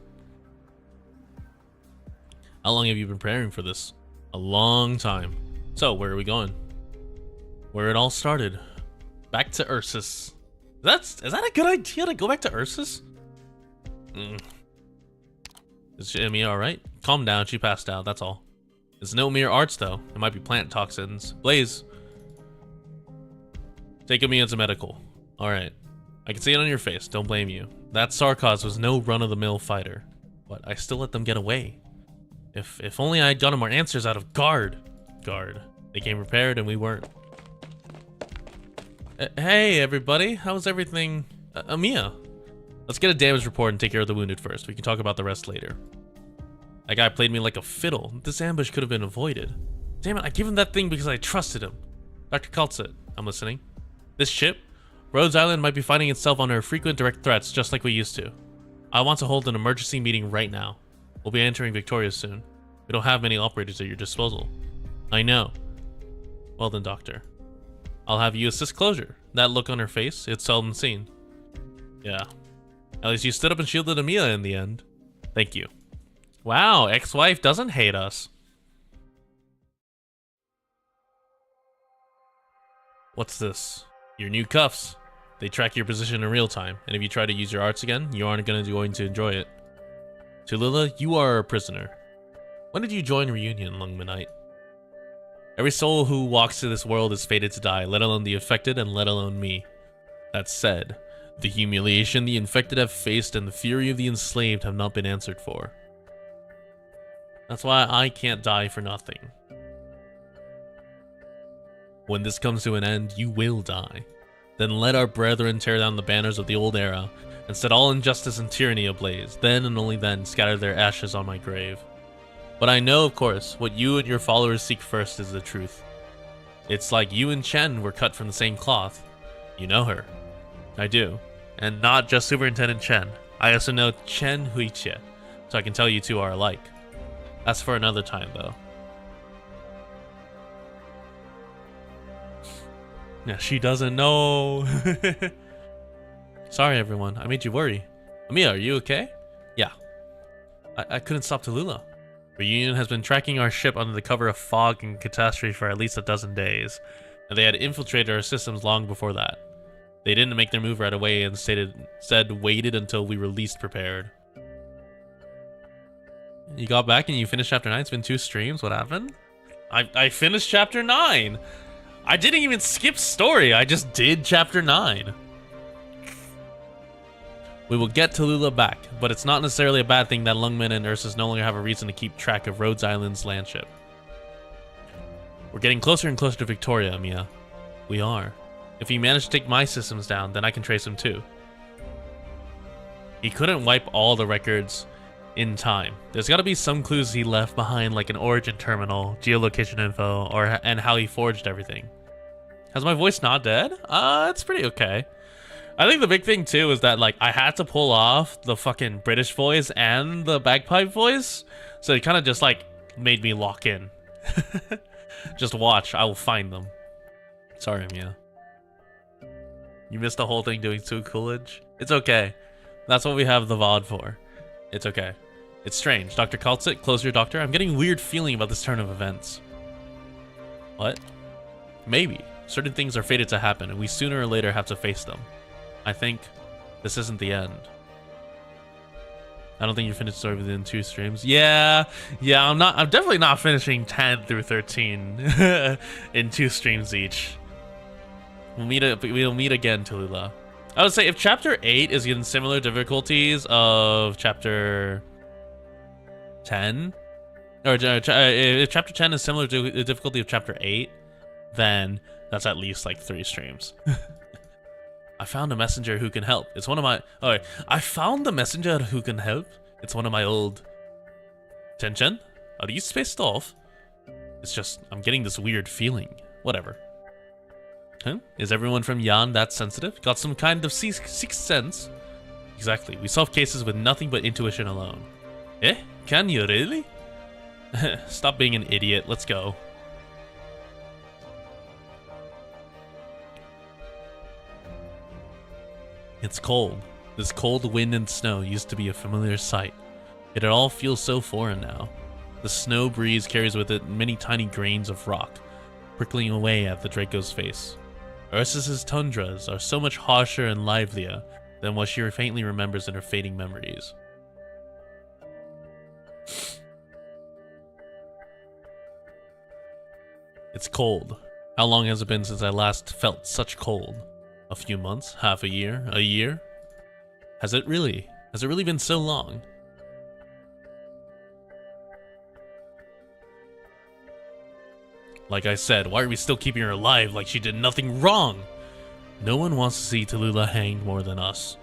How long have you been preparing for this? A long time. So, where are we going? Where it all started. Back to Ursus. Is that a good idea to go back to Ursus? Is Amiya alright? Calm down, she passed out, that's all. It's no mere arts though. It might be plant toxins. Blaze. Take Amiya to medical. Alright. I can see it on your face, don't blame you. That Sarkaz was no run-of-the-mill fighter. But I still let them get away. If only I had gotten more answers out of Guard. They came prepared and we weren't. Hey everybody, how's everything? Amiya. Let's get a damage report and take care of the wounded first. We can talk about the rest later. That guy played me like a fiddle. This ambush could have been avoided. Damn it, I gave him that thing because I trusted him. Dr. Cultsit, I'm listening. This ship, Rhodes Island might be finding itself under frequent direct threats just like we used to. I want to hold an emergency meeting right now. We'll be entering Victoria soon. We don't have many operators at your disposal. I know. Well then, Doctor. I'll have you assist closure. That look on her face, it's seldom seen. Yeah. At least you stood up and shielded Amiya in the end. Thank you. Wow, ex-wife doesn't hate us. What's this? Your new cuffs. They track your position in real time, and if you try to use your arts again, you aren't going to enjoy it. Tulila, you are a prisoner. When did you join Reunion, Lungmanite? Every soul who walks to this world is fated to die, let alone the affected and let alone me. That said, the humiliation the infected have faced and the fury of the enslaved have not been answered for. That's why I can't die for nothing. When this comes to an end, you will die. Then let our brethren tear down the banners of the old era and set all injustice and tyranny ablaze. Then and only then scatter their ashes on my grave. But I know, of course, what you and your followers seek first is the truth. It's like you and Chen were cut from the same cloth. You know her. I do. And not just Superintendent Chen. I also know Chen Huiche, so I can tell you two are alike. That's for another time, though. Yeah, she doesn't know. Sorry, everyone. I made you worry. Amiya, are you okay? Yeah. I couldn't stop Tallulah. Reunion has been tracking our ship under the cover of fog and catastrophe for at least a dozen days, and they had infiltrated our systems long before that. They didn't make their move right away and said waited until we were least prepared. You got back and you finished chapter 9? It's been 2 streams? What happened? I finished chapter 9! I didn't even skip story, I just did chapter 9. We will get Tallulah back, but it's not necessarily a bad thing that Lungman and Ursus no longer have a reason to keep track of Rhodes Island's landship. We're getting closer and closer to Victoria, Amiya. We are. If he managed to take my systems down, then I can trace him too. He couldn't wipe all the records in time. There's got to be some clues he left behind, like an origin terminal, geolocation info, and how he forged everything. Has my voice not dead? It's pretty okay. I think the big thing too is that like I had to pull off the fucking British voice and the bagpipe voice, so it kind of just like made me lock in. Just watch, I will find them. Sorry, Amiya. You missed the whole thing doing Sue Coolidge. It's okay. That's what we have the VOD for. It's okay. It's strange. Dr. Kaltsit, close your doctor. I'm getting a weird feeling about this turn of events. What? Maybe. Certain things are fated to happen, and we sooner or later have to face them. I think this isn't the end. I don't think you finished the story within 2 streams. Yeah, I'm definitely not finishing 10 through 13 in 2 streams each. We'll meet again, Tallulah. I would say if chapter 8 is getting similar difficulties of chapter 10, or if chapter 10 is similar to the difficulty of chapter 8, then that's at least like 3 streams. I found a messenger who can help. It's one of my... Alright, I found the messenger who can help. It's one of my old... Tenchen? Are you spaced off? It's just, I'm getting this weird feeling. Whatever. Huh? Is everyone from Yan that sensitive? Got some kind of sixth sense? Exactly. We solve cases with nothing but intuition alone. Eh? Can you really? Stop being an idiot. Let's go. It's cold. This cold wind and snow used to be a familiar sight. Yet it all feels so foreign now. The snow breeze carries with it many tiny grains of rock, prickling away at the Draco's face. Ursus's tundras are so much harsher and livelier than what she faintly remembers in her fading memories. It's cold. How long has it been since I last felt such cold? A few months? Half a year? A year? Has it really been so long? Like I said, why are we still keeping her alive like she did nothing wrong? No one wants to see Tallulah hanged more than us.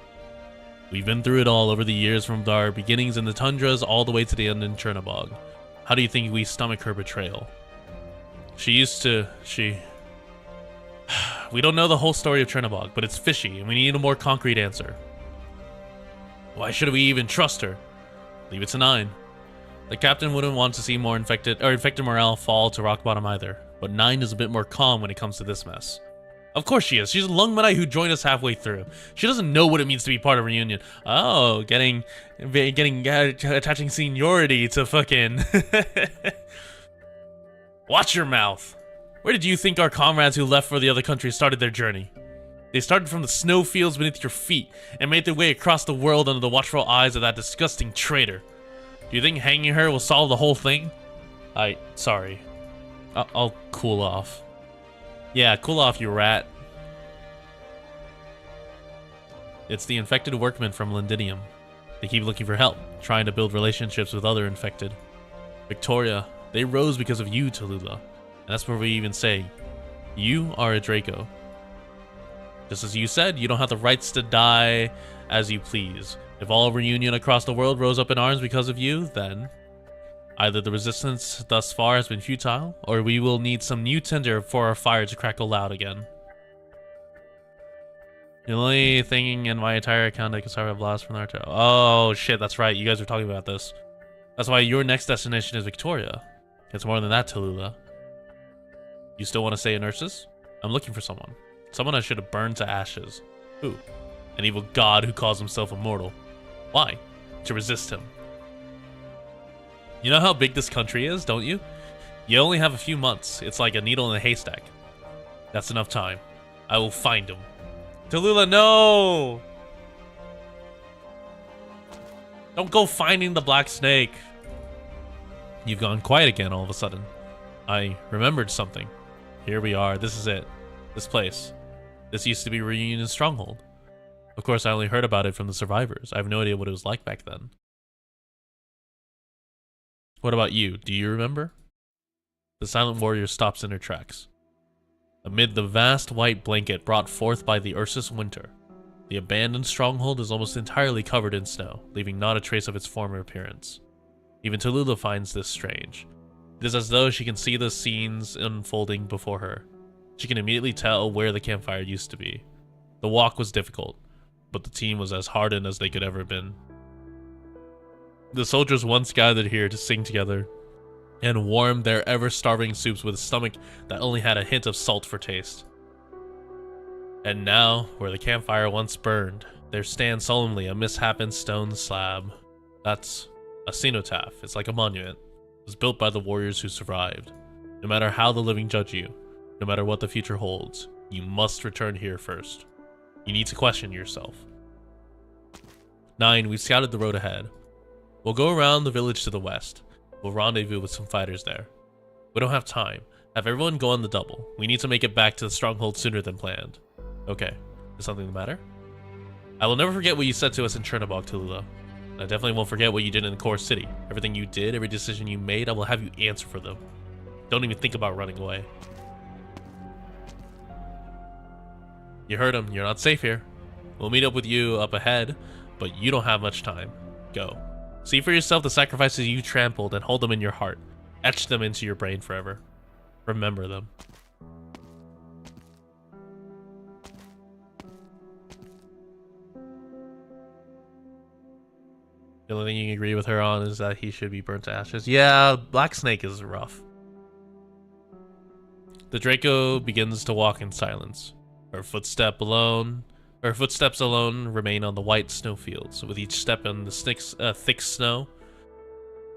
We've been through it all over the years, from our beginnings in the tundras all the way to the end in Chernobog. How do you think we stomach her betrayal? We don't know the whole story of Chernobog, but it's fishy, and we need a more concrete answer. Why should we even trust her? Leave it to 9. The captain wouldn't want to see more infected morale fall to rock bottom either, but 9 is a bit more calm when it comes to this mess. Of course she is. She's a Lungmanite who joined us halfway through. She doesn't know what it means to be part of a reunion. Oh, attaching seniority to fucking... Watch your mouth. Where did you think our comrades who left for the other country started their journey? They started from the snowfields beneath your feet and made their way across the world under the watchful eyes of that disgusting traitor. Do you think hanging her will solve the whole thing? Sorry. I'll cool off. Yeah, cool off, you rat. It's the infected workmen from Londinium. They keep looking for help, trying to build relationships with other infected. Victoria, they rose because of you, Tallulah. And that's where we even say, you are a Draco. Just as you said, you don't have the rights to die as you please. If all reunion across the world rose up in arms because of you, then either the resistance thus far has been futile, or we will need some new tinder for our fire to crackle loud again. The only thing in my entire account I can start a blast from Naruto. Oh shit, that's right. You guys were talking about this. That's why your next destination is Victoria. It's more than that, Tallulah. You still want to stay in Ursus? I'm looking for someone. Someone I should have burned to ashes. Who? An evil god who calls himself immortal. Why? To resist him. You know how big this country is, don't you? You only have a few months. It's like a needle in a haystack. That's enough time. I will find him. Tallulah, no! Don't go finding the black snake. You've gone quiet again all of a sudden. I remembered something. Here we are. This is it. This place. This used to be Reunion's stronghold. Of course, I only heard about it from the survivors. I have no idea what it was like back then. What about you? Do you remember? The silent warrior stops in her tracks. Amid the vast white blanket brought forth by the Ursus winter, the abandoned stronghold is almost entirely covered in snow, leaving not a trace of its former appearance. Even Tallulah finds this strange. It is as though she can see the scenes unfolding before her. She can immediately tell where the campfire used to be. The walk was difficult, but the team was as hardened as they could ever have been. The soldiers once gathered here to sing together and warmed their ever-starving soups with a stomach that only had a hint of salt for taste. And now, where the campfire once burned, there stands solemnly a misshapen stone slab. That's A cenotaph. It's like a monument. It was built by the warriors who survived. No matter how the living judge you, no matter what the future holds, you must return here first. You need to question yourself. 9. We've scouted the road ahead. We'll go around the village to the west. We'll rendezvous with some fighters there. We don't have time. Have everyone go on the double. We need to make it back to the stronghold sooner than planned. Okay. Is something the matter? I will never forget what you said to us in Chernobog, Tallulah. I definitely won't forget what you did in the core city. Everything you did, every decision you made, I will have you answer for them. Don't even think about running away. You heard him. You're not safe here. We'll meet up with you up ahead, but you don't have much time. Go. See for yourself the sacrifices you trampled and hold them in your heart. Etch them into your brain forever. Remember them. The only thing you can agree with her on is that he should be burnt to ashes. Yeah, Black Snake is rough. The Draco begins to walk in silence. Her footsteps alone remain on the white snowfields. With each step in the thick snow,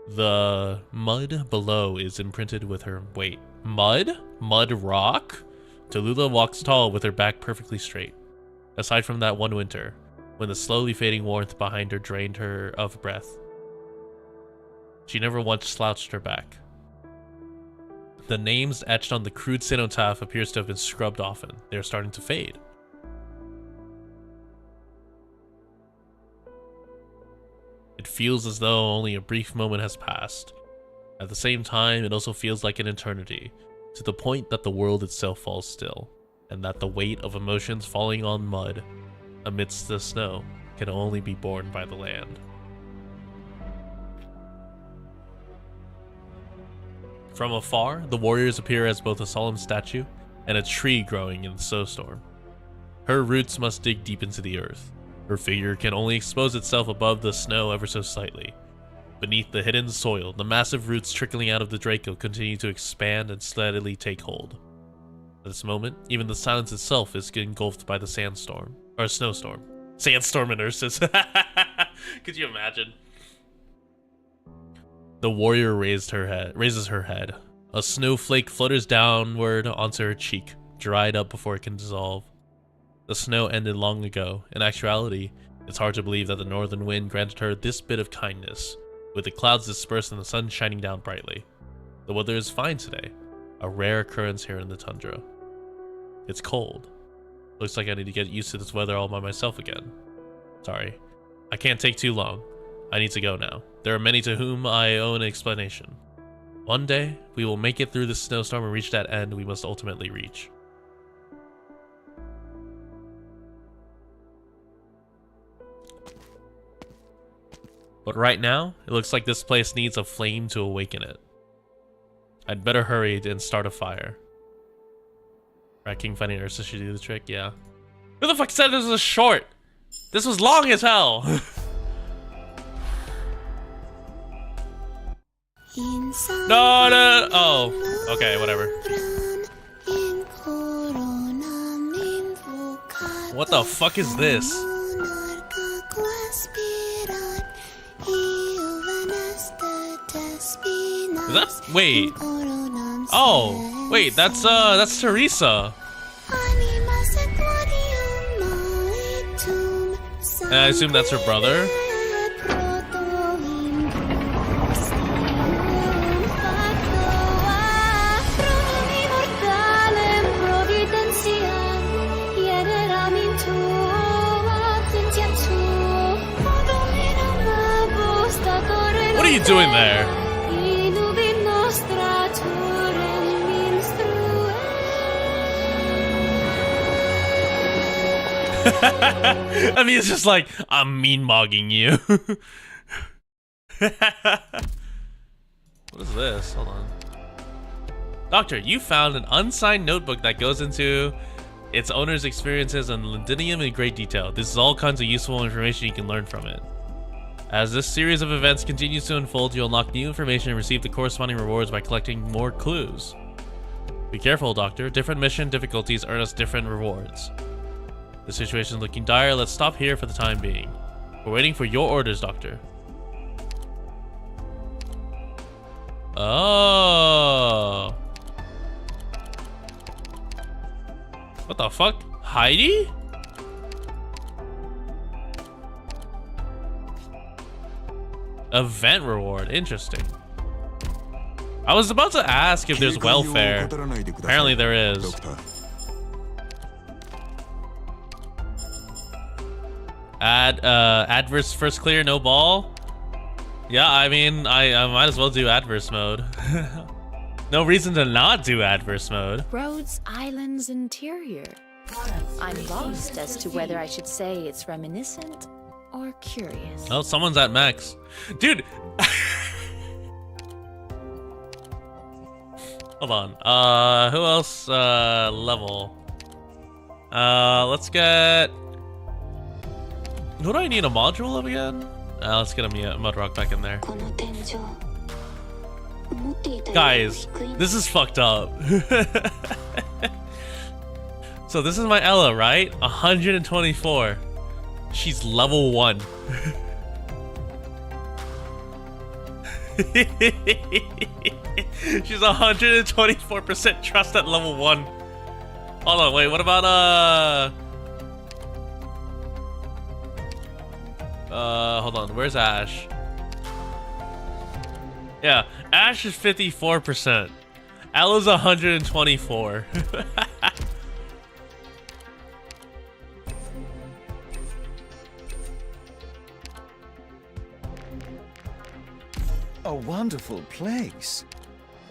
the mud below is imprinted with her weight. Mud? Mud rock? Tallulah walks tall with her back perfectly straight. Aside from that one winter, when the slowly fading warmth behind her drained her of breath, she never once slouched her back. The names etched on the crude cenotaph appears to have been scrubbed often. They are starting to fade. It feels as though only a brief moment has passed. At the same time, it also feels like an eternity, to the point that the world itself falls still, and that the weight of emotions falling on mud amidst the snow can only be borne by the land. From afar, the warriors appear as both a solemn statue and a tree growing in the snowstorm. Her roots must dig deep into the earth. Her figure can only expose itself above the snow ever so slightly. Beneath the hidden soil, the massive roots trickling out of the Draco continue to expand and steadily take hold. At this moment, even the silence itself is engulfed by the sandstorm. Or snowstorm. Sandstorm and Ursus. Could you imagine? The warrior raises her head. A snowflake flutters downward onto her cheek, dried up before it can dissolve. The snow ended long ago. In actuality, it's hard to believe that the northern wind granted her this bit of kindness, with the clouds dispersed and the sun shining down brightly. The weather is fine today, a rare occurrence here in the tundra. It's cold. Looks like I need to get used to this weather all by myself again. Sorry, I can't take too long. I need to go now. There are many to whom I owe an explanation. One day, we will make it through this snowstorm and reach that end we must ultimately reach. But right now, it looks like this place needs a flame to awaken it. I'd better hurry and start a fire. Rat King finding Ursa should do the trick, yeah. Who the fuck said this was short? This was long as hell! No! Oh, okay, whatever. What the fuck is this? Is that? Wait. Oh, wait, that's Teresa. And I assume that's her brother. What are you doing there? I mean, it's just like, I'm mean-mogging you. What is this? Hold on. Doctor, you found an unsigned notebook that goes into its owner's experiences and Londinium in great detail. This is all kinds of useful information you can learn from it. As this series of events continues to unfold, you'll unlock new information and receive the corresponding rewards by collecting more clues. Be careful, Doctor. Different mission difficulties earn us different rewards. The situation is looking dire. Let's stop here for the time being. We're waiting for your orders, Doctor. Oh. What the fuck? Heidi? Event reward. Interesting. I was about to ask if there's welfare. Apparently there is. Adverse first clear, no ball. Yeah, I mean, I might as well do adverse mode. No reason to not do adverse mode. Rhodes Island's interior. I'm lost as to whether I should say it's reminiscent or curious. Oh, someone's at max. Dude! Hold on. Who else, level? Let's get... Who do I need a module of again? Let's get a Mudrock back in there. Guys, this is fucked up. So this is my Ella, right? 124. She's level 1. She's 124% trust at level 1. Hold on, wait, what about hold on, where's Ash? Yeah, Ash is 54%. Ella's 124. A wonderful place.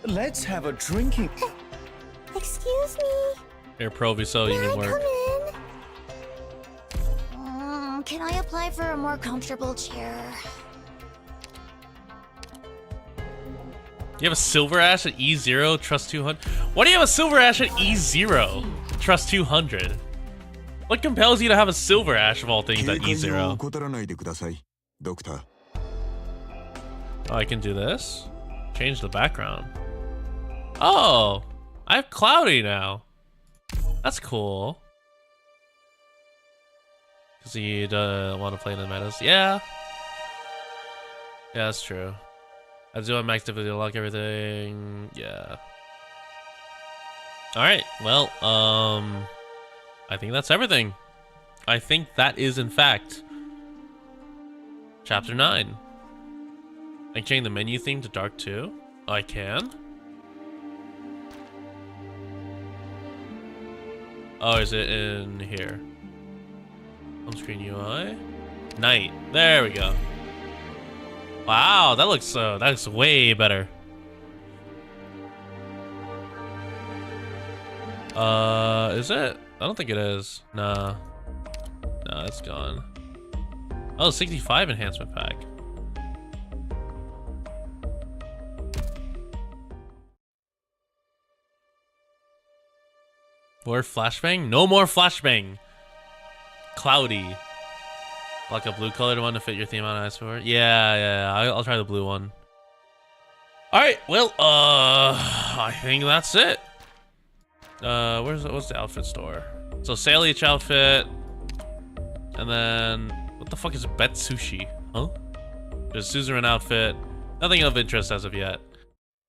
Let's have a drinking. Excuse me. Here, Proviso, you can work. Can I apply for a more comfortable chair? You have a Silver Ash at E0, trust 200? Why do you have a Silver Ash at E0, trust 200? What compels you to have a Silver Ash of all things at E0? Oh, I can do this? Change the background. Oh, I have Cloudy now. That's cool. Because you want to play in the metas? Yeah. Yeah, that's true. I do have max difficulty to lock everything. Yeah. Alright, well, I think that's everything. I think that is, in fact, Chapter 9. I can change the menu theme to dark too. Oh, I can? Oh, is it in here? Home screen UI. Night. There we go. Wow, that looks way better. Is it? I don't think it is. Nah. Nah, it's gone. Oh, 65 enhancement pack. More flashbang? No more flashbang. Cloudy. Like a blue colored one to fit your theme on ice for. Yeah, I'll try the blue one. All right, well, I think that's it. What's the outfit store? So Saliach outfit, and then what the fuck is Bet Sushi? Huh? There's Suzerain outfit. Nothing of interest as of yet.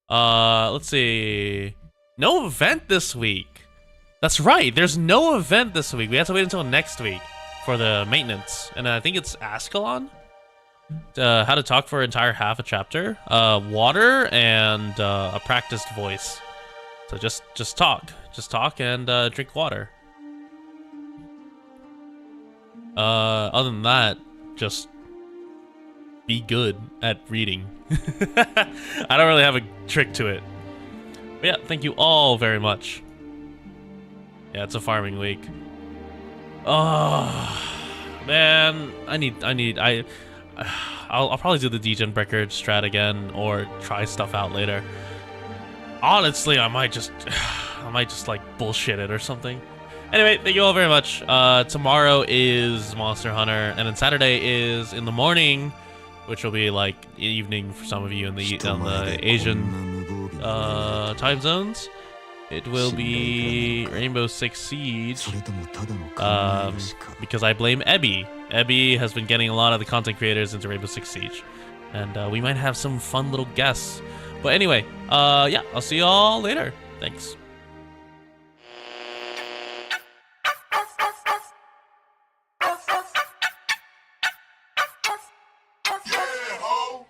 Let's see. No event this week. That's right. There's no event this week. We have to wait until next week for the maintenance, and I think it's Ascalon. How to talk for an entire half a chapter. Water and a practiced voice. So just talk and drink water. Other than that, just be good at reading. I don't really have a trick to it. But yeah, thank you all very much. Yeah, it's a farming week. Oh man, I'll probably do the Degen Breaker strat again or try stuff out later. Honestly, I might just like bullshit it or something. Anyway, thank you all very much. Tomorrow is Monster Hunter, and then Saturday is in the morning, which will be like evening for some of you in the Asian time zones. It will be Rainbow Six Siege, because I blame Ebby. Ebby has been getting a lot of the content creators into Rainbow Six Siege, and we might have some fun little guests. But anyway, yeah, I'll see y'all later. Thanks. Yeah, ho.